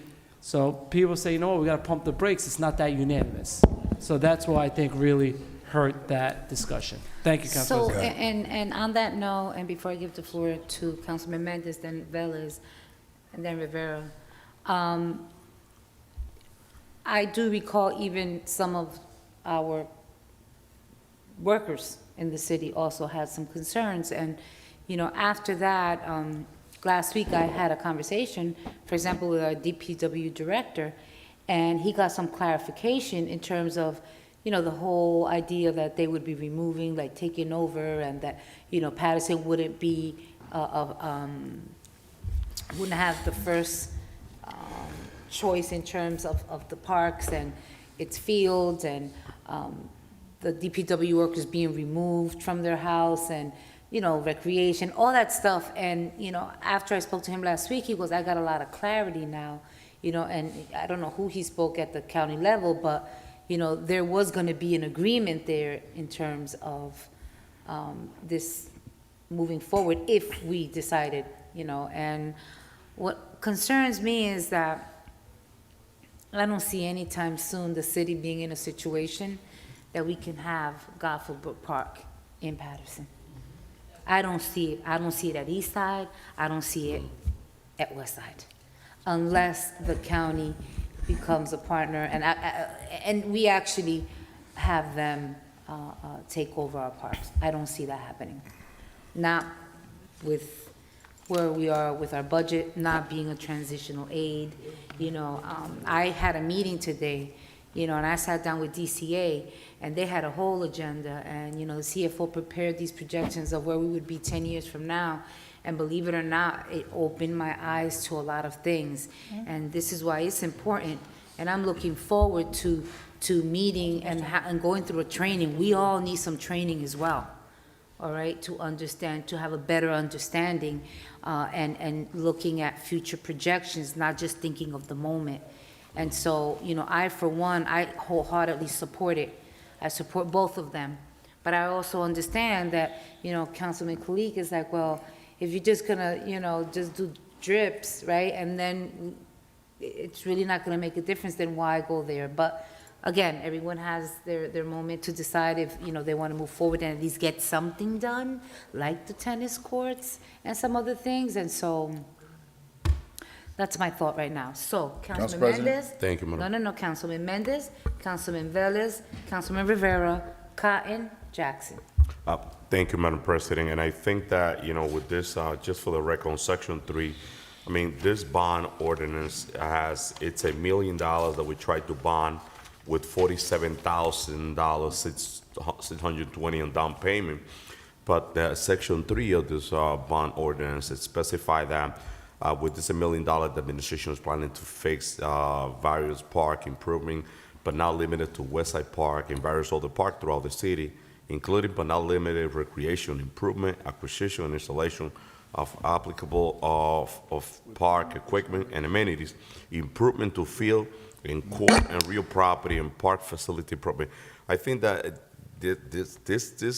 So people say, we got to pump the brakes. It's not that unanimous. So that's why I think really hurt that discussion. Thank you, Councilman. So, and on that note, and before I give the floor to Councilman Mendez, then Velez, and then Rivera, I do recall even some of our workers in the city also had some concerns. And, after that, last week I had a conversation, for example, with our DPW director, and he got some clarification in terms of, the whole idea that they would be removing, like taking over, and that, Paterson wouldn't be, wouldn't have the first choice in terms of the parks and its fields, and the DPW workers being removed from their house, and, recreation, all that stuff. And, after I spoke to him last week, he goes, I got a lot of clarity now, and I don't know who he spoke at the county level, but, there was going to be an agreement there in terms of this moving forward if we decided, and what concerns me is that I don't see anytime soon the city being in a situation that we can have Garfield Brook Park in Paterson. I don't see it. I don't see it at East Side. I don't see it at West Side, unless the county becomes a partner and we actually have them take over our parks. I don't see that happening. Not with where we are with our budget, not being a transitional aid. I had a meeting today, and I sat down with DCA, and they had a whole agenda, and, the CFO prepared these projections of where we would be 10 years from now, and believe it or not, it opened my eyes to a lot of things, and this is why it's important, and I'm looking forward to meeting and going through a training. We all need some training as well, all right, to understand, to have a better understanding, and looking at future projections, not just thinking of the moment. And so, I, for one, I wholeheartedly support it. I support both of them. But I also understand that, Councilman Kulik is like, well, if you're just gonna, just do drips, right, and then it's really not gonna make a difference, then why go there? But again, everyone has their moment to decide if, they want to move forward and at least get something done, like the tennis courts and some other things. And so that's my thought right now. So, Councilman President. Mendez? Thank you, Madam. No. Councilman Mendez, Councilman Velez, Councilman Rivera, Cotton, Jackson. Thank you, Madam President. And I think that, with this, just for the record, on Section 3, this bond ordinance it's $1 million that we tried to bond with $47,000, 620 in down payment. But Section 3 of this bond ordinance, it specifies that with this $1 million, the administration is planning to fix various park improvement, but not limited to Westside Park and various other parks throughout the city, including but not limited recreation improvement, acquisition and installation of applicable of park equipment and amenities, improvement to field in court and real property and park facility property. I think that this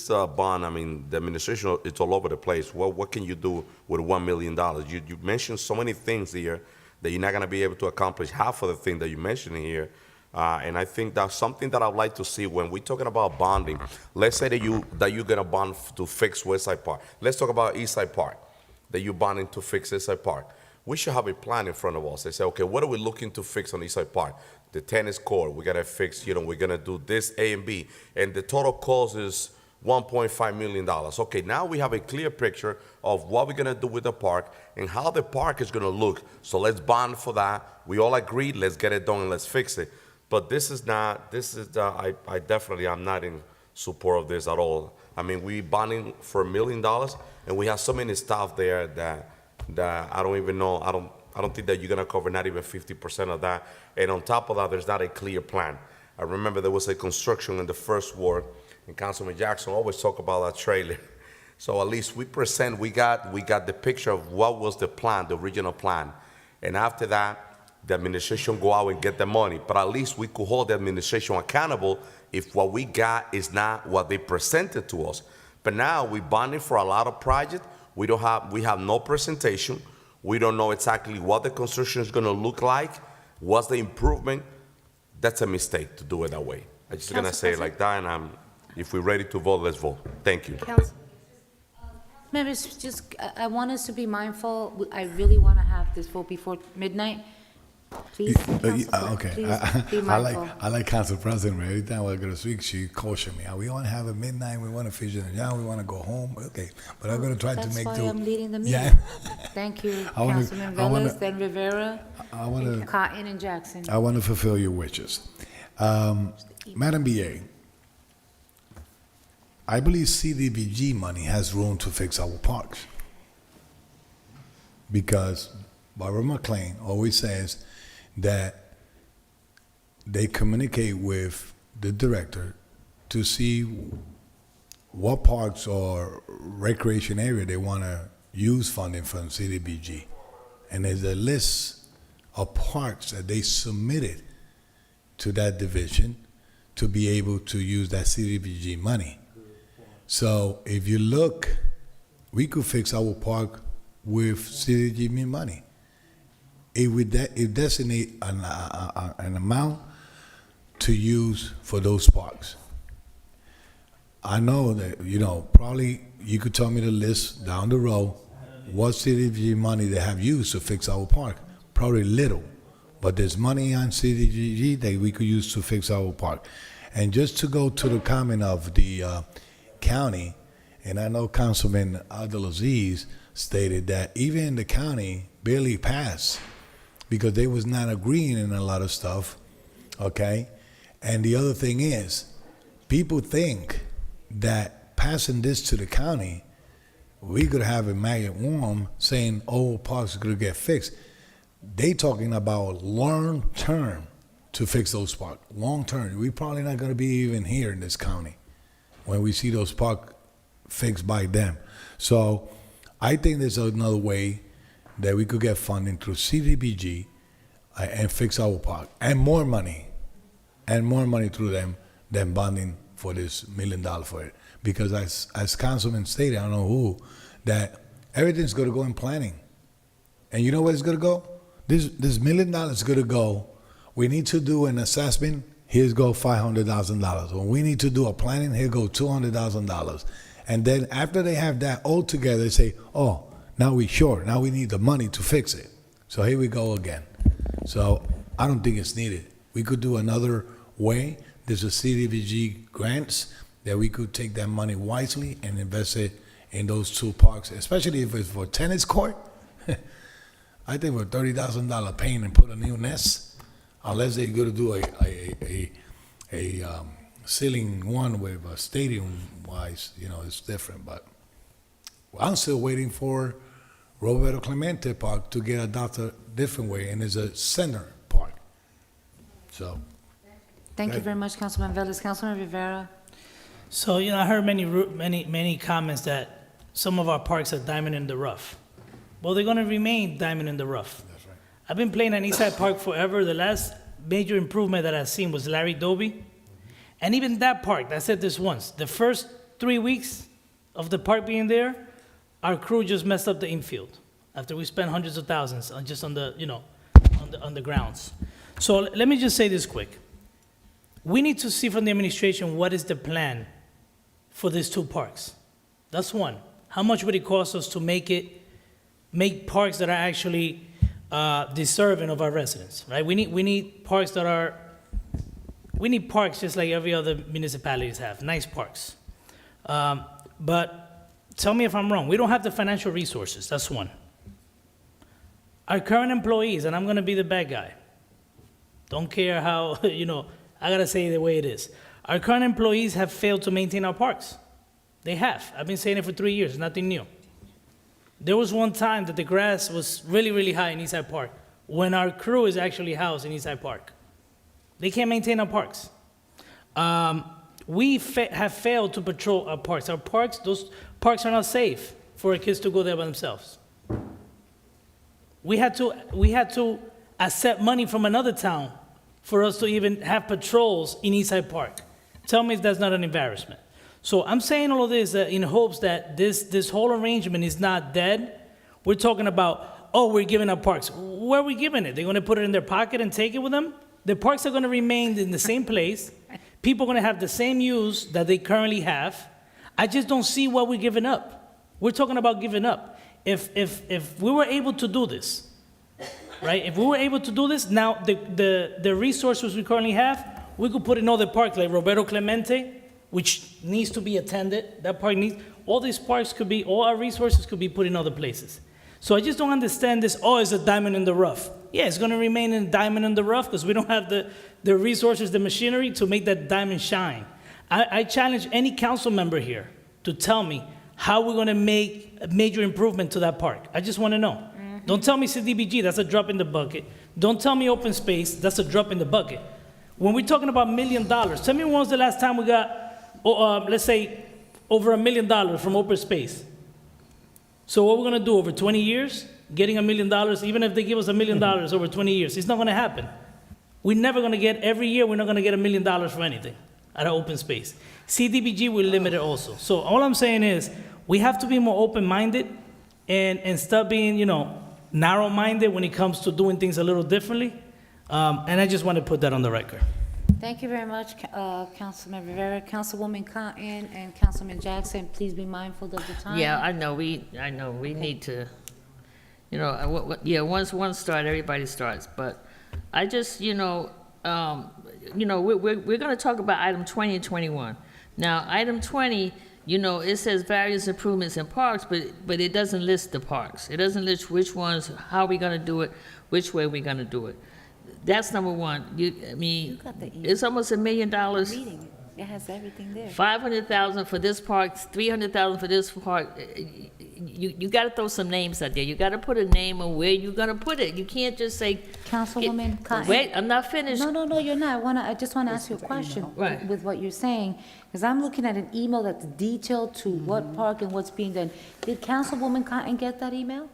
bond, the administration, it's all over the place. Well, what can you do with $1 million? You mentioned so many things here that you're not going to be able to accomplish half of the things that you mentioned here. And I think that's something that I'd like to see when we're talking about bonding. Let's say that you're going to bond to fix Westside Park. Let's talk about Eastside Park, that you're bonding to fix Eastside Park. We should have a plan in front of us. They say, okay, what are we looking to fix on Eastside Park? The tennis court, we gotta fix, we're gonna do this A and B, and the total cost is $1.5 million. Okay, now we have a clear picture of what we're gonna do with the park and how the park is gonna look. So let's bond for that. We all agreed, let's get it done and let's fix it. But I'm not in support of this at all. We bonding for $1 million, and we have so many staff there that I don't even know, I don't think that you're gonna cover not even 50% of that. And on top of that, there's not a clear plan. I remember there was a construction in the first ward, and Councilman Jackson always talk about that trailer. So at least we got the picture of what was the plan, the original plan. And after that, the administration go out and get the money. But at least we could hold the administration accountable if what we got is not what they presented to us. But now we're bonding for a lot of projects. We have no presentation. We don't know exactly what the construction is going to look like. What's the improvement? That's a mistake to do it that way. I'm just going to say it like that, and if we're ready to vote, let's vote. Thank you. Members, I want us to be mindful. I really want to have this vote before midnight. Please, okay. Please be mindful. I like Council President. Every time I go to speak, she caution me. We want to have a midnight. We want to finish it down. We want to go home. Okay, but I'm going to try to make. That's why I'm leading the meeting. Yeah. Thank you, Councilman Velez, then Rivera, Cotton, and Jackson. I want to fulfill your wishes, Madam BA. I believe CDBG money has room to fix our parks because Barbara McLean always says that they communicate with the director to see what parks or recreation area they want to use funding from CDBG. And there's a list of parks that they submitted to that division to be able to use that CDBG money. So if you look, we could fix our park with CDBG money. It designate an amount to use for those parks. I know that, probably you could tell me the list down the road, what CDBG money they have used to fix our park. Probably little, but there's money on CDBG that we could use to fix our park. And just to go to the comment of the county, and I know Councilman Abdulaziz stated that even the county barely passed because they was not agreeing in a lot of stuff, okay? And the other thing is, people think that passing this to the county, we could have a maggot worm saying, oh, parks are gonna get fixed. They talking about long term to fix those parks. Long term. We probably not gonna be even here in this county when we see those parks fixed by them. So I think there's another way that we could get funding through CDBG and fix our park, and more money through them than bonding for this $1 million for it. Because as Councilman stated, I don't know who, that everything's gonna go in planning. And you know where it's gonna go? This $1 million is gonna go, we need to do an assessment, here's go $500,000. When we need to do a planning, here go $200,000. And then after they have that all together, they say, oh, now we short, now we need the money to fix it. So here we go again. So I don't think it's needed. We could do another way. There's a CDBG grants that we could take that money wisely and invest it in those two parks, especially if it's for tennis court. I think for $30,000 paint and put a new nest, unless they're going to do a ceiling one with a stadium-wise, it's different. But I'm still waiting for Roberto Clemente Park to get adopted a different way, and it's a center park. So. Thank you very much, Councilman Velez. Councilman Rivera. So, I heard many comments that some of our parks are diamond in the rough. Well, they're gonna remain diamond in the rough. That's right. I've been playing at Eastside Park forever. The last major improvement that I've seen was Larry Doby. And even that park, I said this once, the first 3 weeks of the park being there, our crew just messed up the infield after we spent hundreds of thousands on just on the, on the grounds. So let me just say this quick. We need to see from the administration what is the plan for these two parks. That's one. How much would it cost us to make parks that are actually deserving of our residents, right? We need parks just like every other municipalities have, nice parks. But tell me if I'm wrong. We don't have the financial resources. That's one. Our current employees, and I'm going to be the bad guy. Don't care how, I got to say it the way it is. Our current employees have failed to maintain our parks. They have. I've been saying it for 3 years, nothing new. There was one time that the grass was really, really high in Eastside Park when our crew is actually housed in Eastside Park. They can't maintain our parks. We have failed to patrol our parks. Those parks are not safe for our kids to go there by themselves. We had to accept money from another town for us to even have patrols in Eastside Park. Tell me if that's not an embarrassment. So I'm saying all of this in hopes that this whole arrangement is not dead. We're talking about, we're giving up parks. Where are we giving it? They're going to put it in their pocket and take it with them? The parks are going to remain in the same place. People are going to have the same use that they currently have. I just don't see what we're giving up. We're talking about giving up. If we were able to do this, right? If we were able to do this, now the resources we currently have, we could put in other parks like Roberto Clemente, which needs to be attended. That park needs, all these parks could be, all our resources could be put in other places. So I just don't understand this, it's a diamond in the rough. Yeah, it's going to remain a diamond in the rough because we don't have the resources, the machinery to make that diamond shine. I challenge any council member here to tell me how we're going to make a major improvement to that park. I just want to know. Mm-hmm. Don't tell me CDBG, that's a drop in the bucket. Don't tell me open space, that's a drop in the bucket. When we're talking about $1 million, tell me when was the last time we got, let's say, over $1 million from open space. So what we're going to do over 20 years, getting $1 million, even if they give us $1 million over 20 years, it's not going to happen. We're never going to get, every year, we're not going to get $1 million for anything out of open space. CDBG will limit it also. So all I'm saying is, we have to be more open-minded and stop being, narrow-minded when it comes to doing things a little differently. And I just want to put that on the record. Thank you very much, Councilman Rivera. Councilwoman Cotton and Councilman Jackson, please be mindful of the time. Yeah, I know, we need to, once one starts, everybody starts, but I just, we're gonna talk about item 20 and 21. Now, item 20, it says various improvements in parks, but it doesn't list the parks. It doesn't list which ones, how we gonna do it, which way we gonna do it. That's number one. It's almost $1 million. Reading it has everything there. 500,000 for this park, 300,000 for this park. You got to throw some names out there. You got to put a name on where you're gonna put it. You can't just say. Councilwoman Cotton. Wait, I'm not finished. No, you're not. I just want to ask you a question with what you're saying, because I'm looking at an email that's detailed to what park and what's being done. Did Councilwoman Cotton get that email?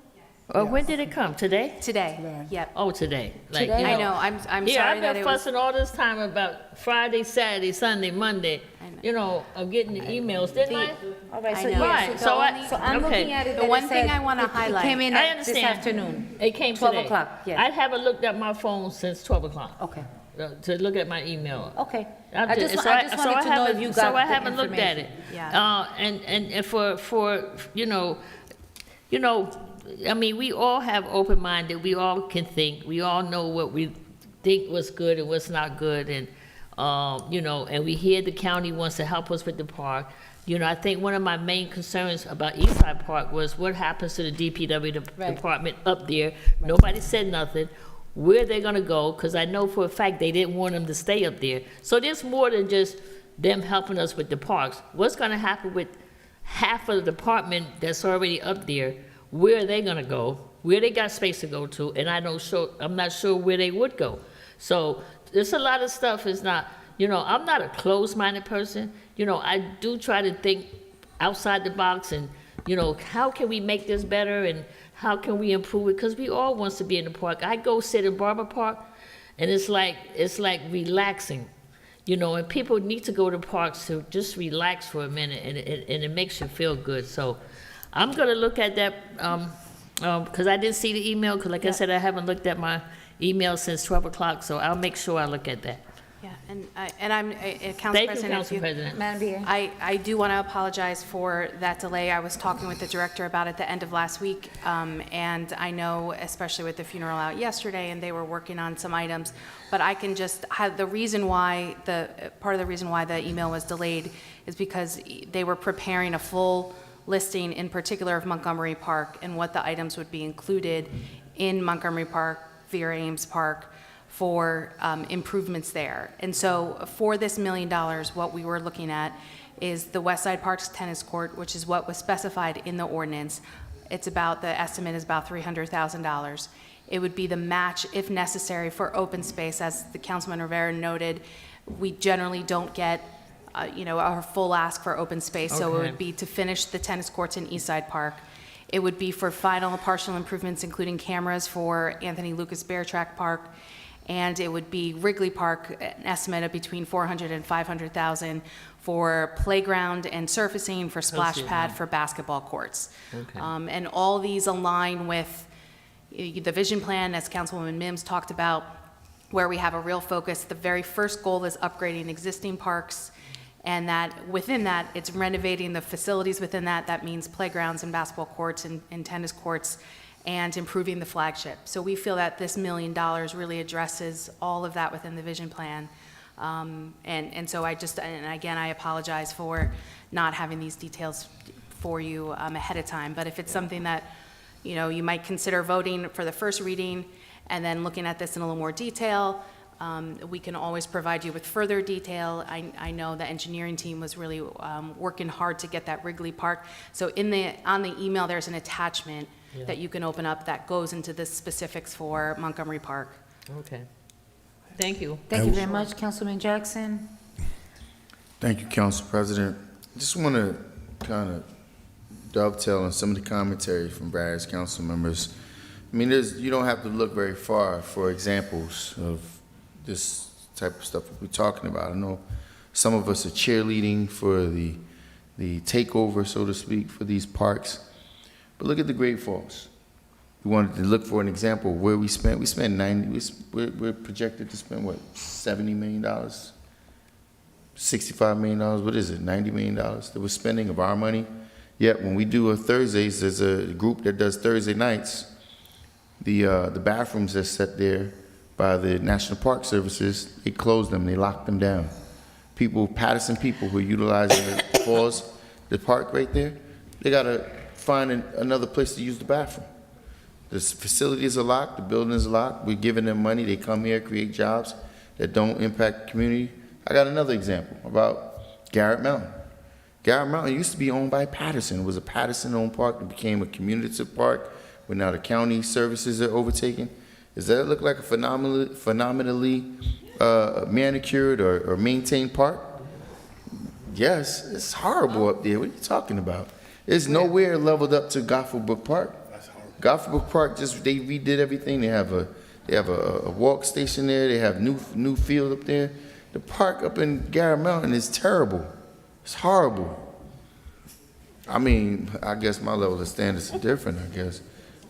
When did it come? Today? Today, yep. Oh, today. Today? I know, I'm Yeah, sorry I've that been it was. fussing all this time about Friday, Saturday, Sunday, Monday. I'm getting the emails, didn't I? All right, so, I know. Right, so I'm looking at it. The that one it thing said I wanna it highlight- came in I this understand. afternoon. It came 12 today. o'clock, yes. I haven't looked at my phone since 12 o'clock. Okay. To look at my email. Okay. I'm I just so wanted to know haven't- if you got So I the haven't looked at it. Yeah. And for we all have open-minded, we all can think, we all know what we think was good and what's not good, and, and we hear the county wants to help us with the park. I think one of my main concerns about Eastside Park was what happens to the DPW department up there. Nobody said nothing. Where they're gonna go, because I know for a fact they didn't want them to stay up there. So there's more than just them helping us with the parks. What's gonna happen with half of the department that's already up there? Where are they gonna go? Where they got space to go to? And I'm not sure where they would go. So there's a lot of stuff is not, I'm not a closed-minded person. I do try to think outside the box and, how can we make this better and how can we improve it? Because we all wants to be in the park. I go sit in Barber Park, and it's like relaxing, and people need to go to parks to just relax for a minute, and it makes you feel good. So I'm going to look at that because I didn't see the email, because like I said, I haven't looked at my email since 12 o'clock, so I'll make sure I look at that. Yeah, and I'm, Council Thank you, President. Council President. Madam Beer. I do want to apologize for that delay. I was talking with the director about it at the end of last week, and I know, especially with the funeral out yesterday, and they were working on some items, but I can just have part of the reason why the email was delayed is because they were preparing a full listing, in particular of Montgomery Park, and what the items would be included in Montgomery Park, Vera Ames Park, for improvements there. And so for this $1 million, what we were looking at is the West Side Parks tennis court, which is what was specified in the ordinance. The estimate is about $300,000. It would be the match, if necessary, for open space. As the Councilman Rivera noted, we generally don't get our full ask for open space. So it Okay. would be to finish the tennis courts in Eastside Park. It would be for final partial improvements, including cameras for Anthony Lucas Bear Track Park. And it would be Wrigley Park, an estimate of between $400,000 and $500,000 for playground and surfacing, for splash pad, for basketball courts. Okay. And all these align with the vision plan, as Councilwoman Mims talked about, where we have a real focus. The very first goal is upgrading existing parks, and that within that, it's renovating the facilities within that. That means playgrounds and basketball courts and tennis courts, and improving the flagship. So we feel that this $1 million really addresses all of that within the vision plan. And so again, I apologize for not having these details for you ahead of time. But if it's something that, you might consider voting for the first reading and then looking at this in a little more detail, we can always provide you with further detail. I know the engineering team was really working hard to get that Wrigley Park. So on the email, there's an attachment that you can open up that goes into the specifics for Montgomery Park. Okay. Thank you. Thank you very much, Councilman Jackson. Thank you, Council President. I just want to kind of dovetail on some of the commentary from various council members. I mean, you don't have to look very far for examples of this type of stuff we're talking about. I know some of us are cheerleading for the takeover, so to speak, for these parks. But look at the Great Falls. we wanted to look for an example of where we spent 90, we're projected to spend what, $70 million? $65 million, what is it, $90 million that we're spending of our money? Yet when we do a Thursdays, there's a group that does Thursday nights, the bathrooms that's set there by the National Park Services, they close them, they lock them down. People, Paterson people who are utilizing the falls, the park right there, they gotta find another place to use the bathroom. The facilities are locked, the buildings are locked, we're giving them money, they come here, create jobs that don't impact the community. I got another example about Garrett Mountain. Garrett Mountain used to be owned by Paterson. It was a Paterson-owned park that became a community park, where now the county services are overtaken. Does that look like a phenomenally manicured or maintained park? Yes, it's horrible up there. What are you talking about? It's nowhere leveled up to Gofford Brook Park. Gofford Brook Park, they redid everything. They have a walk station there. They have new field up there. The park up in Garrett Mountain is terrible. It's horrible. I mean, I guess my level of standards are different, I guess.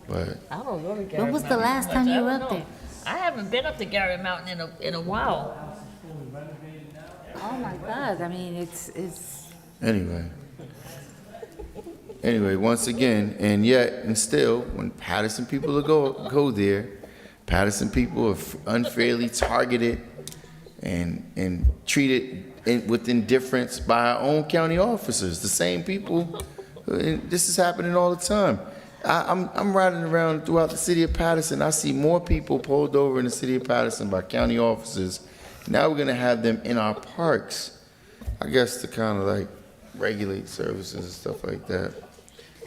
But I don't know the Garrett When was the Mountain last much. time I you were don't up know. there? I haven't been up to Garrett Mountain in a while. Oh my God, I mean, it's Anyway, once again, and still, when Paterson people go there, Paterson people are unfairly targeted and treated with indifference by our own county officers. The same people, and this is happening all the time. I'm riding around throughout the city of Paterson. I see more people pulled over in the city of Paterson by county officers. Now we're gonna have them in our parks, I guess, to kind of like regulate services and stuff like that.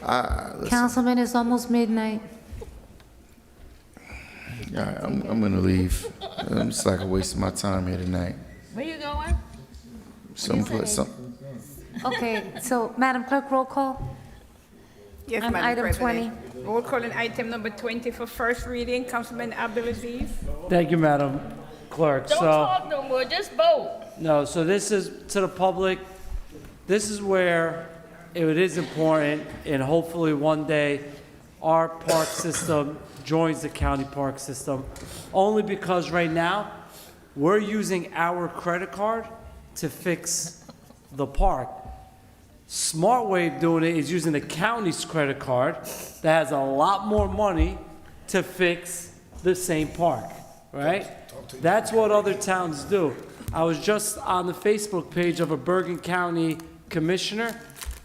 Listen, Councilman, it's almost midnight. yeah, I'm gonna leave. It's like a waste of my time here tonight. Where you going? Someplace. Okay, so Madam Clerk, roll call. Yes, On Madam item President. Roll call on item number 20 for first reading. Councilman Abdulaziz. Thank you, Madam Clerk. Don't talk no more, just vote. No, so this is to the public. This is where it is important, and hopefully one day our park system joins the county park system, only because right now we're using our credit card to fix the park. Smart way of doing it is using the county's credit card that has a lot more money to fix the same park, right? That's what other towns do. I was just on the Facebook page of a Bergen County commissioner.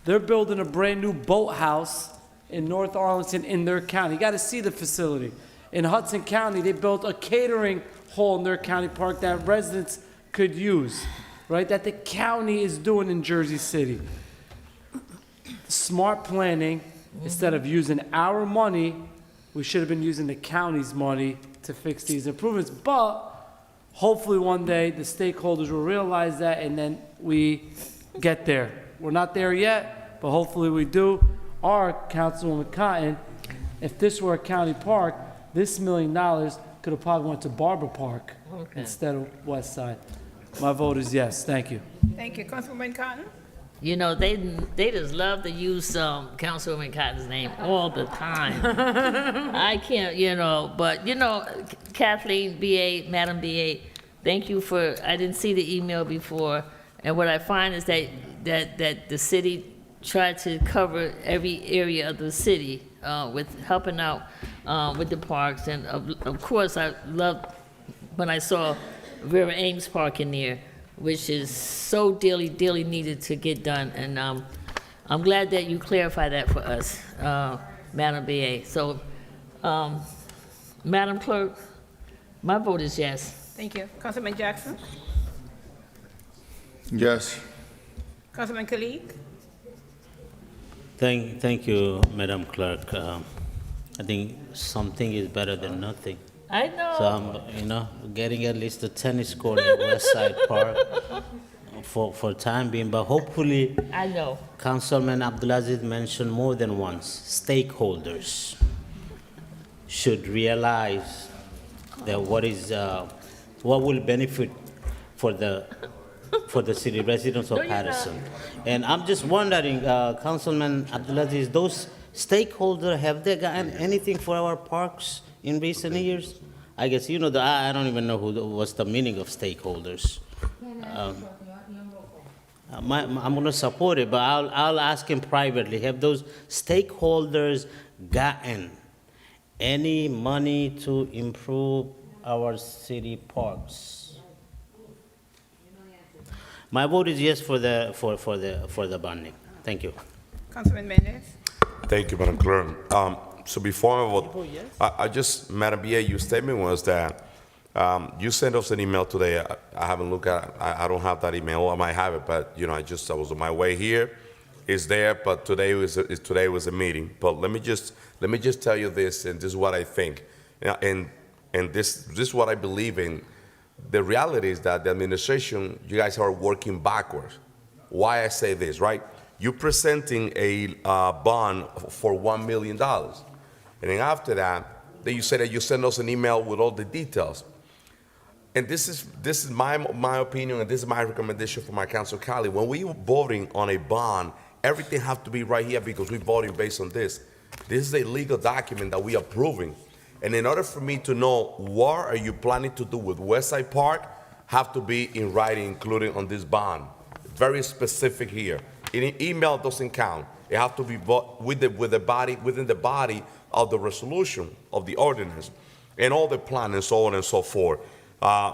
They're building a brand new boathouse in North Arlington in their county. You got to see the facility. In Hudson County, they built a catering hall in their county park that residents could use, right? That the county is doing in Jersey City. Smart planning, instead of using our money, we should have been using the county's money to fix these improvements. But hopefully one day the stakeholders will realize that, and then we get there. We're not there yet, but hopefully we do. Our Councilwoman Cotton, if this were a county park, this $1 million could have probably went to Barber Park instead of West Side. My vote is yes. Thank you. Thank you. Councilwoman Cotton. You know, they just love to use Councilwoman Cotton's name all the time. I can't, but Kathleen B.A., Madam B.A., thank you for, I didn't see the email before, and what I find is that the city tried to cover every area of the city with helping out with the parks, and of course I loved when I saw Vera Ames Park in there, which is so dearly needed to get done. And I'm glad that you clarified that for us, Madam B.A. So, Madam Clerk, my vote is yes. Thank you. Councilman Jackson. Yes. Councilman Khalid. Thank you, Madam Clerk. I think something is better than nothing. I know. So I'm, getting at least a tennis court at West Side Park for time being. But hopefully, I know. Councilman Abdulaziz mentioned more than once, stakeholders should realize that what will benefit for the city residents of Paterson. And I'm just wondering, Councilman Abdulaziz, those Stakeholder, have they gotten anything for our parks in recent years? I guess, you know, I don't even know what's the meaning of stakeholders. I'm going to support it, but I'll ask him privately. Have those stakeholders gotten any money to improve our city parks? My vote is yes for the bonding. Thank you. Councilman Mendez? Thank you, Madam Clerk. So before I vote, I just, Madam BA, your statement was that you sent us an email today. I haven't looked at it. I don't have that email. I might have it, but you know, I was on my way here. It's there, but today was a meeting. But let me just tell you this, and this is what I think, and this is what I believe in. The reality is that the administration, you guys are working backwards. Why I say this, right? You're presenting a bond for $1 million. And then after that, then you say that you send us an email with all the details. And this is my opinion, and this is my recommendation for my council colleague. When we were voting on a bond, everything has to be right here because we're voting based on this. This is a legal document that we are approving. And in order for me to know what are you planning to do with Westside Park, have to be in writing, including on this bond. Very specific here. An email doesn't count. It has to be within the body of the resolution of the ordinance, and all the plan and so on and so forth.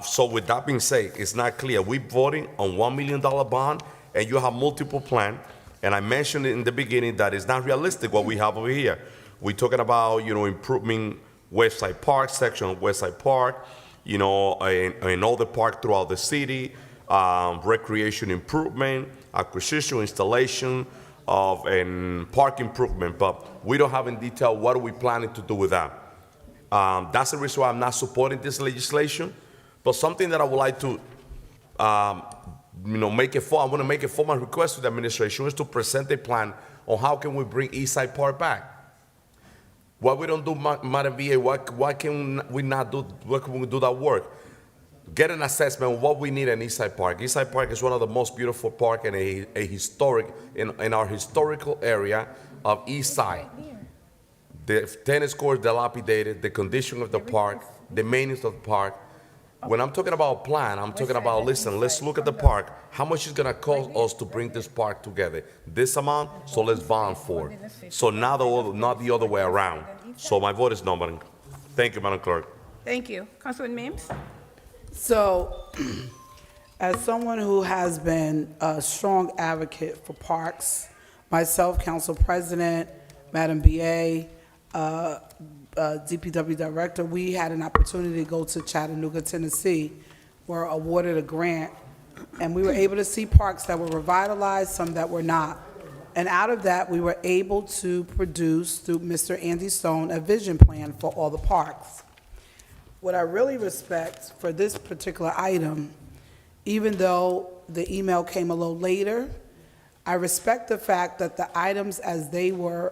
So with that being said, it's not clear. We're voting on $1 million bond, and you have multiple plans. And I mentioned in the beginning that it's not realistic what we have over here. We're talking about, you know, improving Westside Park, section of Westside Park, you know, and all the park throughout the city, recreation improvement, acquisition, installation of and park improvement, but we don't have in detail what are we planning to do with that. That's the reason why I'm not supporting this legislation. But something that I would like to, you know, I want to make a formal request to the administration is to present a plan on how can we bring Eastside Park back. What we don't do, Madam VA, why can we not do? Why can we do that work? Get an assessment of what we need in Eastside Park. Eastside Park is one of the most beautiful parks in a historic, in our historical area of East Side. The tennis court dilapidated, the condition of the park, the maintenance of the park. When I'm talking about plan, I'm talking about, listen, let's look at the park. How much is gonna cost us to bring this park together? This amount, so let's bond for it. So not the other way around. So my vote is no, Madam. Thank you, Madam Clerk. Thank you. Councilman Mims? So, as someone who has been a strong advocate for parks, myself, Council President, Madam BA, DPW Director, we had an opportunity to go to Chattanooga, Tennessee. We're awarded a grant, and we were able to see parks that were revitalized, some that were not. And out of that, we were able to produce, through Mr. Andy Stone, a vision plan for all the parks. What I really respect for this particular item, even though the email came a little later, I respect the fact that the items as they were,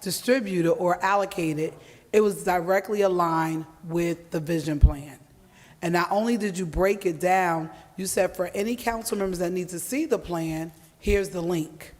distributed or allocated, it was directly aligned with the vision plan. And not only did you break it down, you said for any council members that need to see the plan, here's the link.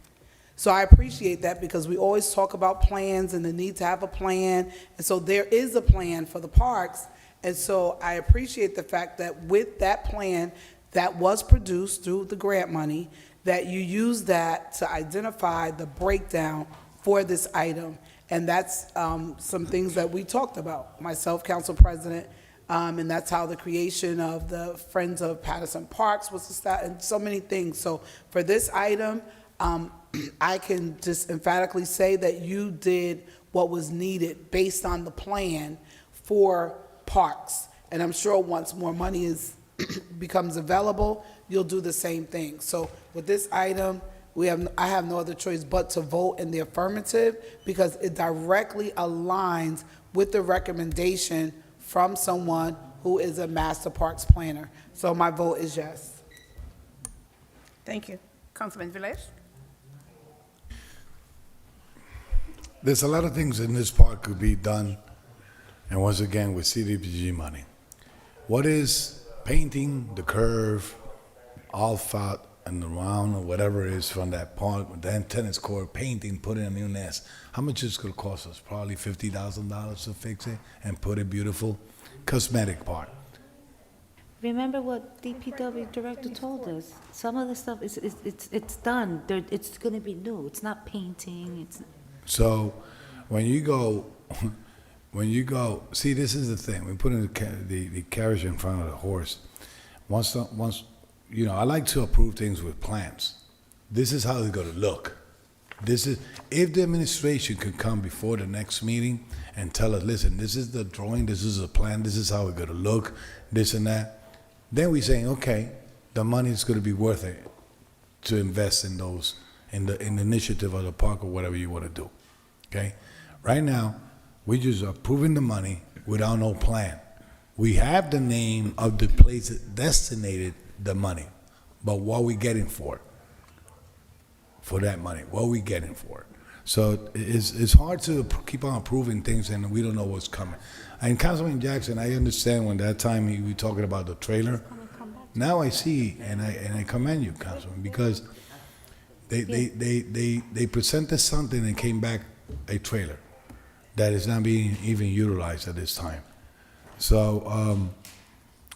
So I appreciate that because we always talk about plans and the need to have a plan. And so there is a plan for the parks. And so I appreciate the fact that with that plan that was produced through the grant money, that you use that to identify the breakdown for this item. And that's some things that we talked about, myself, Council President, and that's how the creation of the Friends of Paterson Parks was established, and so many things. So for this item, I can just emphatically say that you did what was needed based on the plan for parks. And I'm sure once more money becomes available, you'll do the same thing. So with this item, I have no other choice but to vote in the affirmative because it directly aligns with the recommendation from someone who is a master parks planner. So my vote is yes. Thank you. Councilman Velez? There's a lot of things in this park could be done, and once again, with CDBG money. What is painting the curve, and around or whatever it is from that park, the tennis court, painting, putting a new nest. How much is it gonna cost us? Probably $50,000 to fix it and put it beautiful. Cosmetic part. Remember what DPW director told us? Some of the stuff it's done. It's gonna be new. It's not painting. So when you go, see, this is the thing. We put in the carriage in front of the horse. Once, I like to approve things with plans. This is how it's gonna look. If the administration could come before the next meeting and tell us, listen, this is the drawing, this is the plan, this is how it's gonna look, this and that, then we saying, okay, the money is gonna be worth it to invest in those, in the initiative of the park or whatever you wanna do, okay? Right now, we just approving the money without no plan. We have the name of the place that designated the money, but what we getting for it? For that money, what are we getting for it? So it's hard to keep on approving things and we don't know what's coming. And Councilman Jackson, I understand when that time we were talking about the trailer. Now I see, and I commend you, Councilman, because they presented something and came back a trailer that is not being even utilized at this time. So,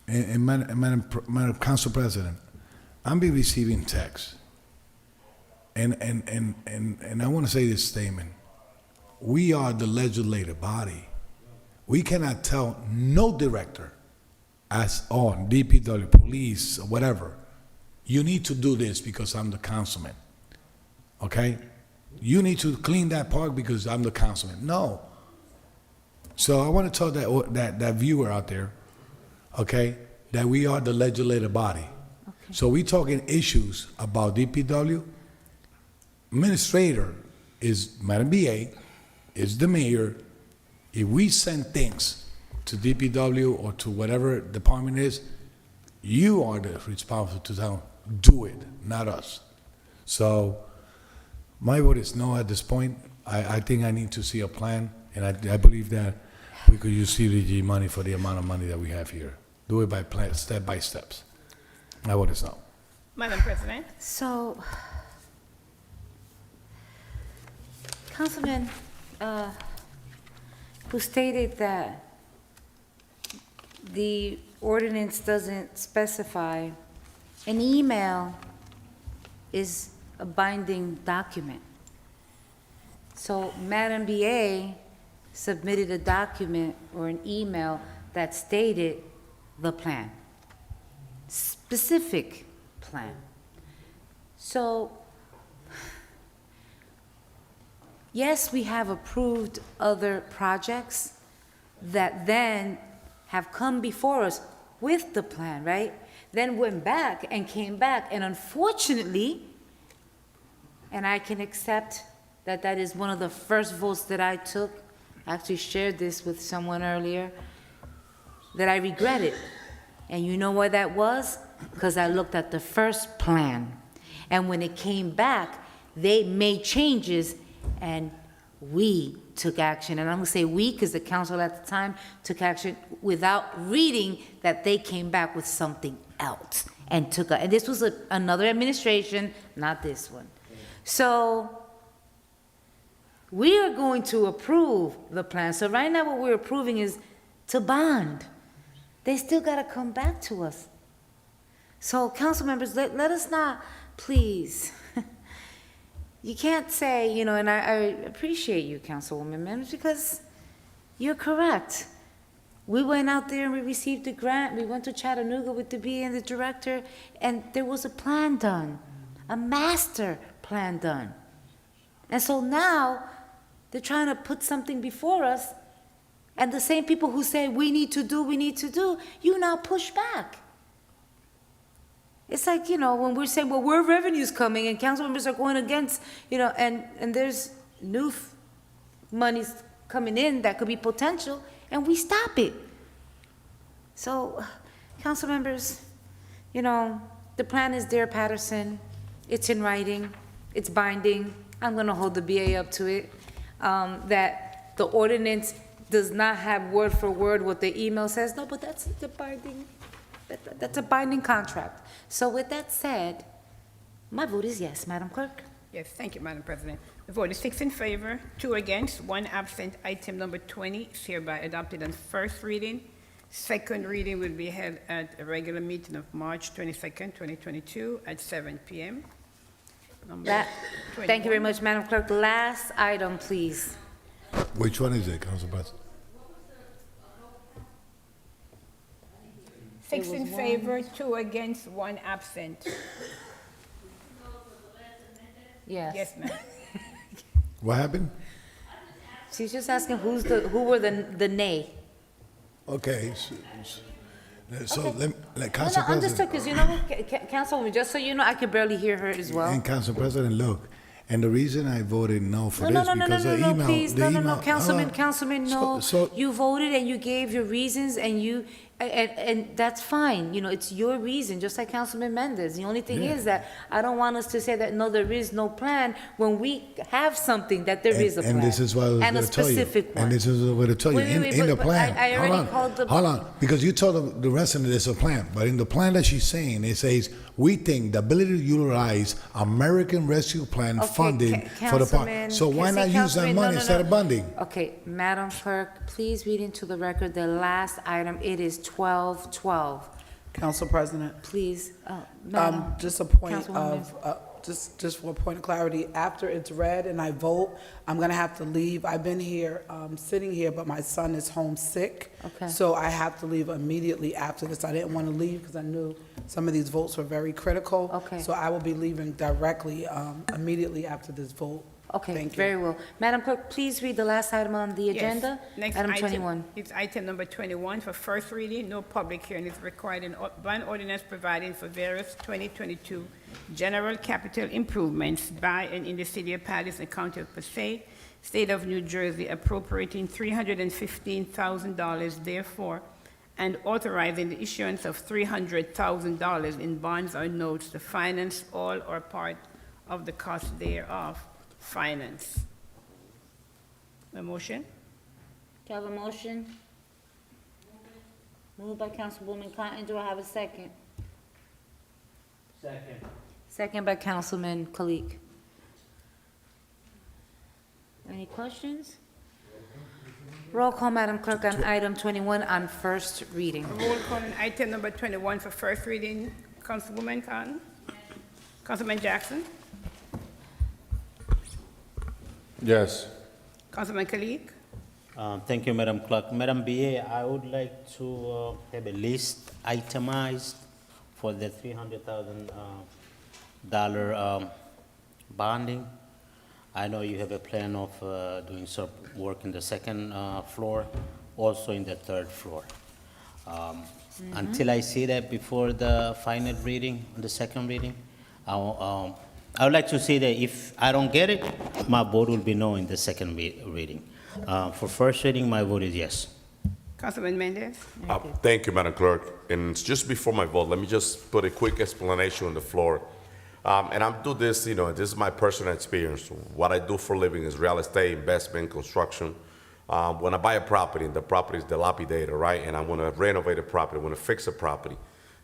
and Madam Council President, I'm be receiving texts. And I want to say this statement. We are the legislative body. We cannot tell no director, as on DPW, police, or whatever, you need to do this because I'm the councilman. Okay? You need to clean that park because I'm the councilman. No. So I want to tell that viewer out there, okay, that we are the legislative body. Okay. So we talking issues about DPW. Administrator is Madam BA, is the mayor. If we send things to DPW or to whatever department is, you are the responsible to tell them, do it, not us. So my vote is no at this point. I think I need to see a plan, and I believe that we could use CDG money for the amount of money that we have here. Do it by plan, step by steps. My vote is no. Madam President. So, Councilman, who stated that the ordinance doesn't specify, an email is a binding document. So Madam BA submitted a document or an email that stated the plan, specific plan. So, yes, we have approved other projects that then have come before us with the plan, right? Then went back and came back, and unfortunately, and I can accept that that is one of the first votes that I took, I actually shared this with someone earlier, that I regret it. And you know why that was? Because I looked at the first plan. And when it came back, they made changes and we took action. And I'm gonna say we because the council at the time took action without reading that they came back with something else and took, and this was another administration, not this one. So we are going to approve the plan. So right now what we're approving is to bond. They still gotta come back to us. So council members, let us not, please. You can't say, you know, and I appreciate you, Councilwoman Mims, because you're correct. We went out there and we received a grant. We went to Chattanooga with the BA and the director, and there was a plan done, a master plan done. And so now they're trying to put something before us, and the same people who say we need to do, you now push back. It's like, you know, when we're saying, well, where revenue's coming, and council members are going against, you know, and there's new monies coming in that could be potential, and we stop it. So, council members, you know, the plan is there, Paterson. It's in writing. It's binding. I'm going to hold the BA up to it. That the ordinance does not have word for word what the email says. No, but that's the binding. That's a binding contract. So with that said, My vote is yes, Madam Clerk. Yes, thank you, Madam President. The vote is 6 in favor, 2 against, 1 absent. Item number 20 is hereby adopted on first reading. Second reading will be held at a regular meeting of March 22nd, 2022 at 7 p.m. Number Thank you very 21. much, Madam Clerk. Last item, please. Which one is it, Council President? 6 in favor, 2 against, 1 absent. Yes. Yes, ma'am. What happened? She's just asking who were the nay. Okay, so Okay. let Council No, understood, President. because you know, Councilwoman, just so you know, I can barely hear her as well. And Council President, look, and the reason I voted no for No, this, because the email, please, the no, email. Councilman, no. So- You voted and you gave your reasons and that's fine, you know, it's your reason, just like Councilman Mendez. The only thing Yeah. is that I don't want us to say that, no, there is no plan, when we have something that there is a plan. And this is what I was And a going to tell you. specific one. And this is what I was going to tell you. Wait, In wait, the but plan. I already Hold on, called the- Hold on, because you told the resident there's a plan, but in the plan that she's saying, it says, we think the ability to utilize American Rescue Plan Okay, funding for the park. Councilman- So why not use that Councilman, money no, instead of funding? Okay, Madam Clerk, please read into the record the last item. It is 1212. Council President. Please, Madam. Just a point Councilwoman. of, just for a point of clarity, after it's read and I vote, I'm gonna have to leave. I've been here, sitting here, but my son is home sick. Okay. So I have to leave immediately after this. I didn't want to leave because I knew some of these votes were very critical. Okay. So I will be leaving directly, immediately after this vote. Okay, Thank you. very well. Madam Clerk, please read the last item on the Yes. agenda. Next Item item- 21. It's item number 21 for first reading. No public hearing is required in one ordinance providing for various 2022 general capital improvements by and in the city of Paterson, County of Passaic, State of New Jersey, appropriating $315,000 therefore, and authorizing the issuance of $300,000 in bonds or notes to finance all or part of the cost thereof. Finance. A motion? Do I have a motion? Moved by Councilwoman Cotton. Do I have a second? Second. Second by Councilman Kalik. Any questions? Roll call, Madam Clerk, on item 21 on first reading. Roll call on item number 21 for first reading. Councilwoman Cotton? Councilman Jackson? Yes. Councilman Kalik? Thank you, Madam Clerk. Madam BA, I would like to have a list itemized for the $300,000 bonding. I know you have a plan of doing some work in the second floor, also in the third floor. Until I see that before the final reading, the second reading, I would like to say that if I don't get it, my vote will be no in the second reading. For first reading, my vote is yes. Councilman Mendez? Thank you, Madam Clerk. And just before my vote, let me just put a quick explanation on the floor. And I'm do this, you know, this is my personal experience. What I do for a living is real estate, investment, construction. When I buy a property and the property is dilapidated, right, and I want to renovate a property, I want to fix a property,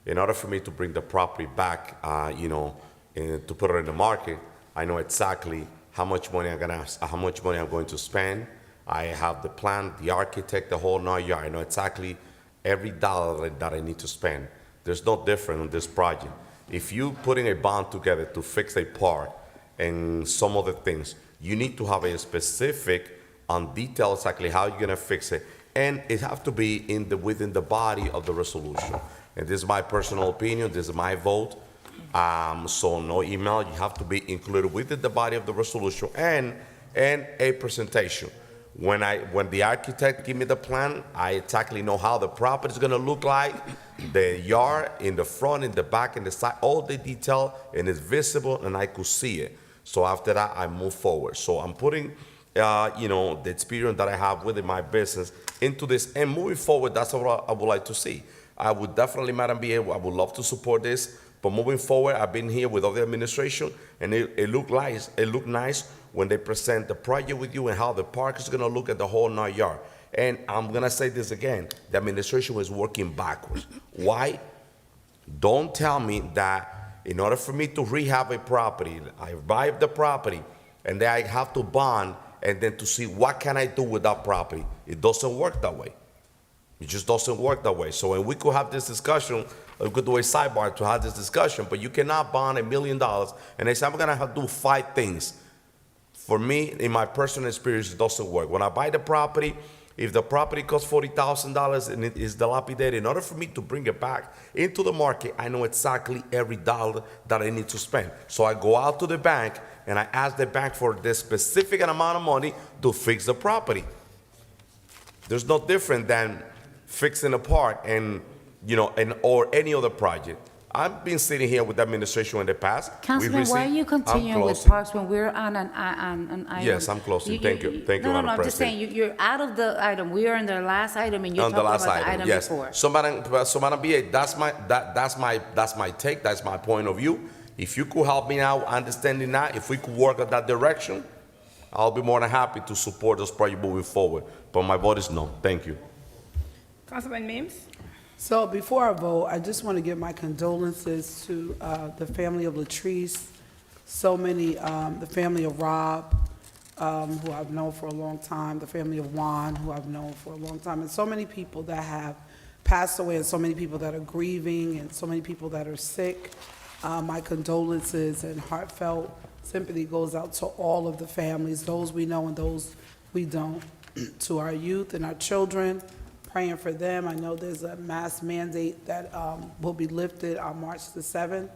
in order for me to bring the property back, you know, and to put it in the market, I know exactly how much money I'm going to spend. I have the plan, the architect, the whole 9 yards. I know exactly every dollar that I need to spend. There's no different on this project. If you putting a bond together to fix a part and some other things, you need to have a specific on detail exactly how you're gonna fix it, and it have to be within the body of the resolution. And this is my personal opinion. This is my vote. So no email. You have to be included within the body of the resolution and a presentation. When the architect give me the plan, I exactly know how the property is gonna look like, the yard in the front, in the back, in the side, all the detail, and it's visible, and I could see it. So after that, I move forward. So I'm putting, you know, the experience that I have within my business into this, and moving forward, that's what I would like to see. I would definitely, Madam BA, I would love to support this, but moving forward, I've been here with other administration, and it looked nice. It looked nice when they present the project with you and how the park is gonna look at the whole 9 yard. And I'm gonna say this again, the administration was working backwards. Why? Don't tell me that in order for me to rehab a property, I buy the property, and then I have to bond, and then to see what can I do with that property. It doesn't work that way. It just doesn't work that way. So when we could have this discussion, we could do a sidebar to have this discussion, but you cannot bond $1 million and they say, I'm gonna have to do 5 things. For me, in my personal experience, it doesn't work. When I buy the property, if the property costs $40,000 and it is dilapidated, in order for me to bring it back into the market, I know exactly every dollar that I need to spend. So I go out to the bank and I ask the bank for this specific amount of money to fix the property. There's no different than fixing a park and, or any other project. I've been sitting here with the administration in the past. Councilman, why are you continuing with closing. parks when we're on an item? Yes, I'm closing. Thank you. Thank you, No, Madam I'm just President. saying, you're out of the item. We are on the last item, and you're On talking the last about the item, item yes. before. So, Madam BA, that's my take, that's my point of view. If you could help me out understanding that, if we could work in that direction, I'll be more than happy to support this project moving forward. But my vote is no. Thank you. Councilman Mims? So before I vote, I just want to give my condolences to the family of Latrice, the family of Rob, who I've known for a long time, the family of Juan, who I've known for a long time, and so many people that have passed away, and so many people that are grieving, and so many people that are sick. My condolences and heartfelt sympathy goes out to all of the families, those we know and those we don't, to our youth and our children, praying for them. I know there's a mask mandate that will be lifted on March the 7th.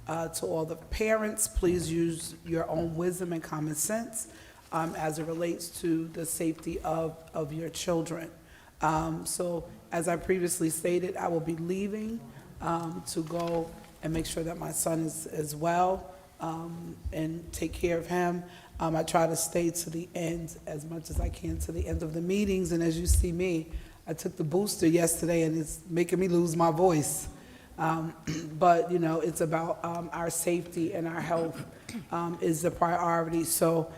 To all the parents, please use your own wisdom and common sense as it relates to the safety of your children. So as I previously stated, I will be leaving to go and make sure that my son is well and take care of him. I try to stay to the end as much as I can, to the end of the meetings. And as you see me, I took the booster yesterday and it's making me lose my voice. But, it's about our safety and our health is the priority. So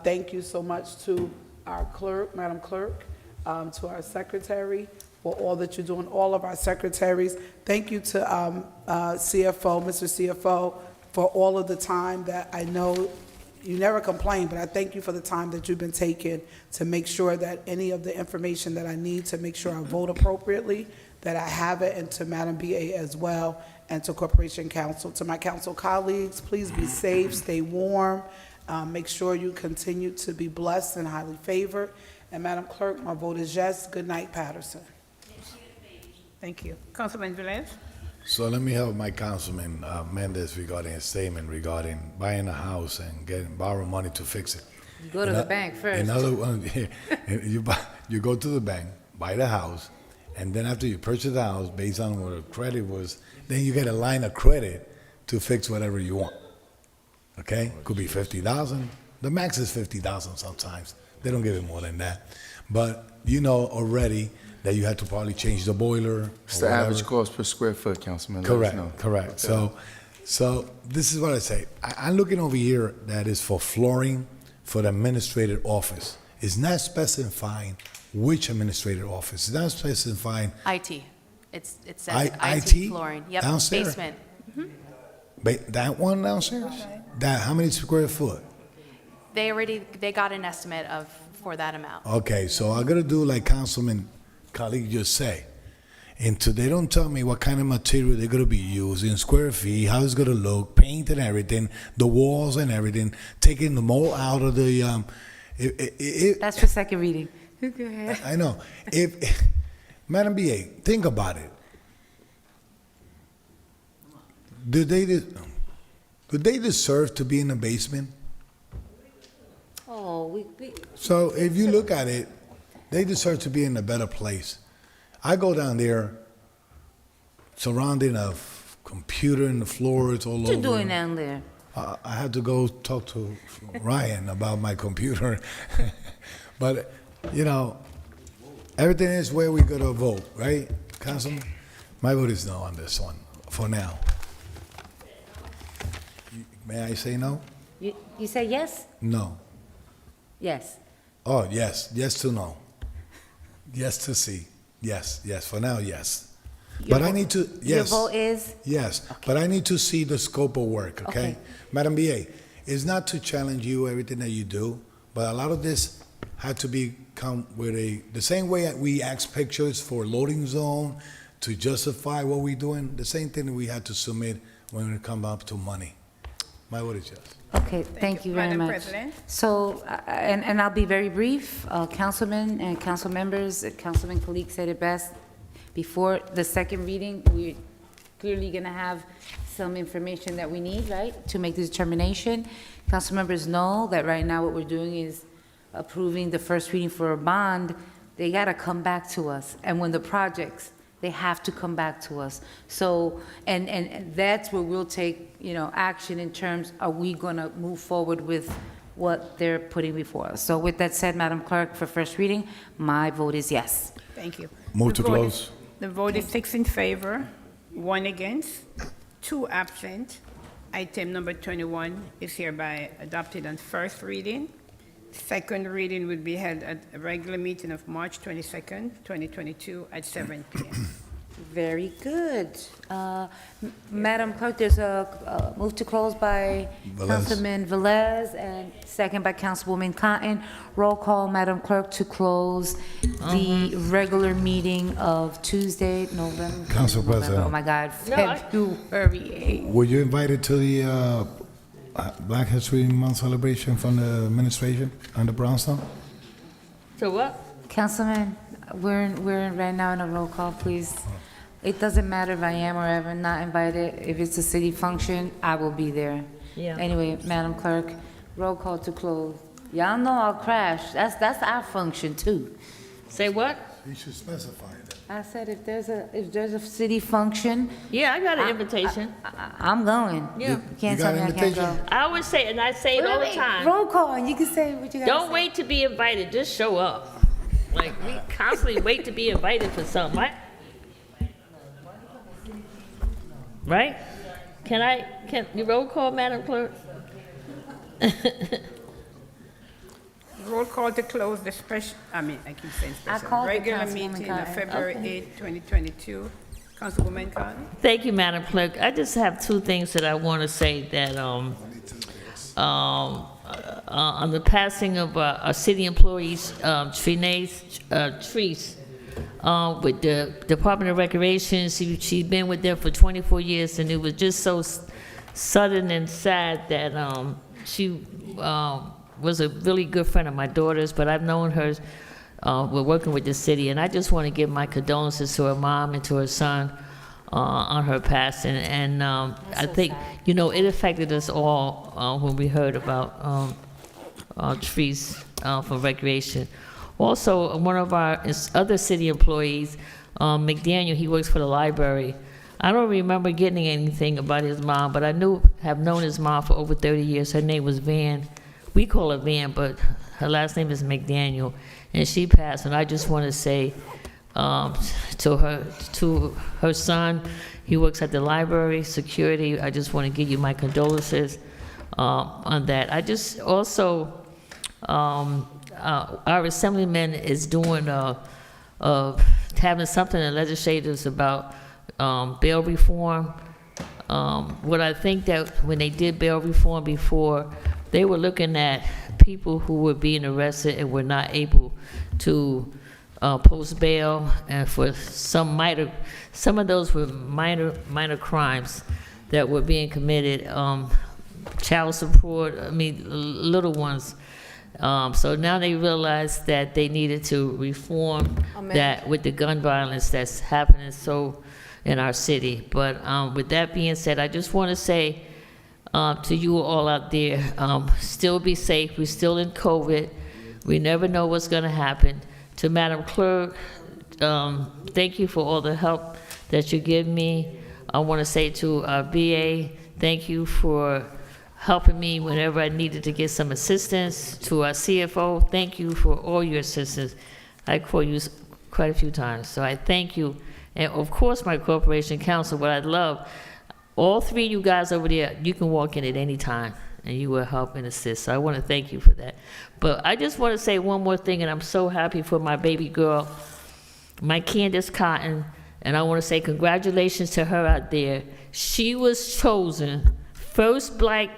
thank you so much to our clerk, Madam Clerk, to our secretary for all that you're doing, all of our secretaries. Thank you to CFO, Mr. CFO, for all of the time that I know you never complain, but I thank you for the time that you've been taking to make sure that any of the information that I need to make sure I vote appropriately, that I have it, and to Madam BA as well, and to Corporation Counsel. To my council colleagues, please be safe, stay warm, make sure you continue to be blessed and highly favored. And Madam Clerk, my vote is yes. Good night, Paterson. Thank you. Councilman Velez? So let me help my Councilman Mendez regarding his statement regarding buying a house and borrow money to fix it. You go to the bank first. In other words, you go to the bank, buy the house, and then after you purchase the house, based on what the credit was, then you get a line of credit to fix whatever you want. Okay? Could be $50,000. The max is $50,000 sometimes. They don't give it more than that. But you know already that you had to probably change the boiler. It's the average cost per square foot, Councilman. Let us Correct, know. correct. Okay. So this is what I say. I'm looking over here that is for flooring for the administrative office. It's not specifying which administrative office. It's not specifying IT. It says IT IT flooring. Yep, downstairs? basement. that one downstairs. That how many square foot? They got an estimate for that amount. Okay, so I'm gonna do like Councilman colleague just say. And so they don't tell me what kind of material they're gonna be using, square feet, how it's gonna look, paint and everything, the walls and everything, taking the mold out of the. That's for second reading. Go ahead. I know. Madam BA, think about it. Do they deserve to be in the basement? Oh, So if you look at it, they deserve to be in a better place. I go down there, surrounding of computer and the floors all over. What you doing down there? I had to go talk to Ryan about my computer. But, everything is where we go to vote, right, Councilman? My vote is no on this one, for now. May I say no? You say yes? No. Yes. Oh, yes. Yes to no. Yes to C. Yes. For now, yes. But I need to, Your yes. vote is? Yes, but I need to see the scope of work, okay? Okay. Madam BA, it's not to challenge you, everything that you do, but a lot of this had to come with the same way that we ask pictures for loading zone to justify what we're doing, the same thing that we had to submit when it come up to money. My vote is yes. Okay, thank you very Madam much. President. So, and I'll be very brief. Councilmen and council members, Councilman Kalik said it best. Before the second reading, we're clearly going to have some information that we need, right, to make the determination. Council members know that right now what we're doing is approving the first reading for a bond. They got to come back to us. And when the projects, they have to come back to us. So, and that's where we'll take, action in terms, are we going to move forward with what they're putting before us? So with that said, Madam Clerk, for first reading, my vote is yes. Thank you. Move to The vote close. is- The vote is 6 in favor, 1 against, 2 absent. Item number 21 is hereby adopted on first reading. Second reading will be held at a regular meeting of March 22nd, 2022 at 7 p.m. Very good. Madam Clerk, there's a move to close by Velez. Councilman Velez and second by Councilwoman Cotton. Roll call, Madam Clerk, to close the regular meeting of Tuesday, November. Council November, President. Oh, my God, No, I- February 8th. Were you invited to the Black History Month celebration from the administration under Brownstone? So what? Councilman, we're right now in a roll call, please. It doesn't matter if I am or am not invited. If it's a city function, I will be there. Yeah. Anyway, Madam Clerk, roll call to close. Y'all know I'll crash. That's our function too. Say what? You should specify that. I said if there's a city function, Yeah, I got an invitation. I'm going. Yeah. You can't You tell got me an I can't go. invitation? I always say, and I say it all the Wait, time. roll call, and you can say what you got. Don't wait to be invited, just show up. Like, we constantly wait to be invited for something, right? Right? Can you roll call, Madam Clerk? Roll call to close the special, I keep saying special, called it, regular Councilwoman meeting of Cotton. February Okay. 8, 2022. Councilwoman Cotton? Thank you, Madam Clerk. I just have two things that I want to say that, on the passing of our city employees, Treese, with the Department of Recreation. She'd been with them for 24 years, and it was just so sudden and sad that she was a really good friend of my daughter's, but I've known her, we're working with the city, and I just want to give my condolences to her mom and to her son on her passing. And I think, it affected us all when we heard about trees for recreation. Also, one of our other city employees, McDaniel, he works for the library. I don't remember getting anything about his mom, but I have known his mom for over 30 years. Her name was Van. We call her Van, but her last name is McDaniel, and she passed. And I just want to say to her son, he works at the library, security. I just want to give you my condolences on that. I just also, our assemblyman is doing having something in legislators about bail reform. What I think that when they did bail reform before, they were looking at people who were being arrested and were not able to post bail, and for some of those were minor crimes that were being committed, child support, little ones. So now they realized that they needed to reform that with the gun violence that's happening so in our city. But with that being said, I just want to say to you all out there, still be safe. We're still in COVID. We never know what's going to happen. To Madam Clerk, thank you for all the help that you give me. I want to say to BA, thank you for helping me whenever I needed to get some assistance. To our CFO, thank you for all your assistance. I call you quite a few times, so I thank you. And of course, my corporation counsel, what I'd love, all three of you guys over there, you can walk in at any time, and you will help and assist. So I want to thank you for that. But I just want to say one more thing, and I'm so happy for my baby girl, my Candace Cotton. And I want to say congratulations to her out there. She was chosen first black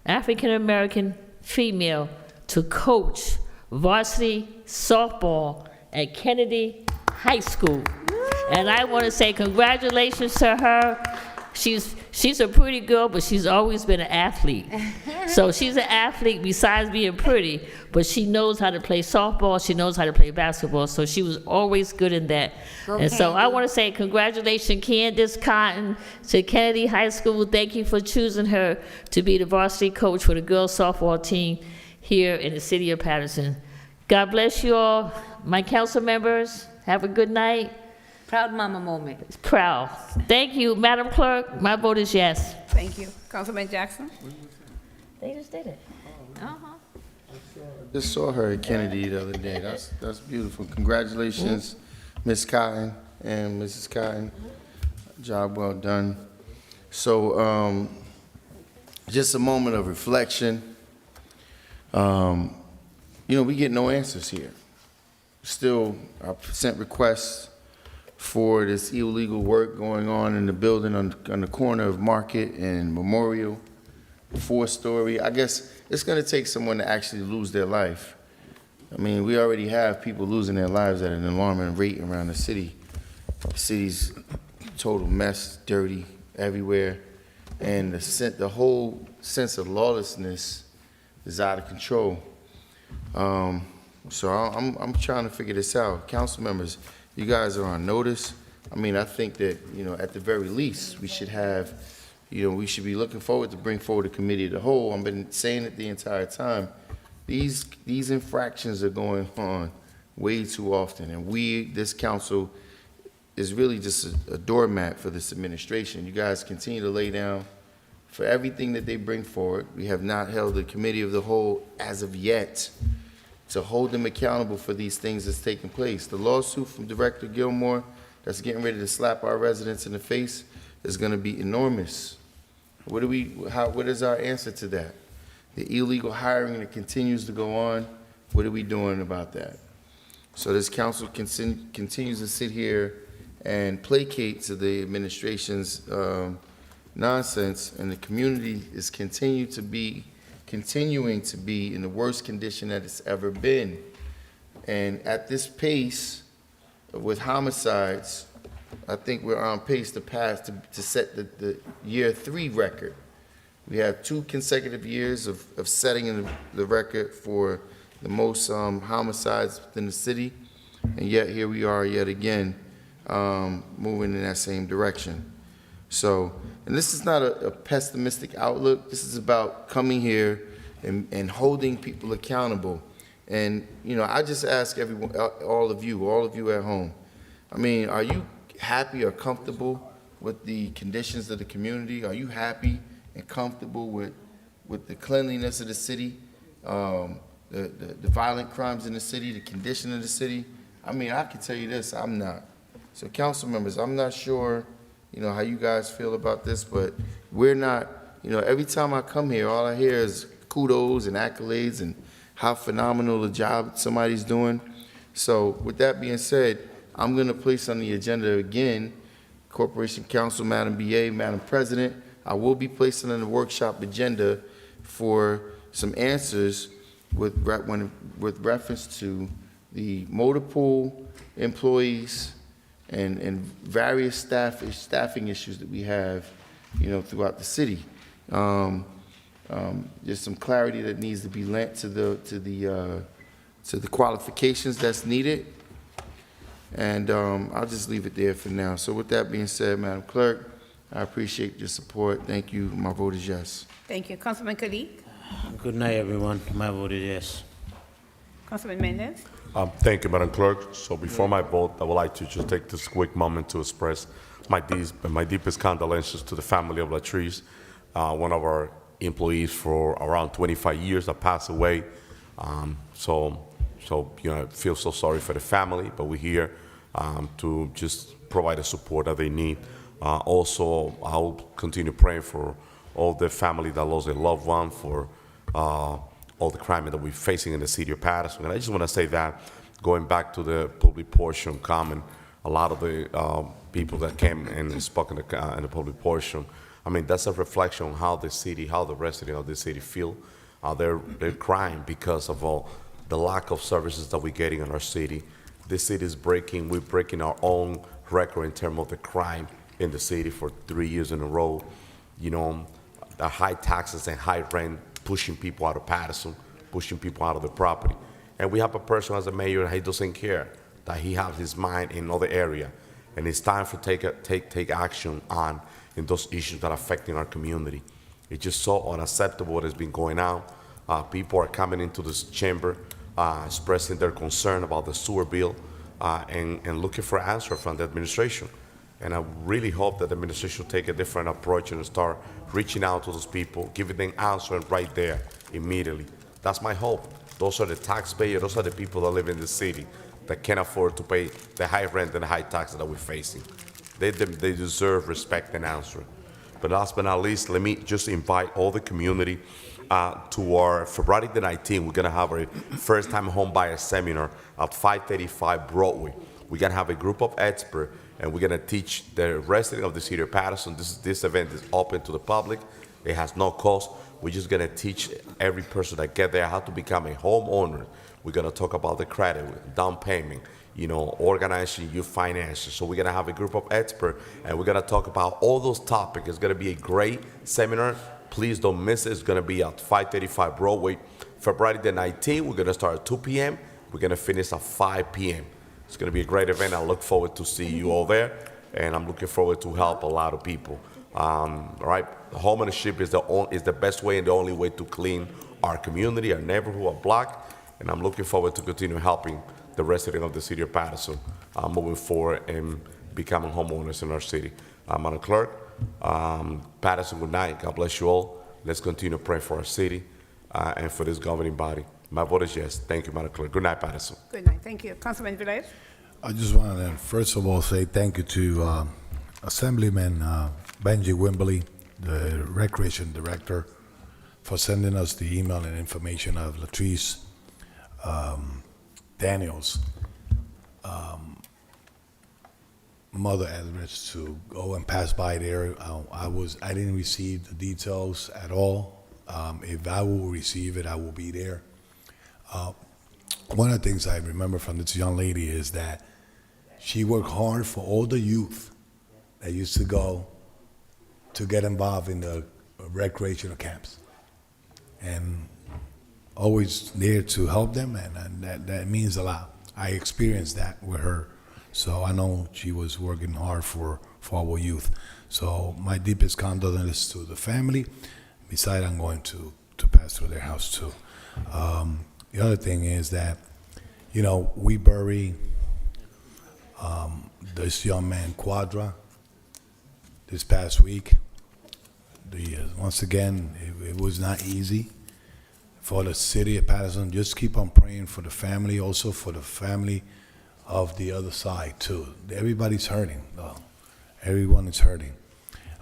African-American female to coach varsity softball at Kennedy High School. And I want to say congratulations to her. She's a pretty girl, but she's always been an athlete. So she's an athlete besides being pretty, but she knows how to play softball, she knows how to play basketball, so she was always good in that. And so I want to say congratulations, Candace Cotton, to Kennedy High School. Thank you for choosing her to be the varsity coach for the girls softball team here in the city of Paterson. God bless you all. My council members, have a good night. Proud mama moment. Proud. Thank you, Madam Clerk. My vote is yes. Thank you. Councilman Jackson? They just did it. Just saw her at Kennedy the other day. That's beautiful. Congratulations, Ms. Cotton and Mrs. Cotton. Job well done. So, just a moment of reflection. We get no answers here. Still, I sent requests for this illegal work going on in the building on the corner of Market and Memorial, 4-story. I guess it's going to take someone to actually lose their life. I mean, we already have people losing their lives at an alarming rate around the city. The city's total mess, dirty everywhere, and the whole sense of lawlessness is out of control. So I'm trying to figure this out. Council members, you guys are on notice. I mean, I think that, at the very least, we should have, we should be looking forward to bring forward a committee of the whole. I've been saying it the entire time. These infractions are going on way too often, and this council, is really just a doormat for this administration. You guys continue to lay down for everything that they bring forward. We have not held a committee of the whole as of yet to hold them accountable for these things that's taking place. The lawsuit from Director Gilmore that's getting ready to slap our residents in the face is going to be enormous. What is our answer to that? The illegal hiring that continues to go on, what are we doing about that? So this council continues to sit here and placate to the administration's nonsense, and the community is continuing to be in the worst condition that it's ever been. And at this pace, with homicides, I think we're on pace to set the year 3 record. We have 2 consecutive years of setting the record for the most homicides within the city, and yet here we are yet again moving in that same direction. So, and this is not a pessimistic outlook. This is about coming here and holding people accountable. And, I just ask everyone, all of you at home, I mean, are you happy or comfortable with the conditions of the community? Are you happy and comfortable with the cleanliness of the city, the violent crimes in the city, the condition of the city? I mean, I can tell you this, I'm not. So council members, I'm not sure, how you guys feel about this, but we're not, every time I come here, all I hear is kudos and accolades and how phenomenal a job somebody's doing. So with that being said, I'm going to place on the agenda again, Corporation Council, Madam BA, Madam President, I will be placing on the workshop agenda for some answers with reference to the motor pool employees and various staffing issues that we have, throughout the city. There's some clarity that needs to be lent to the qualifications that's needed, and I'll just leave it there for now. So with that being said, Madam Clerk, I appreciate your support. Thank you. My vote is yes. Thank you. Councilman Khalid? Good night, everyone. My vote is yes. Councilman Mendez? Thank you, Madam Clerk. So before my vote, I would like to just take this quick moment to express my deepest condolences to the family of Latrice, one of our employees for around 25 years that passed away. So I feel so sorry for the family, but we're here to just provide the support that they need. Also, I'll continue praying for all the family that lost their loved one, for all the crime that we're facing in the city of Paterson. And I just want to say that, going back to the public portion comment, a lot of the people that came and spoke in the public portion. I mean, that's a reflection on how the city, how the residents of the city feel. They're crying because of all the lack of services that we're getting in our city. This city is we're breaking our own record in terms of the crime in the city for 3 years in a row. You know, the high taxes and high rent pushing people out of Paterson, pushing people out of the property. And we have a person as a mayor, he doesn't care, that he has his mind in another area. And it's time for take action on in those issues that are affecting our community. It's just so unacceptable what has been going on. People are coming into this chamber, expressing their concern about the sewer bill, and looking for answers from the administration. And I really hope that the administration will take a different approach and start reaching out to those people, giving them answers right there, immediately. That's my hope. Those are the taxpayers, those are the people that live in the city that can't afford to pay the high rent and the high taxes that we're facing. They deserve respect and answer. But last but not least, let me just invite all the community to our February the 19th. We're gonna have a first-time home buyer seminar at 535 Broadway. We're gonna have a group of experts, and we're gonna teach the residents of the city of Paterson. This event is open to the public. It has no cost. We're just gonna teach every person that get there how to become a homeowner. We're gonna talk about the credit, down payment, you know, organizing your finances. So we're gonna have a group of experts, and we're gonna talk about all those topics. It's gonna be a great seminar. Please don't miss it. It's gonna be at 535 Broadway. February the 19th, we're gonna start at 2 p.m. We're gonna finish at 5 p.m. It's gonna be a great event. I look forward to see you all there, and I'm looking forward to help a lot of people. All right, homeownership is the best way and the only way to clean our community, our neighborhood, our block, and I'm looking forward to continue helping the residents of the city of Paterson moving forward and becoming homeowners in our city. Madam Clerk, Paterson, good night. God bless you all. Let's continue to pray for our city and for this governing body. My vote is yes. Thank you, Madam Clerk. Good night, Paterson. Good night. Thank you. Councilman Velez? I just want to, first of all, say thank you to Assemblyman Benji Wimberly, the Recreation Director, for sending us the email and information of Latrice Daniels' mother address to go and pass by there. I didn't receive the details at all. If I will receive it, I will be there. One of the things I remember from this young lady is that she worked hard for all the youth that used to go to get involved in the recreational camps, and always there to help them, and that means a lot. I experienced that with her, so I know she was working hard for our youth. So my deepest condolences to the family. Besides, I'm going to pass through their house too. The other thing is that, you know, we bury this young man, Quadra, this past week. Once again, it was not easy for the city of Paterson. Just keep on praying for the family, also for the family of the other side too. Everybody's hurting, though. Everyone is hurting.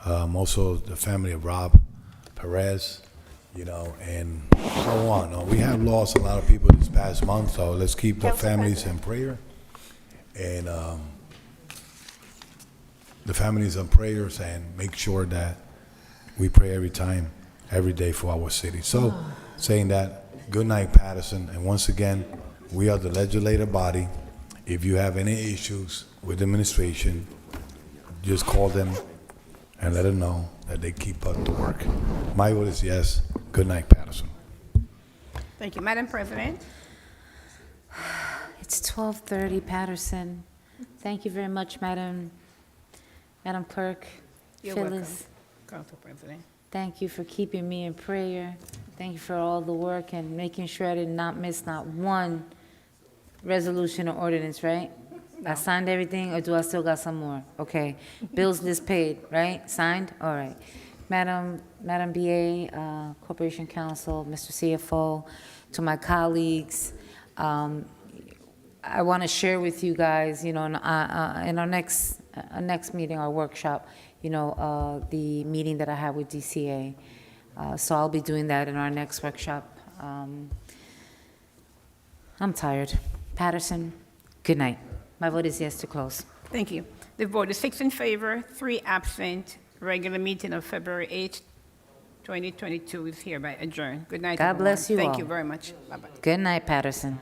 Also, the family of Rob Perez, you know, and so on. We have lost a lot of people this past month, so let's keep the families in prayer. And the families in prayers, and make sure that we pray every time, every day for our city. So, saying that, good night, Paterson. And once again, we are the legislative body. If you have any issues with administration, just call them and let them know that they keep up the work. My vote is yes. Good night, Paterson. Thank you. Madam President? It's 12:30, Paterson. Thank you very much, Madam Clerk. You're Phyllis, welcome, Council President. thank you for keeping me in prayer. Thank you for all the work and making sure I did not miss not one resolution or ordinance, right? I signed everything, or do I still got some more? Okay. Bills list paid, right? Signed? All right. Madam BA, Corporation Counsel, Mr. CFO, to my colleagues, I want to share with you guys, you know, in our next meeting, our workshop, you know, the meeting that I had with DCA. So I'll be doing that in our next workshop. I'm tired. Paterson, good night. My vote is yes to close. Thank you. The vote is 6 in favor, 3 absent. Regular meeting of February 8th, 2022 is hereby adjourned. Good night, God everyone. bless you all. Thank you very much. Bye-bye. Good night, Patterson.